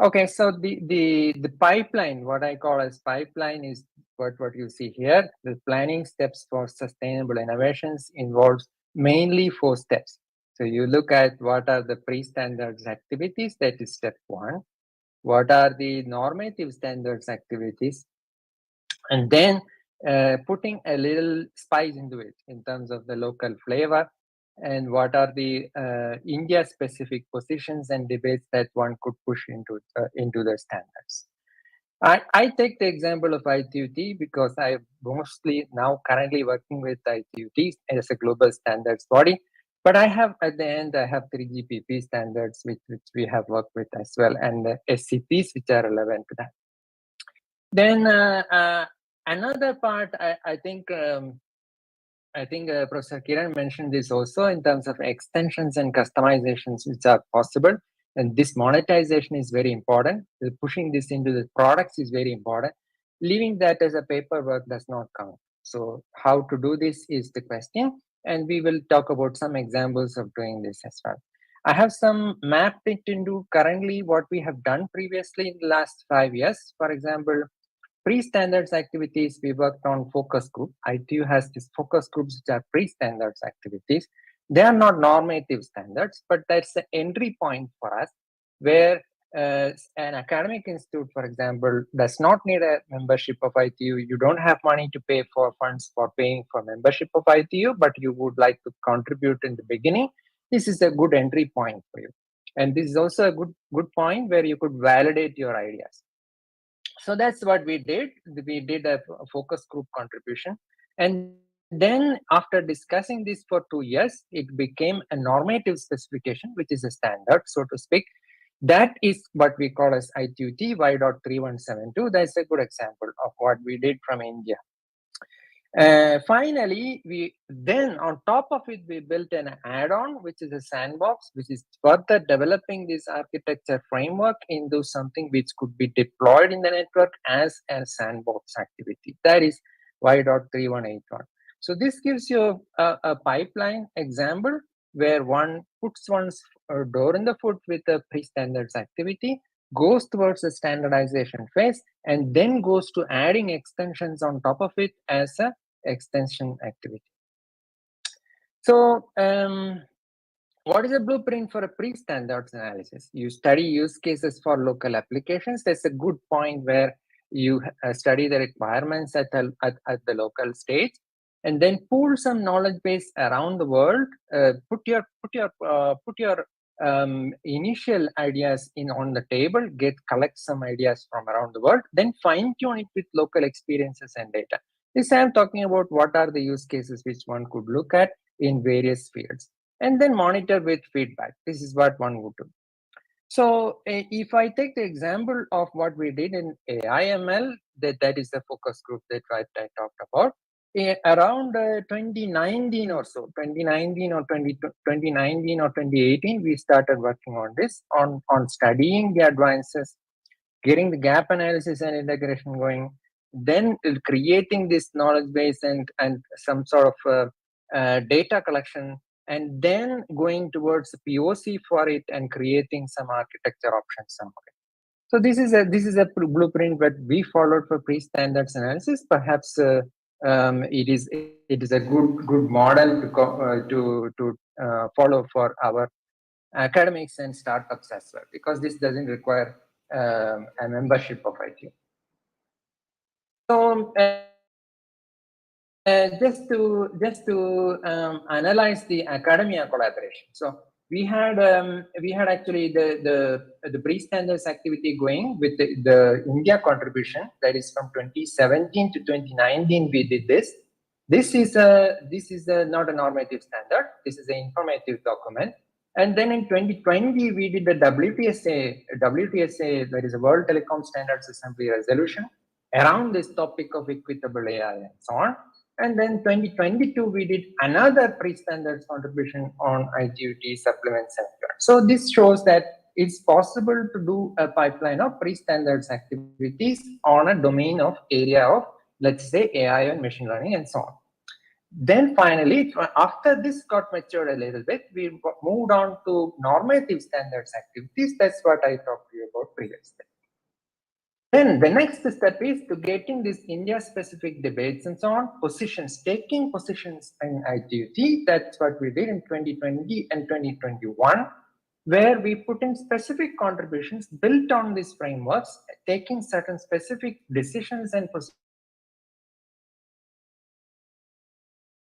Okay, so the pipeline, what I call as pipeline is what you see here. The planning steps for sustainable innovations involves mainly 4 steps. So you look at what are the pre-standards activities, that is step 1. What are the normative standards activities? And then putting a little spice into it in terms of the local flavor and what are the India specific positions and debates that one could push into the standards. I take the example of ITUT because I mostly now currently working with ITUT as a global standards body, but I have at the end I have 3GPP standards which we have worked with as well, and the SCPs which are relevant to that. Then another part, I think Professor Kiran mentioned this also in terms of extensions and customizations which are possible. And this monetization is very important. Pushing this into the products is very important. Leaving that as a paperwork does not count. So how to do this is the question. And we will talk about some examples of doing this as well. I have some mapped it into currently what we have done previously in the last 5 years. For example, pre-standards activities, we worked on focus group. ITU has these focus groups which are pre-standards activities. They are not normative standards, but that's the entry point for us where an academic institute, for example, does not need a membership of ITU. You don't have money to pay for funds for paying for membership of ITU, but you would like to contribute in the beginning. This is a good entry point for you. And this is also a good point where you could validate your ideas. So that's what we did. We did a focus group contribution. And then after discussing this for 2 years, it became a normative specification, which is a standard, so to speak. That is what we call as ITUT Y.3172. That's a good example of what we did from India. Finally, we then on top of it, we built an add-on, which is a sandbox, which is further developing this architecture framework into something which could be deployed in the network as a sandbox activity. That is Y.3181. So this gives you a pipeline example where one puts one's door in the foot with a pre-standards activity, goes towards the standardization phase, and then goes to adding extensions on top of it as a extension activity. So what is a blueprint for a pre-standards analysis? You study use cases for local applications. That's a good point where you study the requirements at the local stage, and then pool some knowledge base around the world. Put your initial ideas on the table. Collect some ideas from around the world. Then fine tune it with local experiences and data. This I am talking about what are the use cases which one could look at in various fields, and then monitor with feedback. This is what one would do. So if I take the example of what we did in AI/ML, that is the focus group that I talked about. Around 2019 or so, 2019 or 2018, we started working on this, on studying the advances, getting the gap analysis and integration going, then creating this knowledge base and some sort of data collection, and then going towards the POC for it and creating some architecture options somewhere. So this is a blueprint that we followed for pre-standards analysis. Perhaps it is a good model to follow for our academics and startups as well, because this doesn't require a membership of ITU. So just to analyze the academia collaboration. So we had actually the pre-standards activity going with the India contribution. That is from 2017 to 2019 we did this. This is not a normative standard. This is an informative document. And then in 2020 we did the WTSA, that is a World Telecom Standards Assembly resolution around this topic of equitable AI and so on. And then 2022, we did another pre-standards contribution on ITUT supplements and grants. So this shows that it's possible to do a pipeline of pre-standards activities on a domain of area of, let's say, AI and machine learning and so on. Then finally, after this got matured a little bit, we moved on to normative standards activities. That's what I talked to you about previously. Then the next step is to getting these India-specific debates and so on, taking positions in ITUT. That's what we did in 2020 and 2021, where we put in specific contributions built on these frameworks, taking certain specific decisions and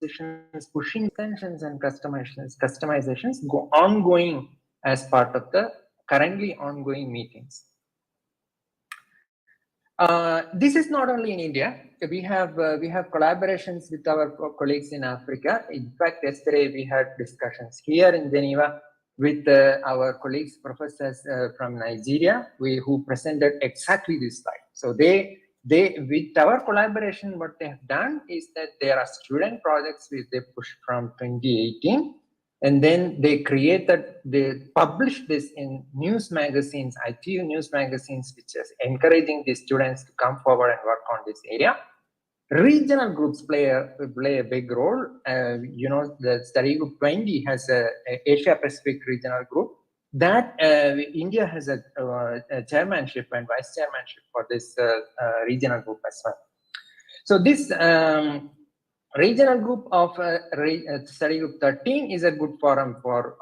positions, pushing extensions and customizations go ongoing as part of the currently ongoing meetings. This is not only in India. We have collaborations with our colleagues in Africa. In fact, yesterday we had discussions here in Geneva with our colleagues, professors from Nigeria, who presented exactly this slide. So they with our collaboration, what they have done is that there are student projects which they pushed from 2018. And then they published this in news magazines, ITU news magazines, which is encouraging the students to come forward and work on this area. Regional groups play a big role. The study group 20 has a Asia Pacific regional group. That India has a chairmanship and vice chairmanship for this regional group as well. So this regional group of study group 13 is a good forum for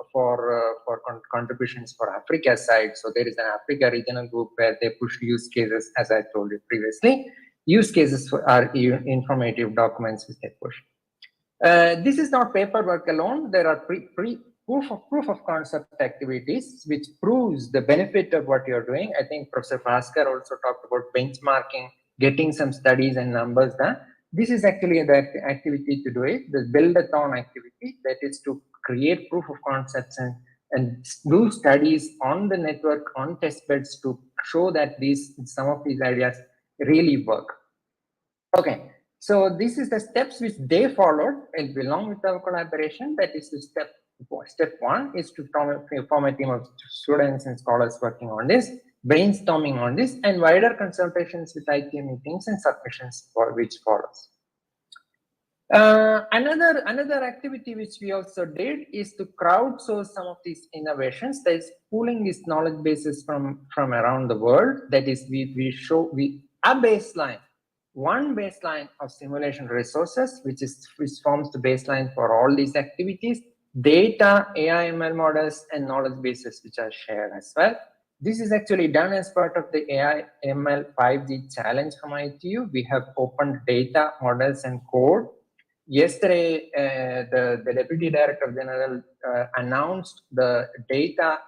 contributions for Africa side. So there is an Africa regional group where they push use cases, as I told you previously. Use cases are informative documents which they push. This is not paperwork alone. There are proof of concept activities which proves the benefit of what you're doing. I think Professor Bhaskar also talked about benchmarking, getting some studies and numbers done. This is actually the activity to do it, the build-a-thon activity, that is to create proof of concepts and do studies on the network, on test beds to show that some of these ideas really work. Okay, so this is the steps which they followed and along with our collaboration. That is the step one is to form a team of students and scholars working on this, brainstorming on this, and wider consultations with ITU meetings and submissions for which follows. Another activity which we also did is to crowdsource some of these innovations. That is pooling these knowledge bases from around the world. That is, a baseline one baseline of simulation resources, which forms the baseline for all these activities, data, AI, ML models, and knowledge bases, which are shared as well. This is actually done as part of the AI ML 5G challenge from ITU. We have opened data, models, and code. Yesterday, the Deputy Director General announced the data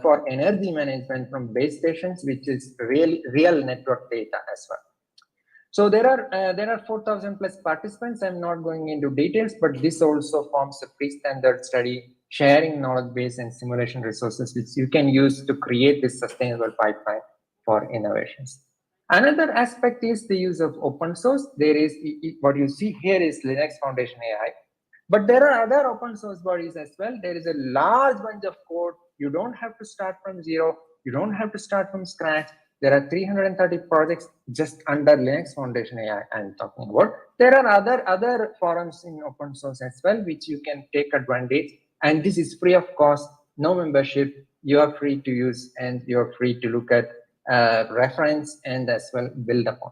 for energy management from base stations, which is real network data as well. So there are 4,000 plus participants. I'm not going into details, but this also forms a pre-standard study sharing knowledge base and simulation resources, which you can use to create this sustainable pipeline for innovations. Another aspect is the use of open source. There is what you see here is Linux Foundation AI, but there are other open source bodies as well. There is a large bunch of code. You don't have to start from zero. You don't have to start from scratch. There are 330 projects just under Linux Foundation AI I'm talking about. There are other forums in open source as well, which you can take advantage. And this is free of cost, no membership. You are free to use, and you're free to look at reference and as well build upon.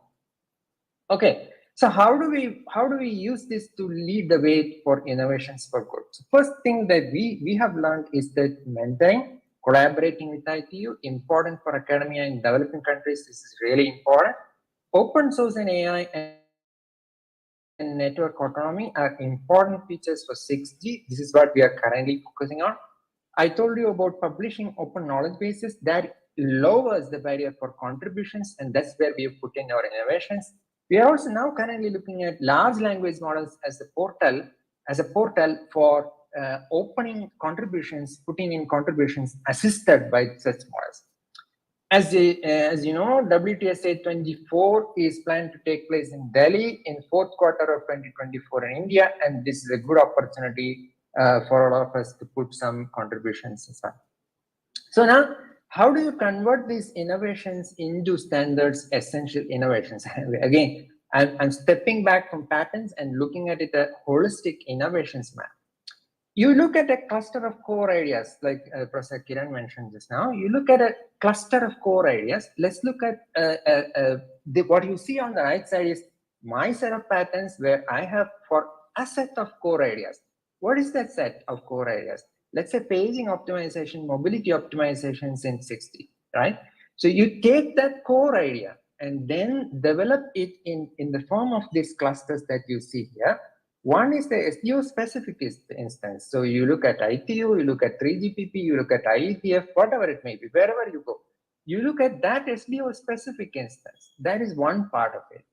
Okay, so how do we use this to lead the way for innovations for good? So first thing that we have learned is that mentoring, collaborating with ITU, important for academia in developing countries. This is really important. Open source and AI and network autonomy are important features for 6G. This is what we are currently focusing on. I told you about publishing open knowledge bases that lowers the barrier for contributions, and that's where we have put in our innovations. We are also now currently looking at large language models as a portal for opening contributions, putting in contributions assisted by such models. As you know, WTSA 24 is planned to take place in Delhi in fourth quarter of 2024 in India, and this is a good opportunity for all of us to put some contributions as well. So now, how do you convert these innovations into standards, essential innovations? Again, I'm stepping back from patents and looking at it a holistic innovations map. You look at a cluster of core ideas, like Professor Kiran mentioned just now. You look at a cluster of core ideas. Let's look at what you see on the right side is my set of patents where I have for a set of core ideas. What is that set of core ideas? Let's say paging optimization, mobility optimizations in 6G, right? So you take that core idea and then develop it in the form of these clusters that you see here. One is the SDO specific instance. So you look at ITU, you look at 3GPP, you look at IETF, whatever it may be, wherever you go. You look at that SDO specific instance. That is one part of it.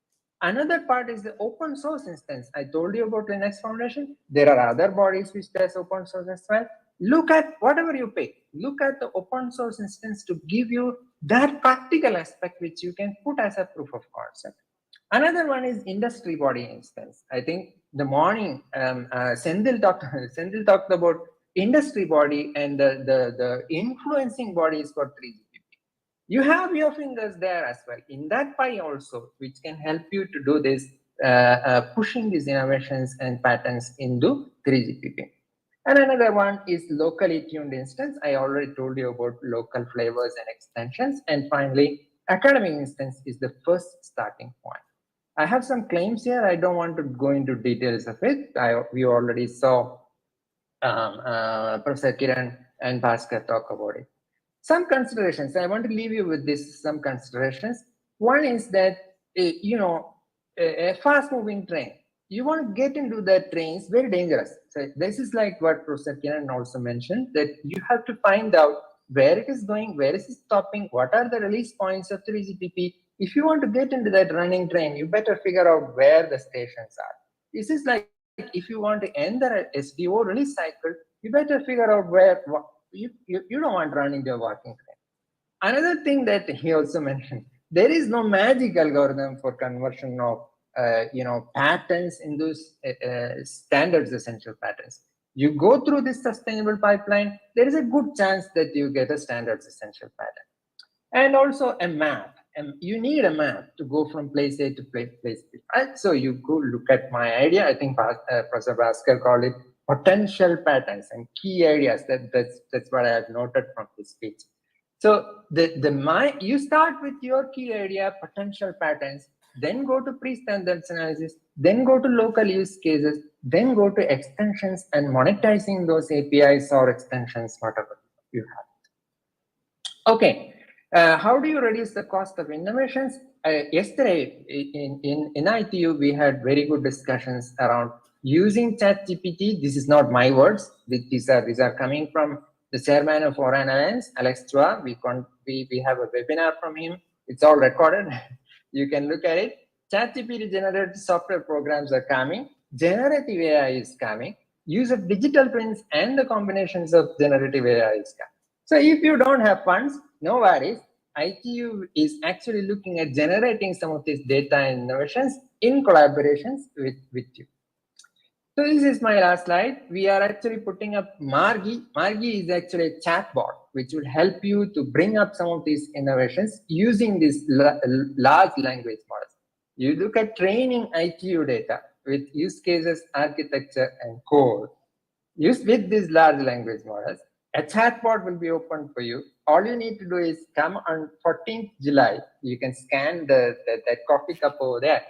Another part is the open source instance. I told you about Linux Foundation. There are other bodies which does open source as well. Look at whatever you pick. Look at the open source instance to give you that practical aspect which you can put as a proof of concept. Another one is industry body instance. I think the morning Sendil talked about industry body and the influencing bodies for 3GPP. You have your fingers there as well in that pie also, which can help you to do this, pushing these innovations and patterns into 3GPP. And another one is locally tuned instance. I already told you about local flavors and extensions. And finally, academic instance is the first starting point. I have some claims here. I don't want to go into details of it. We already saw Professor Kiran and Bhaskar talk about it. Some considerations. I want to leave you with this, some considerations. One is that, a fast-moving train. You want to get into that train, it's very dangerous. So this is like what Professor Kiran also mentioned, that you have to find out where it is going, where is it stopping, what are the release points of 3GPP. If you want to get into that running train, you better figure out where the stations are. This is like if you want to end the SDO release cycle, you better figure out where you don't want to run into a walking train. Another thing that he also mentioned, there is no magic algorithm for conversion of patterns in those standards essential patterns. You go through this sustainable pipeline, there is a good chance that you get a standards essential pattern. And also a map. You need a map to go from place A to place B. Right? So you go look at my idea. I think Professor Bhaskar called it potential patterns and key areas. That's what I have noted from this speech. So you start with your key area, potential patterns. then go to pre-standards analysis, then go to local use cases, then go to extensions and monetizing those APIs or extensions, whatever you have. Okay, how do you reduce the cost of innovations? Yesterday in ITU, we had very good discussions around using ChatGPT. This is not my words. These are coming from the chairman of Oran Alliance, Alex Chua. We have a webinar from him. It's all recorded. You can look at it. ChatGPT generated software programs are coming. Generative AI is coming. Use of digital twins and the combinations of generative AI is coming. So if you don't have funds, no worries. ITU is actually looking at generating some of these data and innovations in collaborations with you. So this is my last slide. We are actually putting up Margi. Margi is actually a chatbot which will help you to bring up some of these innovations using these large language models. You look at training ITU data with use cases, architecture, and code. Use with these large language models. A chatbot will be open for you. All you need to do is come on 14th July. You can scan that coffee cup over there,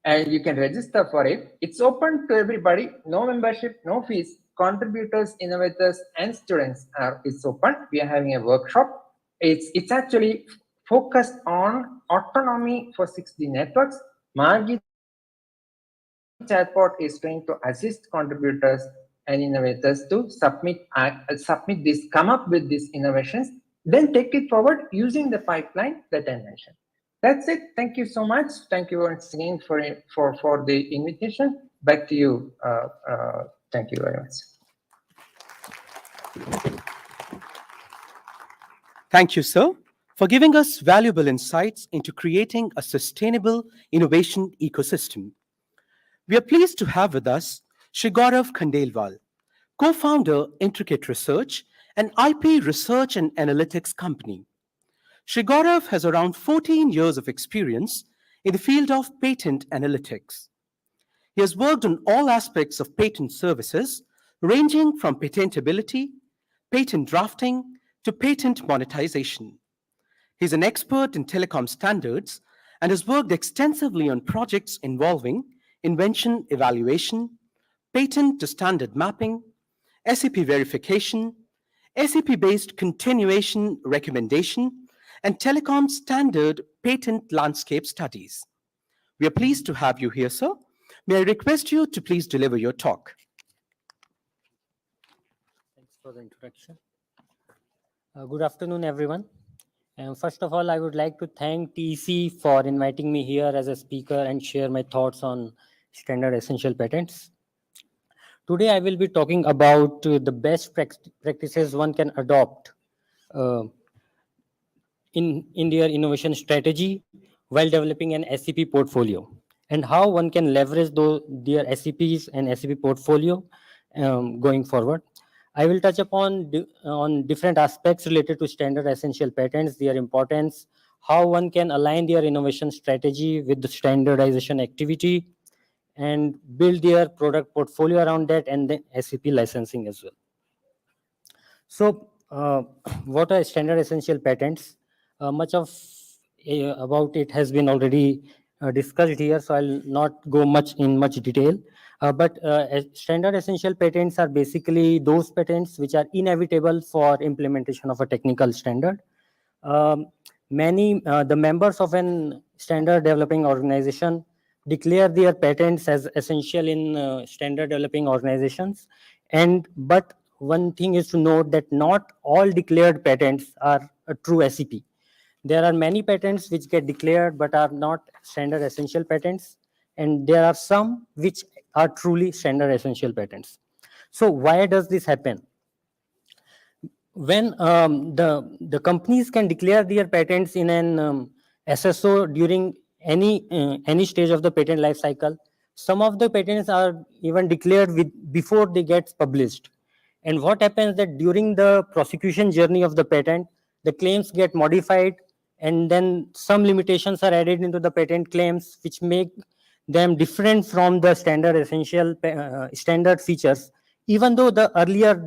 and you can register for it. It's open to everybody. No membership, no fees. Contributors, innovators, and students it's open. We are having a workshop. It's actually focused on autonomy for 6G networks. Margit chatbot is trying to assist contributors and innovators to submit this, come up with these innovations, then take it forward using the pipeline that I mentioned. That's it. Thank you so much. Thank you once again for the invitation. Back to you. Thank you very much. Thank you, sir, for giving us valuable insights into creating a sustainable innovation ecosystem. We are pleased to have with us Shri Gaurav Khandelwal, co-founder, Intricate Research, an IP research and analytics company. Shri Gaurav has around 14 years of experience in the field of patent analytics. He has worked on all aspects of patent services, ranging from patentability, patent drafting, to patent monetization. He's an expert in telecom standards and has worked extensively on projects involving invention evaluation, patent to standard mapping, SAP verification, SAP-based continuation recommendation, and telecom standard patent landscape studies. We are pleased to have you here, sir. May I request you to please deliver your talk. Thanks for the introduction. Good afternoon, everyone. And first of all, I would like to thank TEC for inviting me here as a speaker and share my thoughts on standard essential patents. Today, I will be talking about the best practices one can adopt in their innovation strategy while developing an SCP portfolio, and how one can leverage their SCPs and SCP portfolio going forward. I will touch upon on different aspects related to standard essential patents, their importance, how one can align their innovation strategy with the standardization activity, and build their product portfolio around that, and then SCP licensing as well. So what are standard essential patents? Much of about it has been already discussed here, so I'll not go in much detail. But standard essential patents are basically those patents which are inevitable for implementation of a technical standard. The members of an standard developing organization declare their patents as essential in standard developing organizations. But one thing is to note that not all declared patents are a true SCP. There are many patents which get declared but are not standard essential patents, and there are some which are truly standard essential patents. So why does this happen? When the companies can declare their patents in an SSO during any stage of the patent life cycle, some of the patents are even declared before they get published. And what happens that during the prosecution journey of the patent, the claims get modified, and then some limitations are added into the patent claims which make them different from the standard essential standard features, even though the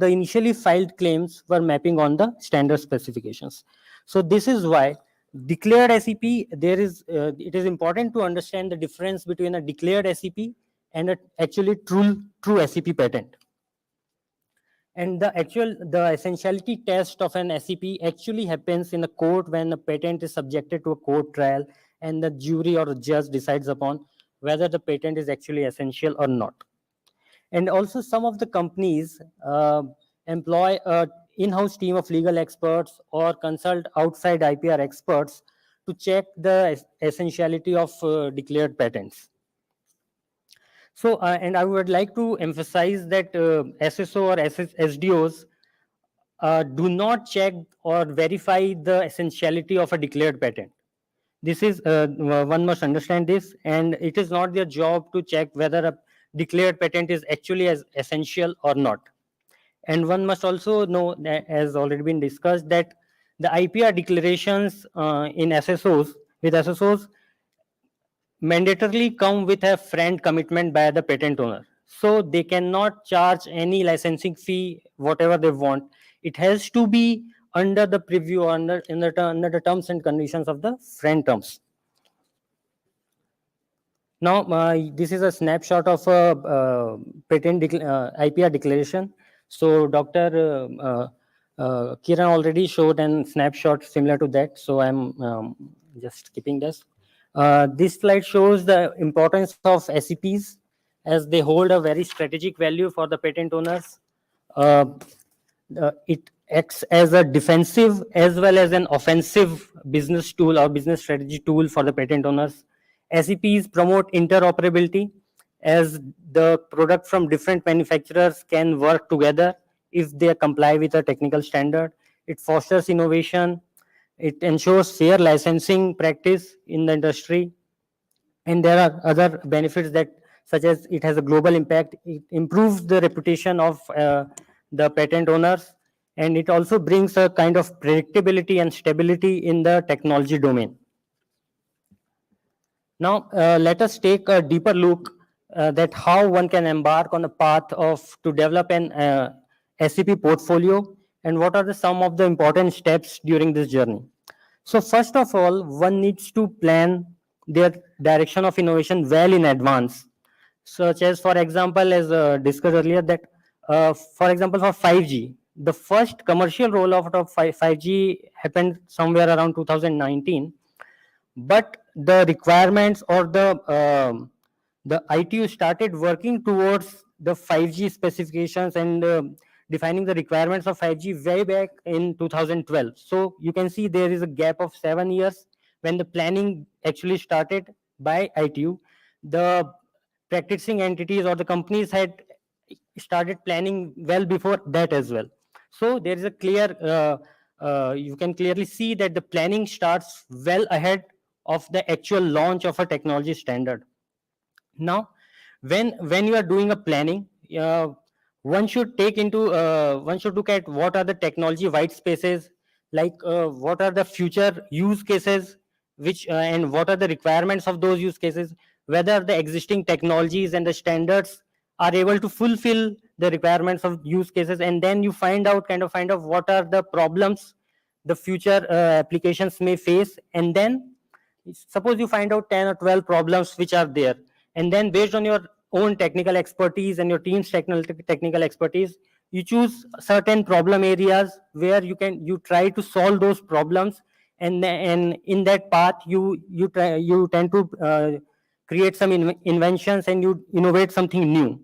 initially filed claims were mapping on the standard specifications. So this is why declared SEP, it is important to understand the difference between a declared SEP and a actually true SEP patent. And the essentiality test of an SEP actually happens in a court when a patent is subjected to a court trial and the jury or judge decides upon whether the patent is actually essential or not. And also some of the companies employ a in-house team of legal experts or consult outside IPR experts to check the essentiality of declared patents. So, and I would like to emphasize that SSO or SDOs do not check or verify the essentiality of a declared patent. This is, one must understand this, and it is not their job to check whether a declared patent is actually as essential or not. And one must also know, that, as already been discussed, that the IPR declarations in SSOs, with SSOs, mandatorily come with a friend commitment by the patent owner. So they cannot charge any licensing fee, whatever they want. It has to be under the preview, under the terms and conditions of the friend terms. Now, this is a snapshot of a IPR declaration. So Dr. Kiran already showed a snapshot similar to that. So I'm just skipping this. This slide shows the importance of SEPs as they hold a very strategic value for the patent owners. It acts as a defensive as well as an offensive business tool or business strategy tool for the patent owners. SEPs promote interoperability as the product from different manufacturers can work together if they comply with a technical standard. It fosters innovation. It ensures fair licensing practice in the industry. And there are other benefits that, such as it has a global impact. It improves the reputation of the patent owners, and it also brings a kind of predictability and stability in the technology domain. Now, let us take a deeper look that how one can embark on a path to develop an SEP portfolio, and what are some of the important steps during this journey. So first of all, one needs to plan their direction of innovation well in advance, such as, for example, as discussed earlier, that for example, for 5G, the first commercial rollout of 5G happened somewhere around 2019. But the requirements or the ITU started working towards the 5G specifications and defining the requirements of 5G way back in 2012. So you can see there is a gap of 7 years when the planning actually started by ITU. The practicing entities or the companies had started planning well before that as well. So there is a clear, you can clearly see that the planning starts well ahead of the actual launch of a technology standard. Now, when you are doing a planning, one should look at what are the technology white spaces, like what are the future use cases, which and what are the requirements of those use cases, whether the existing technologies and the standards are able to fulfill the requirements of use cases, and then you find out what are the problems the future applications may face, and then suppose you find out 10 or 12 problems which are there, and then based on your own technical expertise and your team's technical expertise, you choose certain problem areas where you try to solve those problems, and in that path you tend to create some inventions and you innovate something new.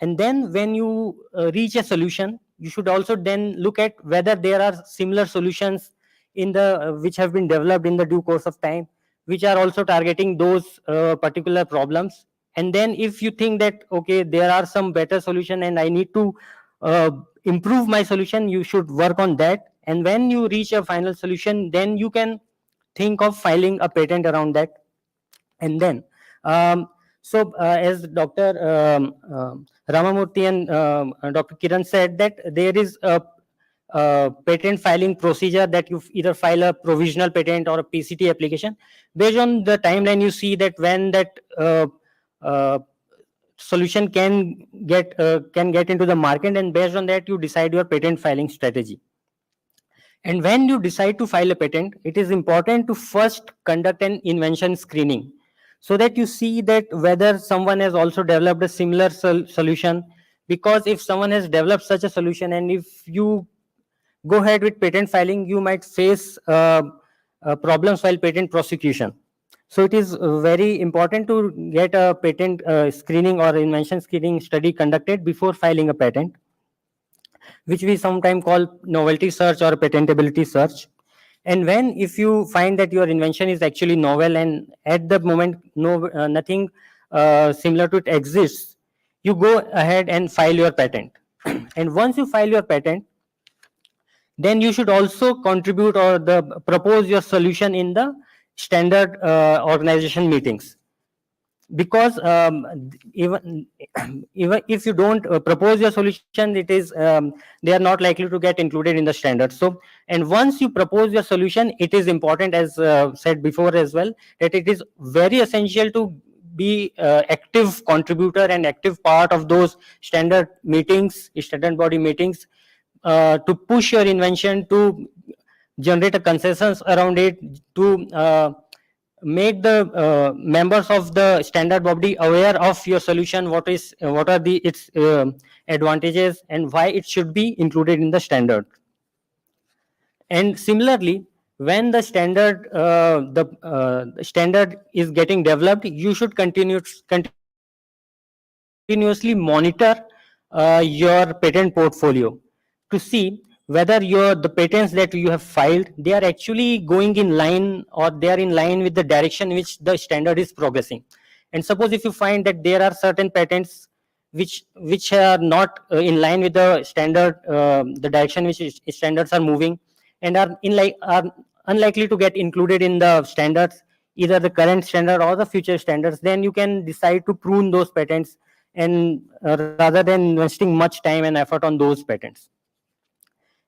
And then when you reach a solution, you should also then look at whether there are similar solutions in the which have been developed in the due course of time, which are also targeting those particular problems. And then if you think that, okay, there are some better solution and I need to improve my solution, you should work on that. And when you reach a final solution, then you can think of filing a patent around that. And then as Dr. Ramamurthy and Dr. Kiran said, that there is a patent filing procedure that you either file a provisional patent or a PCT application. Based on the timeline, you see that when that solution can get into the market, and based on that you decide your patent filing strategy. And when you decide to file a patent, it is important to first conduct an invention screening so that you see that whether someone has also developed a similar solution. Because if someone has developed such a solution and if you go ahead with patent filing, you might face problems while patent prosecution. So it is very important to get a patent screening or invention screening study conducted before filing a patent, which we sometimes call novelty search or patentability search. And when, if you find that your invention is actually novel and at the moment nothing similar to it exists, you go ahead and file your patent. And once you file your patent, then you should also contribute or propose your solution in the standard organization meetings. Because even if you don't propose your solution, it is they are not likely to get included in the standard. So, and once you propose your solution, it is important, as said before as well, that it is very essential to be active contributor and active part of those standard meetings, standard body meetings, to push your invention, to generate a consensus around it, to make the members of the standard body aware of your solution, what are its advantages and why it should be included in the standard. And similarly, when the standard standard is getting developed, you should continuously monitor your patent portfolio to see whether the patents that you have filed, they are actually going in line, or they are in line with the direction in which the standard is progressing. And suppose if you find that there are certain patents which are not in line with the standard, the direction which standards are moving, and are unlikely to get included in the standards, either the current standard or the future standards, then you can decide to prune those patents, and rather than investing much time and effort on those patents.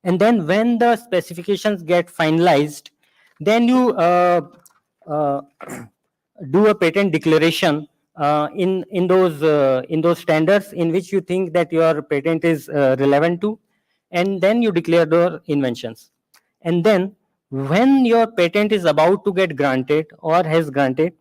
And then when the specifications get finalized, then you do a patent declaration in those standards in which you think that your patent is relevant to, and then you declare your inventions. And then when your patent is about to get granted or has granted,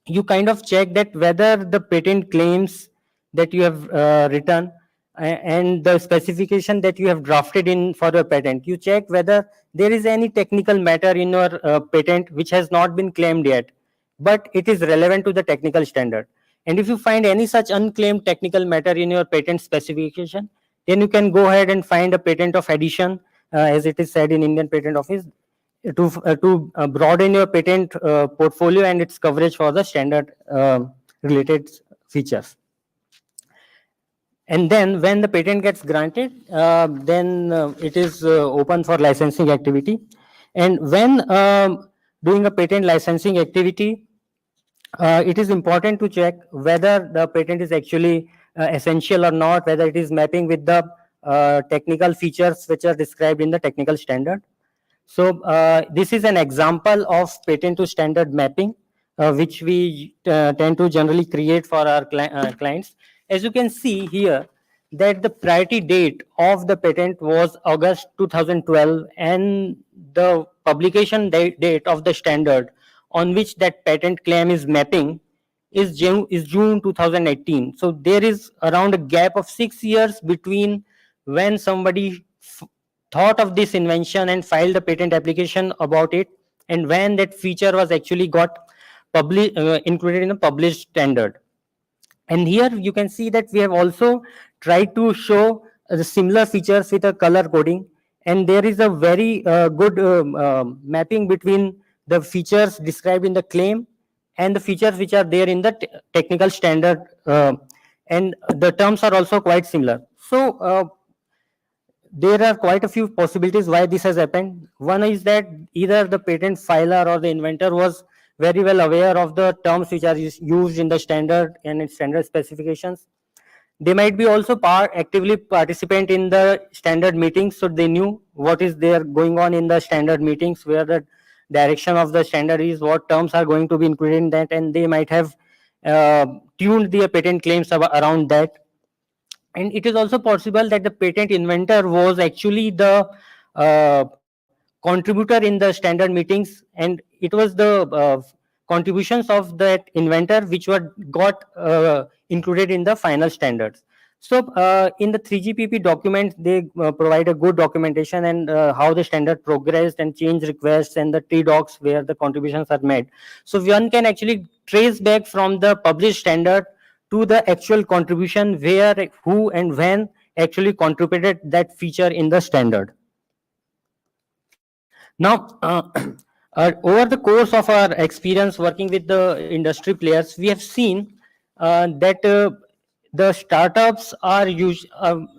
you kind of check that whether the patent claims that you have written and the specification that you have drafted in for your patent, you check whether there is any technical matter in your patent which has not been claimed yet, but it is relevant to the technical standard. And if you find any such unclaimed technical matter in your patent specification, then you can go ahead and find a patent of addition, as it is said in Indian Patent Office, to broaden your patent portfolio and its coverage for the standard related features. And then when the patent gets granted, then it is open for licensing activity. And when doing a patent licensing activity, it is important to check whether the patent is actually essential or not, whether it is mapping with the technical features which are described in the technical standard. So this is an example of patent to standard mapping, which we tend to generally create for our clients. As you can see here, that the priority date of the patent was August 2012, and the publication date of the standard on which that patent claim is mapping is June 2018. So there is around a gap of 6 years between when somebody thought of this invention and filed a patent application about it, and when that feature was actually got included in a published standard. And here you can see that we have also tried to show the similar features with a color coding, and there is a very good mapping between the features described in the claim and the features which are there in the technical standard, and the terms are also quite similar. So there are quite a few possibilities why this has happened. One is that either the patent filer or the inventor was very well aware of the terms which are used in the standard and its standard specifications. They might be also actively participant in the standard meetings, so they knew what is there going on in the standard meetings, where the direction of the standard is, what terms are going to be included in that, and they might have tuned their patent claims around that. And it is also possible that the patent inventor was actually the contributor in the standard meetings, and it was the contributions of that inventor which were got included in the final standards. So in the 3GPP document, they provide a good documentation and how the standard progressed and change requests and the T-docs where the contributions are made. So one can actually trace back from the published standard to the actual contribution where, who and when actually contributed that feature in the standard. Now, over the course of our experience working with the industry players, we have seen that the startups are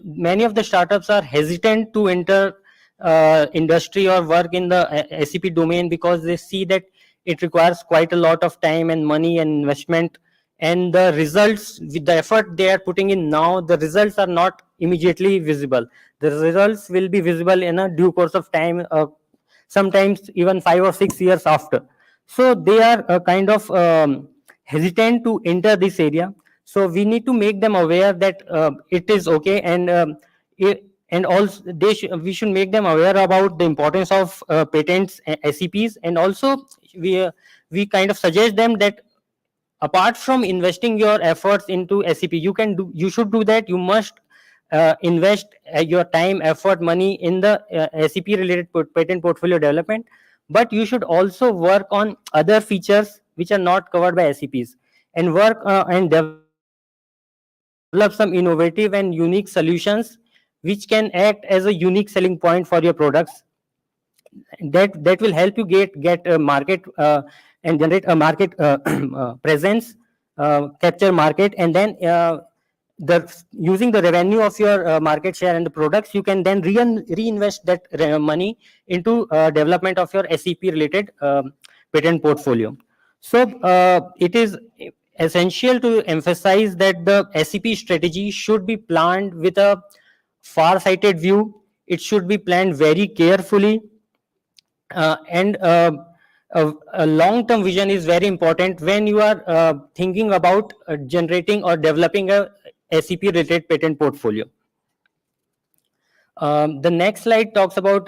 many of the startups are hesitant to enter industry or work in the SAP domain because they see that it requires quite a lot of time and money and investment, and the results with the effort they are putting in now, the results are not immediately visible. The results will be visible in a due course of time, sometimes even 5 or 6 years after. So they are kind of hesitant to enter this area. So we need to make them aware that it is okay, and and also we should make them aware about the importance of patents, SEPs, and also we kind of suggest them that apart from investing your efforts into SEP, you should do that. You must invest your time, effort, money in the SEP related patent portfolio development, but you should also work on other features which are not covered by SEPs, and work and develop some innovative and unique solutions which can act as a unique selling point for your products. That will help you get a market and generate a market presence, capture market, and then using the revenue of your market share and the products, you can then reinvest that money into development of your SEP related patent portfolio. So it is essential to emphasize that the SEP strategy should be planned with a far-sighted view. It should be planned very carefully, and a long-term vision is very important when you are thinking about generating or developing a SEP related patent portfolio. The next slide talks about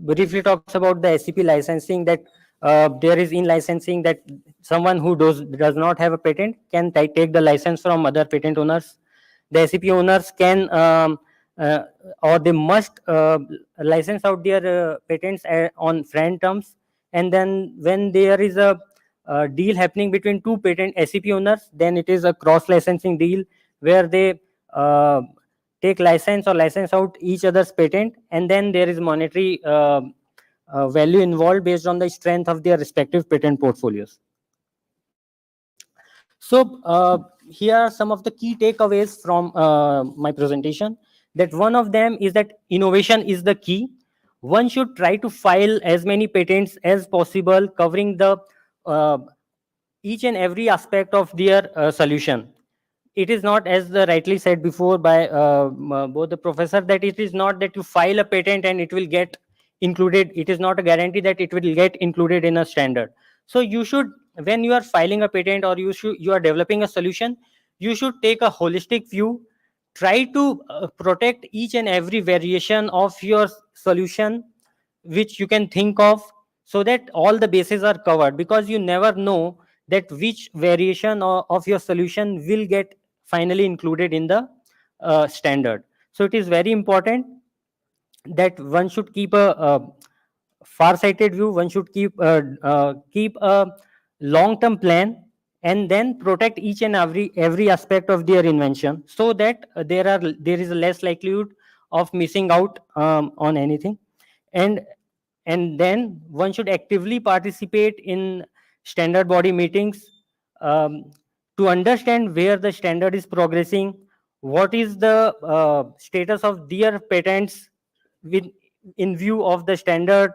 briefly talks about the SEP licensing, that there is in licensing that someone who does not have a patent can take the license from other patent owners. The SEP owners can or they must license out their patents on friend terms, and then when there is a deal happening between two patent SEP owners, then it is a cross licensing deal where they take license or license out each other's patent, and then there is monetary value involved based on the strength of their respective patent portfolios. So here are some of the key takeaways from my presentation. That one of them is that innovation is the key. One should try to file as many patents as possible, covering the each and every aspect of their solution. It is not, as rightly said before by both the professor, that it is not that you file a patent and it will get included. It is not a guarantee that it will get included in a standard. So you should, when you are filing a patent or you are developing a solution, you should take a holistic view. Try to protect each and every variation of your solution which you can think of, so that all the bases are covered, because you never know that which variation of your solution will get finally included in the standard. So it is very important that one should keep a far-sighted view. One should keep a long-term plan, and then protect each and every aspect of their invention, so that there is a less likelihood of missing out on anything. And then one should actively participate in standard body meetings to understand where the standard is progressing, what is the status of their patents in view of the standard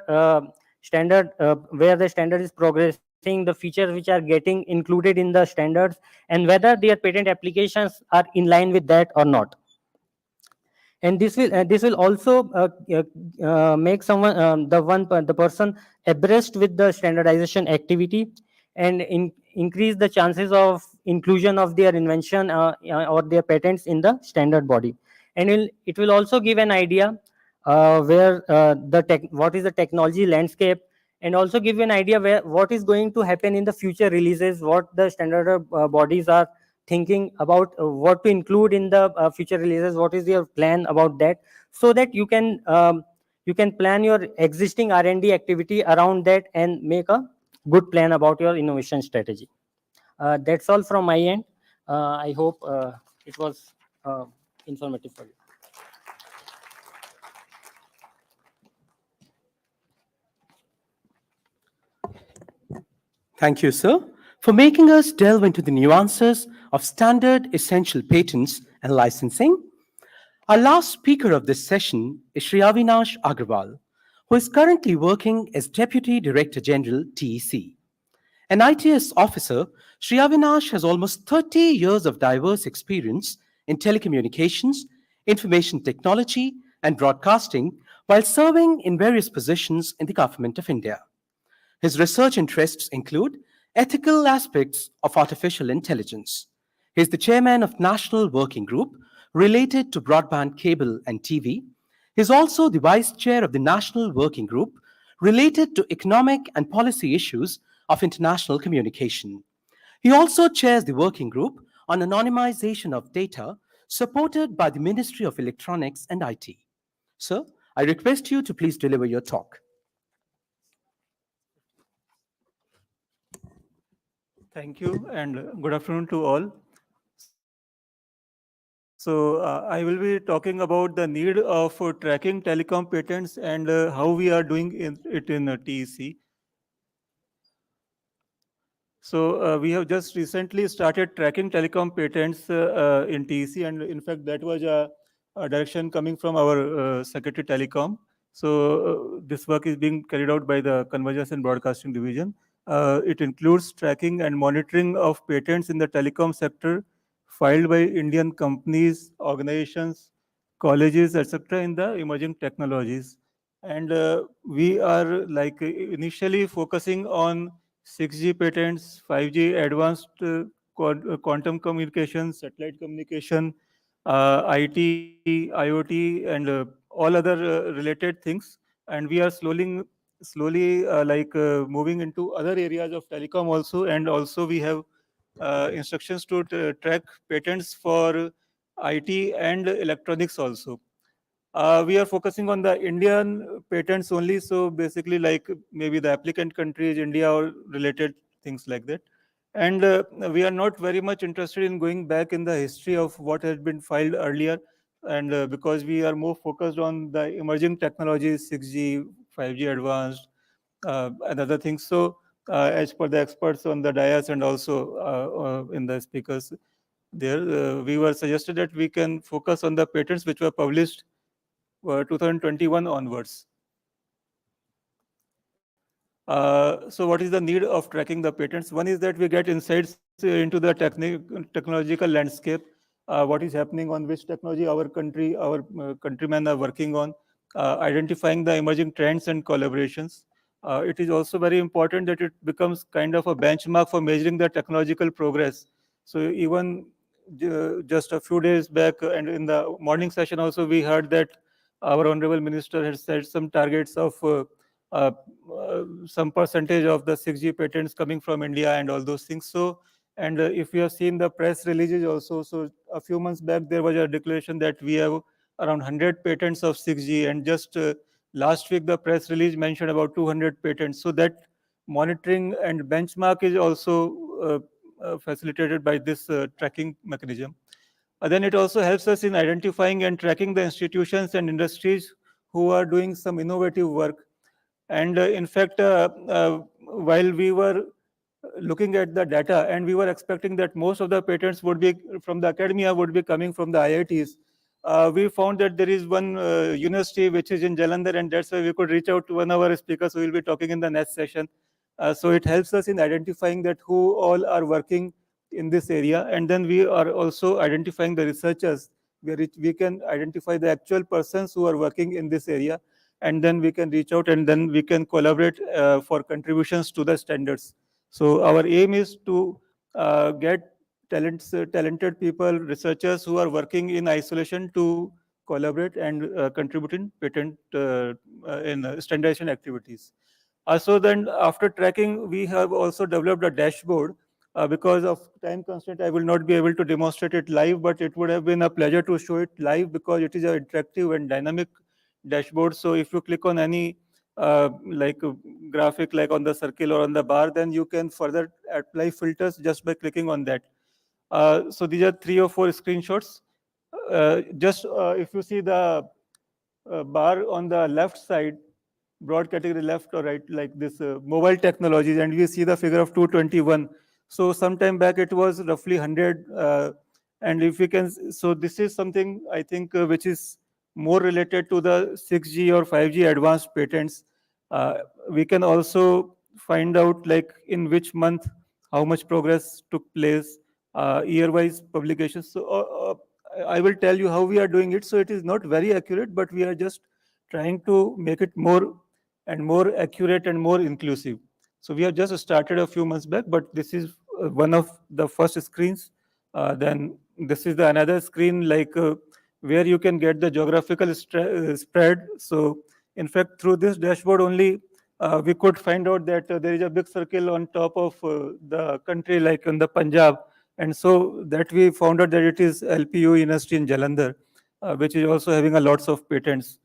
where the standard is progressing, the features which are getting included in the standards, and whether their patent applications are in line with that or not. And this will also make someone the person abreast with the standardization activity, and increase the chances of inclusion of their invention or their patents in the standard body. And it will also give an idea where what is the technology landscape, and also give you an idea where what is going to happen in the future releases, what the standard bodies are thinking about, what to include in the future releases, what is your plan about that, so that you can plan your existing R&D activity around that and make a good plan about your innovation strategy. That's all from my end. I hope it was informative for you. Thank you, sir, for making us delve into the nuances of standard essential patents and licensing. Our last speaker of this session is Shri Avinash Agrawal, who is currently working as Deputy Director General, TEC. An ITS officer, Shri Avinash has almost 30 years of diverse experience in telecommunications, information technology, and broadcasting, while serving in various positions in the Government of India. His research interests include ethical aspects of artificial intelligence. He is the chairman of National Working Group related to broadband cable and TV. He is also the vice chair of the National Working Group related to economic and policy issues of international communication. He also chairs the working group on anonymization of data supported by the Ministry of Electronics and IT. Sir, I request you to please deliver your talk. Thank you and good afternoon to all. So I will be talking about the need of tracking telecom patents and how we are doing it in TEC. So we have just recently started tracking telecom patents in TEC, and in fact that was a direction coming from our Secretary Telecom. So this work is being carried out by the Convergence and Broadcasting Division. It includes tracking and monitoring of patents in the telecom sector filed by Indian companies, organizations, colleges, etc. in the emerging technologies. And we are like initially focusing on 6G patents, 5G advanced quantum communication, satellite communication, IT, IoT, and all other related things. And we are slowly moving into other areas of telecom also. And also we have instructions to track patents for IT and electronics also. We are focusing on the Indian patents only. So basically like maybe the applicant country is India or related things like that. And we are not very much interested in going back in the history of what has been filed earlier. And because we are more focused on the emerging technologies, 6G, 5G advanced, and other things. So as per the experts on the dais and also in the speakers there, we were suggested that we can focus on the patents which were published 2021 onwards. So what is the need of tracking the patents? One is that we get insights into the technological landscape, what is happening on which technology our countrymen are working on, identifying the emerging trends and collaborations. It is also very important that it becomes kind of a benchmark for measuring the technological progress. So even just a few days back and in the morning session also, we heard that our Honorable Minister has set some targets of some percentage of the 6G patents coming from India and all those things. So, and if you have seen the press releases also, so a few months back there was a declaration that we have around 100 patents of 6G, and just last week the press release mentioned about 200 patents. So that monitoring and benchmark is also facilitated by this tracking mechanism. Then it also helps us in identifying and tracking the institutions and industries who are doing some innovative work. And in fact, while we were looking at the data and we were expecting that most of the patents would be from the academia, would be coming from the IITs, we found that there is one university which is in Jalandhar, and that's why we could reach out to one of our speakers who will be talking in the next session. So it helps us in identifying that who all are working in this area, and then we are also identifying the researchers where we can identify the actual persons who are working in this area, and then we can reach out and then we can collaborate for contributions to the standards. So our aim is to get talented people, researchers who are working in isolation to collaborate and contribute in patent standardization activities. So then after tracking, we have also developed a dashboard. Because of time constraint, I will not be able to demonstrate it live, but it would have been a pleasure to show it live because it is an interactive and dynamic dashboard. So if you click on any graphic like on the circle or on the bar, then you can further apply filters just by clicking on that. So these are 3 or 4 screenshots. If you see the bar on the left side, broad category left or right, like this mobile technologies, and we see the figure of 221. So sometime back it was roughly 100. And if we can, so this is something I think which is more related to the 6G or 5G advanced patents. We can also find out like in which month, how much progress took place, year-wise publications. So I will tell you how we are doing it. So it is not very accurate, but we are just trying to make it more and more accurate and more inclusive. So we have just started a few months back, but this is one of the first screens. Then this is another screen like where you can get the geographical spread. So in fact, through this dashboard only, we could find out that there is a big circle on top of the country, like in the Punjab. And so that we found out that it is LPU University in Jalandhar, which is also having a lots of patents.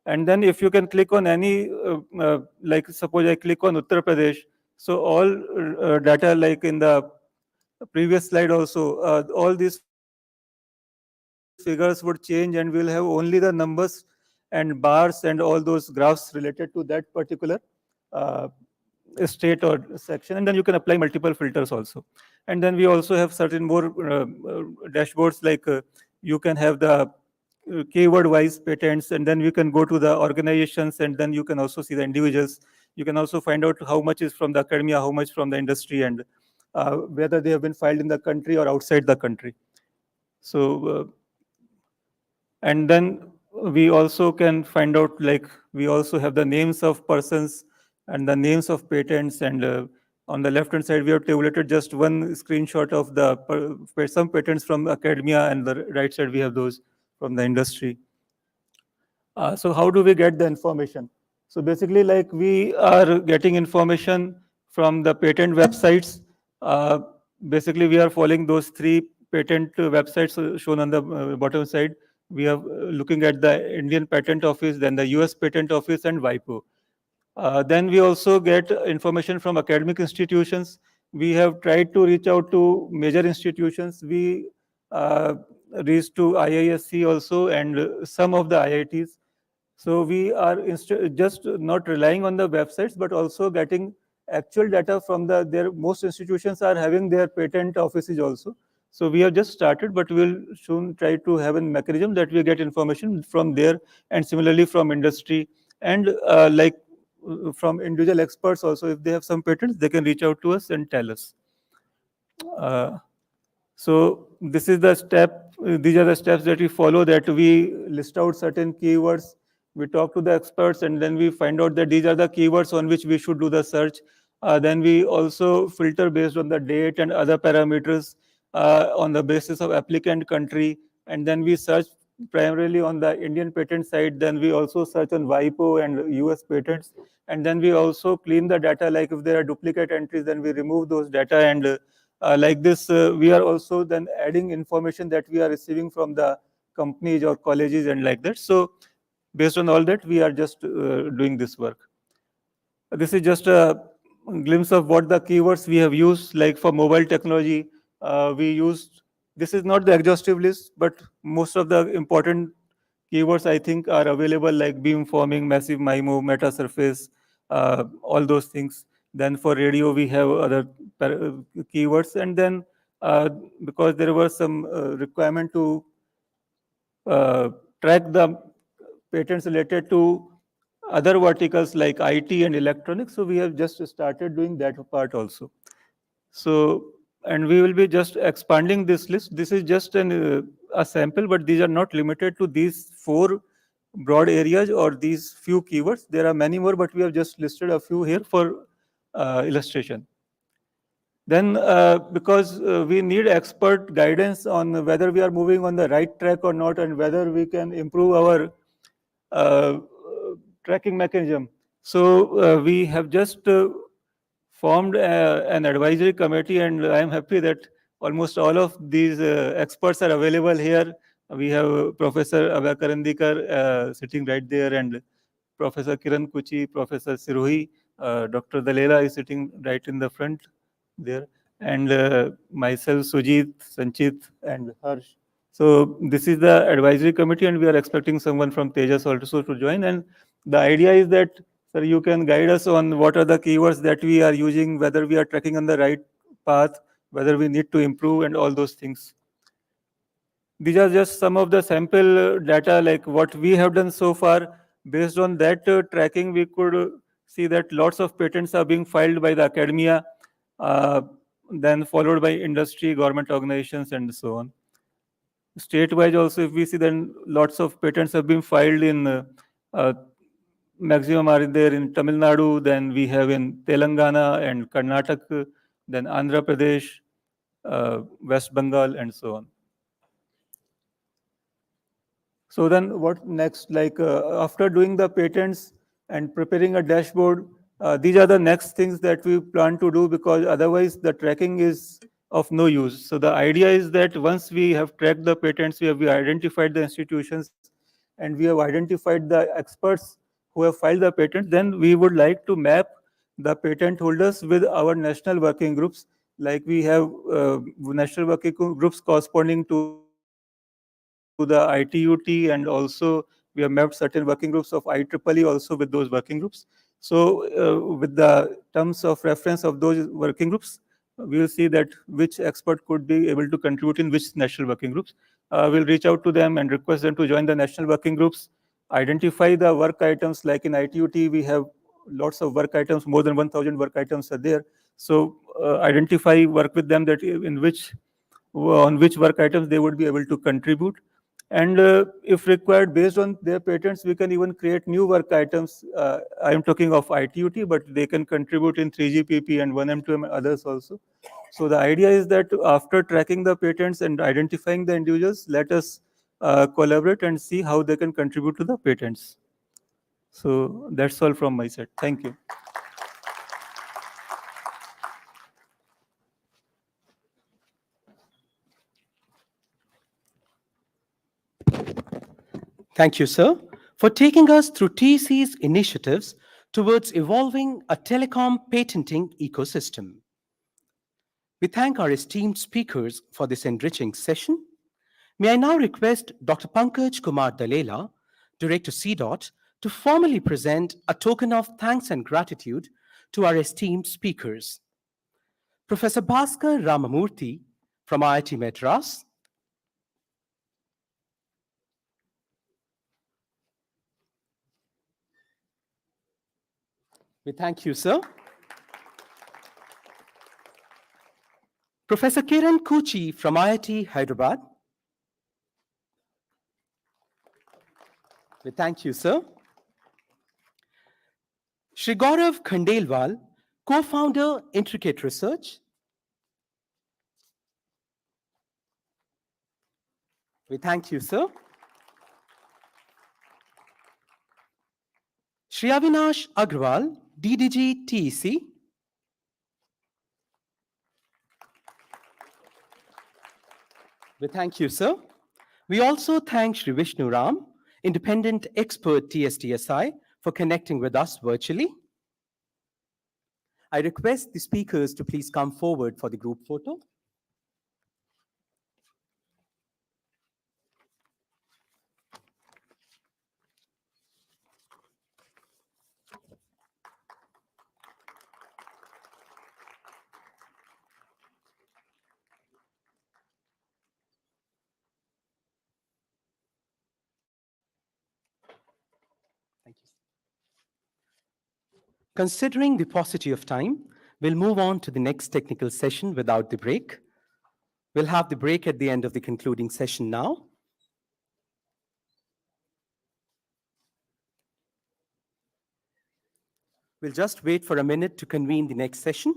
And then if you can click on any, like suppose I click on Uttar Pradesh, so all data like in the previous slide also, all these figures would change and we'll have only the numbers and bars and all those graphs related to that particular state or section. And then you can apply multiple filters also. And then we also have certain more dashboards like you can have the keyword wise patents, and then you can go to the organizations, and then you can also see the individuals. You can also find out how much is from the academia, how much from the industry, and whether they have been filed in the country or outside the country. So and then we also can find out, like we also have the names of persons and the names of patents, and on the left hand side we have tabulated just one screenshot of the some patents from academia, and the right side we have those from the industry. So how do we get the information? So basically, like we are getting information from the patent websites. Basically, we are following those 3 patent websites shown on the bottom side. We are looking at the Indian Patent Office, then the US Patent Office, and WIPO. Then we also get information from academic institutions. We have tried to reach out to major institutions. We reached to IISc also and some of the IITs. So we are just not relying on the websites, but also getting actual data from most institutions are having their patent offices also. So we have just started, but we'll soon try to have a mechanism that we get information from there, and similarly from industry, and like from individual experts also. If they have some patents, they can reach out to us and tell us. So this is the step. These are the steps that we follow, that we list out certain keywords, we talk to the experts, and then we find out that these are the keywords on which we should do the search. Then we also filter based on the date and other parameters on the basis of applicant country, and then we search primarily on the Indian patent side. Then we also search on WIPO and US patents, and then we also clean the data. Like if there are duplicate entries, then we remove those data, and like this, we are also then adding information that we are receiving from the companies or colleges and like that. So based on all that, we are just doing this work. This is just a glimpse of what the keywords we have used. Like for mobile technology, we used, this is not the exhaustive list, but most of the important keywords I think are available, like beamforming, massive MIMO, meta surface, all those things. Then for radio, we have other keywords. And then because there was some requirement to track the patents related to other verticals like IT and electronics, so we have just started doing that part also. So, and we will be just expanding this list. This is just a sample, but these are not limited to these 4 broad areas or these few keywords. There are many more, but we have just listed a few here for illustration. Then because we need expert guidance on whether we are moving on the right track or not, and whether we can improve our tracking mechanism. So we have just formed an advisory committee, and I am happy that almost all of these experts are available here. We have Professor Abhay Karandikar sitting right there, and Professor Kiran Kuchi, Professor Sirohi, Dr. Dalela is sitting right in the front there, and myself, Sujit, Sanchit, and Harsh. So this is the advisory committee, and we are expecting someone from Tejas also to join. And the idea is that, sir, you can guide us on what are the keywords that we are using, whether we are tracking on the right path, whether we need to improve, and all those things. These are just some of the sample data, like what we have done so far. Based on that tracking, we could see that lots of patents are being filed by the academia, then followed by industry, government organizations, and so on. State-wise also, if we see, then lots of patents have been filed in, maximum are there in Tamil Nadu, then we have in Telangana and Karnataka, then Andhra Pradesh, West Bengal, and so on. So then what next? Like after doing the patents and preparing a dashboard, these are the next things that we plan to do, because otherwise the tracking is of no use. So the idea is that once we have tracked the patents, we have identified the institutions, and we have identified the experts who have filed the patents, then we would like to map the patent holders with our national working groups. Like we have national working groups corresponding to the ITUT, and also we have mapped certain working groups of IEEE also with those working groups. So with the terms of reference of those working groups, we will see that which expert could be able to contribute in which national working groups. We'll reach out to them and request them to join the national working groups, identify the work items. Like in ITUT, we have lots of work items, more than 1,000 work items are there. So identify, work with them that on which work items they would be able to contribute. And if required, based on their patents, we can even create new work items. I am talking of ITUT, but they can contribute in 3GPP and 1M2M and others also. So the idea is that after tracking the patents and identifying the individuals, let us collaborate and see how they can contribute to the patents. So that's all from my side. Thank you. Thank you, sir, for taking us through TC's initiatives towards evolving a telecom patenting ecosystem. We thank our esteemed speakers for this enriching session. May I now request Dr. Pankaj Kumar Dalela, Director CDOT, to formally present a token of thanks and gratitude to our esteemed speakers. Professor Bhaskar Ramamurthy from IIT Madras, we thank you, sir. Professor Kiran Kuchi from IIT Hyderabad, we thank you, sir. Shri Gaurav Khandelwal, co-founder, Intricate Research, we thank you, sir. Shri Avinash Agrawal, DDG TEC, we thank you, sir. We also thank Shri Vishnu Ram, independent expert TSTSI, for connecting with us virtually. I request the speakers to please come forward for the group photo. Thank you. Considering the paucity of time, we'll move on to the next technical session without the break. We'll have the break at the end of the concluding session now. We'll just wait for a minute to convene the next session.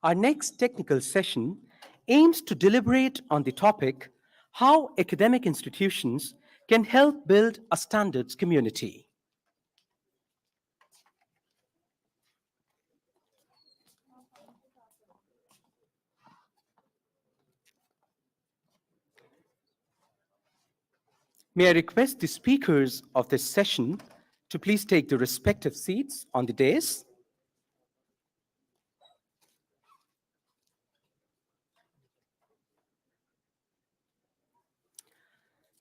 Our next technical session aims to deliberate on the topic how academic institutions can help build a standards community. May I request the speakers of this session to please take the respective seats on the dais.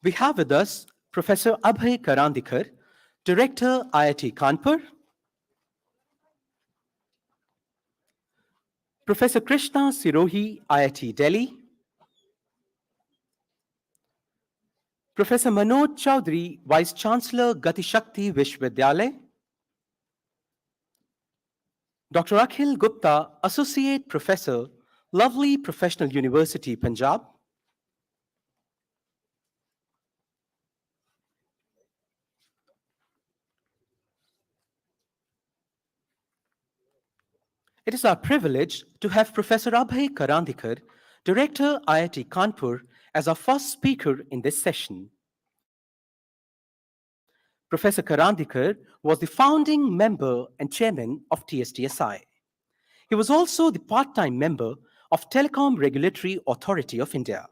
We have with us Professor Abhay Karandikar, Director, IIT Kanpur, Professor Krishna Sirohi, IIT Delhi, Professor Manoj Chaudhary, Vice Chancellor, Gati Shakti Vishwavidyalaya, Dr. Akhil Gupta, Associate Professor, Lovely Professional University, Punjab, it is our privilege to have Professor Abhay Karandikar, Director, IIT Kanpur, as our first speaker in this session. Professor Karandikar was the founding member and chairman of TSTSI. He was also the part-time member of Telecom Regulatory Authority of India.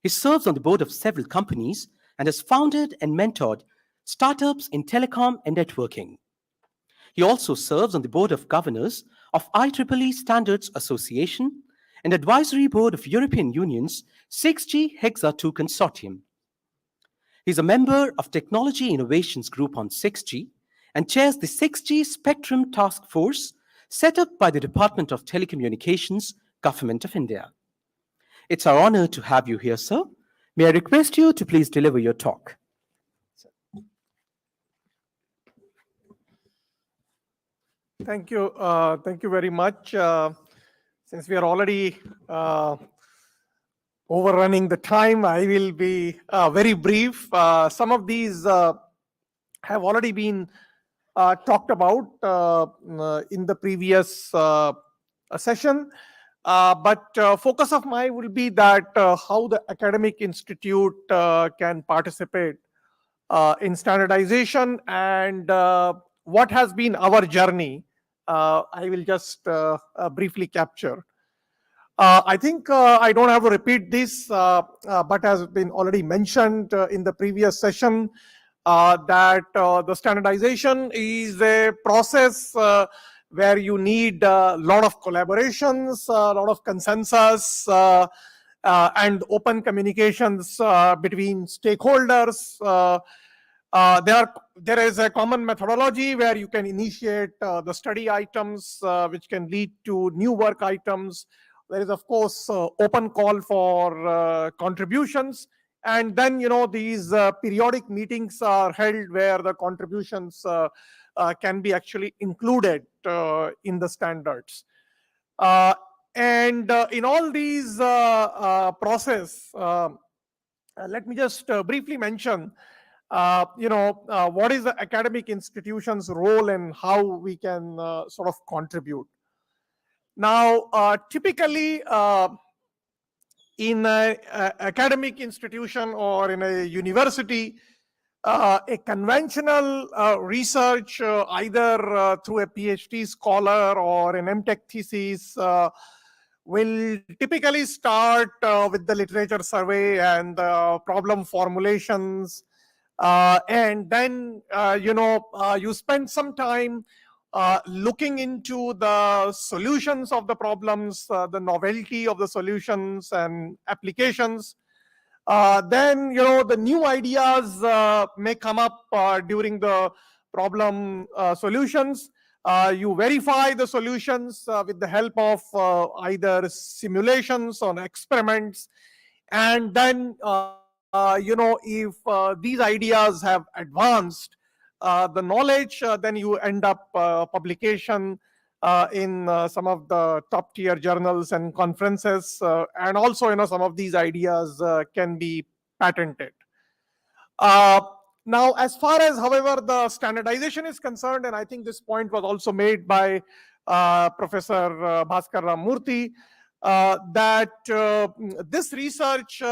He serves on the board of several companies and has founded and mentored startups in telecom and networking. He also serves on the board of governors of IEEE Standards Association and advisory board of European Union's 6G Hexa 2 Consortium. He's a member of Technology Innovations Group on 6G and chairs the 6G Spectrum Task Force set up by the Department of Telecommunications, Government of India. It's our honor to have you here, sir. May I request you to please deliver your talk. Thank you. Thank you very much. Since we are already overrunning the time, I will be very brief. Some of these have already been talked about in the previous session. But focus of mine will be that how the academic institute can participate in standardization and what has been our journey. I will just briefly capture. I think I don't have to repeat this, but has been already mentioned in the previous session that the standardization is a process where you need a lot of collaborations, a lot of consensus, and open communications between stakeholders. There is a common methodology where you can initiate the study items, which can lead to new work items. There is, of course, open call for contributions. And then, these periodic meetings are held where the contributions can be actually included in the standards. And in all these process, let me just briefly mention, what is the academic institution's role and how we can sort of contribute. Now, typically, in an academic institution or in a university, a conventional research, either through a PhD scholar or an MTech thesis, will typically start with the literature survey and problem formulations. And then, you spend some time looking into the solutions of the problems, the novelty of the solutions and applications. Then, the new ideas may come up during the problem solutions. You verify the solutions with the help of either simulations or experiments. And then, if these ideas have advanced the knowledge, then you end up publication in some of the top tier journals and conferences. And also, some of these ideas can be patented. Now, as far as, however, the standardization is concerned, and I think this point was also made by Professor Bhaskar Ramurthy, that this research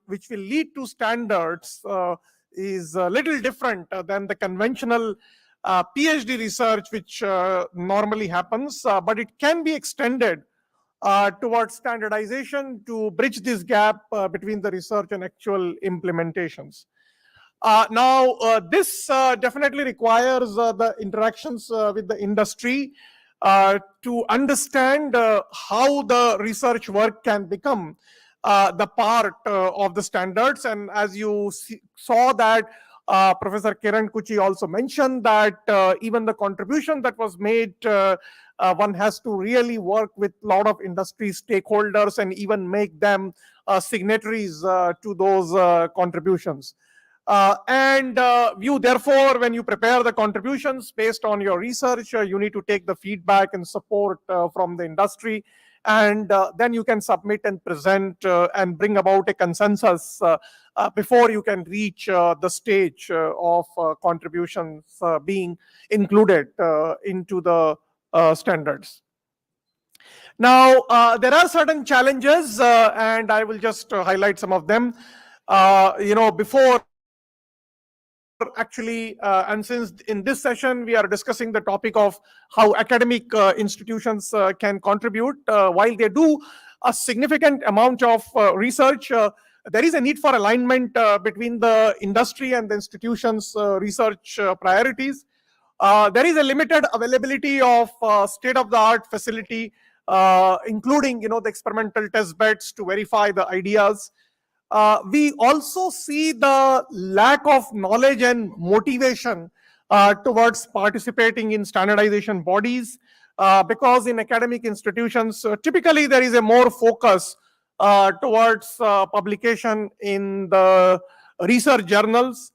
which will lead to standards is a little different than the conventional PhD research which normally happens, but it can be extended towards standardization to bridge this gap between the research and actual implementations. This definitely requires the interactions with the industry to understand how the research work can become the part of the standards. And as you saw that Professor Kiran Kuchi also mentioned that even the contribution that was made, one has to really work with a lot of industry stakeholders and even make them signatories to those contributions. You therefore, when you prepare the contributions based on your research, you need to take the feedback and support from the industry, and then you can submit and present and bring about a consensus before you can reach the stage of contributions being included into the standards. Now, there are certain challenges, and I will just highlight some of them. Before actually, and since in this session we are discussing the topic of how academic institutions can contribute, while they do a significant amount of research, there is a need for alignment between the industry and the institution's research priorities. There is a limited availability of state-of-the-art facility, including the experimental test beds to verify the ideas. We also see the lack of knowledge and motivation towards participating in standardization bodies, because in academic institutions, typically there is a more focus towards publication in the research journals.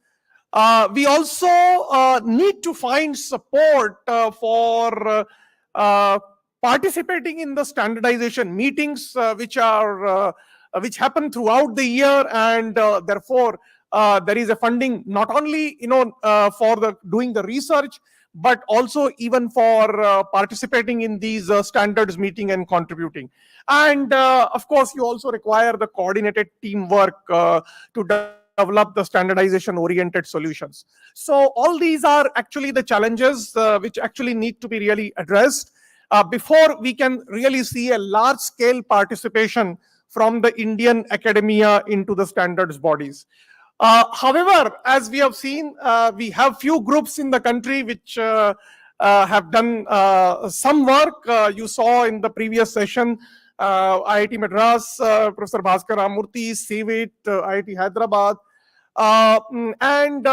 We also need to find support for participating in the standardization meetings, which happen throughout the year, and therefore there is a funding not only for doing the research, but also even for participating in these standards meeting and contributing. And of course, you also require the coordinated teamwork to develop the standardization oriented solutions. So all these are actually the challenges which actually need to be really addressed before we can really see a large scale participation from the Indian academia into the standards bodies. However, as we have seen, we have few groups in the country which have done some work. You saw in the previous session, IIT Madras, Professor Bhaskar Ramurthy, CVIT, IIT Hyderabad, and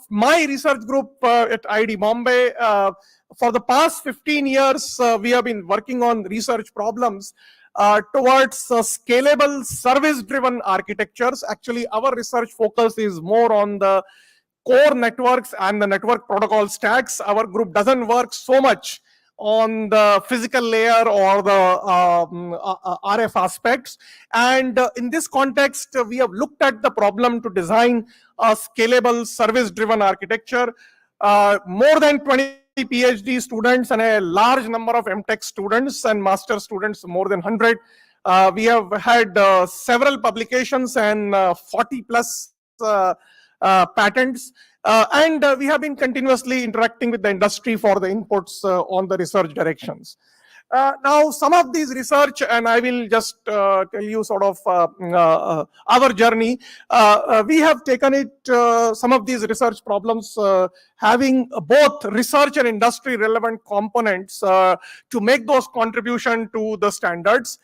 my research group at IIT Bombay. For the past 15 years, we have been working on research problems towards scalable service-driven architectures. Actually, our research focus is more on the core networks and the network protocol stacks. Our group doesn't work so much on the physical layer or the RF aspects. And in this context, we have looked at the problem to design a scalable service-driven architecture. More than 20 PhD students and a large number of MTech students and master students, more than 100. We have had several publications and 40 plus patents. And we have been continuously interacting with the industry for the inputs on the research directions. Now, some of these research, and I will just tell you sort of our journey. We have taken it, some of these research problems, having both research and industry relevant components to make those contribution to the standards.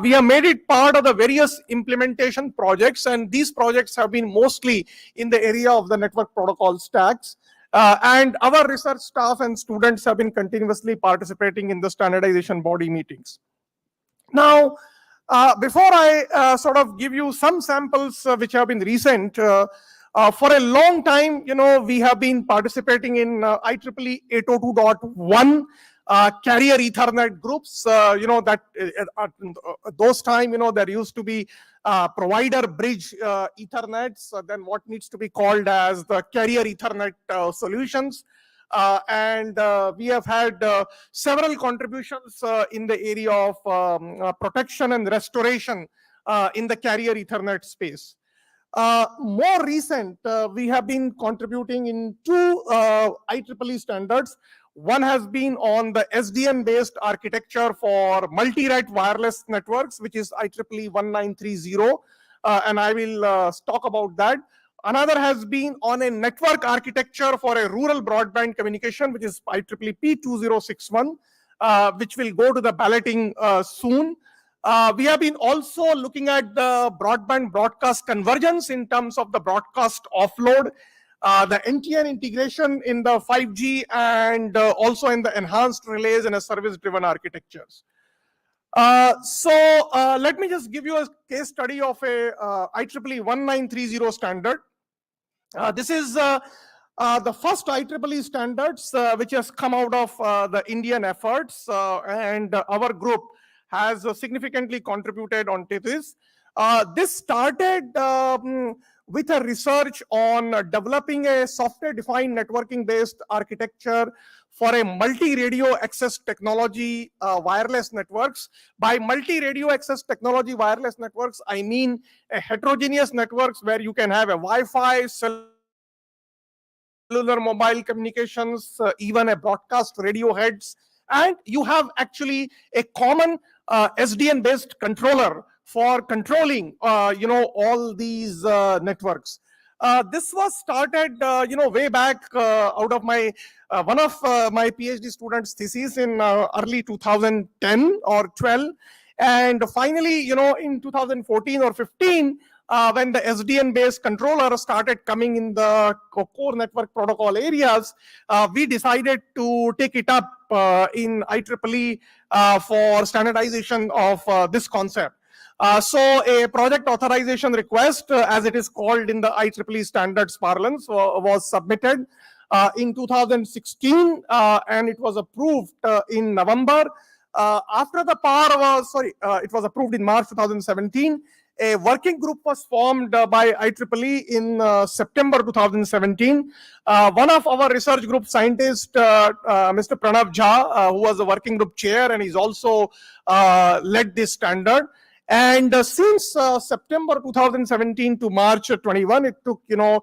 We have made it part of the various implementation projects, and these projects have been mostly in the area of the network protocol stacks. And our research staff and students have been continuously participating in the standardization body meetings. Now, before I sort of give you some samples which have been recent, for a long time, we have been participating in IEEE 802.1 carrier Ethernet groups. That those time, there used to be provider bridge Ethernets, then what needs to be called as the carrier Ethernet solutions. and we have had several contributions in the area of protection and restoration in the carrier Ethernet space. More recent, we have been contributing in two IEEE standards. One has been on the SDN-based architecture for multi-rate wireless networks, which is IEEE 1930, and I will talk about that. Another has been on a network architecture for a rural broadband communication, which is IEEE P2061, which will go to the balloting soon. We have been also looking at the broadband broadcast convergence in terms of the broadcast offload, the NTN integration in the 5G, and also in the enhanced relays and a service-driven architectures. Let me just give you a case study of a IEEE 1930 standard. This is the first IEEE standards which has come out of the Indian efforts, and our group has significantly contributed onto this. This started with a research on developing a software-defined networking-based architecture for a multi-radio access technology wireless networks. By multi-radio access technology wireless networks, I mean a heterogeneous networks where you can have a Wi-Fi, cellular mobile communications, even a broadcast radio heads, and you have actually a common SDN based controller for controlling all these networks. This was started way back out of my one of my PhD students' thesis in early 2010 or 12, and finally in 2014 or 15, when the SDN based controller started coming in the core network protocol areas, we decided to take it up in IEEE for standardization of this concept. So a project authorization request, as it is called in the IEEE standards parlance, was submitted in 2016, and it was approved in November. After the PAR was, it was approved in March 2017. A working group was formed by IEEE in September 2017. One of our research group scientists, Mr. Pranav Jha, who was the working group chair, and he's also led this standard. And since September 2017 to March 21, it took 4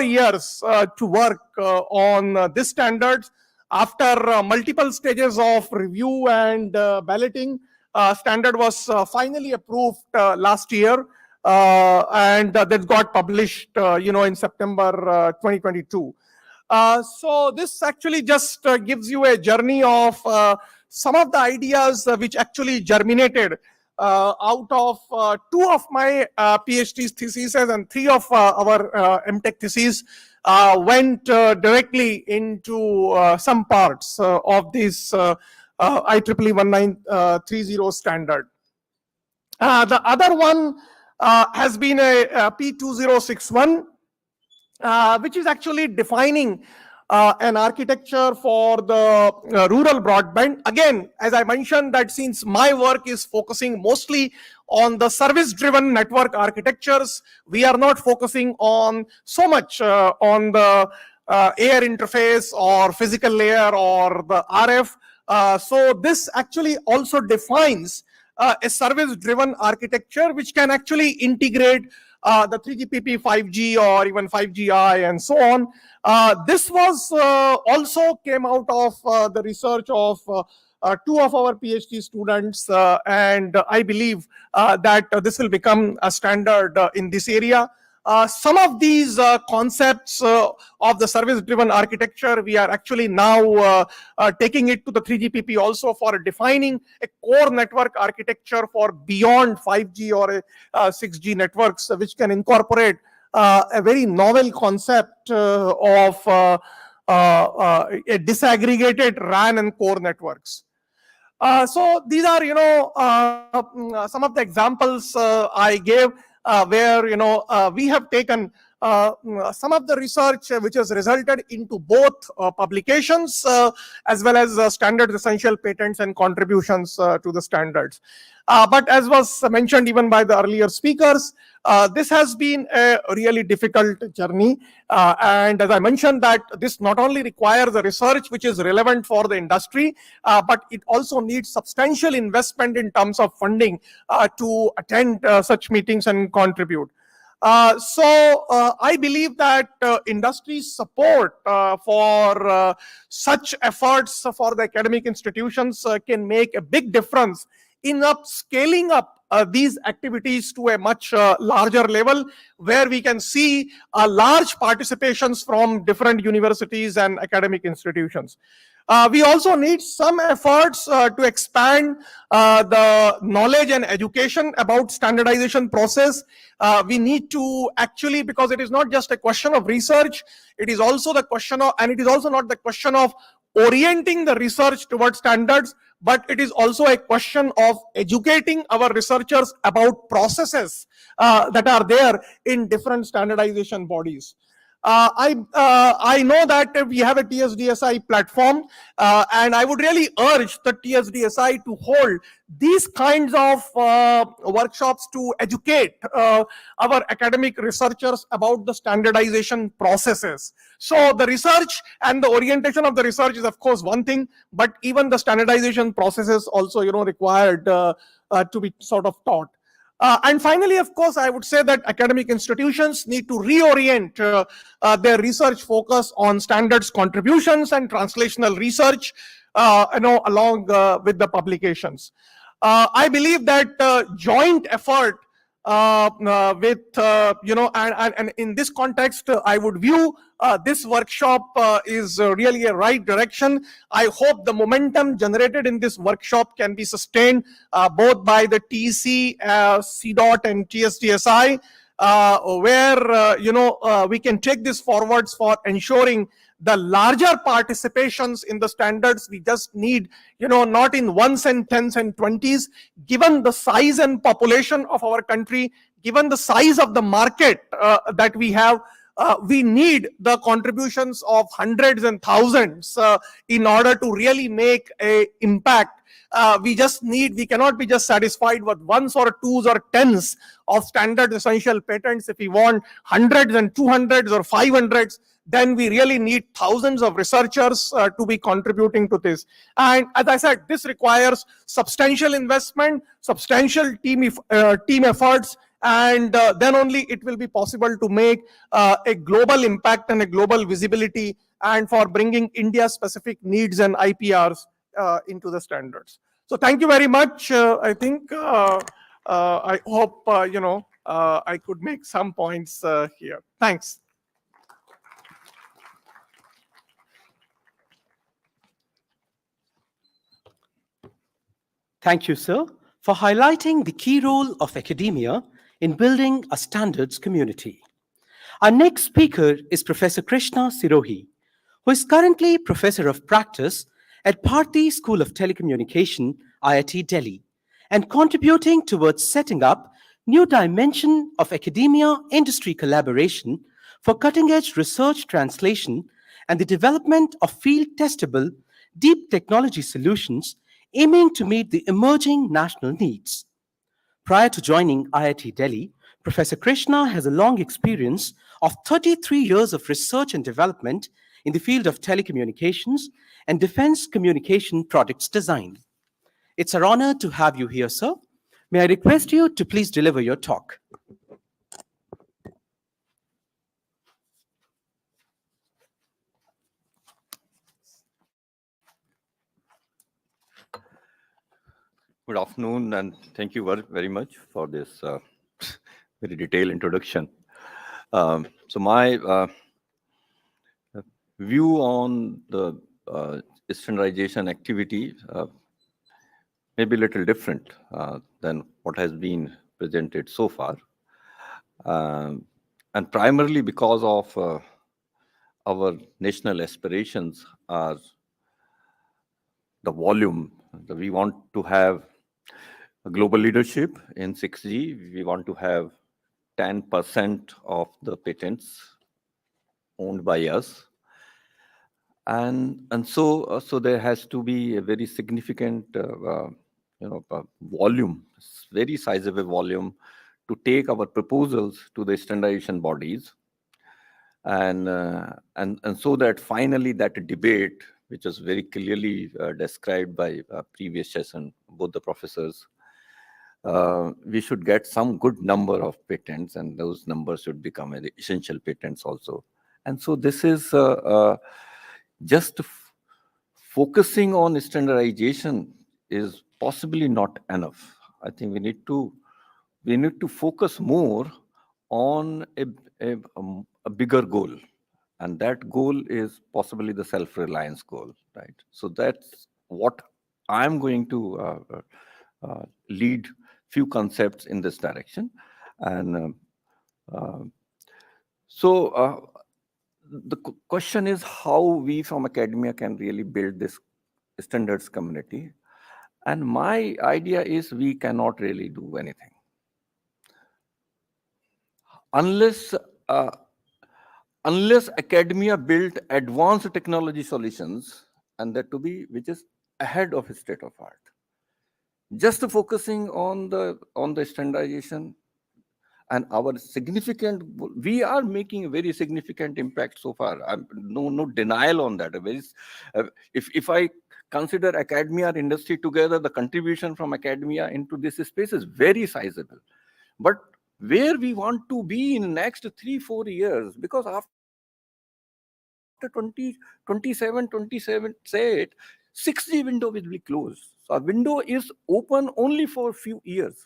years to work on this standards. After multiple stages of review and balloting, standard was finally approved last year, and that got published in September 2022. So this actually just gives you a journey of some of the ideas which actually germinated out of 2 of my PhD theses and 3 of our MTech theses went directly into some parts of this IEEE 1930 standard. The other one has been a P2061, which is actually defining an architecture for the rural broadband. Again, as I mentioned, that since my work is focusing mostly on the service-driven network architectures, we are not focusing on so much on the air interface or physical layer or the RF. So this actually also defines a service-driven architecture which can actually integrate the 3GPP, 5G, or even 5GI, and so on. This was also came out of the research of 2 of our PhD students, and I believe that this will become a standard in this area. Some of these concepts of the service-driven architecture, we are actually now taking it to the 3GPP also for defining a core network architecture for beyond 5G or 6G networks, which can incorporate a very novel concept of a disaggregated RAN and core networks. So these are, some of the examples I gave where, we have taken some of the research which has resulted into both publications as well as standard essential patents and contributions to the standards. But as was mentioned even by the earlier speakers, this has been a really difficult journey. And as I mentioned, that this not only requires the research which is relevant for the industry, but it also needs substantial investment in terms of funding to attend such meetings and contribute. I believe that industry support for such efforts for the academic institutions can make a big difference in scaling up these activities to a much larger level, where we can see large participations from different universities and academic institutions. We also need some efforts to expand the knowledge and education about standardization process. We need to actually, because it is not just a question of research, it is also the question of, and it is also not the question of orienting the research towards standards, but it is also a question of educating our researchers about processes that are there in different standardization bodies. I know that we have a TSDSI platform, and I would really urge the TSDSI to hold these kinds of workshops to educate our academic researchers about the standardization processes. So the research and the orientation of the research is of course one thing, but even the standardization processes also, required to be sort of taught. And finally, of course, I would say that academic institutions need to reorient their research focus on standards contributions and translational research, along with the publications. I believe that joint effort with, and in this context, I would view this workshop is really a right direction. I hope the momentum generated in this workshop can be sustained both by the TC, CDOT and TSDSI, where, we can take this forwards for ensuring the larger participations in the standards. We just need, not in ones and tens and twenties, given the size and population of our country, given the size of the market that we have, we need the contributions of hundreds and thousands in order to really make an impact. We cannot be just satisfied with ones or twos or tens of standard essential patents. If we want hundreds and 200s or 500s, then we really need thousands of researchers to be contributing to this. And as I said, this requires substantial investment, substantial team efforts, and then only it will be possible to make a global impact and a global visibility, and for bringing India-specific needs and IPRs into the standards. So thank you very much. I think I hope I could make some points here. Thanks. Thank you, sir, for highlighting the key role of academia in building a standards community. Our next speaker is Professor Krishna Sirohi, who is currently Professor of Practice at Bharti School of Telecommunication, IIT Delhi, and contributing towards setting up new dimension of academia-industry collaboration for cutting-edge research translation and the development of field-testable deep technology solutions aiming to meet the emerging national needs. Prior to joining IIT Delhi, Professor Krishna has a long experience of 33 years of research and development in the field of telecommunications and defense communication products design. It's an honor to have you here, sir. May I request you to please deliver your talk. Good afternoon, and thank you very much for this very detailed introduction. So my view on the standardization activity may be a little different than what has been presented so far, and primarily because of our national aspirations are the volume that we want to have. A global leadership in 6G, we want to have 10% of the patents owned by us. And so there has to be a very significant volume, very sizable volume, to take our proposals to the standardization bodies, and so that finally that debate, which was very clearly described by previous session, both the professors, we should get some good number of patents, and those numbers should become essential patents also. And so this is just focusing on standardization is possibly not enough. I think we need to focus more on a bigger goal, and that goal is possibly the self-reliance goal, right? So that's what I'm going to lead few concepts in this direction. And so the question is how we from academia can really build this standards community. And my idea is we cannot really do anything unless academia built advanced technology solutions, and that to be which is ahead of state of art. Just focusing on the standardization and our significant, we are making a very significant impact so far. No denial on that. If I consider academia and industry together, the contribution from academia into this space is very sizable. But where we want to be in the next 3-4 years, because after 2027 say it, 6G window will be closed. So our window is open only for a few years.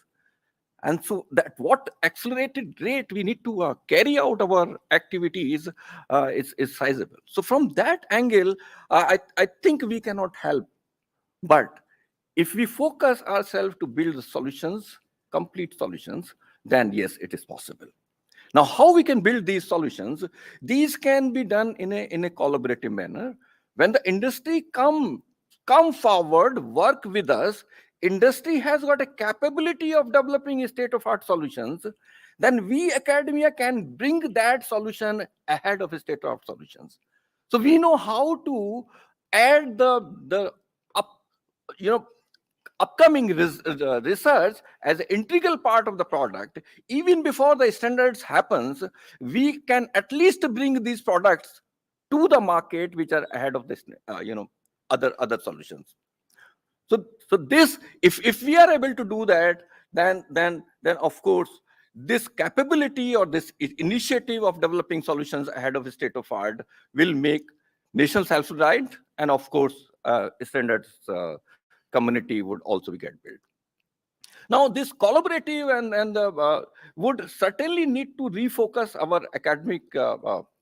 And so that what accelerated rate we need to carry out our activities is sizable. So from that angle, I think we cannot help. But if we focus ourselves to build solutions, complete solutions, then yes, it is possible. Now, how we can build these solutions? These can be done in a collaborative manner. When the industry come forward, work with us, industry has got a capability of developing state-of-art solutions, then we academia can bring that solution ahead of state-of-art solutions. So we know how to add the upcoming research as an integral part of the product. Even before the standards happens, we can at least bring these products to the market which are ahead of this other solutions. So this, if we are able to do that, then of course this capability or this initiative of developing solutions ahead of the state of art will make nation self-reliant, and of course standards community would also get built. Now this collaborative and would certainly need to refocus our academic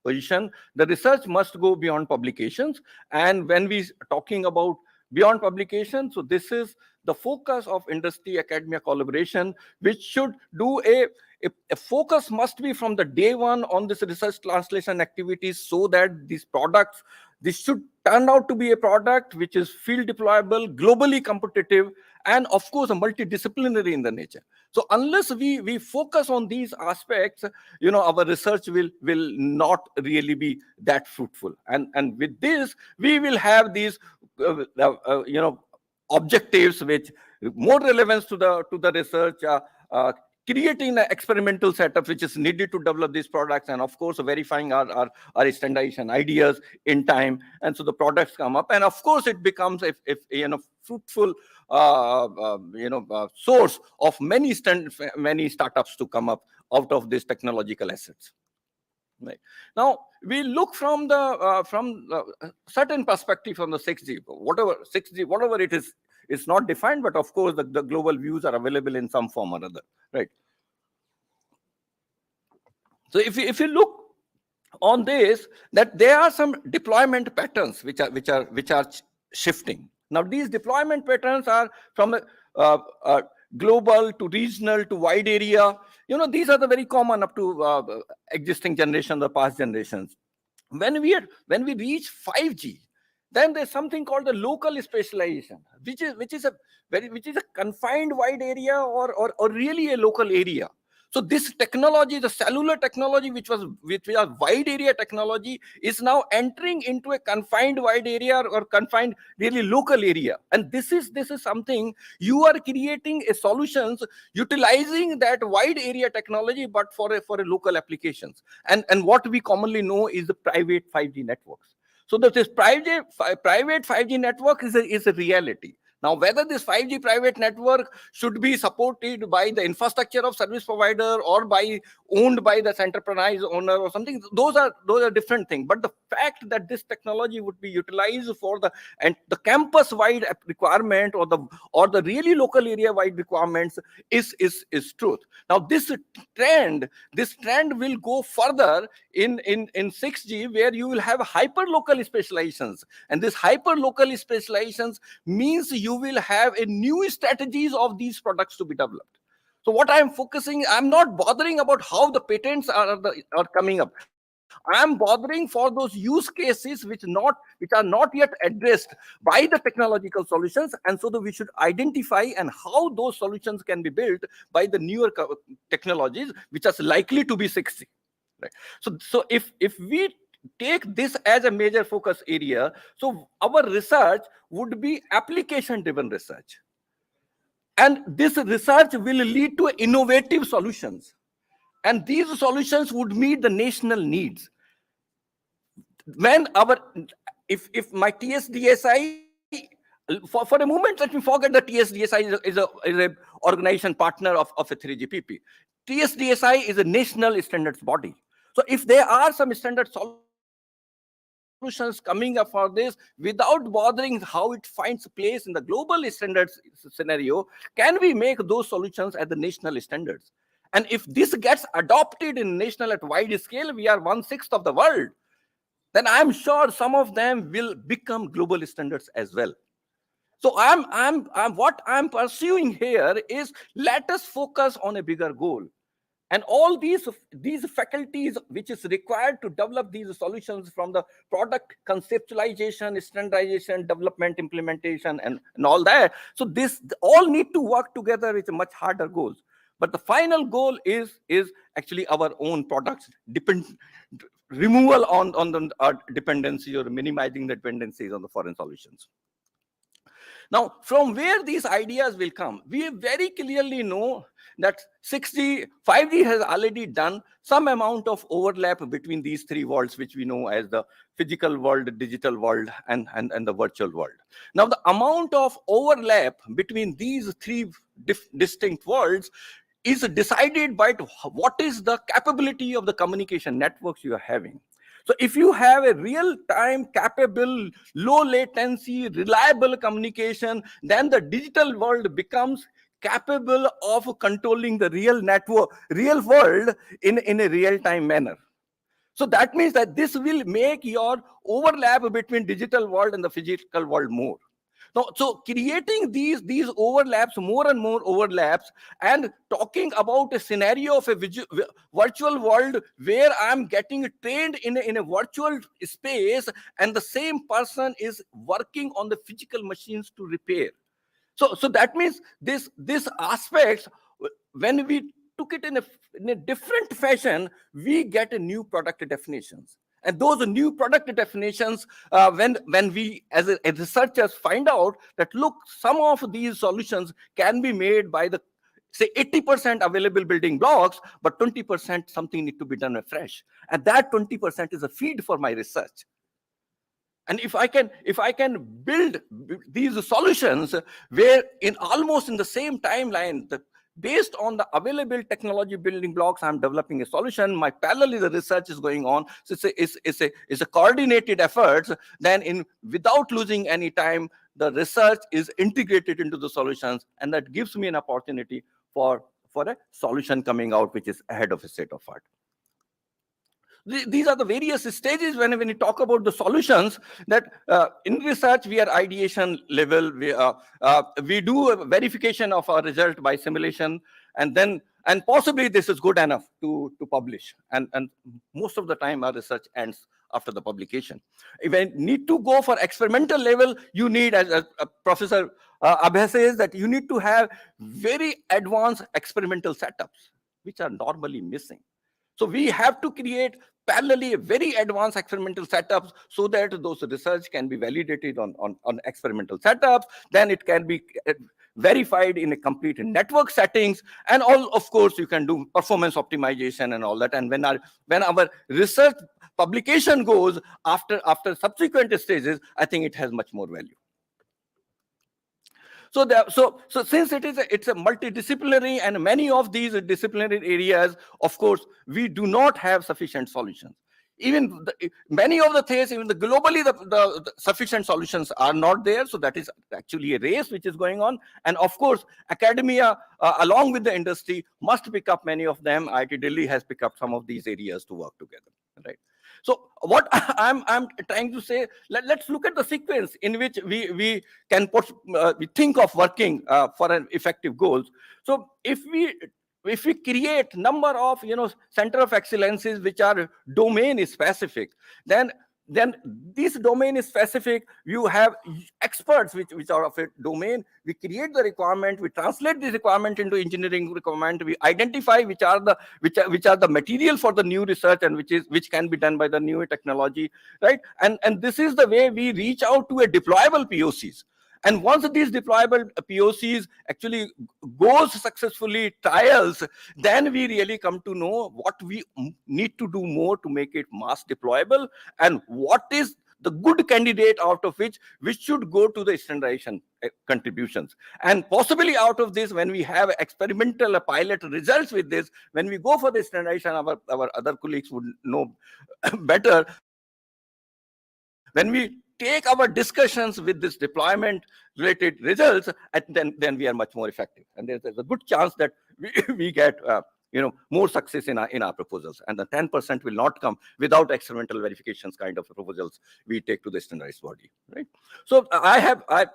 position. The research must go beyond publications, and when we talking about beyond publication, so this is the focus of industry academia collaboration, which should do a focus must be from the day one on this research translation activities, so that these products, this should turn out to be a product which is field deployable, globally competitive, and of course a multidisciplinary in the nature. So unless we focus on these aspects, our research will not really be that fruitful. And with this, we will have these objectives which more relevance to the research, creating an experimental setup which is needed to develop these products, and of course verifying our standardization ideas in time. And so the products come up, and of course it becomes a fruitful source of many startups to come up out of these technological assets. Right. Now we look from the certain perspective from the 6G, whatever it is, it's not defined, but of course the global views are available in some form or other, right? So if you look on this, that there are some deployment patterns which are shifting. Now these deployment patterns are from global to regional to wide area. These are the very common up to existing generation, the past generations. When we reach 5G, then there's something called the local specialization, which is a confined wide area or really a local area. So this technology, the cellular technology, which was wide area technology, is now entering into a confined wide area or confined really local area. And this is something you are creating a solutions utilizing that wide area technology, but for a local applications. And what we commonly know is the private 5G networks. So that this private 5G network is a reality. Now, whether this 5G private network should be supported by the infrastructure of service provider or owned by the enterprise owner or something, those are different things. But the fact that this technology would be utilized for the campus-wide requirement or the really local area-wide requirements is truth. Now, this trend will go further in 6G, where you will have hyper-local specializations, and this hyper-local specializations means you will have a new strategies of these products to be developed. So what I'm focusing, I'm not bothering about how the patents are coming up. I'm bothering for those use cases which are not yet addressed by the technological solutions, and so that we should identify and how those solutions can be built by the newer technologies which are likely to be 6G. Right. So if we take this as a major focus area, so our research would be application driven research, and this research will lead to innovative solutions, and these solutions would meet the national needs. When if my TSDSI, for a moment, let me forget that TSDSI is a organization partner of a 3GPP. TSDSI is a national standards body. So if there are some standard solutions coming up for this, without bothering how it finds place in the global standards scenario, can we make those solutions at the national standards? And if this gets adopted in national at wide scale, we are 1/6 of the world, then I'm sure some of them will become global standards as well. So what I'm pursuing here is, let us focus on a bigger goal. And all these faculties which is required to develop these solutions, from the product conceptualization, standardization, development, implementation, and all that. So this all need to work together with much harder goals. But the final goal is actually our own products, removal on the dependency, or minimizing the dependencies on the foreign solutions. Now, from where these ideas will come, we very clearly know that 5G has already done some amount of overlap between these three worlds, which we know as the physical world, digital world, and the virtual world. Now, the amount of overlap between these three distinct worlds is decided by what is the capability of the communication networks you are having. So if you have a real-time capable, low latency, reliable communication, then the digital world becomes capable of controlling the real world in a real-time manner. So that means that this will make your overlap between digital world and the physical world more. Now, so creating these overlaps, more and more overlaps, and talking about a scenario of a virtual world where I'm getting trained in a virtual space, and the same person is working on the physical machines to repair. So that means this aspects, when we took it in a different fashion, we get a new product definitions. And those new product definitions, when we as researchers find out that, look, some of these solutions can be made by the, say, 80% available building blocks, but 20% something need to be done afresh. And that 20% is a feed for my research. And if I can build these solutions where almost in the same timeline, based on the available technology building blocks, I'm developing a solution, my parallel the research is going on. So it's a coordinated effort. Then without losing any time, the research is integrated into the solutions, and that gives me an opportunity for a solution coming out which is ahead of a state of art. These are the various stages when you talk about the solutions, that in research we are ideation level, we do a verification of our result by simulation, and possibly this is good enough to publish, and most of the time our research ends after the publication. If I need to go for experimental level, you need, as Professor Abhay says, that you need to have very advanced experimental setups. which are normally missing. So we have to create parallelly very advanced experimental setups so that those research can be validated on experimental setups. Then it can be verified in a complete network settings, and all, of course, you can do performance optimization and all that. And when our research publication goes after subsequent stages, I think it has much more value. So since it's a multidisciplinary, and many of these disciplinary areas, of course, we do not have sufficient solutions. Even many of the things, even globally, the sufficient solutions are not there. So that is actually a race which is going on. And of course, academia, along with the industry, must pick up many of them. IIT Delhi has picked up some of these areas to work together, right? So what I'm trying to say, let's look at the sequence in which we can we think of working for an effective goals. So if we create number of center of excellences which are domain specific, then this domain is specific. You have experts which are of a domain. We create the requirement, we translate this requirement into engineering requirement, we identify which are the material for the new research, and which can be done by the new technology, right? And this is the way we reach out to a deployable POCs. And once these deployable POCs actually goes successfully trials, then we really come to know what we need to do more to make it mass deployable, and what is the good candidate out of which should go to the standardization contributions. And possibly out of this, when we have experimental pilot results with this, when we go for the standardization, our other colleagues would know better. When we take our discussions with this deployment related results, and then we are much more effective. And there's a good chance that we get more success in our proposals. And the 10% will not come without experimental verifications kind of proposals we take to the standardized body, right? So I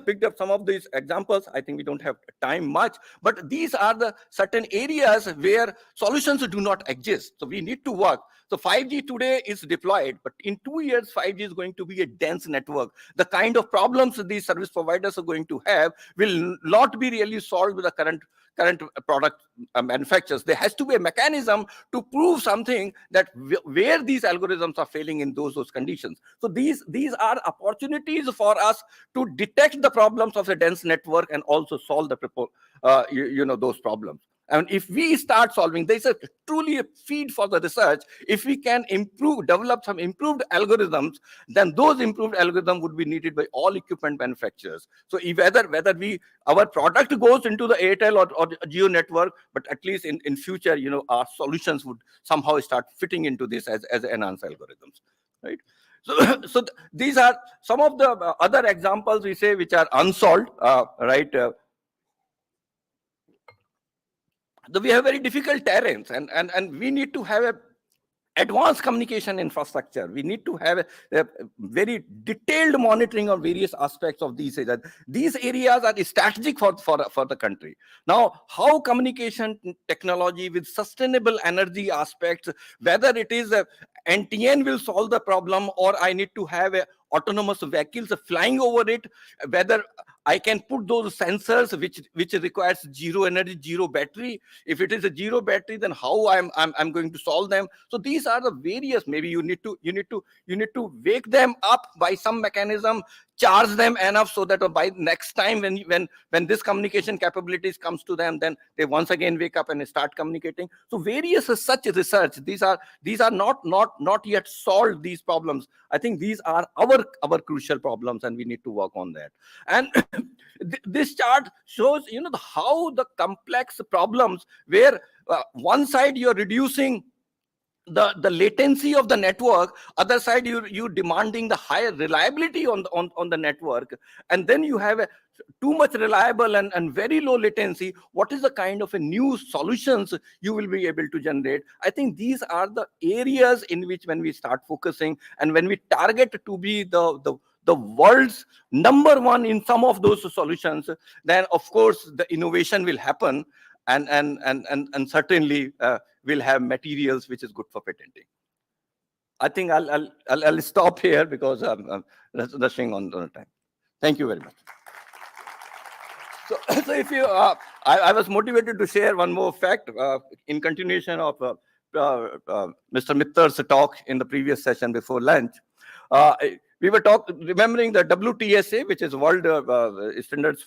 picked up some of these examples. I think we don't have time much, but these are the certain areas where solutions do not exist. So we need to work. So 5G today is deployed, but in 2 years, 5G is going to be a dense network. The kind of problems these service providers are going to have will not be really solved with the current product manufacturers. There has to be a mechanism to prove something that where these algorithms are failing in those conditions. So these are opportunities for us to detect the problems of a dense network and also solve the those problems. And if we start solving, there's truly a feed for the research. If we can develop some improved algorithms, then those improved algorithms would be needed by all equipment manufacturers. So whether our product goes into the Airtel or Jio network, but at least in future, our solutions would somehow start fitting into this as enhanced algorithms, right? So these are some of the other examples we say which are unsolved, right? We have very difficult terrains, and we need to have a advanced communication infrastructure. We need to have a very detailed monitoring of various aspects of these areas. These areas are strategic for the country. Now, how communication technology with sustainable energy aspects, whether it is NTN will solve the problem, or I need to have autonomous vehicles flying over it, whether I can put those sensors which requires zero energy, zero battery. If it is a zero battery, then how I'm going to solve them. So these are the various. Maybe you need to wake them up by some mechanism, charge them enough so that by next time when this communication capabilities comes to them, then they once again wake up and start communicating. So various such research. These are not yet solved, these problems. I think these are our crucial problems, and we need to work on that. And this chart shows how the complex problems where one side you're reducing the latency of the network, other side you demanding the higher reliability on the network, and then you have too much reliable and very low latency. What is the kind of a new solutions you will be able to generate? I think these are the areas in which, when we start focusing and when we target to be the world's number one in some of those solutions, then of course the innovation will happen, and certainly we'll have materials which is good for patenting. I think I'll stop here because I'm rushing on time. Thank you very much. So, so if you, I was motivated to share one more fact in continuation of Mr. Mittal's talk in the previous session before lunch. We were remembering the WTSA, which is World Standards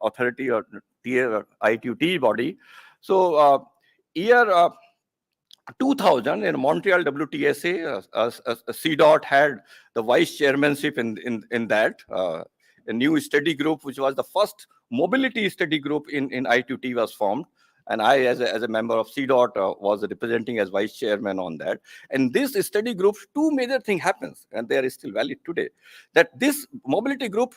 Authority or ITUT body. So year 2000 in Montreal WTSA, CDOT had the vice chairmanship in that. A new study group, which was the first mobility study group in ITUT, was formed. And I, as a member of CDOT, was representing as vice chairman on that. And this study group, two major things happens, and they are still valid today. That this mobility group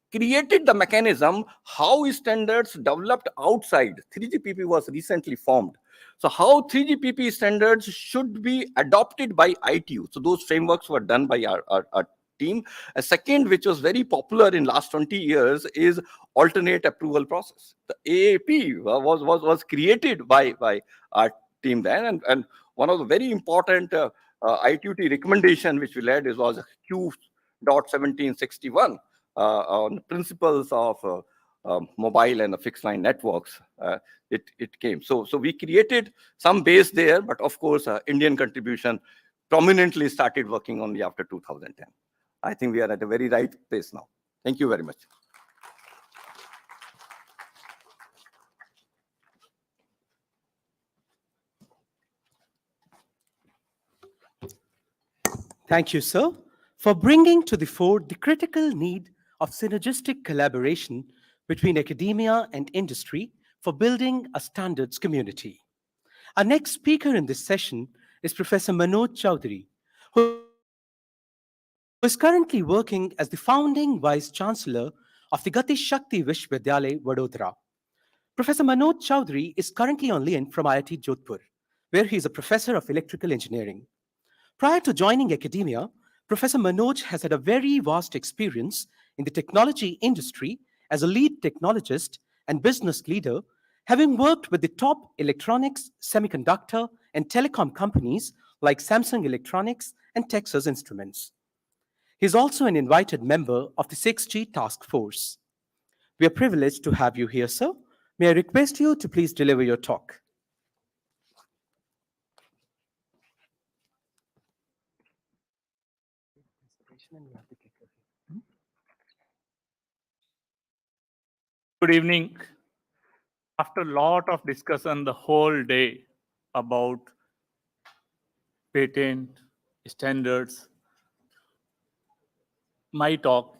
created the mechanism how standards developed outside. 3GPP was recently formed. So how 3GPP standards should be adopted by ITU. So those frameworks were done by our team. A second, which was very popular in last 20 years, is alternate approval process. The AAP was created by our team then, and one of the very important ITUT recommendation which we led was Q.1761 on principles of mobile and fixed line networks. It came. So we created some base there, but of course, Indian contribution prominently started working only after 2010. I think we are at a very right place now. Thank you very much. Thank you, sir, for bringing to the fore the critical need of synergistic collaboration between academia and industry for building a standards community. Our next speaker in this session is Professor Manoj Chaudhary, who is currently working as the founding Vice Chancellor of the Gati Shakti Vishwavidyalaya, Vadodara. Professor Manoj Chaudhary is currently on loan from IIT Jodhpur, where he is a professor of electrical engineering. Prior to joining academia, Professor Manoj has had a very vast experience in the technology industry as a lead technologist and business leader, having worked with the top electronics, semiconductor, and telecom companies like Samsung Electronics and Texas Instruments. He is also an invited member of the 6G task force. We are privileged to have you here, sir. May I request you to please deliver your talk? Good evening. After a lot of discussion the whole day about patent, standards, my talk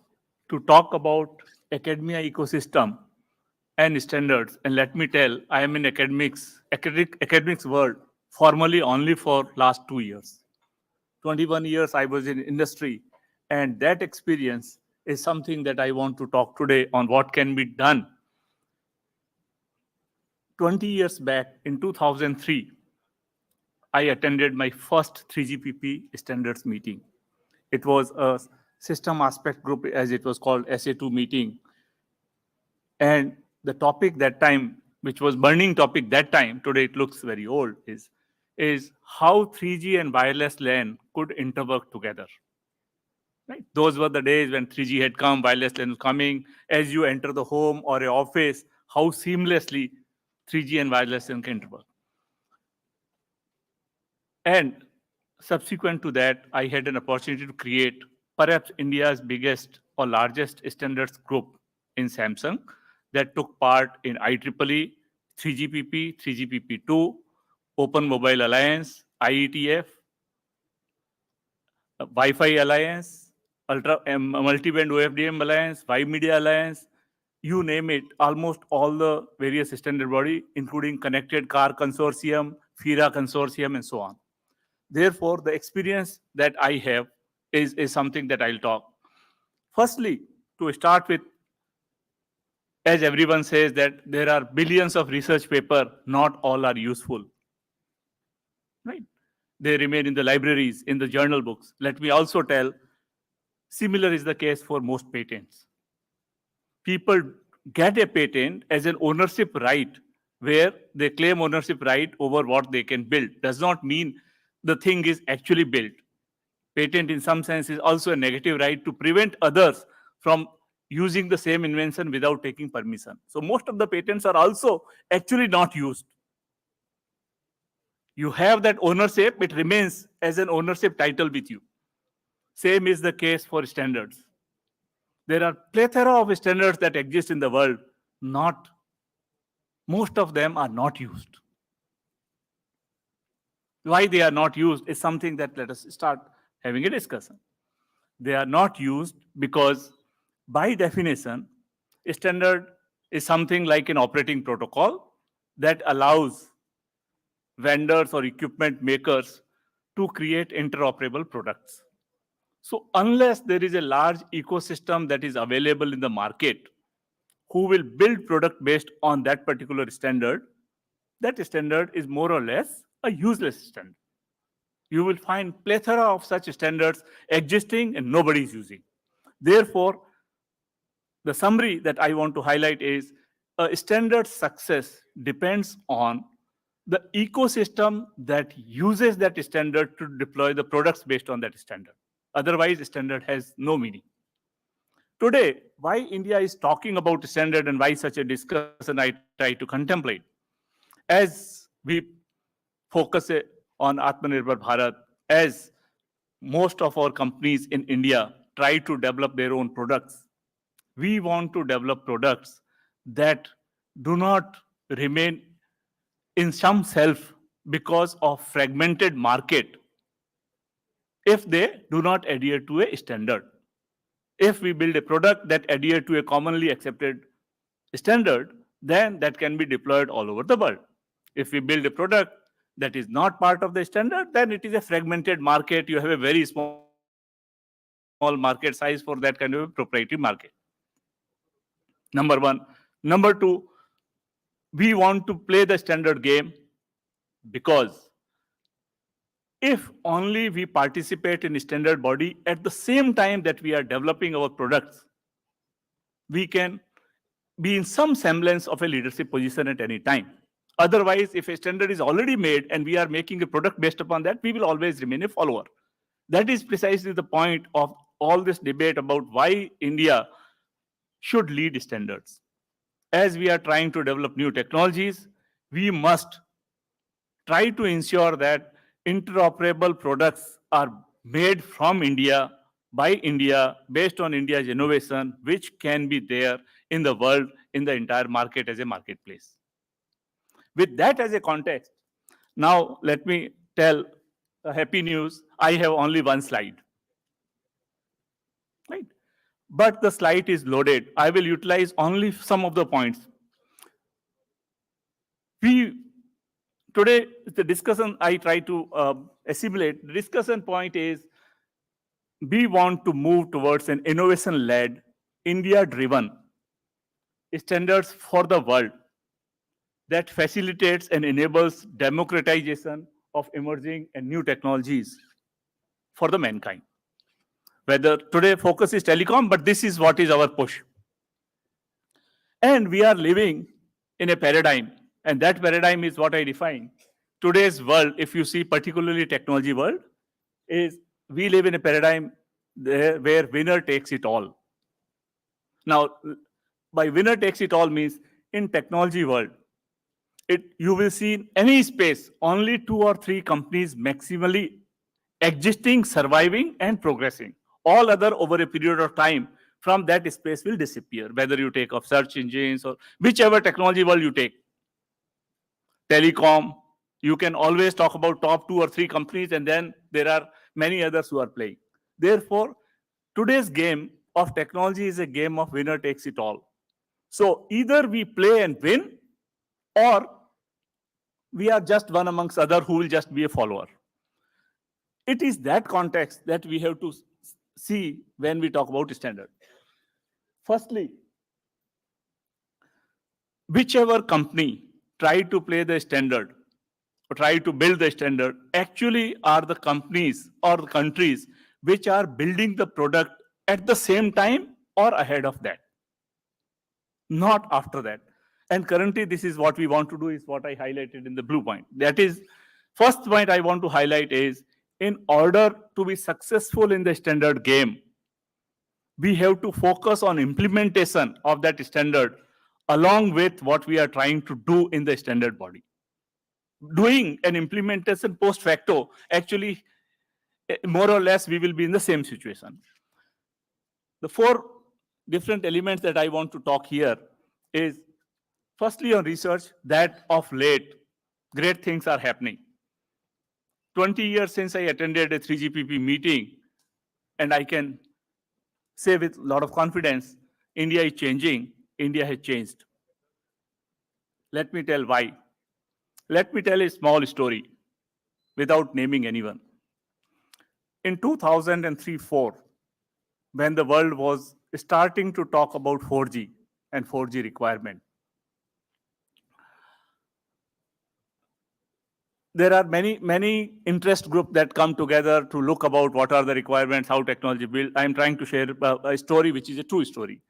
to talk about academia ecosystem and standards. And let me tell, I am in academics world formally only for last 2 years. 21 years I was in industry, and that experience is something that I want to talk today on what can be done. 20 years back in 2003, I attended my first 3GPP standards meeting. It was a system aspect group, as it was called, SA2 meeting. And the topic that time, which was burning topic that time, today it looks very old, is how 3G and wireless LAN could interwork together. Right? Those were the days when 3G had come, wireless LAN was coming. As you enter the home or an office, how seamlessly 3G and wireless LAN can interwork. And subsequent to that, I had an opportunity to create perhaps India's biggest or largest standards group in Samsung that took part in IEEE, 3GPP, 3GPP2, Open Mobile Alliance, IETF, Wi-Fi Alliance, Multiband OFDM Alliance, Media Alliance, you name it, almost all the various standard body, including Connected Car Consortium, FIRA Consortium, and so on. Therefore, the experience that I have is something that I'll talk. Firstly, to start with, as everyone says that there are billions of research papers, not all are useful. Right? They remain in the libraries, in the journal books. Let me also tell, similar is the case for most patents. People get a patent as an ownership right, where they claim ownership right over what they can build. Does not mean the thing is actually built. Patent in some sense is also a negative right to prevent others from using the same invention without taking permission. So most of the patents are also actually not used. You have that ownership, it remains as an ownership title with you. Same is the case for standards. There are plethora of standards that exist in the world. Most of them are not used. Why they are not used is something that let us start having a discussion. They are not used because by definition, a standard is something like an operating protocol that allows vendors or equipment makers to create interoperable products. So unless there is a large ecosystem that is available in the market who will build product based on that particular standard, that standard is more or less a useless standard. You will find plethora of such standards existing and nobody is using. Therefore, the summary that I want to highlight is a standard success depends on the ecosystem that uses that standard to deploy the products based on that standard. Otherwise, standard has no meaning. Today, why India is talking about standard and why such a discussion I try to contemplate. As we focus on Atmanirbhar Bharat, as most of our companies in India try to develop their own products, we want to develop products that do not remain in some shelf because of fragmented market if they do not adhere to a standard. If we build a product that adhere to a commonly accepted standard, then that can be deployed all over the world. If we build a product that is not part of the standard, then it is a fragmented market. You have a very small market size for that kind of a proprietary market. Number one. Number two, we want to play the standard game because if only we participate in a standard body at the same time that we are developing our products, we can be in some semblance of a leadership position at any time. Otherwise, if a standard is already made and we are making a product based upon that, we will always remain a follower. That is precisely the point of all this debate about why India should lead standards. As we are trying to develop new technologies, we must try to ensure that interoperable products are made from India, by India, based on India's innovation, which can be there in the world, in the entire market as a marketplace. With that as a context, now let me tell a happy news. I have only one slide. Right? But the slide is loaded. I will utilize only some of the points. Today, the discussion I try to assimilate, the discussion point is we want to move towards an innovation-led, India-driven standards for the world that facilitates and enables democratization of emerging and new technologies for the mankind. Whether today focus is telecom, but this is what is our push. And we are living in a paradigm, and that paradigm is what I define. Today's world, if you see particularly technology world, is we live in a paradigm where winner takes it all. Now, by winner takes it all means in technology world, you will see in any space only 2 or 3 companies maximally existing, surviving, and progressing. All other over a period of time from that space will disappear, whether you take of search engines or whichever technology world you take. Telecom, you can always talk about top 2 or 3 companies, and then there are many others who are playing. Therefore, today's game of technology is a game of winner takes it all. So either we play and win, or we are just one amongst others who will just be a follower. It is that context that we have to see when we talk about standard. Firstly, whichever company try to play the standard or try to build the standard actually are the companies or the countries which are building the product at the same time or ahead of that, not after that. And currently, this is what we want to do, is what I highlighted in the blue point. That is, first point I want to highlight is, in order to be successful in the standard game, we have to focus on implementation of that standard along with what we are trying to do in the standard body. Doing an implementation post facto, actually, more or less, we will be in the same situation. The four different elements that I want to talk here is firstly on research, that of late, great things are happening. 20 years since I attended a 3GPP meeting, and I can say with a lot of confidence, India is changing, India has changed. Let me tell why. Let me tell a small story without naming anyone. In 2003-4, when the world was starting to talk about 4G and 4G requirement, there are many interest groups that come together to look about what are the requirements, how technology built. I'm trying to share a story which is a true story.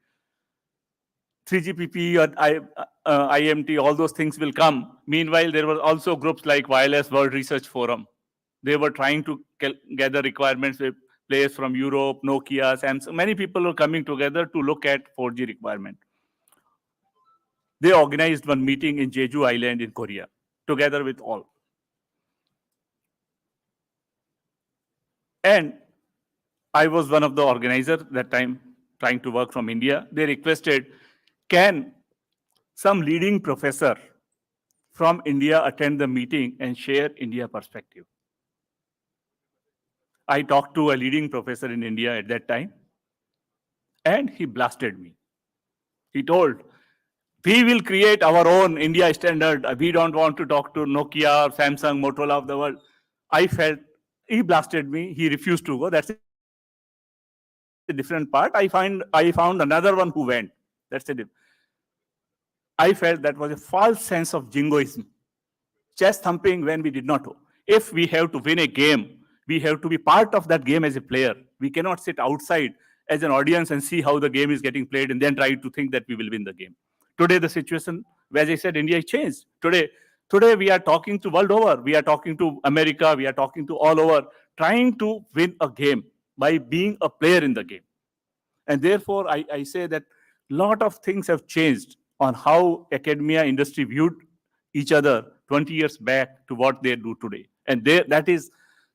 3GPP or IMT, all those things will come. Meanwhile, there were also groups like Wireless World Research Forum. They were trying to gather requirements with players from Europe, Nokia, Samsung. Many people were coming together to look at 4G requirement. They organized one meeting in Jeju Island in Korea, together with all. And I was one of the organizers that time, trying to work from India. They requested, can some leading professor from India attend the meeting and share India perspective? I talked to a leading professor in India at that time, and he blasted me. He told, we will create our own India standard. We don't want to talk to Nokia, Samsung, Motorola of the world. I felt, he blasted me. He refused to go. That's a different part. I found another one who went. That's a different. I felt that was a false sense of jingoism. Chest thumping when we did not know. If we have to win a game, we have to be part of that game as a player. We cannot sit outside as an audience and see how the game is getting played and then try to think that we will win the game. Today, the situation, as I said, India has changed. Today we are talking to world over. We are talking to America. We are talking to all over, trying to win a game by being a player in the game. And therefore, I say that a lot of things have changed on how academia industry viewed each other 20 years back to what they do today. And that is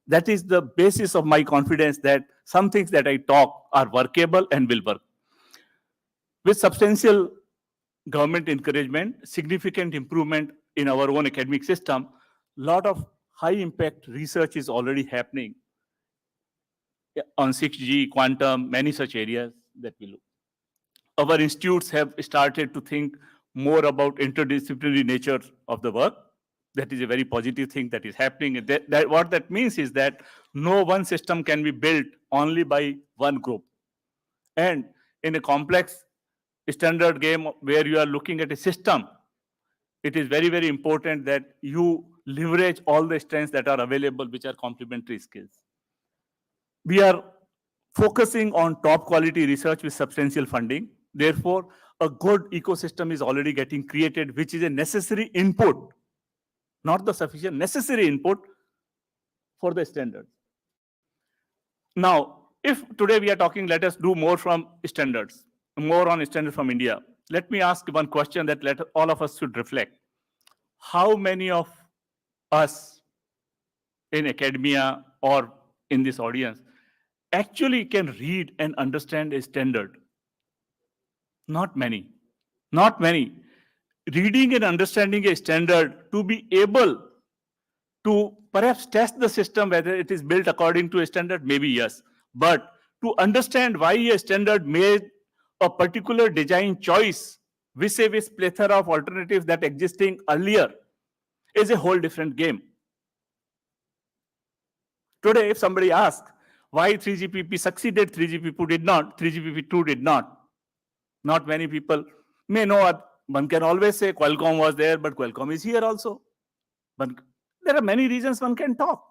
the basis of my confidence that some things that I talk are workable and will work. With substantial government encouragement, significant improvement in our own academic system, a lot of high impact research is already happening on 6G, quantum, many such areas that we look. Our institutes have started to think more about interdisciplinary nature of the work. That is a very positive thing that is happening. What that means is that no one system can be built only by one group. And in a complex standard game where you are looking at a system, it is very, very important that you leverage all the strengths that are available, which are complementary skills. We are focusing on top quality research with substantial funding. Therefore, a good ecosystem is already getting created, which is a necessary input, not the sufficient, necessary input for the standards. Now, if today we are talking, let us do more from standards, more on standards from India. Let me ask one question that all of us should reflect. How many of us in academia or in this audience actually can read and understand a standard? Not many. Not many. Reading and understanding a standard to be able to perhaps test the system whether it is built according to a standard, maybe yes. But to understand why a standard made a particular design choice vis-a-vis plethora of alternatives that existing earlier is a whole different game. Today, if somebody asks why 3GPP succeeded, 3GPP did not, 3GPP2 did not, not many people may know. One can always say Qualcomm was there, but Qualcomm is here also. But there are many reasons one can talk.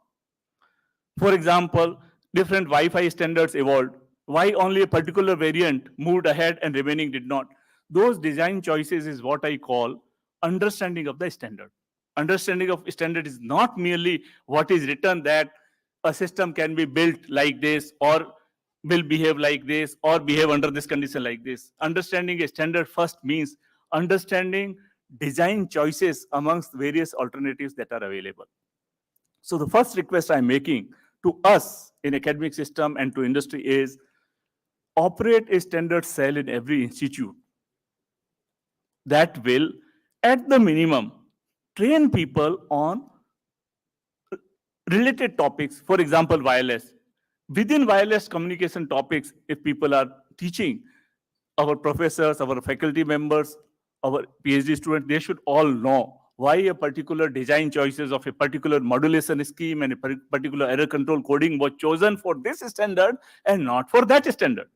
For example, different Wi-Fi standards evolved. Why only a particular variant moved ahead and remaining did not? Those design choices is what I call understanding of the standard. Understanding of standard is not merely what is written that a system can be built like this or will behave like this or behave under this condition like this. Understanding a standard first means understanding design choices amongst various alternatives that are available. So the first request I'm making to us in academic system and to industry is operate a standard cell in every institute that will, at the minimum, train people on related topics. For example, wireless. Within wireless communication topics, if people are teaching, our professors, our faculty members, our PhD students, they should all know why a particular design choices of a particular modulation scheme and a particular error control coding was chosen for this standard and not for that standard.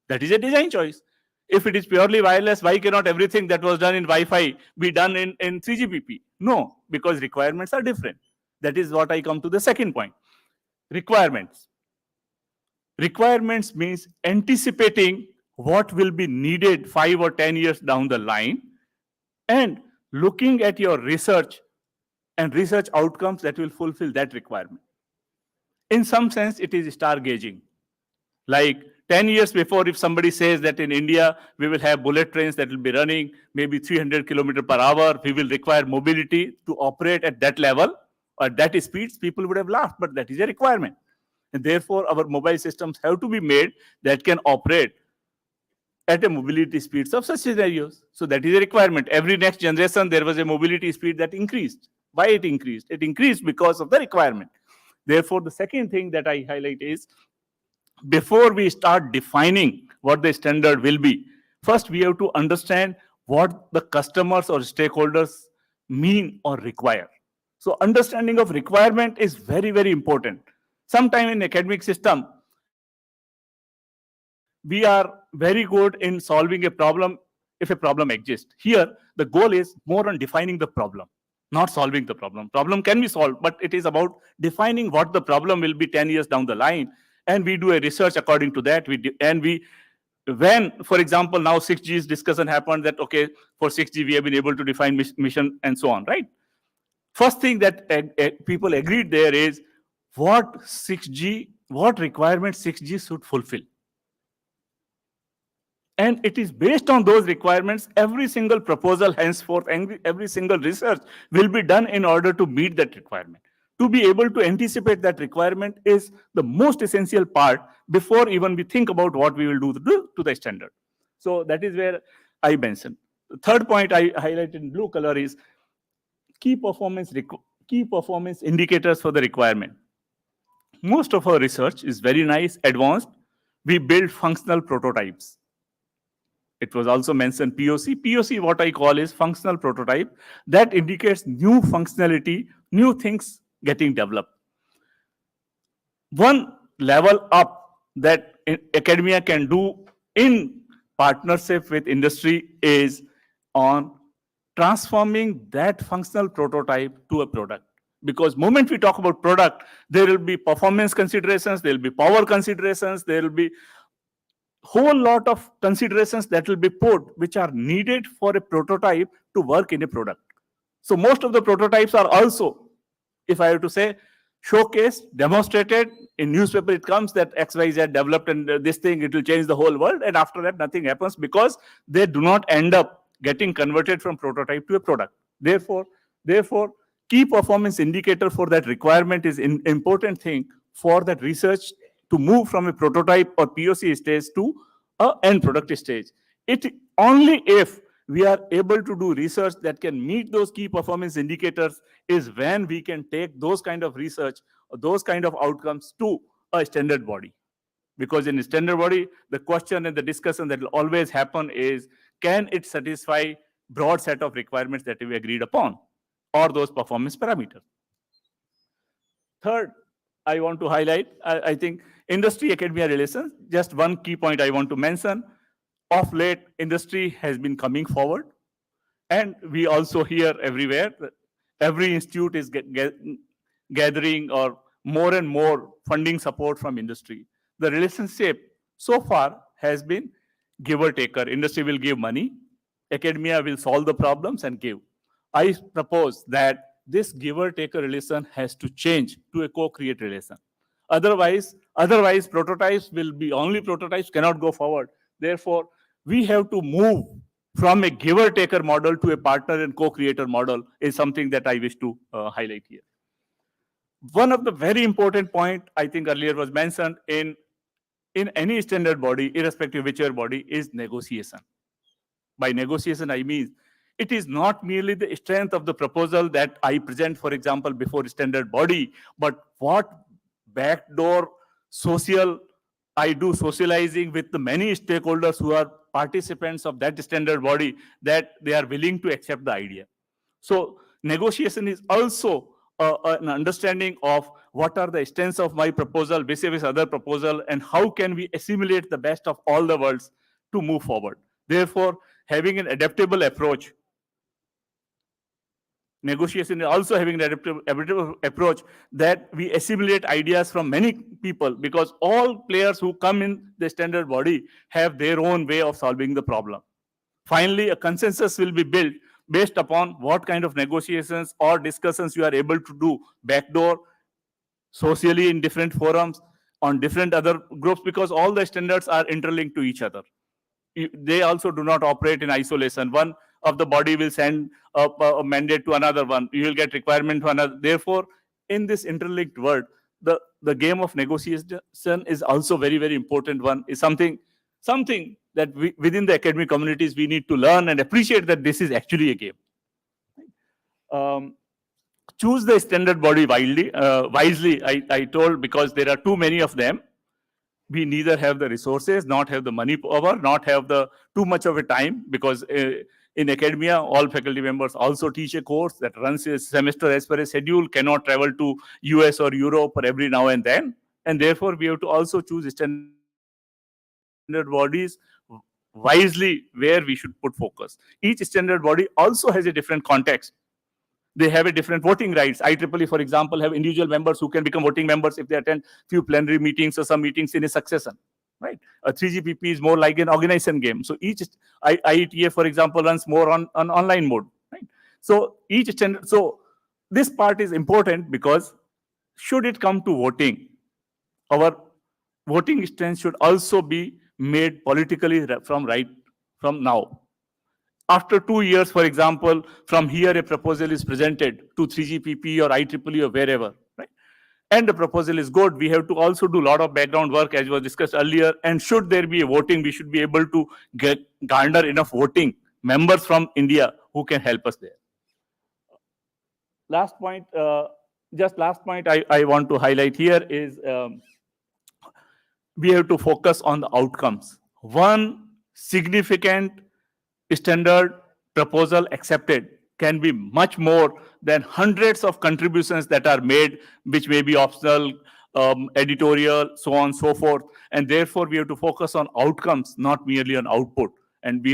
That is a design choice. If it is purely wireless, why cannot everything that was done in Wi-Fi be done in 3GPP? No, because requirements are different. That is what I come to the second point. Requirements. Requirements means anticipating what will be needed 5 or 10 years down the line and looking at your research and research outcomes that will fulfill that requirement. In some sense, it is stargazing. Like 10 years before, if somebody says that in India, we will have bullet trains that will be running maybe 300 km per hour, we will require mobility to operate at that level or that speeds, people would have laughed, but that is a requirement. And therefore, our mobile systems have to be made that can operate at a mobility speeds of such scenarios. So that is a requirement. Every next generation, there was a mobility speed that increased. Why it increased? It increased because of the requirement. Therefore, the second thing that I highlight is, before we start defining what the standard will be, first we have to understand what the customers or stakeholders mean or require. So understanding of requirement is very, very important. Sometime in academic system, we are very good in solving a problem if a problem exists. Here, the goal is more on defining the problem, not solving the problem. Problem can be solved, but it is about defining what the problem will be 10 years down the line. And we do a research according to that. When, for example, now 6G's discussion happened that, okay, for 6G, we have been able to define mission and so on, right? First thing that people agreed there is what requirements 6G should fulfill. And it is based on those requirements, every single proposal henceforth, every single research will be done in order to meet that requirement. To be able to anticipate that requirement is the most essential part before even we think about what we will do to the standard. So that is where I mentioned. The third point I highlighted in blue color is key performance indicators for the requirement. Most of our research is very nice, advanced. We build functional prototypes. It was also mentioned POC. POC, what I call is functional prototype that indicates new functionality, new things getting developed. One level up that academia can do in partnership with industry is on transforming that functional prototype to a product. Because moment we talk about product, there will be performance considerations, there will be power considerations, there will be whole lot of considerations that will be put which are needed for a prototype to work in a product. So most of the prototypes are also, if I have to say, showcased, demonstrated. In newspaper it comes that XYZ developed and this thing, it will change the whole world, and after that nothing happens because they do not end up getting converted from prototype to a product. Therefore, key performance indicator for that requirement is an important thing for that research to move from a prototype or POC stage to an end product stage. It only if we are able to do research that can meet those key performance indicators is when we can take those kind of research or those kind of outcomes to a standard body. Because in a standard body, the question and the discussion that will always happen is, can it satisfy broad set of requirements that we agreed upon or those performance parameters? Third, I want to highlight, I think, industry-academia relations. Just one key point I want to mention. Of late, industry has been coming forward. And we also hear everywhere that every institute is gathering or more and more funding support from industry. The relationship so far has been give or taker. Industry will give money. Academia will solve the problems and give. I propose that this giver-taker relation has to change to a co-create relation. Otherwise prototypes will be only prototypes, cannot go forward. Therefore, we have to move from a giver-taker model to a partner and co-creator model is something that I wish to highlight here. One of the very important point I think earlier was mentioned in any standard body, irrespective of whichever body, is negotiation. By negotiation, I mean it is not merely the strength of the proposal that I present, for example, before a standard body, but what backdoor social I do socializing with the many stakeholders who are participants of that standard body, that they are willing to accept the idea. So negotiation is also an understanding of what are the strengths of my proposal vis-a-vis other proposal, and how can we assimilate the best of all the worlds to move forward. Therefore, having an adaptable approach, negotiation is also having an adaptable approach that we assimilate ideas from many people, because all players who come in the standard body have their own way of solving the problem. Finally, a consensus will be built based upon what kind of negotiations or discussions you are able to do backdoor, socially in different forums, on different other groups, because all the standards are interlinked to each other. They also do not operate in isolation. One of the body will send a mandate to another one. You will get requirement to another. Therefore, in this interlinked world, the game of negotiation is also very, very important one. Is something that within the academic communities we need to learn and appreciate that this is actually a game. Choose the standard body wisely. I told, because there are too many of them. We neither have the resources, not have the money power, not have the too much of a time, because in academia, all faculty members also teach a course that runs a semester as per a schedule, cannot travel to US or Europe or every now and then. And therefore, we have to also choose standard bodies wisely where we should put focus. Each standard body also has a different context. They have a different voting rights. IEEE, for example, have individual members who can become voting members if they attend few plenary meetings or some meetings in a succession, right? A 3GPP is more like an organization game. So each IETA, for example, runs more on online mode, right? So each standard, so this part is important, because should it come to voting, our voting stance should also be made politically from now. After 2 years, for example, from here a proposal is presented to 3GPP or IEEE or wherever, right? And the proposal is good. We have to also do a lot of background work, as was discussed earlier. And should there be a voting, we should be able to garner enough voting members from India who can help us there. Last point, I want to highlight here is we have to focus on the outcomes. One significant standard proposal accepted can be much more than hundreds of contributions that are made, which may be optional, editorial, so on and so forth. And therefore, we have to focus on outcomes, not merely on output. And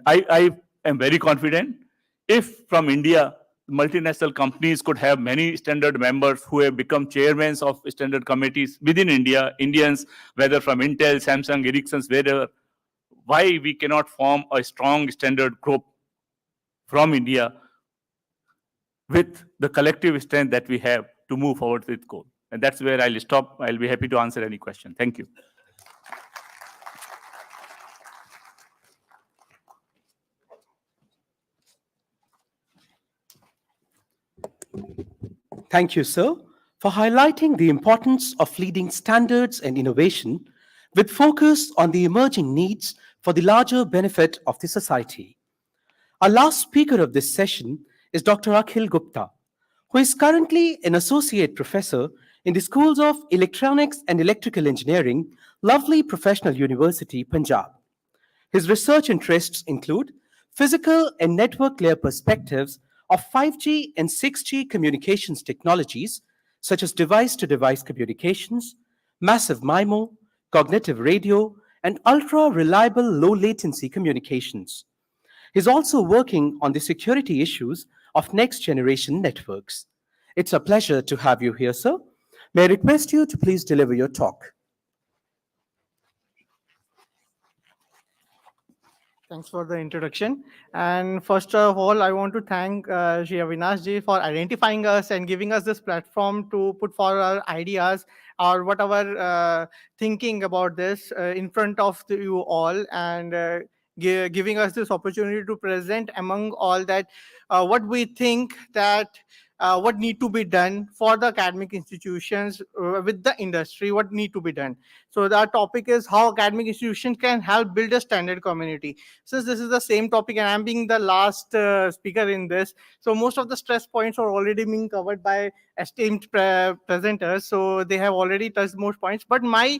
I am very confident if from India, multinational companies could have many standard members who have become chairmen of standard committees within India, Indians, whether from Intel, Samsung, Ericsson, wherever. Why we cannot form a strong standard group from India with the collective strength that we have to move forward with goal. And that's where I'll stop. I'll be happy to answer any question. Thank you. Thank you, sir, for highlighting the importance of leading standards and innovation with focus on the emerging needs for the larger benefit of the society. Our last speaker of this session is Dr. Akhil Gupta, who is currently an associate professor in the Schools of Electronics and Electrical Engineering, Lovely Professional University, Punjab. His research interests include physical and network layer perspectives of 5G and 6G communications technologies, such as device-to-device communications, massive MIMO, cognitive radio, and ultra-reliable low-latency communications. He's also working on the security issues of next-generation networks. It's a pleasure to have you here, sir. May I request you to please deliver your talk. Thanks for the introduction. And first of all, I want to thank Shri Avinash ji for identifying us and giving us this platform to put forward our ideas or whatever thinking about this in front of you all, and giving us this opportunity to present among all that what we think that what need to be done for the academic institutions with the industry, what need to be done. So the topic is how academic institutions can help build a standard community. Since this is the same topic and I'm being the last speaker in this, so most of the stress points are already being covered by esteemed presenters. So they have already touched most points. But my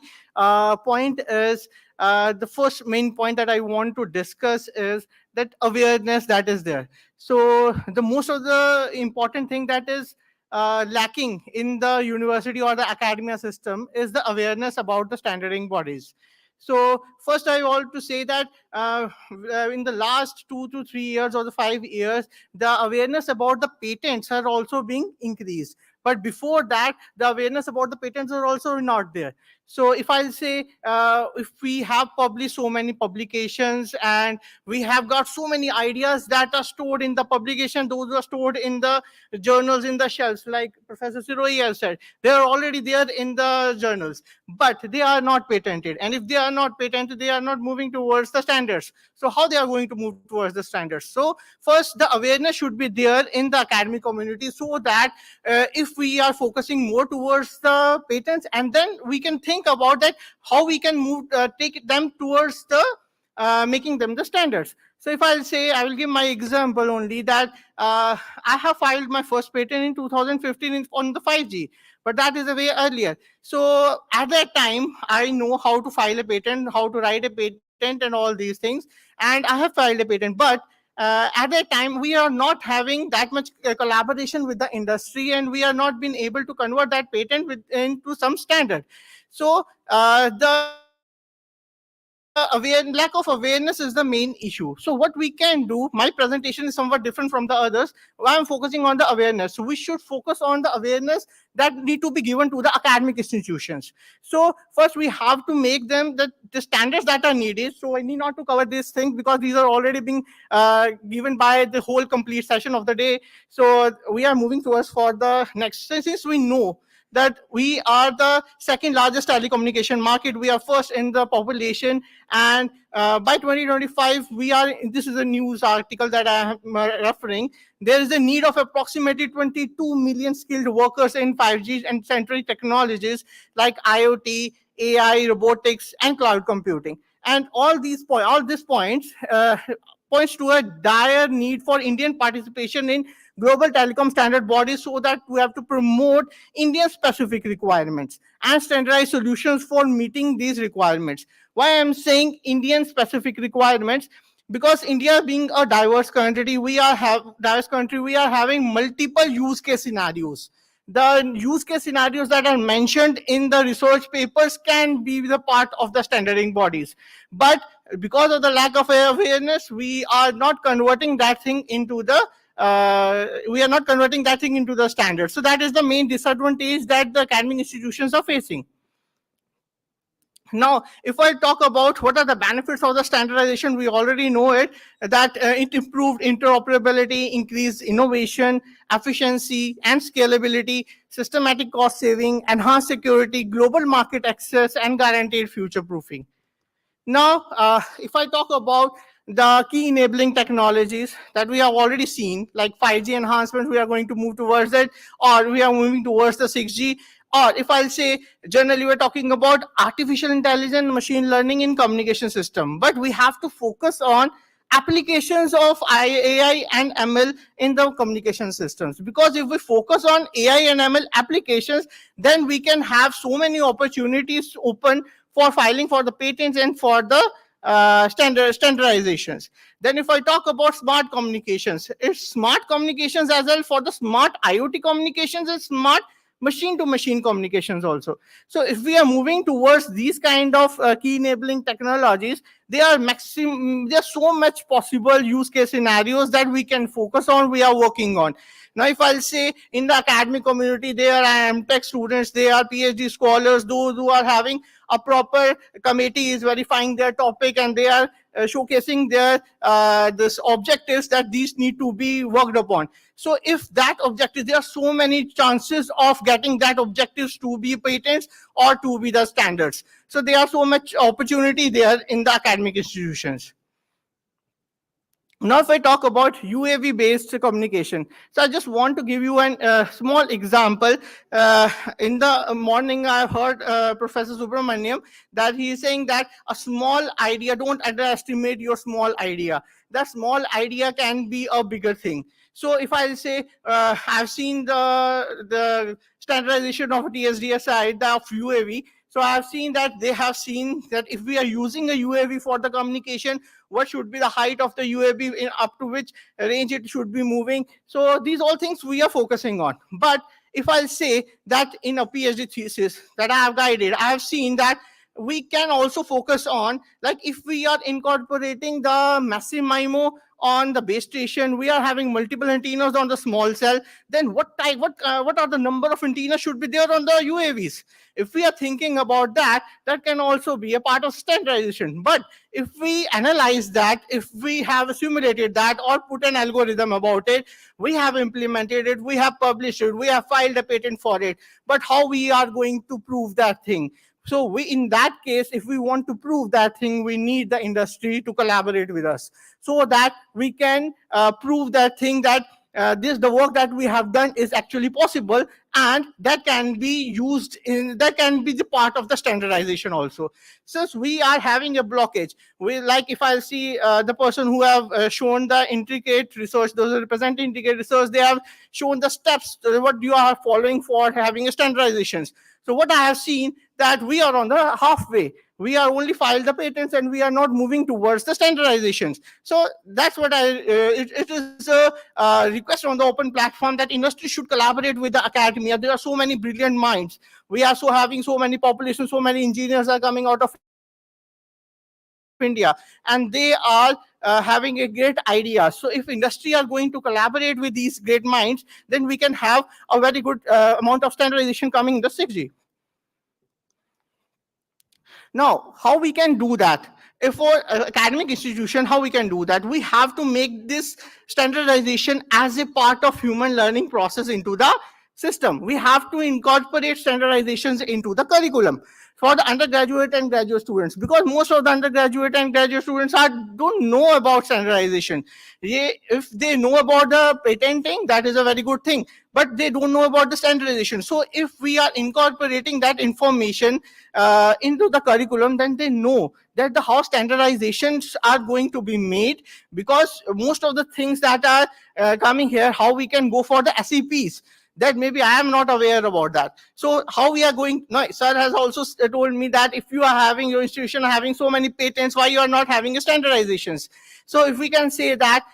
point is, the first main point that I want to discuss is that awareness that is there. So the most of the important thing that is lacking in the university or the academia system is the awareness about the standarding bodies. So first I want to say that in the last 2 to 3 years or the 5 years, the awareness about the patents are also being increased. But before that, the awareness about the patents are also not there. So if I say, if we have published so many publications and we have got so many ideas that are stored in the publication, those are stored in the journals, in the shelves, like Professor Siroi has said, they are already there in the journals, but they are not patented. And if they are not patented, they are not moving towards the standards. So how they are going to move towards the standards? So first, the awareness should be there in the academic community, so that if we are focusing more towards the patents, and then we can think about that how we can move take them towards the making them the standards. So if I'll say, I will give my example only that I have filed my first patent in 2015 on the 5G, but that is a way earlier. So at that time, I know how to file a patent, how to write a patent and all these things, and I have filed a patent. But at that time, we are not having that much collaboration with the industry, and we are not been able to convert that patent into some standard. So the lack of awareness is the main issue. So what we can do, my presentation is somewhat different from the others. I'm focusing on the awareness. So we should focus on the awareness that need to be given to the academic institutions. So first we have to make them the standards that are needed. So I need not to cover these things because these are already being given by the whole complete session of the day. So we are moving towards for the next. Since we know that we are the second largest telecommunication market, we are first in the population, and by 2025 we are, this is a news article that I am referring, there is a need of approximately 22 million skilled workers in 5G and central technologies like IoT, AI, robotics, and cloud computing. And all these points points to a dire need for Indian participation in global telecom standard bodies, so that we have to promote Indian specific requirements and standardized solutions for meeting these requirements. Why I'm saying Indian specific requirements? Because India being a diverse country, we are having multiple use case scenarios. The use case scenarios that are mentioned in the research papers can be the part of the standarding bodies. But because of the lack of awareness, we are not converting that thing into the standard. So that is the main disadvantage that the academic institutions are facing. Now, if I talk about what are the benefits of the standardization, we already know it, that it improved interoperability, increased innovation, efficiency, and scalability, systematic cost saving, enhanced security, global market access, and guaranteed future proofing. Now, if I talk about the key enabling technologies that we have already seen, like 5G enhancements, we are going to move towards it, or we are moving towards the 6G. Or if I'll say, generally we're talking about artificial intelligence, machine learning in communication system, but we have to focus on applications of AI and ML in the communication systems. Because if we focus on AI and ML applications, then we can have so many opportunities open for filing for the patents and for the standardizations. Then if I talk about smart communications, it's smart communications as well for the smart IoT communications and smart machine-to-machine communications also. So if we are moving towards these kind of key enabling technologies, there are so much possible use case scenarios that we can focus on, we are working on. Now, if I'll say in the academic community, there are MTech students, there are PhD scholars, those who are having a proper committee is verifying their topic, and they are showcasing their this objectives that these need to be worked upon. So if that objective, there are so many chances of getting that objectives to be patents or to be the standards. So there are so much opportunity there in the academic institutions. Now, if I talk about UAV-based communication, so I just want to give you a small example. In the morning, I heard Professor Subramaniam that he is saying that a small idea, don't underestimate your small idea. That small idea can be a bigger thing. So if I say, I've seen the standardization of TSDSI, of UAV, so I've seen that they have seen that if we are using a UAV for the communication, what should be the height of the UAV, up to which range it should be moving. So these all things we are focusing on. But if I'll say that in a PhD thesis that I have guided, I have seen that we can also focus on, like if we are incorporating the massive MIMO on the base station, we are having multiple antennas on the small cell, then what are the number of antennas should be there on the UAVs? If we are thinking about that, that can also be a part of standardization. But if we analyze that, if we have simulated that or put an algorithm about it, we have implemented it, we have published it, we have filed a patent for it, but how we are going to prove that thing? So we, in that case, if we want to prove that thing, we need the industry to collaborate with us so that we can prove that thing, that the work that we have done is actually possible, and that can be used in, that can be the part of the standardization also. Since we are having a blockage, we, like if I see the person who have shown the intricate research, those who represent intricate research, they have shown the steps what you are following for having a standardizations. So what I have seen, that we are on the halfway. We are only filed the patents and we are not moving towards the standardizations. So that's what it is a request on the open platform that industry should collaborate with the academia. There are so many brilliant minds. We are having so many population, so many engineers are coming out of India, and they are having a great idea. So if industry are going to collaborate with these great minds, then we can have a very good amount of standardization coming in the 6G. Now, how we can do that? If for academic institution, how we can do that? We have to make this standardization as a part of human learning process into the system. We have to incorporate standardizations into the curriculum for the undergraduate and graduate students, because most of the undergraduate and graduate students don't know about standardization. If they know about the patenting, that is a very good thing, but they don't know about the standardization. So if we are incorporating that information into the curriculum, then they know that how standardizations are going to be made, because most of the things that are coming here, how we can go for the SEPs, that maybe I am not aware about that. So how we are going, no, sir has also told me that if you are having, your institution having so many patents, why you are not having a standardizations? So if we can say that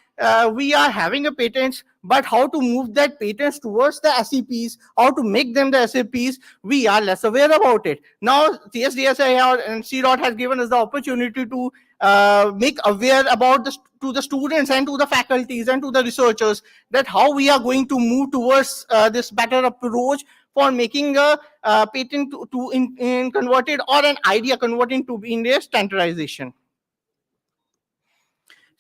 we are having a patents, but how to move that patents towards the SEPs, how to make them the SEPs, we are less aware about it. Now TSDSI and CDOT has given us the opportunity to make aware about this to the students and to the faculties and to the researchers, that how we are going to move towards this better approach for making a patent in converted, or an idea converting to be in their standardization.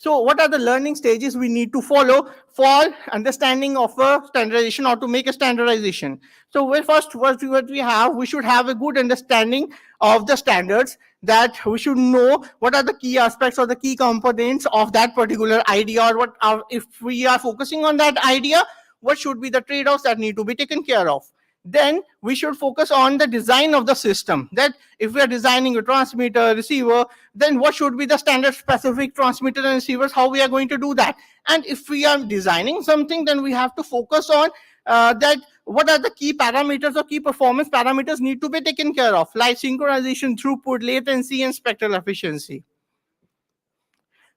So what are the learning stages we need to follow for understanding of a standardization, or to make a standardization? So first, what we should have a good understanding of the standards, that we should know what are the key aspects or the key components of that particular idea, or what are, if we are focusing on that idea, what should be the trade-offs that need to be taken care of. Then we should focus on the design of the system, that if we are designing a transmitter, receiver, then what should be the standard specific transmitter and receivers, how we are going to do that. And if we are designing something, then we have to focus on that what are the key parameters or key performance parameters need to be taken care of, like synchronization, throughput, latency, and spectral efficiency.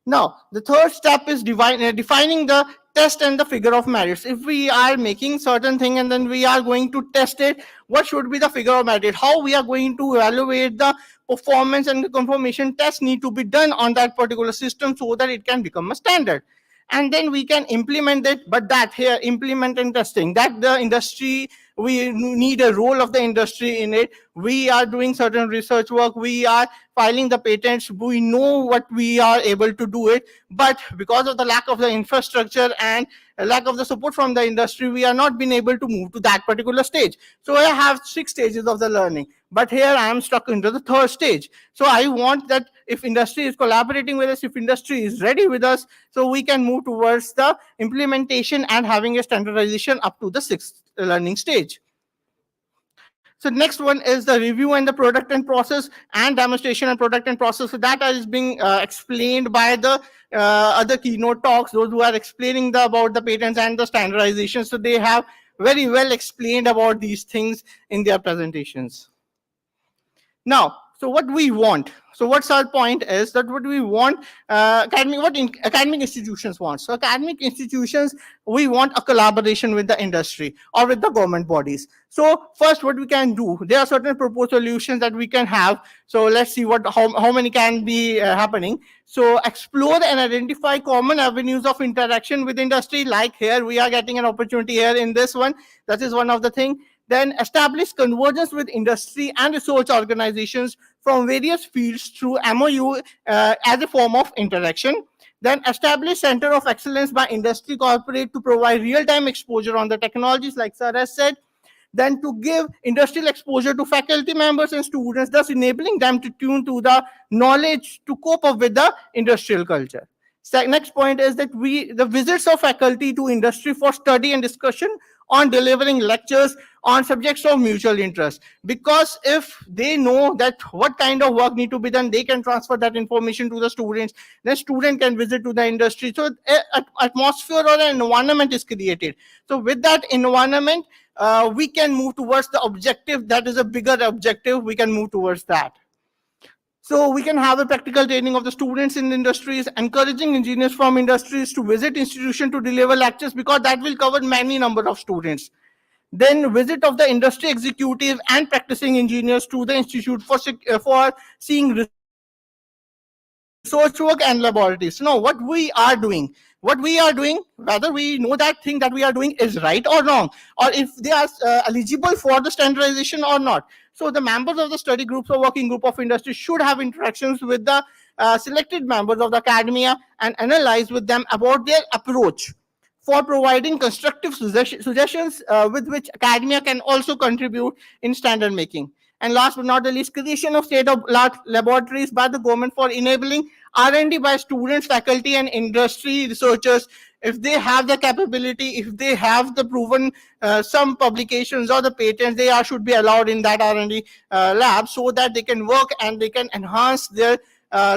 Now, the third step is defining the test and the figure of merits. If we are making certain thing and then we are going to test it, what should be the figure of merit? How we are going to evaluate the performance, and the confirmation tests need to be done on that particular system so that it can become a standard. and then we can implement it. But that here, implement and testing, that the industry, we need a role of the industry in it. We are doing certain research work, we are filing the patents, we know what we are able to do it, but because of the lack of the infrastructure and lack of the support from the industry, we are not been able to move to that particular stage. So I have 6 stages of the learning, but here I am stuck into the 3rd stage. So I want that if industry is collaborating with us, if industry is ready with us, so we can move towards the implementation and having a standardization up to the 6th learning stage. So next one is the review and the product and process, and demonstration and product and process. So that is being explained by the other keynote talks, those who are explaining about the patents and the standardization. So they have very well explained about these things in their presentations. Now, so what we want, so what's our point is that what we want, academic institutions want. So academic institutions, we want a collaboration with the industry or with the government bodies. So first, what we can do, there are certain proposed solutions that we can have. So let's see how many can be happening. So explore and identify common avenues of interaction with industry. Like here, we are getting an opportunity here in this one. That is one of the things. Then establish convergence with industry and research organizations from various fields through MOU as a form of interaction. Then establish center of excellence by industry corporate to provide real-time exposure on the technologies, like sir has said. Then to give industrial exposure to faculty members and students, thus enabling them to tune to the knowledge to cope up with the industrial culture. Next point is that the visits of faculty to industry for study and discussion on delivering lectures on subjects of mutual interest, because if they know that what kind of work need to be done, they can transfer that information to the students. The student can visit to the industry, so an atmosphere or an environment is created. So with that environment, we can move towards the objective, that is a bigger objective, we can move towards that. So we can have a practical training of the students in the industries, encouraging engineers from industries to visit institution to deliver lectures, because that will cover many number of students. Then visit of the industry executive and practicing engineers to the institute for seeing research work and laboratories. Now, what we are doing, whether we know that thing that we are doing is right or wrong, or if they are eligible for the standardization or not. So the members of the study groups or working group of industry should have interactions with the selected members of the academia and analyze with them about their approach for providing constructive suggestions with which academia can also contribute in standard making. And last but not the least, creation of state-of-the-art laboratories by the government for enabling R&D by students, faculty, and industry researchers. If they have the capability, if they have the proven some publications or the patents, they should be allowed in that R&D lab, so that they can work and they can enhance their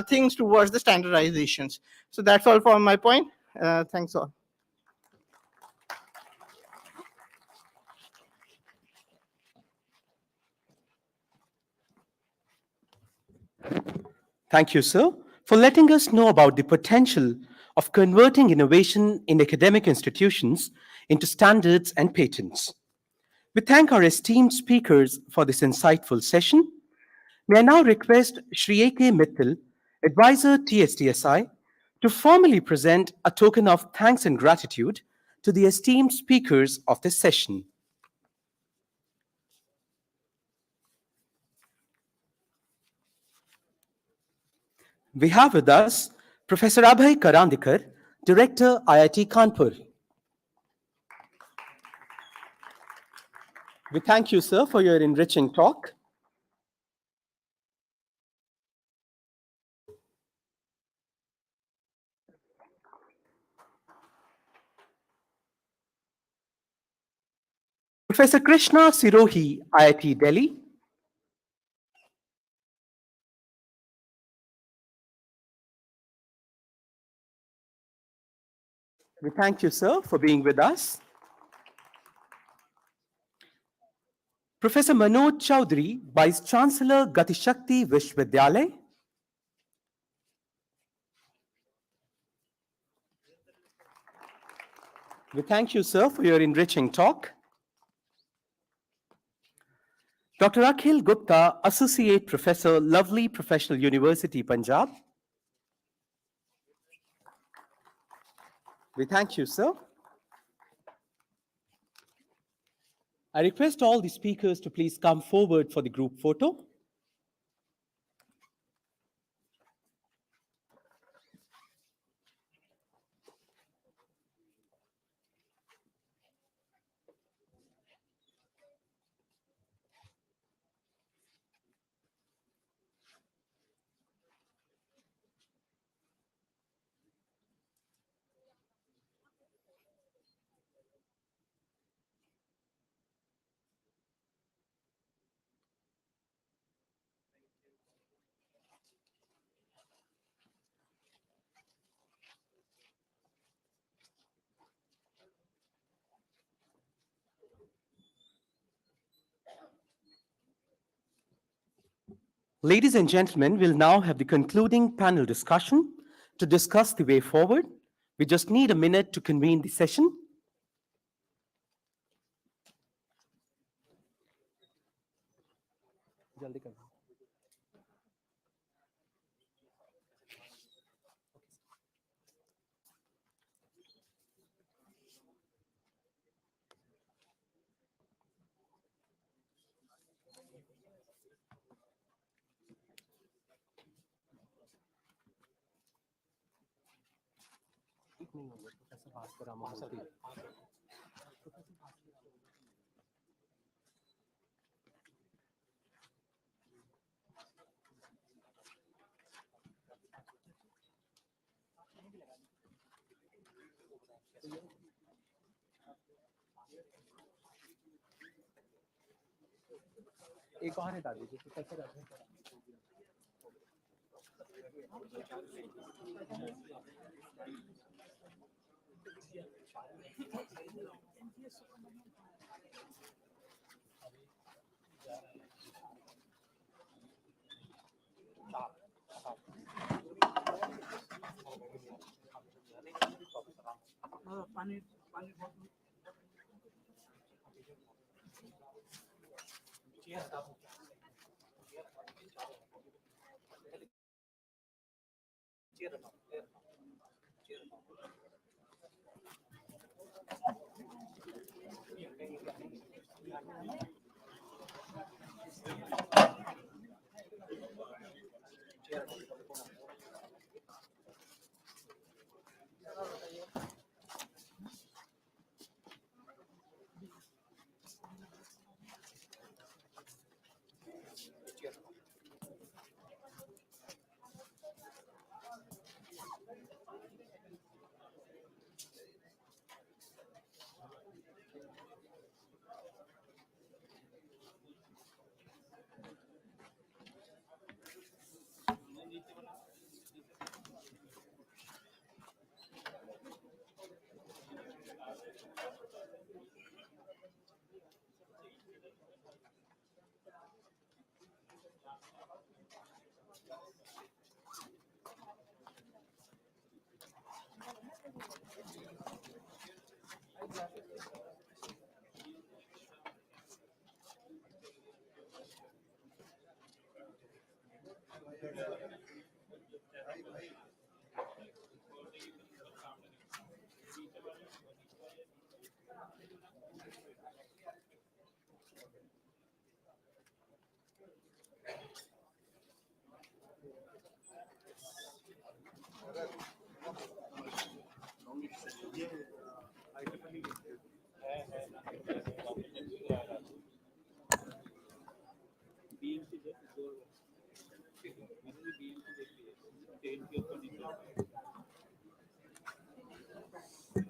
things towards the standardizations. So that's all for my point. Thanks all. Thank you, sir, for letting us know about the potential of converting innovation in academic institutions into standards and patents. We thank our esteemed speakers for this insightful session. May I now request Shri A.K. Mittal, Advisor TSTSI, to formally present a token of thanks and gratitude to the esteemed speakers of this session. We have with us Professor Abhay Karandikar, Director, IIT Kanpur. We thank you, sir, for your enriching talk. Professor Krishna Sirohi, IIT Delhi. We thank you, sir, for being with us. Professor Manoj Chaudhary, Vice Chancellor, Gati Shakti Vishwavidyalay. We thank you, sir, for your enriching talk. Dr. Akhil Gupta, Associate Professor, Lovely Professional University, Punjab. We thank you, sir. I request all the speakers to please come forward for the group photo. Ladies and gentlemen, we'll now have the concluding panel discussion to discuss the way forward. We just need a minute to convene the session. एक और हटा दीजिए तो कैसे रहते हैं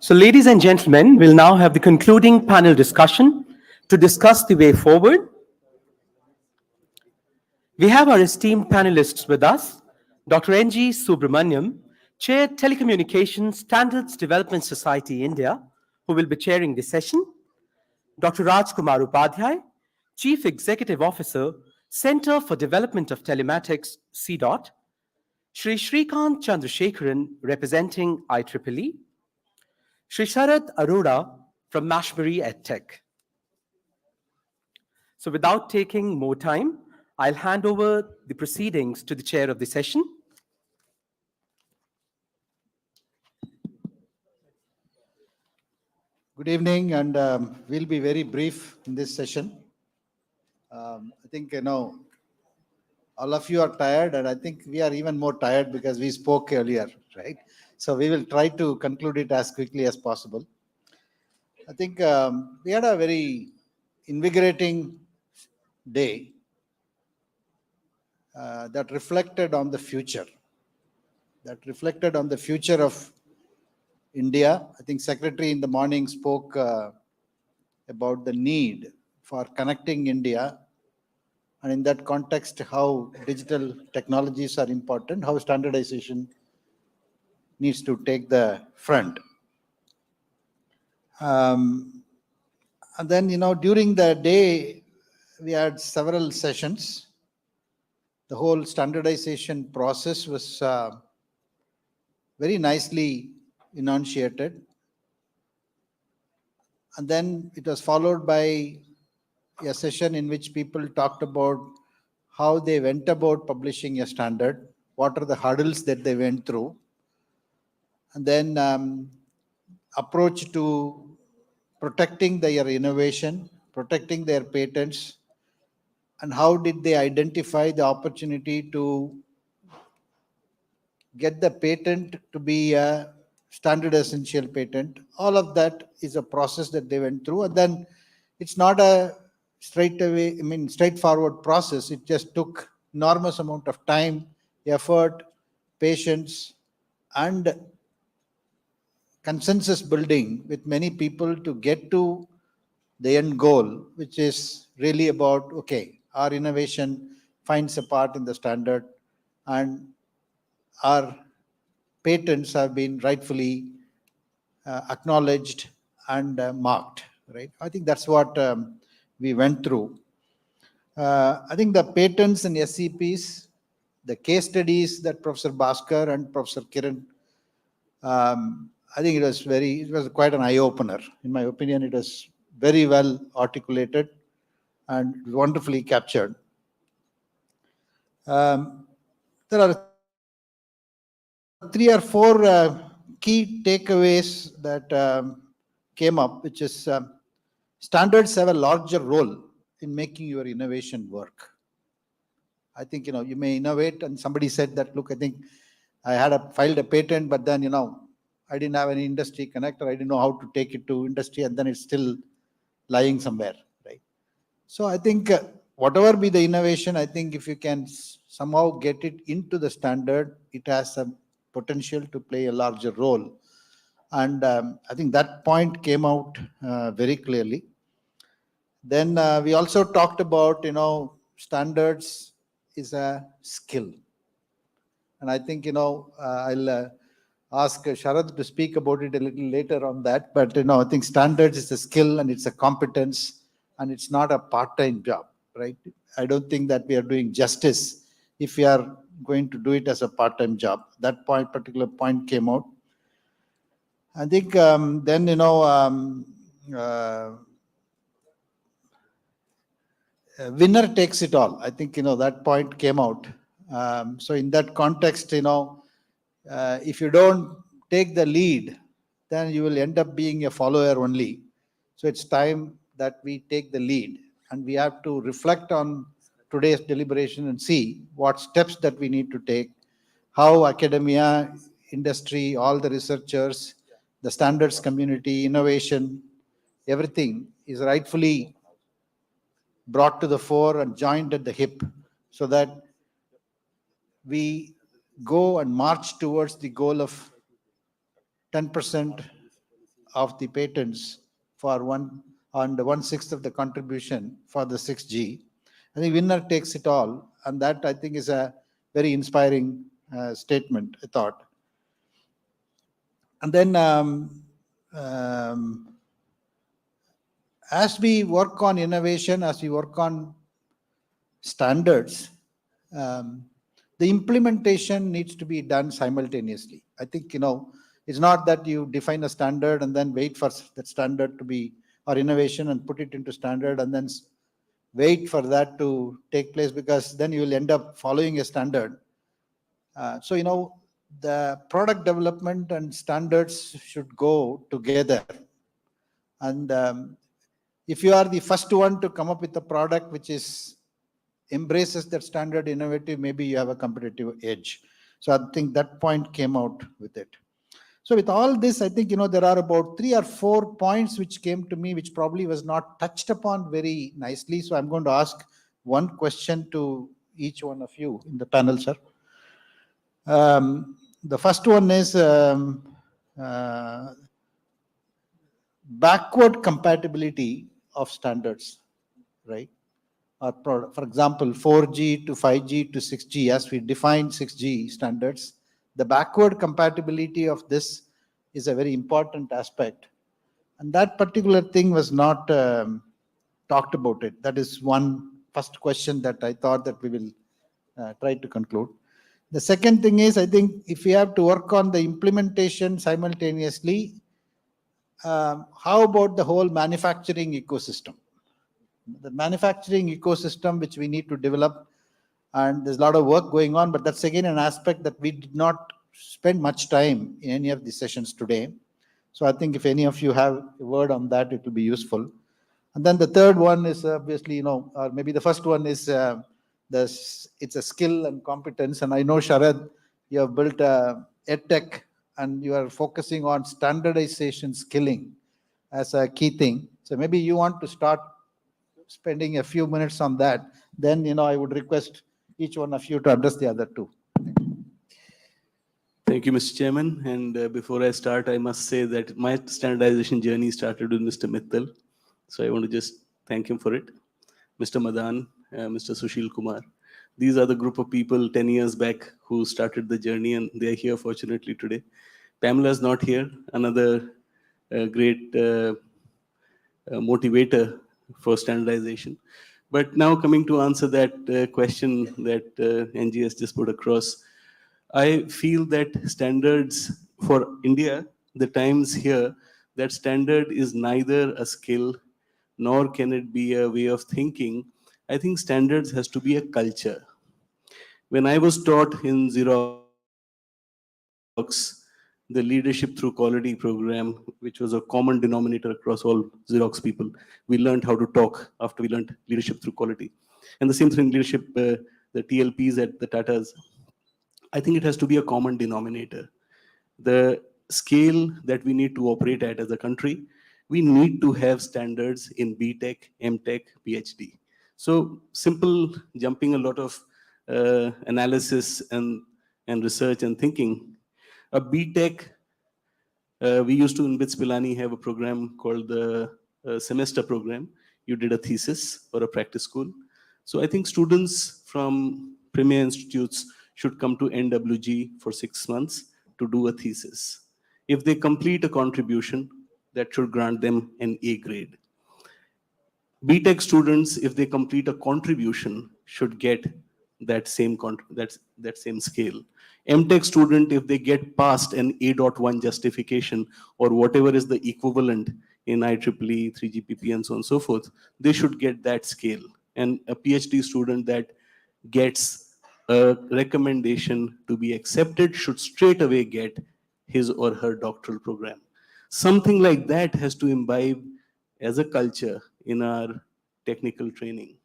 So, ladies and gentlemen, we'll now have the concluding panel discussion to discuss the way forward. We have our esteemed panelists with us, Dr. N.G. Subramaniam, Chair, Telecommunications Standards Development Society, India, who will be chairing the session, Dr. Rajkumar Upadhyay, Chief Executive Officer, Center for Development of Telematics, CDOT, Shri Shrikant Chandrasekharan, representing IEEE, Shri Sharad Arora from Mashbury EdTech. So without taking more time, I'll hand over the proceedings to the chair of the session. Good evening, and we'll be very brief in this session. I think, all of you are tired, and I think we are even more tired because we spoke earlier, right? So we will try to conclude it as quickly as possible. I think we had a very invigorating day that reflected on the future, of India. I think Secretary in the morning spoke about the need for connecting India, and in that context, how digital technologies are important, how standardization needs to take the front. And then, during the day, we had several sessions. The whole standardization process was very nicely enunciated. And then it was followed by a session in which people talked about how they went about publishing a standard, what are the hurdles that they went through, and then approach to protecting their innovation, protecting their patents, and how did they identify the opportunity to get the patent to be a standard essential patent. All of that is a process that they went through, and then it's not a straightforward process. It just took enormous amount of time, effort, patience, and consensus building with many people to get to the end goal, which is really about, okay, our innovation finds a part in the standard, and our patents have been rightfully acknowledged and marked, right? I think that's what we went through. I think the patents and SCPs, the case studies that Professor Bhaskar and Professor Kiran, I think it was quite an eye-opener. In my opinion, it was very well articulated and wonderfully captured. There are 3 or 4 key takeaways that came up, which is standards have a larger role in making your innovation work. I think, you may innovate, and somebody said that, look, I think I had filed a patent, but then, I didn't have any industry connector. I didn't know how to take it to industry, and then it's still lying somewhere, right? So I think whatever be the innovation, I think if you can somehow get it into the standard, it has a potential to play a larger role. And I think that point came out very clearly. Then we also talked about, standards is a skill. And I think, I'll ask Sharad to speak about it a little later on that. But, I think standards is a skill and it's a competence, and it's not a part-time job, right? I don't think that we are doing justice if we are going to do it as a part-time job. That particular point came out. I think then, winner takes it all. I think, that point came out. So in that context, if you don't take the lead, then you will end up being a follower only. So it's time that we take the lead, and we have to reflect on today's deliberation and see what steps that we need to take, how academia, industry, all the researchers, the standards community, innovation, everything is rightfully brought to the fore and joined at the hip, so that we go and march towards the goal of 10% of the patents for 1/6 of the contribution for the 6G. I think winner takes it all, and that I think is a very inspiring statement, I thought. And then as we work on innovation, as we work on standards, the implementation needs to be done simultaneously. I think, it's not that you define a standard and then wait for that standard to be, or innovation, and put it into standard and then wait for that to take place, because then you will end up following a standard. So, the product development and standards should go together. And if you are the first one to come up with a product which embraces that standard innovative, maybe you have a competitive edge. So I think that point came out with it. So with all this, I think, there are about 3 or 4 points which came to me, which probably was not touched upon very nicely. So I'm going to ask one question to each one of you in the panel, sir. The first one is backward compatibility of standards, right? Or for example, 4G to 5G to 6G, as we define 6G standards, the backward compatibility of this is a very important aspect. And that particular thing was not talked about it. That is one first question that I thought that we will try to conclude. The second thing is, I think if we have to work on the implementation simultaneously, how about the whole manufacturing ecosystem? The manufacturing ecosystem which we need to develop, and there's a lot of work going on, but that's again an aspect that we did not spend much time in any of the sessions today. So I think if any of you have a word on that, it will be useful. And then the third one is obviously, or maybe the first one is it's a skill and competence. And I know, Sharad, you have built EdTech and you are focusing on standardization skilling as a key thing. So maybe you want to start spending a few minutes on that. Then, I would request each one of you to address the other two. Thank you, Mr. Chairman. And before I start, I must say that my standardization journey started with Mr. Mittal. So I want to just thank him for it. Mr. Madan, Mr. Sushil Kumar. These are the group of people 10 years back who started the journey, and they're here fortunately today. Pamela is not here, another great motivator for standardization. But now coming to answer that question that NGS just put across, I feel that standards for India, the times here, that standard is neither a skill nor can it be a way of thinking. I think standards has to be a culture. When I was taught in Xerox, the Leadership Through Quality program, which was a common denominator across all Xerox people, we learned how to talk after we learned leadership through quality. And the same thing, leadership, the TLPs at the Tatas, I think it has to be a common denominator. The scale that we need to operate at as a country, we need to have standards in BTech, MTech, PhD. So simple, jumping a lot of analysis and research and thinking. A BTech, we used to in BITS Pilani have a program called the semester program. You did a thesis or a practice school. So I think students from premier institutes should come to NWG for 6 months to do a thesis. If they complete a contribution, that should grant them an A grade. BTech students, if they complete a contribution, should get that same scale. MTech student, if they get past an A.1 justification or whatever is the equivalent in IEEE, 3GPP and so on and so forth, they should get that scale. And a PhD student that gets a recommendation to be accepted should straight away get his or her doctoral program. Something like that has to imbibe as a culture in our technical training.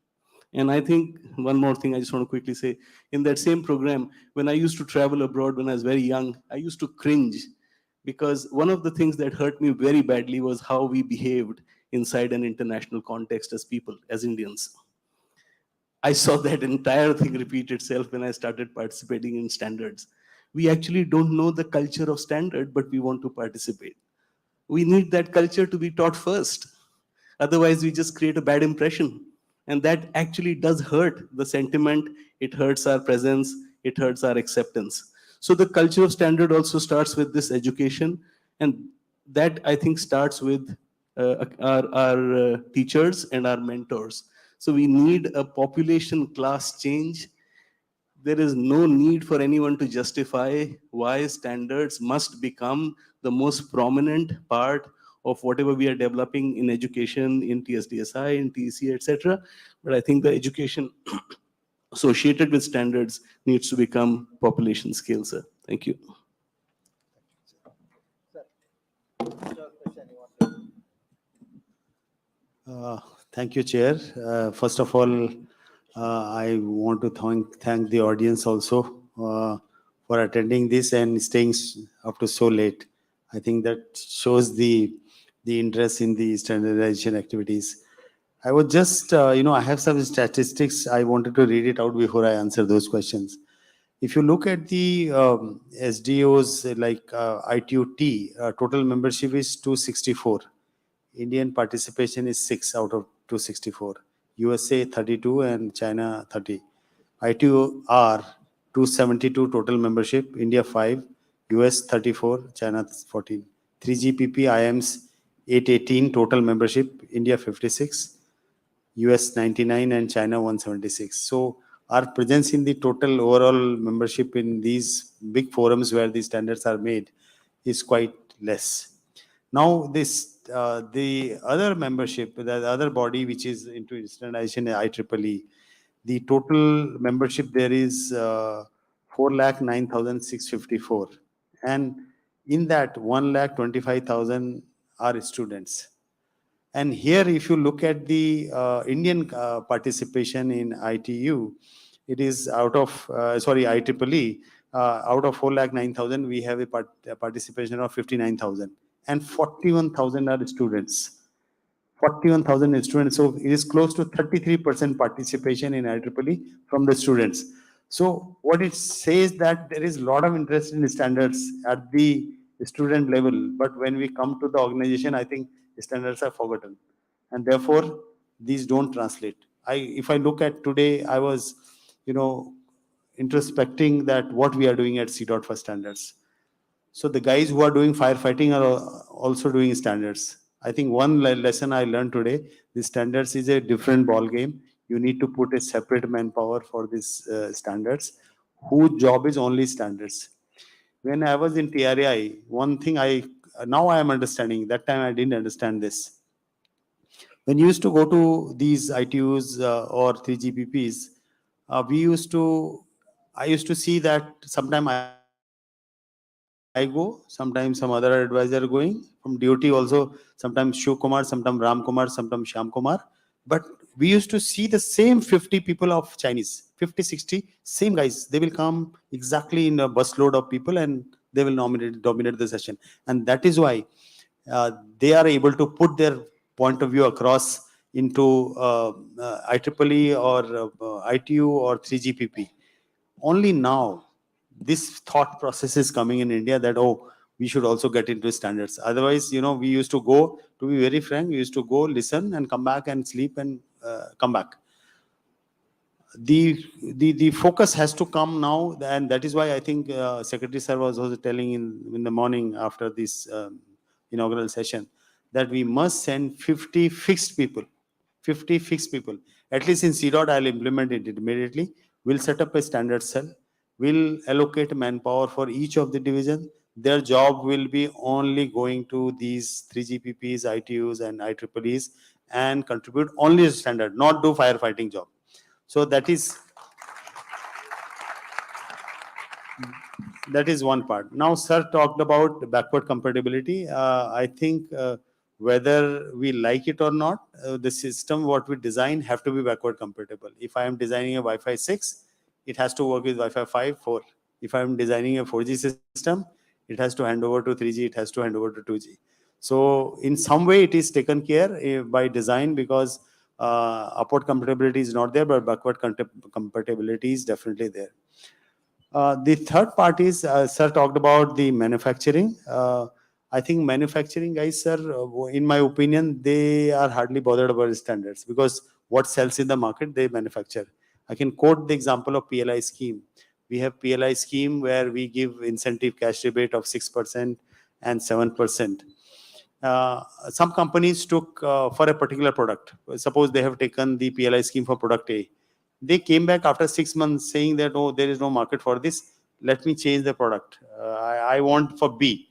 And I think one more thing I just want to quickly say, in that same program, when I used to travel abroad when I was very young, I used to cringe because one of the things that hurt me very badly was how we behaved inside an international context as people, as Indians. I saw that entire thing repeat itself when I started participating in standards. We actually don't know the culture of standard, but we want to participate. We need that culture to be taught first. Otherwise, we just create a bad impression. And that actually does hurt the sentiment. It hurts our presence. It hurts our acceptance. So the culture of standard also starts with this education. And that, I think, starts with our teachers and our mentors. So we need a population class change. There is no need for anyone to justify why standards must become the most prominent part of whatever we are developing in education, in TSDSI, in TEC, etc. But I think the education associated with standards needs to become population scale, sir. Thank you. Thank you, Chair. First of all, I want to thank the audience also for attending this and staying up to so late. I think that shows the interest in the standardization activities. I was just, I have some statistics. I wanted to read it out before I answer those questions. If you look at the SDOs like ITU-T, total membership is 264. Indian participation is 6 out of 264. USA 32 and China 30. ITU-R 272 total membership, India 5, US 34, China 14. 3GPP IMs 818 total membership, India 56, US 99 and China 176. So our presence in the total overall membership in these big forums where these standards are made is quite less. Now this the other membership, the other body which is into standardization, IEEE, the total membership there is 4,09,654, and in that 1,25,000 are students. And here, if you look at the Indian participation in ITU, it is out of, IEEE, out of 4,09,000, we have a participation of 59,000. And 41,000 are students. 41,000 students. So it is close to 33% participation in IEEE from the students. So what it says that there is a lot of interest in standards at the student level. But when we come to the organization, I think standards are forgotten. And therefore, these don't translate. If I look at today, I was, introspecting that what we are doing at C. for standards. So the guys who are doing firefighting are also doing standards. I think one lesson I learned today, the standards is a different ball game. You need to put a separate manpower for these standards, whose job is only standards. When I was in TRAI, one thing now I am understanding, that time I didn't understand this. When you used to go to these ITUs or 3GPPs, I used to see that sometime I go, sometimes some other advisor going. From DOT also, sometimes Shiv Kumar, sometimes Ram Kumar, sometimes Shyam Kumar. But we used to see the same 50 people of Chinese, 50, 60, same guys. They will come exactly in a busload of people and they will dominate the session. And that is why they are able to put their point of view across into IEEE or ITU or 3GPP. Only now, this thought process is coming in India that, oh, we should also get into standards. Otherwise, we used to go, to be very frank, we used to go, listen and come back and sleep and come back. The focus has to come now, and that is why I think Secretary Sir was also telling in the morning after this inaugural session that we must send 50 fixed people. 50 fixed people. At least in CDOT, I'll implement it immediately. We'll set up a standard cell. We'll allocate manpower for each of the divisions. Their job will be only going to these 3GPPs, ITUs, and IEEEs and contribute only to standard, not do firefighting job. So that is one part. Now, sir talked about backward compatibility. I think whether we like it or not, the system what we design have to be backward compatible. If I am designing a Wi-Fi 6, it has to work with Wi-Fi 5, 4. If I am designing a 4G system, it has to hand over to 3G, it has to hand over to 2G. So in some way it is taken care by design because upward compatibility is not there, but backward compatibility is definitely there. The third part is, sir talked about the manufacturing. I think manufacturing guys, sir, in my opinion, they are hardly bothered about standards because what sells in the market, they manufacture. I can quote the example of PLI scheme. We have PLI scheme where we give incentive cash rebate of 6% and 7%. Some companies took for a particular product. Suppose they have taken the PLI scheme for product A. They came back after 6 months saying that, oh, there is no market for this. Let me change the product. I want for B.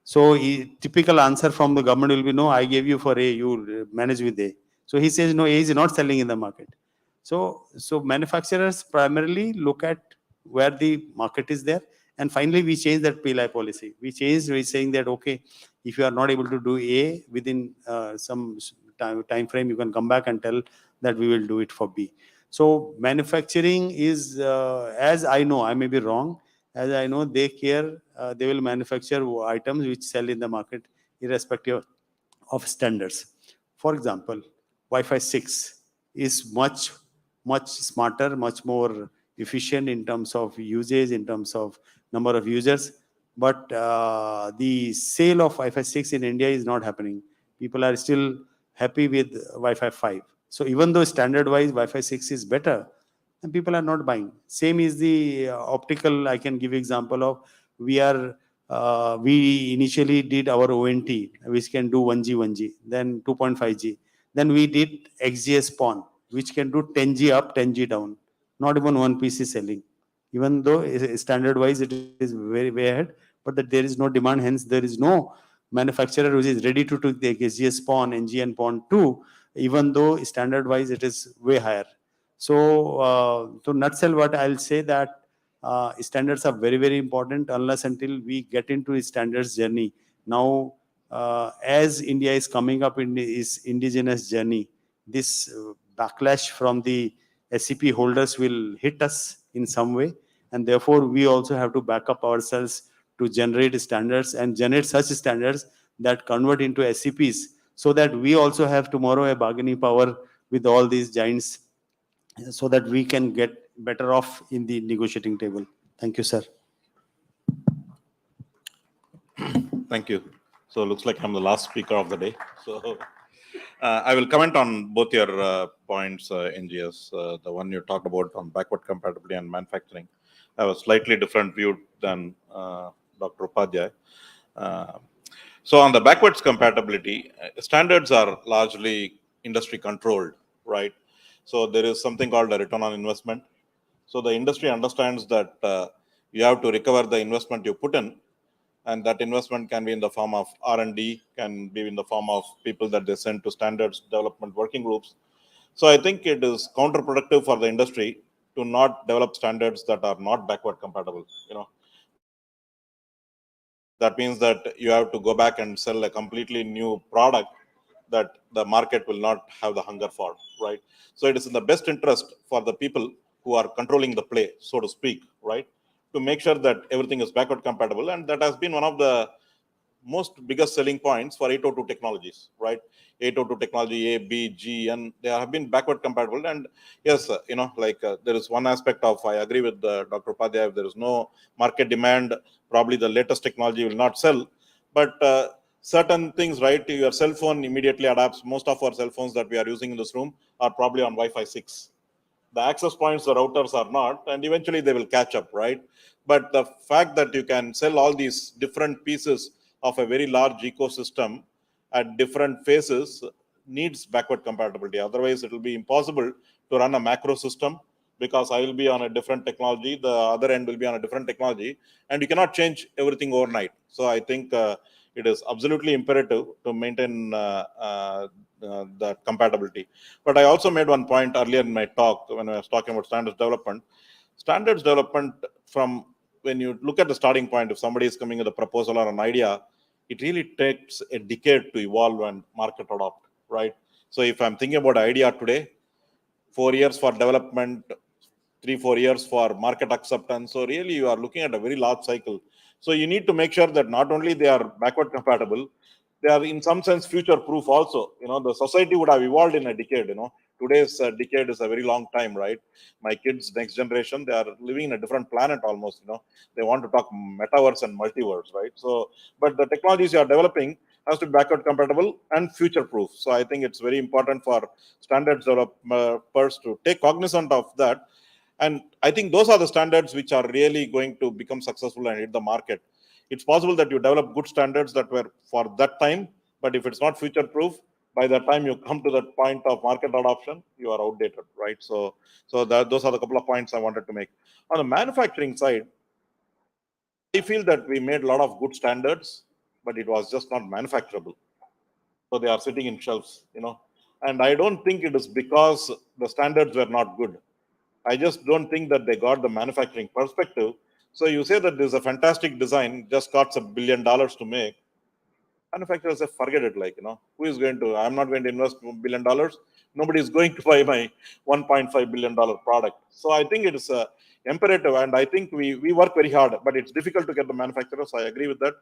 So typical answer from the government will be, no, I gave you for A, you manage with A. So he says, no, A is not selling in the market. So manufacturers primarily look at where the market is there. And finally, we changed that PLI policy. We're saying that, okay, if you are not able to do A within some time frame, you can come back and tell that we will do it for B. So manufacturing is, as I know, I may be wrong, as I know, they care, they will manufacture items which sell in the market irrespective of standards. For example, Wi-Fi 6 is much smarter, much more efficient in terms of usage, in terms of number of users. But the sale of Wi-Fi 6 in India is not happening. People are still happy with Wi-Fi 5. So even though standard-wise Wi-Fi 6 is better, and people are not buying. Same is the optical. I can give example of we initially did our ONT, which can do 1G, 1G, then 2.5G. Then we did XGS PON, which can do 10G up, 10G down. Not even one piece is selling. Even though standard-wise it is very way ahead, but that there is no demand. Hence, there is no manufacturer which is ready to take the XGS PON, NG and PON 2, even though standard-wise it is way higher. So, to nutshell, what I'll say that standards are very, very important unless until we get into a standards journey. Now, as India is coming up in its indigenous journey, this backlash from the SCP holders will hit us in some way. And therefore, we also have to back up ourselves to generate standards and generate such standards that convert into SCPs so that we also have tomorrow a bargaining power with all these giants so that we can get better off in the negotiating table. Thank you, sir. Thank you. So it looks like I'm the last speaker of the day. So I will comment on both your points, NGS. The one you talked about on backward compatibility and manufacturing. I have a slightly different view than Dr. Upadhyay. So on the backwards compatibility, standards are largely industry controlled, right? So there is something called a return on investment. So the industry understands that you have to recover the investment you put in, and that investment can be in the form of R&D, can be in the form of people that they send to standards development working groups. So I think it is counterproductive for the industry to not develop standards that are not backward compatible. That means that you have to go back and sell a completely new product that the market will not have the hunger for, right? So it is in the best interest for the people who are controlling the play, so to speak, right, to make sure that everything is backward compatible. And that has been one of the most biggest selling points for 802 technologies, right? 802 technology A, B, G, and they have been backward compatible. And yes, there is one aspect of, I agree with Dr. Upadhyay, if there is no market demand, probably the latest technology will not sell. But certain things, right, your cell phone immediately adapts. Most of our cell phones that we are using in this room are probably on Wi-Fi 6. The access points, the routers are not, and eventually they will catch up, right? But the fact that you can sell all these different pieces of a very large ecosystem at different phases needs backward compatibility. Otherwise, it will be impossible to run a macro system because I will be on a different technology, the other end will be on a different technology, and you cannot change everything overnight. So I think it is absolutely imperative to maintain that compatibility. But I also made one point earlier in my talk when I was talking about standards development. Standards development, from when you look at the starting point, if somebody is coming with a proposal or an idea, it really takes a decade to evolve and market adopt, right? So if I'm thinking about an idea today, 4 years for development, 3-4 years for market acceptance. So really you are looking at a very large cycle. So you need to make sure that not only they are backward compatible, they are in some sense future proof also. The society would have evolved in a decade. Today's decade is a very long time, right? My kids, next generation, they are living in a different planet almost. They want to talk metaverse and multiverse, right? So, but the technologies you are developing has to be backward compatible and future proof. So I think it's very important for standards developers to take cognizant of that. And I think those are the standards which are really going to become successful and hit the market. It's possible that you develop good standards that were for that time, but if it's not future proof, by the time you come to that point of market adoption, you are outdated, right? So those are the couple of points I wanted to make. On the manufacturing side, I feel that we made a lot of good standards, but it was just not manufacturable. So they are sitting in shelves, and I don't think it is because the standards were not good. I just don't think that they got the manufacturing perspective. So you say that there's a fantastic design, just costs $1 billion to make. manufacturers say, forget it, like, who is going to, I'm not going to invest $1 billion. Nobody is going to buy my $1.5 billion product. So I think it is imperative, and I think we work very hard, but it's difficult to get the manufacturers. I agree with that.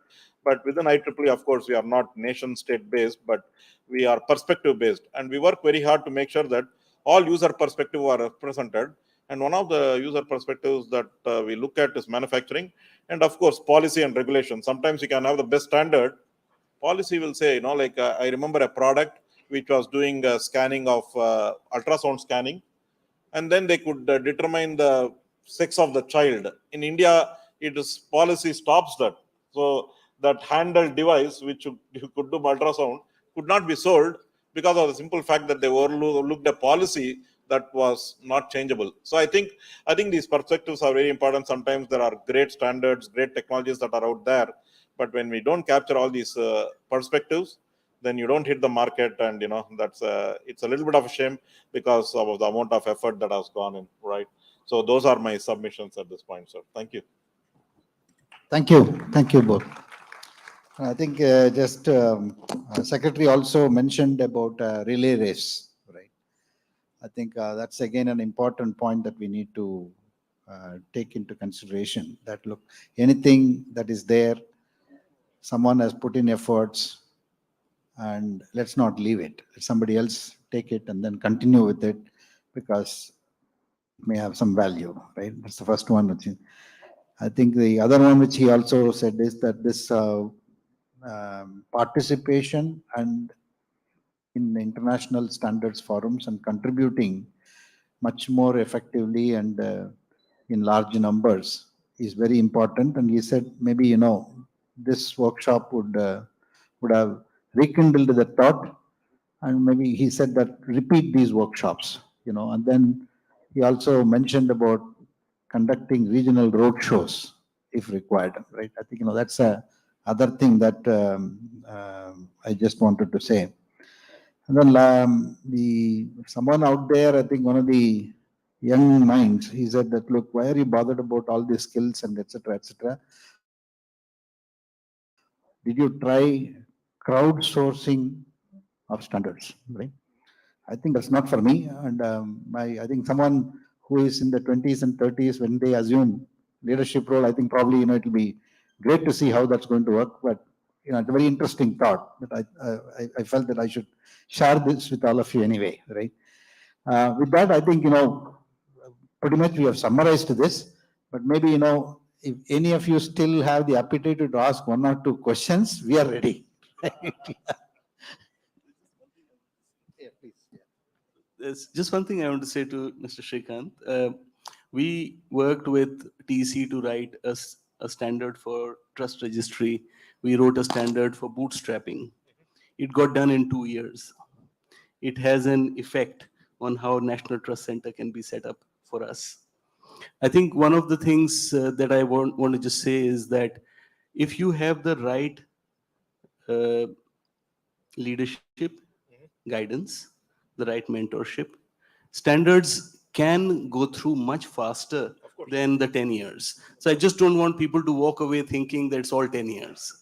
But within IEEE, of course, we are not nation state based, but we are perspective based, and we work very hard to make sure that all user perspective are represented. And one of the user perspectives that we look at is manufacturing, and of course policy and regulation. Sometimes you can have the best standard, policy will say, like I remember a product which was doing scanning of ultrasound scanning, and then they could determine the sex of the child. In India, it is policy stops that. So that handheld device which you could do ultrasound could not be sold because of the simple fact that they overlooked a policy that was not changeable. So I think these perspectives are very important. Sometimes there are great standards, great technologies that are out there, but when we don't capture all these perspectives, then you don't hit the market, and that's it's a little bit of a shame because of the amount of effort that has gone in, right? So those are my submissions at this point, sir. Thank you. Thank you both. I think Secretary also mentioned about relay race, right? I think that's again an important point that we need to take into consideration. That look, anything that is there, someone has put in efforts, and let's not leave it. Let somebody else take it and then continue with it, because it may have some value, right? That's the first one. I think the other one which he also said is that this participation and in international standards forums and contributing much more effectively and in large numbers is very important. And he said maybe this workshop would have rekindled the thought, and maybe he said that repeat these workshops, and then he also mentioned about conducting regional road shows if required, right? I think that's a other thing that I just wanted to say. And then someone out there, I think one of the young minds, he said that, look, why are you bothered about all these skills and etc., etc.? Did you try crowdsourcing of standards, right? I think that's not for me. And I think someone who is in the 20s and 30s, when they assume leadership role, I think probably, it will be great to see how that's going to work. But, it's a very interesting thought. But I felt that I should share this with all of you anyway, right? With that, I think, pretty much we have summarized this. But maybe, if any of you still have the appetite to ask one or two questions, we are ready. There's just one thing I want to say to Mr. Srikanth. We worked with TC to write a standard for trust registry. We wrote a standard for bootstrapping. It got done in 2 years. It has an effect on how National Trust Center can be set up for us. I think one of the things that I want to just say is that if you have the right leadership, guidance, the right mentorship, standards can go through much faster than the 10 years. So I just don't want people to walk away thinking that it's all 10 years.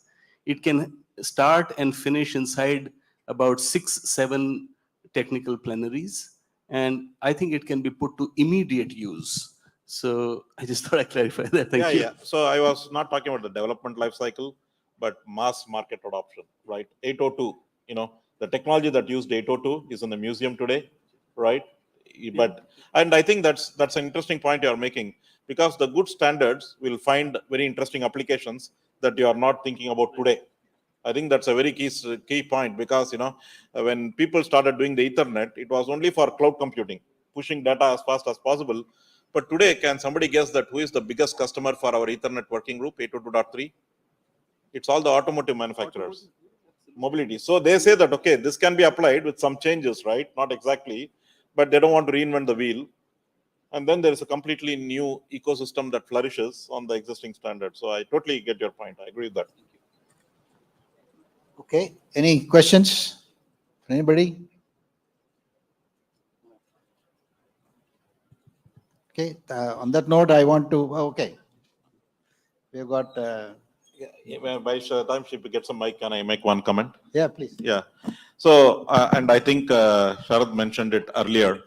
It can start and finish inside about 6-7 technical plenaries. And I think it can be put to immediate use. So I just thought I'd clarify that. Thank you. Yeah. So I was not talking about the development life cycle, but mass market adoption, right? 802, the technology that used 802 is in the museum today, right? And I think that's an interesting point you are making, because the good standards will find very interesting applications that you are not thinking about today. I think that's a very key point, because when people started doing the Ethernet, it was only for cloud computing, pushing data as fast as possible. But today, can somebody guess that who is the biggest customer for our Ethernet working group 802.3? It's all the automotive manufacturers. Mobility. So they say that, okay, this can be applied with some changes, right? Not exactly, but they don't want to reinvent the wheel. And then there is a completely new ecosystem that flourishes on the existing standard. So I totally get your point. I agree with that. Okay. Any questions? Anybody? Okay. On that note, I want to, okay. We've got By time she gets a mic, can I make one comment? Yeah, please. Yeah. So, and I think Sharad mentioned it earlier.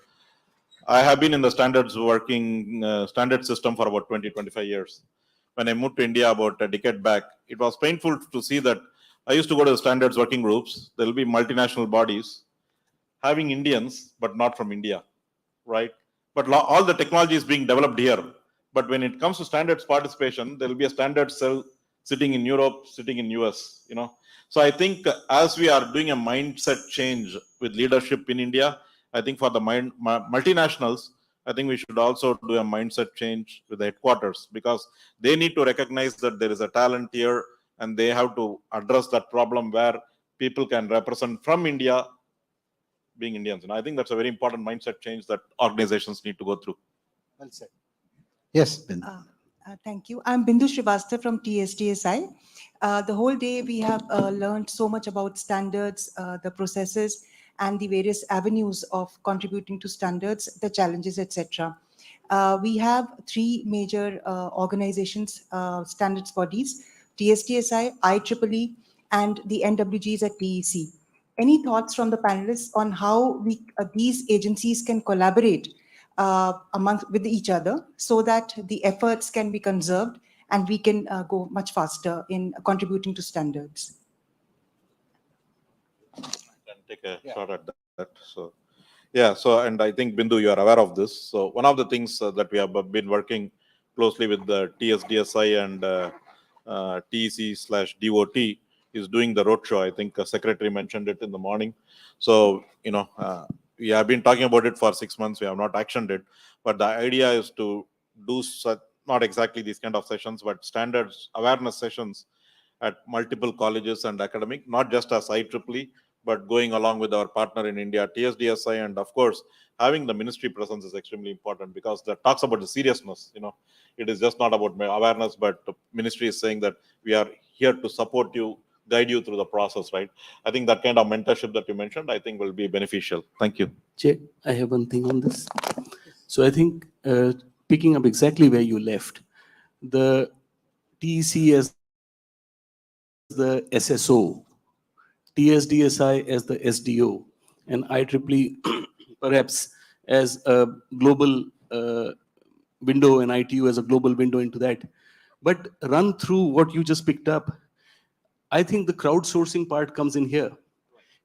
I have been in the standards working standard system for about 25 years. When I moved to India about a decade back, it was painful to see that I used to go to the standards working groups. There will be multinational bodies having Indians, but not from India, right? But all the technology is being developed here. But when it comes to standards participation, there will be a standard cell sitting in Europe, sitting in US, you know. So I think as we are doing a mindset change with leadership in India, I think for the multinationals, I think we should also do a mindset change with the headquarters, because they need to recognize that there is a talent here and they have to address that problem where people can represent from India being Indians. And I think that's a very important mindset change that organizations need to go through. Well said. Yes, Bindu. Thank you. I'm Bindu Srivastava from TSTSI. The whole day we have learned so much about standards, the processes, and the various avenues of contributing to standards, the challenges, etc. We have three major organizations, standards bodies: TSTSI, IEEE, and the NWGs at TEC. Any thoughts from the panelists on how these agencies can collaborate with each other so that the efforts can be conserved and we can go much faster in contributing to standards? I can take a shot at that. So, yeah. So, and I think Bindu, you are aware of this. So, one of the things that we have been working closely with the TSDSI and TEC/DOT is doing the roadshow. I think Secretary mentioned it in the morning. So, you know, we have been talking about it for 6 months. We have not actioned it, but the idea is to do not exactly these kind of sessions, but standards awareness sessions at multiple colleges and academic, not just as IEEE, but going along with our partner in India, TSDSI, and of course, having the ministry presence is extremely important, because that talks about the seriousness. You know, it is just not about awareness, but the ministry is saying that we are here to support you, guide you through the process, right? I think that kind of mentorship that you mentioned, I think will be beneficial. Thank you. Jay, I have one thing on this. So I think picking up exactly where you left, the TEC as the SSO, TSDSI as the SDO, and IEEE perhaps as a global window, and ITU as a global window into that. But run through what you just picked up. I think the crowdsourcing part comes in here.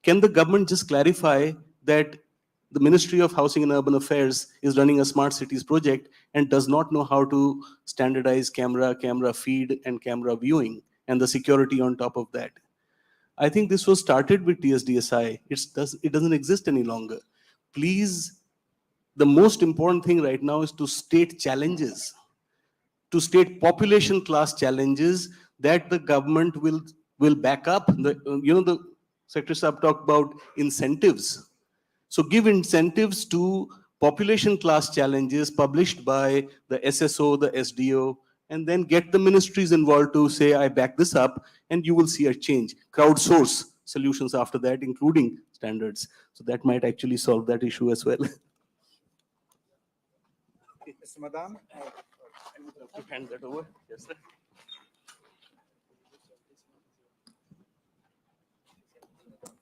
Can the government just clarify that the Ministry of Housing and Urban Affairs is running a smart cities project and does not know how to standardize camera feed and camera viewing and the security on top of that? I think this was started with TSDSI. It doesn't exist any longer. Please, the most important thing right now is to state challenges, to state population class challenges that the government will back up. The Secretary Saab talked about incentives. So give incentives to population class challenges published by the SSO, the SDO, and then get the ministries involved to say, I back this up, and you will see a change. Crowdsource solutions after that, including standards. So that might actually solve that issue as well. Mr. Madan, I would love to hand that over. Yes, sir.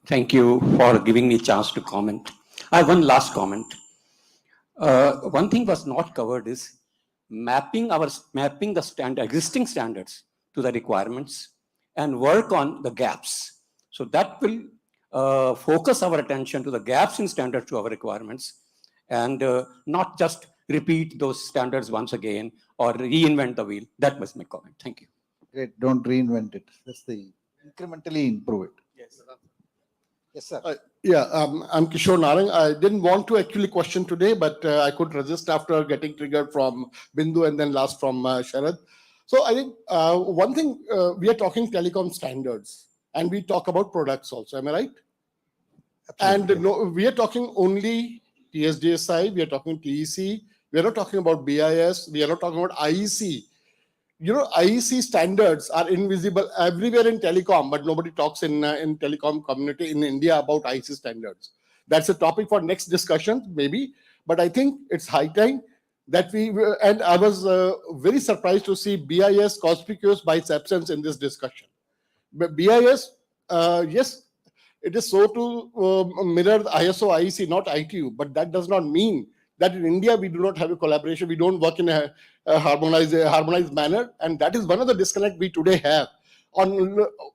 Thank you for giving me a chance to comment. I have one last comment. One thing was not covered is mapping the existing standards to the requirements and work on the gaps. So that will focus our attention to the gaps in standards to our requirements, and not just repeat those standards once again or reinvent the wheel. That was my comment. Thank you. Great. Don't reinvent it. That's the incrementally improve it. Yes. Yes, sir. I'm Kishore Narang. I didn't want to actually question today, but I could resist after getting triggered from Bindu and then last from Sharad. So I think one thing, we are talking telecom standards and we talk about products also. Am I right? Absolutely. And no, we are talking only TSDSI, we are talking TEC, we are not talking about BIS, we are not talking about IEC. You know, IEC standards are invisible everywhere in telecom, but nobody talks in telecom community in India about IEC standards. That's a topic for next discussion, maybe. But I think it's high time that and I was very surprised to see BIS conspicuous by its absence in this discussion. But BIS, yes, it is so to mirror the ISO IEC, not ITU, but that does not mean that in India we do not have a collaboration. We don't work in a harmonized manner, and that is one of the disconnect we today have.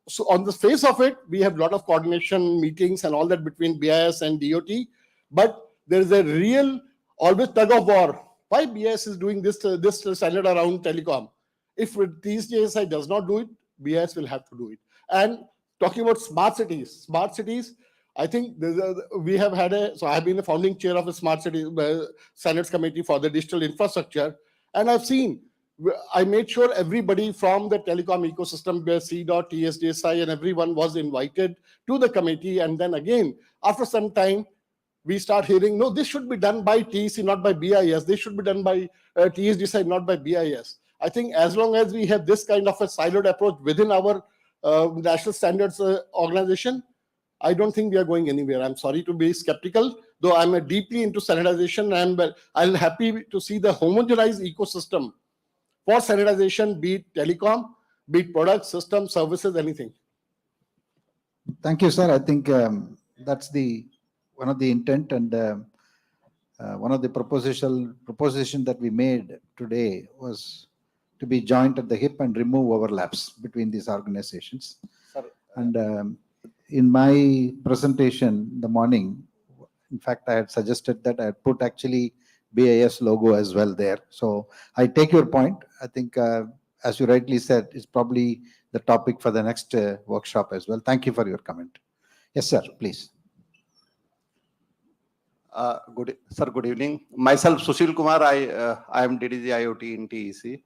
So on the face of it, we have a lot of coordination meetings and all that between BIS and DOT, but there is a real always tug of war. Why BIS is doing this standard around telecom? If TSDSI does not do it, BIS will have to do it. And talking about smart cities, I think we have had so I've been a founding chair of the Smart Cities Standards Committee for the digital infrastructure, and I made sure everybody from the telecom ecosystem, CDOT, TSDSI, and everyone was invited to the committee. And then again, after some time, we start hearing, no, this should be done by TEC, not by BIS. This should be done by TSDSI, not by BIS. I think as long as we have this kind of a siloed approach within our national standards organization, I don't think we are going anywhere. I'm sorry to be skeptical, though I'm deeply into standardization, and I'm happy to see the homogenized ecosystem for standardization, be it telecom, be it products, systems, services, anything. Thank you, sir. I think that's one of the intent and one of the proposition that we made today was to be joined at the hip and remove overlaps between these organizations. Sir, and in my presentation in the morning, in fact, I had suggested that I put actually BIS logo as well there. So I take your point. I think, as you rightly said, it's probably the topic for the next workshop as well. Thank you for your comment. Yes, sir, please. Good evening. Myself, Sushil Kumar. I am DDG IoT in TEC.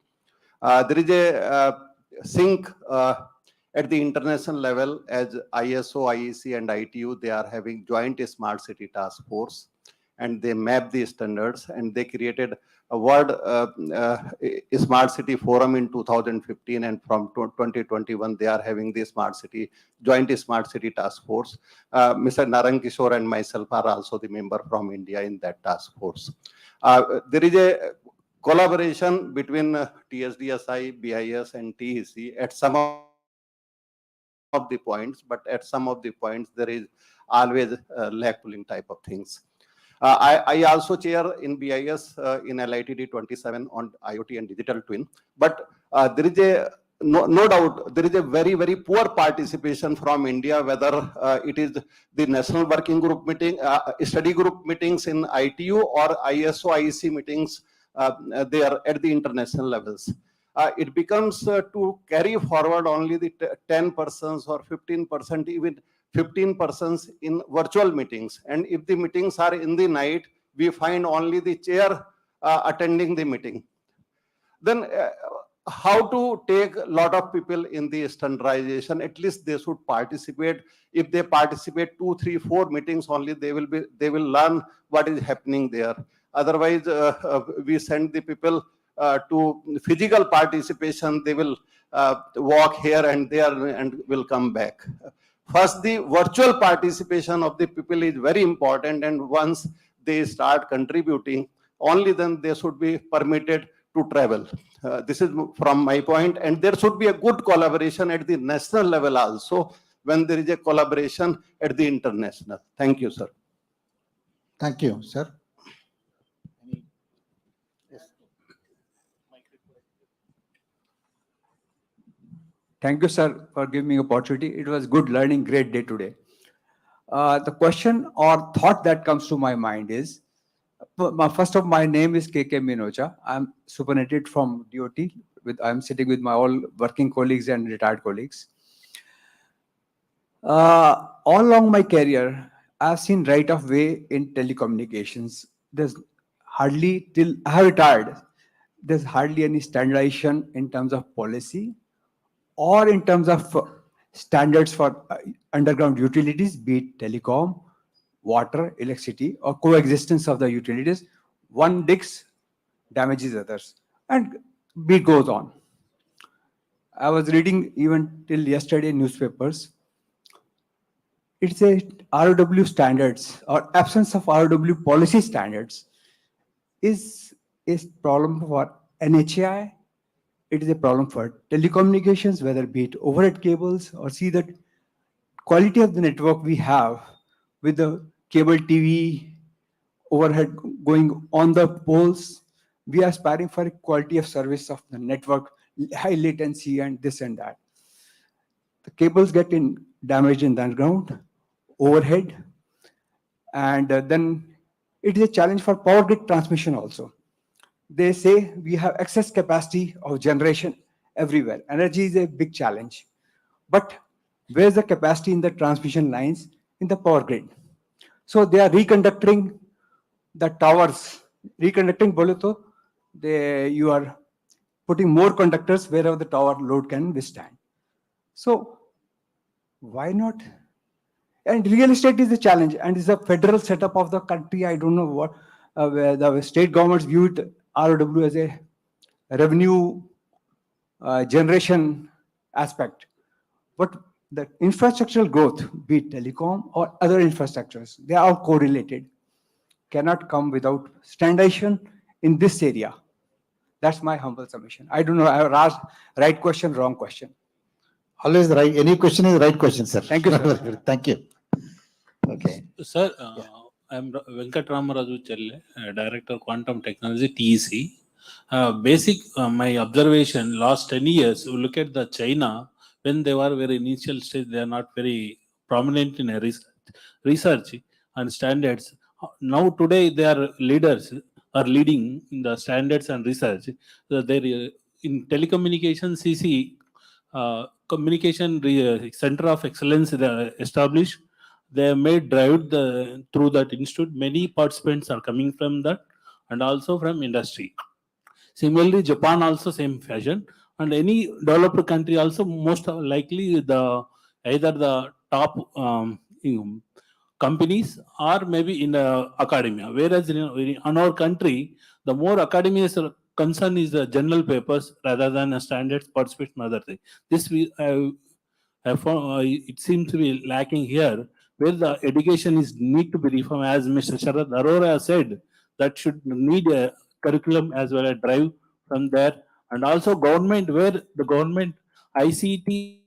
There is a sync at the international level as ISO, IEC, and ITU. They are having joint smart city task force, and they map the standards, and they created a world smart city forum in 2015, and from 2021 they are having the joint smart city task force. Mr. Narang Kishore and myself are also the member from India in that task force. There is a collaboration between TSDSI, BIS, and TEC at some of the points, but at some of the points there is always lag pulling type of things. I also chair in BIS in LITD 27 on IoT and digital twin, but there is no doubt there is a very, very poor participation from India, whether it is the national working group meeting, study group meetings in ITU, or ISO, IEC meetings there at the international levels. It becomes to carry forward only the 10% or 15%, even 15% in virtual meetings. And if the meetings are in the night, we find only the chair attending the meeting. Then how to take a lot of people in the standardization? At least they should participate. If they participate 2, 3, 4 meetings only, they will learn what is happening there. Otherwise, we send the people to physical participation. They will walk here and there and will come back. First, the virtual participation of the people is very important, and once they start contributing, only then they should be permitted to travel. This is from my point, and there should be a good collaboration at the national level also when there is a collaboration at the international. Thank you, sir. Thank you, sir. Thank you, sir, for giving me opportunity. It was good learning, great day today. The question or thought that comes to my mind is, first of my name is KK Minocha. I'm superintendent from DOT. I'm sitting with my all working colleagues and retired colleagues. All along my career, I've seen right of way in telecommunications. There's hardly, till I have retired, there's hardly any standardization in terms of policy or in terms of standards for underground utilities, be it telecom, water, electricity, or coexistence of the utilities. One digs, damages others, and beat goes on. I was reading even till yesterday newspapers. It's a ROW standards or absence of ROW policy standards is is problem for NHAI. It is a problem for telecommunications, whether be it overhead cables or see that quality of the network we have with the cable TV overhead going on the poles. We are aspiring for a quality of service of the network, high latency and this and that. The cables get damaged in the underground, overhead, and then it is a challenge for power grid transmission also. They say we have excess capacity of generation everywhere. Energy is a big challenge. But where's the capacity in the transmission lines in the power grid? So they are reconducting the towers. Reconducting bole to, you are putting more conductors wherever the tower load can withstand. So why not? And real estate is a challenge, and it's a federal setup of the country. I don't know what, where the state governments view it, ROW, as a revenue generation aspect. But the infrastructural growth, be it telecom or other infrastructures, they are all correlated, cannot come without standardization in this area. That's my humble submission. I don't know, I have asked right question, wrong question. Always the right, any question is the right question, sir. Thank you, sir. Thank you. Okay. Sir, I'm Venkat Ramaraju Chelle, Director Quantum Technology, TEC. My observation, last 10 years, you look at the China, when they were very initial stage, they are not very prominent in research and standards. Now today they are leaders, are leading in the standards and research. So they're in telecommunications, CC, communication center of excellence they established. They have made drive through that institute. Many participants are coming from that and also from industry. Similarly, Japan also same fashion, and any developed country also most likely either the top companies or maybe in the academia. Whereas in our country, the more academia is concern is the journal papers rather than a standards participation other thing. This have found, it seems to be lacking here, where the education is need to be reformed, as Mr. Sharad Arora said, that should need a curriculum as well as drive from there, and also government, where the government ICT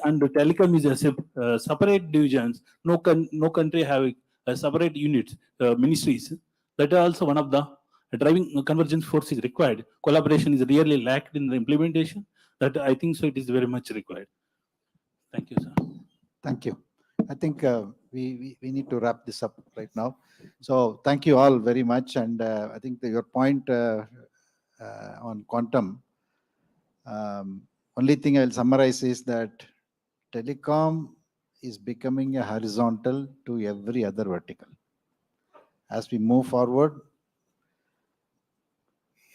and telecom is a separate divisions. No country have a separate units, ministries. That is also one of the driving convergence force is required. Collaboration is really lacked in the implementation. That I think so. It is very much required. Thank you, sir. Thank you. I think we need to wrap this up right now. So thank you all very much. And I think that your point on quantum, only thing I'll summarize is that telecom is becoming a horizontal to every other vertical. As we move forward,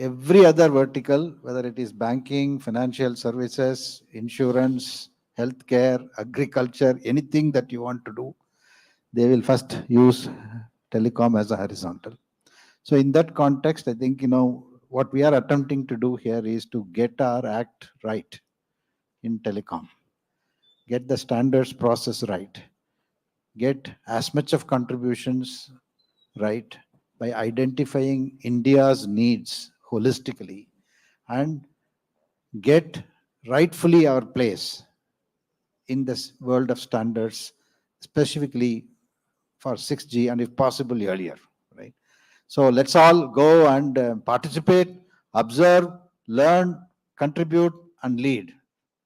every other vertical, whether it is banking, financial services, insurance, healthcare, agriculture, anything that you want to do, they will first use telecom as a horizontal. So in that context, I think, what we are attempting to do here is to get our act right in telecom, get the standards process right, get as much of contributions right by identifying India's needs holistically, and get rightfully our place in this world of standards, specifically for 6G and if possible earlier, right? So let's all go and participate, observe, learn, contribute, and lead.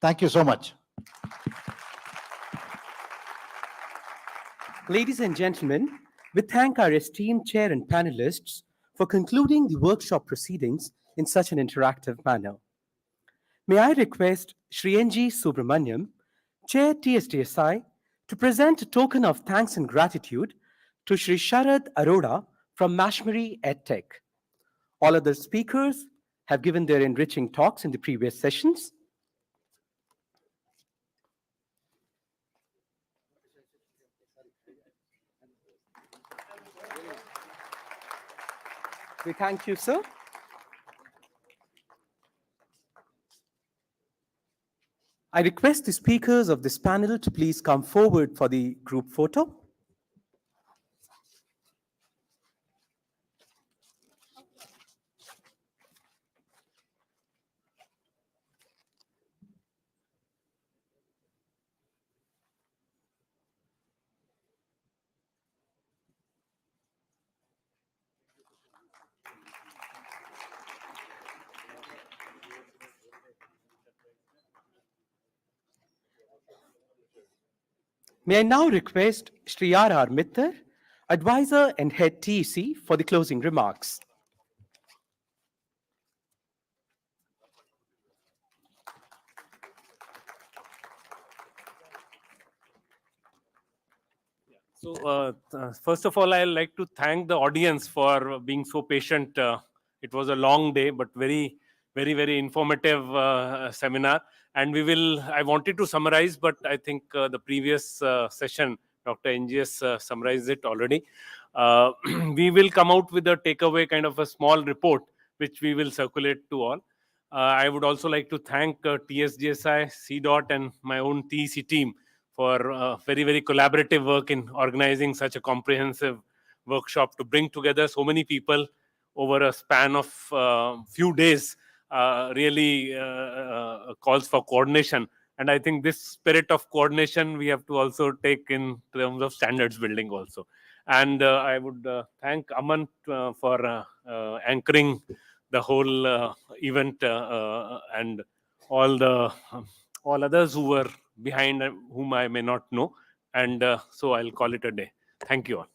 Thank you so much. Ladies and gentlemen, we thank our esteemed chair and panelists for concluding the workshop proceedings in such an interactive manner. May I request Shri N.G. Subramaniam, Chair TSTSI, to present a token of thanks and gratitude to Shri Sharad Arora from Mashmari EdTech. All other speakers have given their enriching talks in the previous sessions. We thank you, sir. I request the speakers of this panel to please come forward for the group photo. May I now request Shri R. Mittal, Advisor and Head TEC, for the closing remarks. So, first of all, I'd like to thank the audience for being so patient. It was a long day, but very, very informative seminar. And I wanted to summarize, but I think the previous session, Dr. NGS summarized it already. We will come out with a takeaway, kind of a small report, which we will circulate to all. I would also like to thank TSGSI, CDOT, and my own TEC team for very collaborative work in organizing such a comprehensive workshop to bring together so many people over a span of few days. Really calls for coordination. And I think this spirit of coordination we have to also take in terms of standards building also. And I would thank Aman for anchoring the whole event and all others who were behind, whom I may not know. And so I'll call it a day. Thank you all.